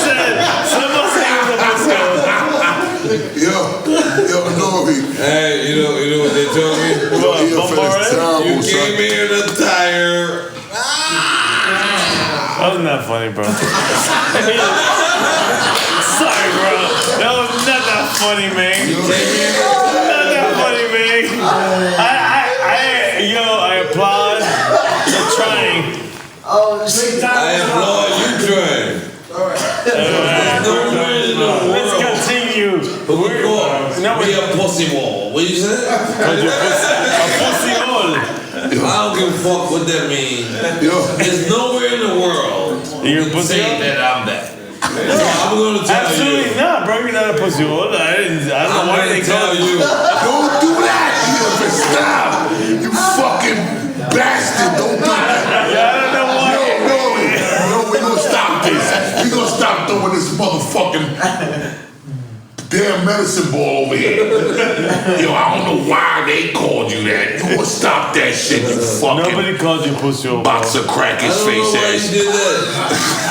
said he was a pussy hole. Yo, N.O.R.E. Hey, you know what they told me? You came here to tire. That was not funny, bro. Sorry, bro. That was not that funny, man. Not that funny, man. I applaud for trying. I applaud you trying. Let's continue. Be a pussy wall. What you say? A pussy hole. I don't give a fuck what that means. There's nowhere in the world You're a you can pussy say hole? that I'm that. I'm gonna tell Absolutely you. not, bro. You're not a pussy hole. I don't know why they call you. Don't do that. Stop. You fucking bastard. Don't do that. I don't know why. No, we gonna stop this. We gonna stop throwing this motherfucking damn medicine ball over here. Yo, I don't know why they called you that. You gonna stop that shit, you fucking Nobody called you pussy hole. box of crack his face ass.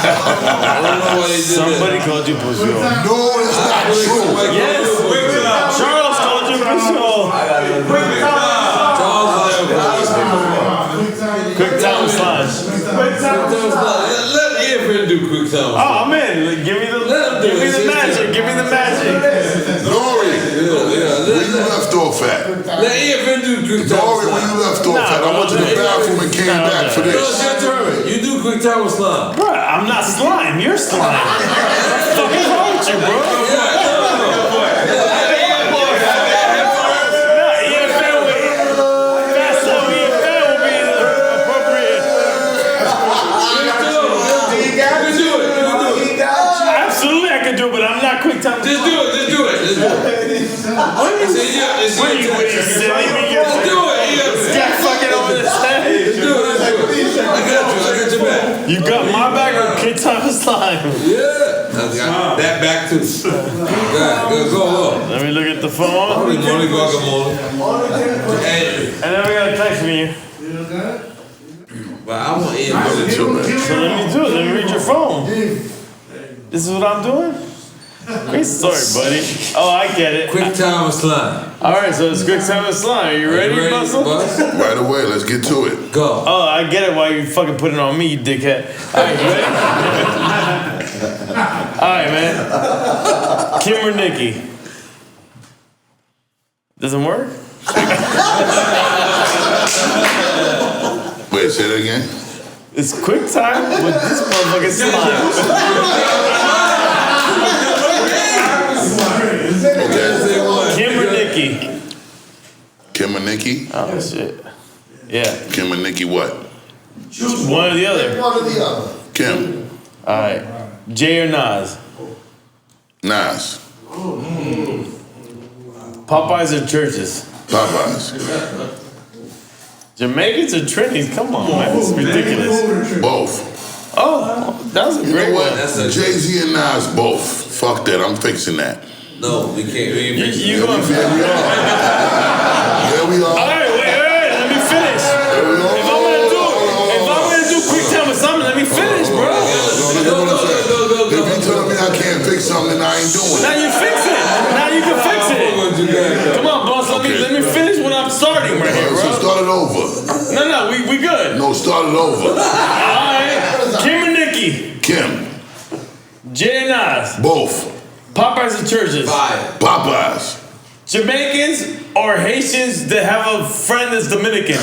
I don't know why you did that. Somebody called you pussy hole. No, it's not true. Yes. Charles called you pussy hole. Quick time slash. Let Earfin do quick time. Oh, I'm in. Give me the magic. Give me the magic. N.O.R.E. Where you left off at? Let Earfin do quick time. N.O.R.E. where you left off at? I went to the bathroom and came back for No, it's this. your turn. You do quick time with slime. Bro, I'm not slime. You're slime. What's fucking wrong with you, bro? Quick time. Just do it. Just do it. What are you silly? Just do it. This guy fucking over the stage. Do it. I got your back. You got my back or quick time slime? Yeah. That back too. Go. Let me look at the phone. And then we got a text from you. But I want Ian. So let me do it. Let me read your phone. This is what I'm doing? Great story, buddy. Oh, I get it. Quick time with slime. All right, so it's quick time with slime. Are you ready, Muscle? Right away, let's get to it. Go. Oh, I get it why you fucking put it on me, you dickhead. All right, you ready? All right, man. Kim or Nikki? Doesn't work? Wait, say that again? It's quick time with this motherfucking slime. Kim or Nikki? Kim or Nikki? Oh, shit. Yeah. Kim or Nikki what? One or the other. One or the other. Kim. All right. Jay or Nas? Nas. Popeyes or churches? Popeyes. Jamaicans or Trinis? Come on, man. This is ridiculous. Both. Oh, that was a great what? one. Jay-Z and Nas both. Fuck that. I'm fixing that. No, we can't. You going for Yeah, we are. All right, wait. Let me finish. If I'm gonna do quick time assignment, let me finish, bro. If you tell me I can't fix something, I ain't doing it. Now you fix it. Now you can fix it. Come on, boss. Let me finish what I'm starting right here, bro. So start it over. No, we good. No, start it over. All right. Kim and Nikki. Kim. Jay and Nas. Both. Popeyes and churches. Popeyes. Jamaicans or Haitians that have a friend that's Dominican.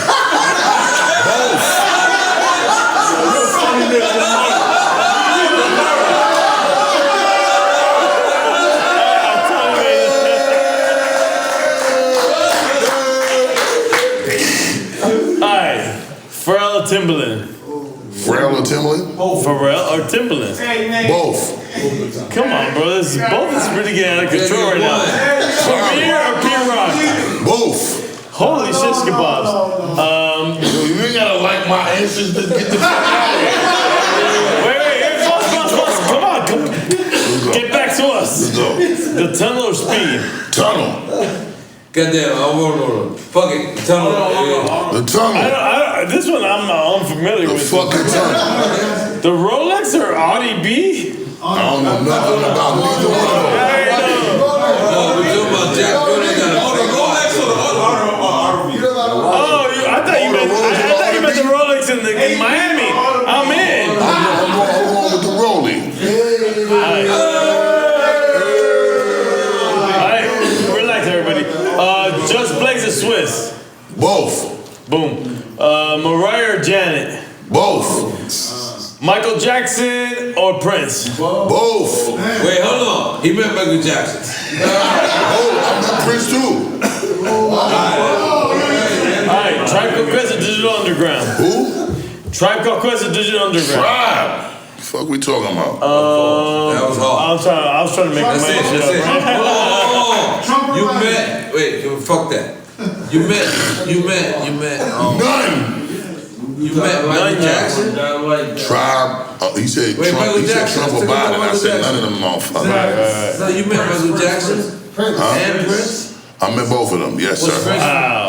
Alright, Pharrell or Timbaland? Pharrell or Timbaland? Pharrell or Timbaland? Both. Come on, bro. Both is really getting out of control right now. Premier or P-Rock? Both. Holy shit, kebabs. You ain't gotta like my answers. Let's get the fuck out of here. Wait. Boss. Come on. Get back to us. Let's go. The tunnel or speed? Tunnel. Goddamn, fuck it. Tunnel. The tunnel. This one I'm unfamiliar The with. fucking tunnel. The Rolex or Audi B? I don't know nothing about neither one of them. No, we talking about Jack Jordan. I thought you meant the Rolex in Miami. I'm in. I'm going with the Rollie. Alright, relax everybody. Just Blaze or Swiss? Both. Boom. Mariah or Janet? Both. Michael Jackson or Prince? Both. Wait, hold on. He meant Michael Jackson. I met Prince too. Alright, Tribe Called Quest or Digital Underground? Who? Tribe Called Quest or Digital Underground? Tribe. Fuck we talking about? That was hard. I was trying to make my shit up. Right? You met. Wait, fuck that. You met. None. You met Michael Jackson. Tribe. He said Wait, Trump. Michael He said Jackson. Trump Let's or talk about Biden. I Michael said Jackson. none of them motherfuckers. So you met Michael Jackson and Prince. I met both of them. Yes, sir.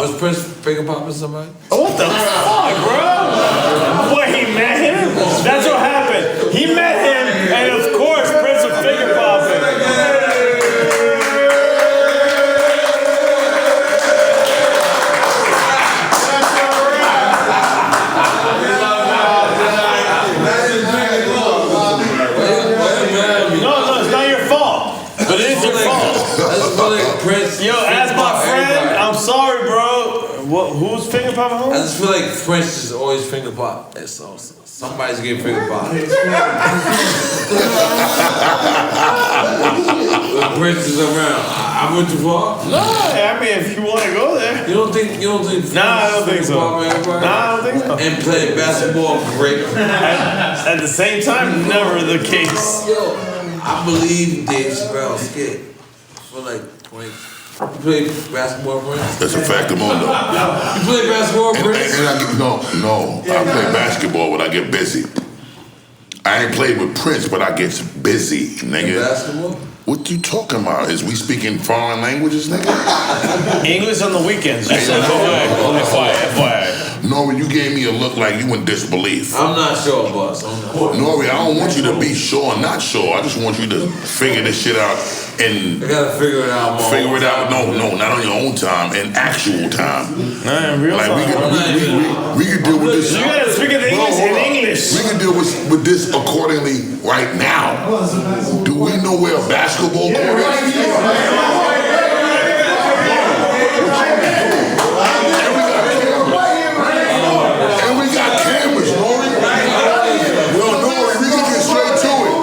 Was Prince finger popping somebody? What the fuck, bro? What, he met him? That's what happened. He met him, and of course, Prince was finger popping. No, it's not your fault. But it is your fault. Prince. Yo, as my friend, I'm sorry, bro. Who's finger popping who? I just feel like Prince is always finger pop. So somebody's getting finger pop. When Prince is around, I went too far. No, I mean if you want to go there. You don't think? Nah, I don't think so. Nah, I don't think so. And play basketball great. At the same time, never the case. Yo, I believe Dave Chappelle skit for like 20. You play basketball, Prince? That's a fact of all though. You play basketball, Prince? And I get, no. I play basketball when I get busy. I ain't played with Prince, but I get busy, nigga. Basketball? What you talking about? Is we speaking foreign languages, nigga? English on the weekends. Just FYI. N.O.R.E, you gave me a look like you in disbelief. I'm not sure, boss. N.O.R.E, I don't want you to be sure or not sure. I just want you to figure this shit out and I gotta figure it out more. figure it out. No, not on your own time, in actual time. Nah, in real Like time. we can deal with this. You gotta speak in English in English. We can deal with this accordingly right now. Do we know where a basketball court is? And we got cameras, N.O.R.E. Well, N.O.R.E, we can get straight to it.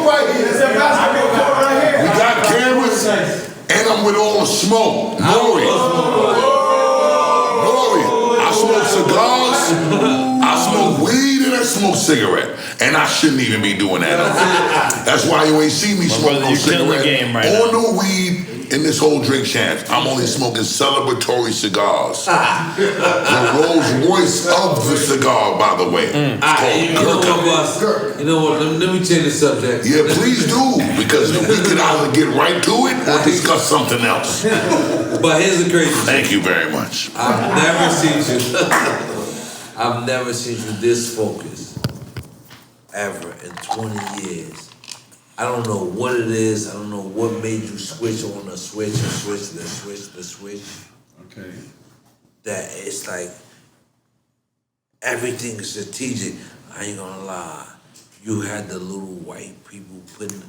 We got cameras, and I'm with all the smoke. N.O.R.E, I smoke cigars, I smoke weed, and I smoke cigarette. And I shouldn't even be doing that. That's why you ain't see me smoking no cigarette or no weed in this whole drink champ. I'm only smoking celebratory cigars. The Rolls Royce of the cigar, by the way. You know what? Let me change the subject. Yeah, please do, because we can either get right to it or discuss something else. But here's the crazy thing. Thank you very much. I've never seen you. I've never seen you this focused ever in 20 years. I don't know what it is. I don't know what made you switch on the switch and switch the switch the switch. Okay. That it's like everything is strategic. I ain't gonna lie. You had the little white people putting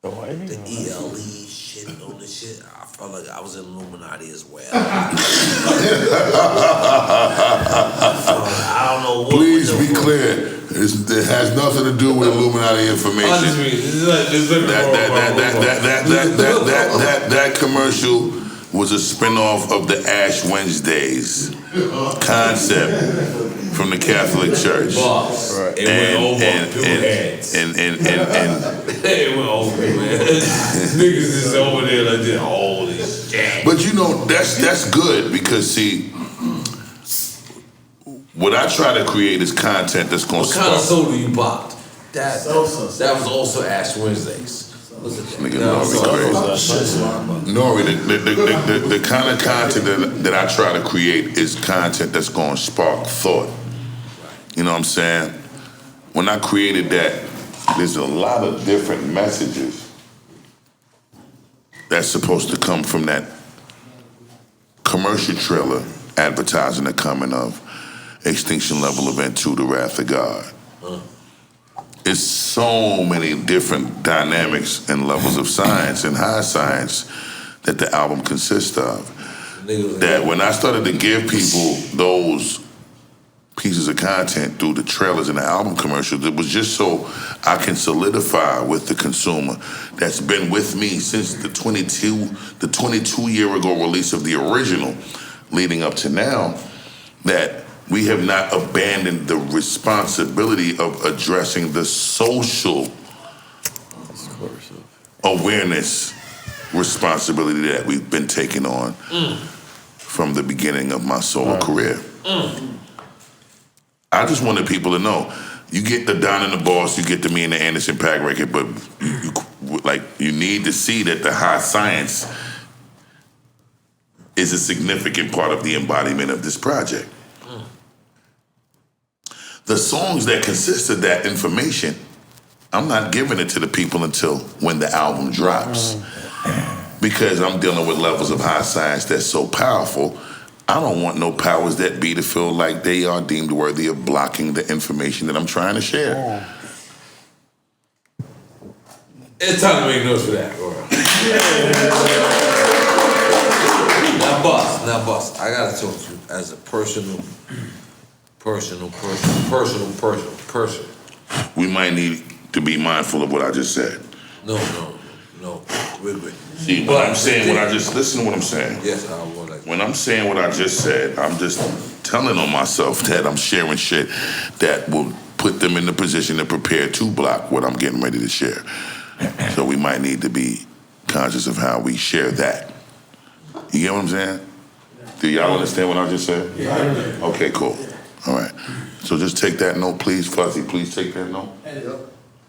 the ELE shit on the shit. I felt like I was in Illuminati as well. I don't know what. Please be clear. It has nothing to do with Illuminati information. That commercial was a spinoff of the Ash Wednesdays concept from the Catholic Church. It went over two heads. And it went over, man. Niggas is over there like this. Holy shit. But you know, that's good because see, what I try to create is content that's going to spark. What kind of soda you bought? That was also Ash Wednesdays. Nigga, N.O.R.E. crazy. N.O.R.E. The kind of content that I try to create is content that's going to spark thought. You know what I'm saying? When I created that, there's a lot of different messages that's supposed to come from that commercial trailer advertising the coming of Extinction Level Event 2, The Wrath of God. It's so many different dynamics and levels of science and high science that the album consists of. That when I started to give people those pieces of content through the trailers and the album commercials, it was just so I can solidify with the consumer that's been with me since the 22-year ago release of the original leading up to now, that we have not abandoned the responsibility of addressing the social awareness responsibility that we've been taking on from the beginning of my solo career. I just wanted people to know, you get the Don and the Boss, you get the Me and the Anderson Paak record, but you need to see that the high science is a significant part of the embodiment of this project. The songs that consist of that information, I'm not giving it to the people until when the album drops. Because I'm dealing with levels of high science that's so powerful, I don't want no powers that be to feel like they are deemed worthy of blocking the information that I'm trying to share. It's time to make notes for that, bro. Now, boss, I gotta talk to you as a person. We might need to be mindful of what I just said. No. Wait. See, when I'm saying what I just, listen to what I'm saying. Yes, I will. When I'm saying what I just said, I'm just telling on myself that I'm sharing shit that will put them in the position to prepare to block what I'm getting ready to share. So we might need to be conscious of how we share that. You get what I'm saying? Do y'all understand what I just said? Yeah. Okay, cool. All right. So just take that note, please. Fuzzy, please take that note.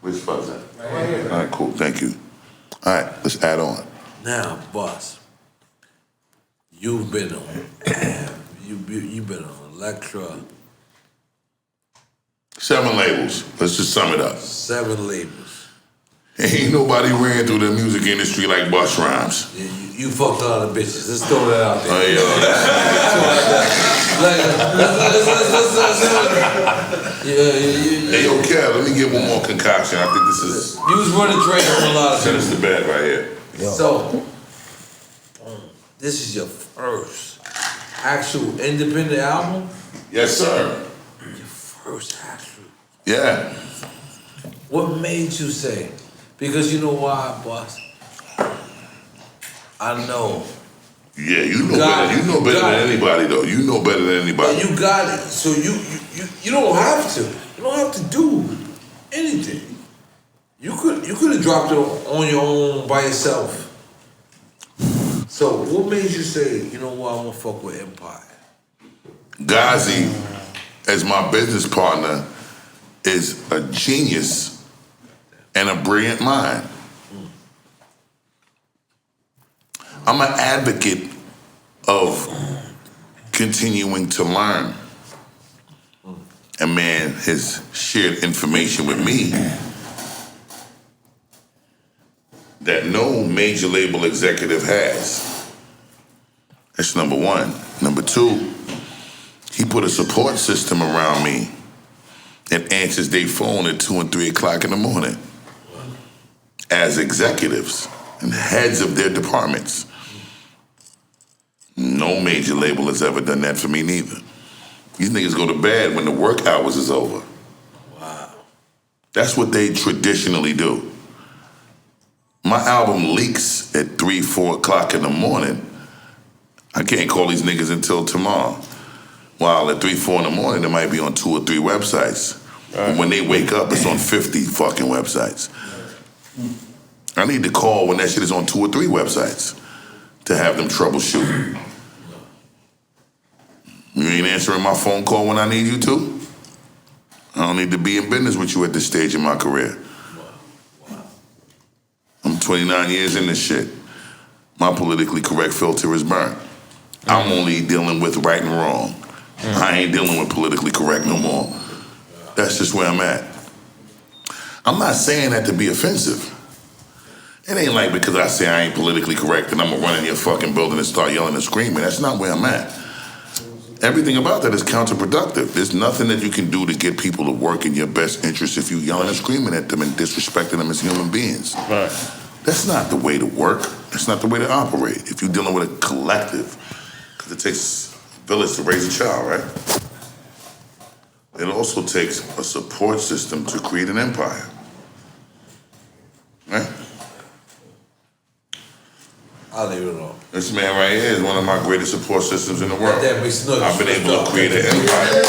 Where's Fuzzy? Right here. All right, cool. Thank you. All right, let's add on. Now, boss, you've been on Electra. 7 labels. Let's just sum it up. 7 labels. Ain't nobody ran through the music industry like Busta Rhymes. You fucked a lot of bitches. Let's throw that out there. Oh, Hey, yo, Kev, let me get one more concoction. I think this is... You was running train on a lot of Send us the bed right here. So, this is your first actual independent album? Yes, sir. Your first actual. Yeah. What made you say? Because you know why, boss? I know. Yeah, you know better. You know better than anybody, though. You know better than anybody. You got it. So you don't have to. You don't have to do anything. You could have dropped it on your own by yourself. So what made you say, you know what, I'm gonna fuck with Empire? Ghazi, as my business partner, is a genius and a brilliant mind. I'm an advocate of continuing to learn. And man has shared information with me that no major label executive has. That's number one. Number two, he put a support system around me that answers their phone at 2 and 3 o'clock in the morning as executives and heads of their departments. No major label has ever done that for me neither. These niggas go to bed when the work hours is over. Wow. That's what they traditionally do. My album leaks at 3, 4 o'clock in the morning. I can't call these niggas until tomorrow. While at 3, 4 in the morning, it might be on 2 or 3 websites. And when they wake up, it's on 50 fucking websites. I need to call when that shit is on 2 or 3 websites to have them troubleshoot. You ain't answering my phone call when I need you to? I don't need to be in business with you at this stage in my career. I'm 29 years in this shit. My politically correct filter is burnt. I'm only dealing with right and wrong. I ain't dealing with politically correct no more. That's just where I'm at. I'm not saying that to be offensive. It ain't like because I say I ain't politically correct and I'm gonna run in your fucking building and start yelling and screaming. That's not where I'm at. Everything about that is counterproductive. There's nothing that you can do to get people to work in your best interest if you yelling and screaming at them and disrespecting them as human beings. Right. That's not the way to work. That's not the way to operate. If you're dealing with a collective, because it takes a village to raise a child, right? It also takes a support system to create an empire. Right? I'll leave it alone. This man right here is one of my greatest support systems in the world. That makes no I've been able to create an empire.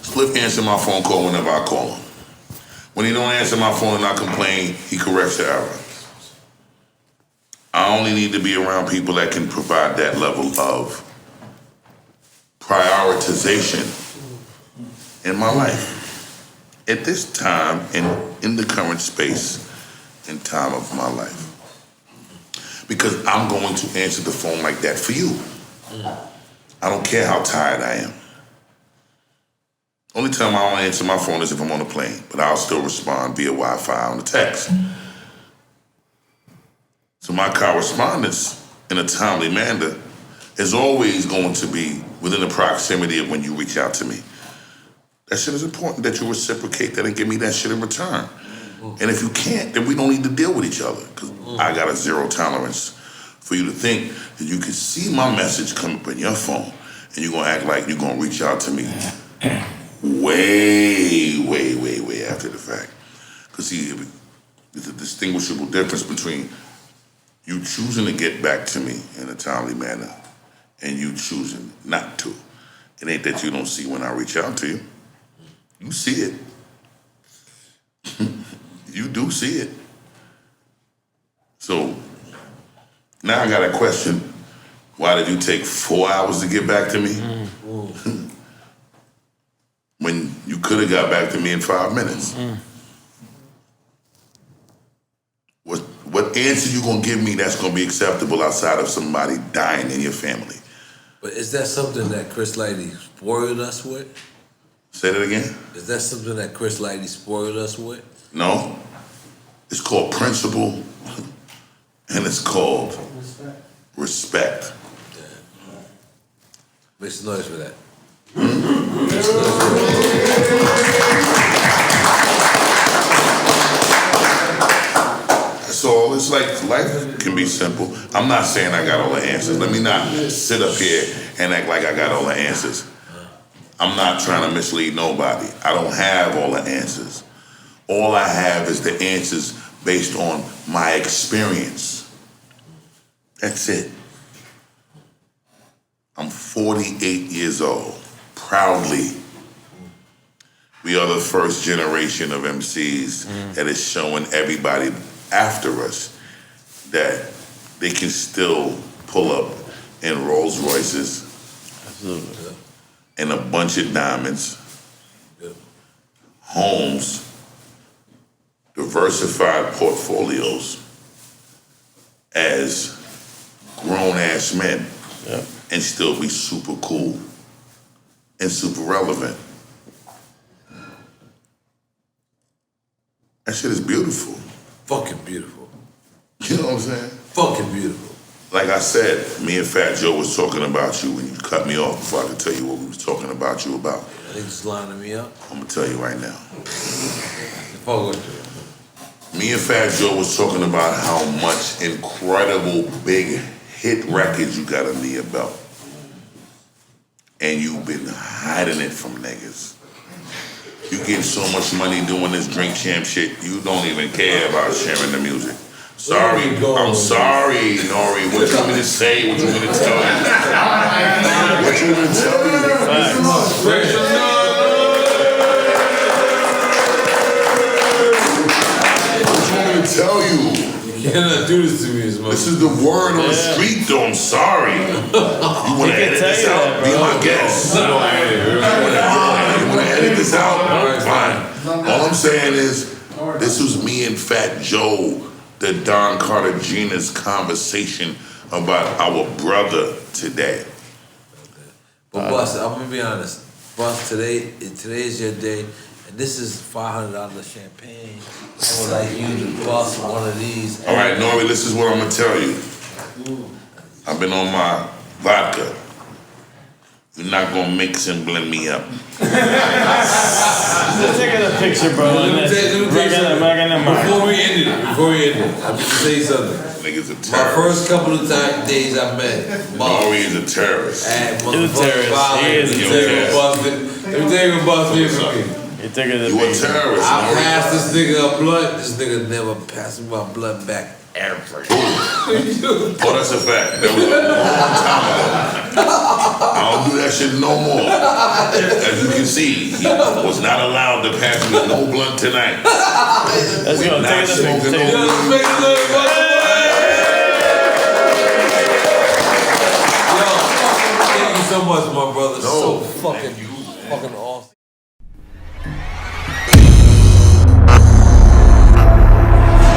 Spliff answers my phone call whenever I call him. When he don't answer my phone and I complain, he corrects the error. I only need to be around people that can provide that level of prioritization in my life. At this time, in the current space and time of my life. Because I'm going to answer the phone like that for you. I don't care how tired I am. Only time I don't answer my phone is if I'm on a plane, but I'll still respond via Wi-Fi on the text. So my correspondence in a timely manner is always going to be within the proximity of when you reach out to me. That shit is important that you reciprocate that and give me that shit in return. And if you can't, then we don't need to deal with each other. Because I got a zero tolerance for you to think that you can see my message come up in your phone and you're gonna act like you're gonna reach out to me way after the fact. Because see, there's a distinguishable difference between you choosing to get back to me in a timely manner and you choosing not to. It ain't that you don't see when I reach out to you. You see it. You do see it. So now I got a question. Why did you take 4 hours to get back to me? When you could have got back to me in 5 minutes. What answer you gonna give me that's gonna be acceptable outside of somebody dying in your family? But is that something that Chris Lighty spoiled us with? Say that again? Is that something that Chris Lighty spoiled us with? No. It's called principle, and it's called respect. Yeah. Make some noise for that. That's all. It's like life can be simple. I'm not saying I got all the answers. Let me not sit up here and act like I got all the answers. I'm not trying to mislead nobody. I don't have all the answers. All I have is the answers based on my experience. That's it. I'm 48 years old, proudly, we are the first generation of MCs that is showing everybody after us that they can still pull up in Rolls Royces, Absolutely. and a bunch of diamonds, homes, diversified portfolios as grown-ass men, and still be super cool and super relevant. That shit is beautiful. Fucking beautiful. You know what I'm saying? Fucking beautiful. Like I said, me and Fat Joe was talking about you when you cut me off before I could tell you what we was talking about you about. They just lining me up. I'm gonna tell you right now. Fuck with you. Me and Fat Joe was talking about how much incredible big hit records you got under your belt. And you've been hiding it from niggas. You getting so much money doing this drink champ shit, you don't even care about sharing the music. Sorry, I'm sorry, N.O.R.E. What you want me to say? What you want me to tell you? What you want me to tell you? What you want me to tell you? You cannot do this to me as much. This is the word on the street, though. I'm sorry. You want to edit this out? Be my guest. You want to edit this out? Fine. All I'm saying is, this was me and Fat Joe, the Don Cartagena's conversation about our brother today. But Busta, I'm gonna be honest. Busta, today is your day, and this is $500 champagne. I would like you to bust one of these. All right, N.O.R.E., this is what I'm gonna tell you. I've been on my vodka. You're not gonna mix and blend me up. Let's take a picture, bro. Let me tell you something. Before we end it, I'm gonna say something. Niggas a terrorist. My first couple of days I met N.O.R.E. is a terrorist. He's a terrorist. He is a terrorist. Let me tell you what Busta is for me. You a terrorist. I passed this nigga a blunt. This nigga never passed me my blunt back ever. Oh, that's a fact. That was a long time ago. I don't do that shit no more. As you can see, he was not allowed to pass me no blunt tonight. Let's go. Not Take it smoking no Thank you so much, my brother. So fucking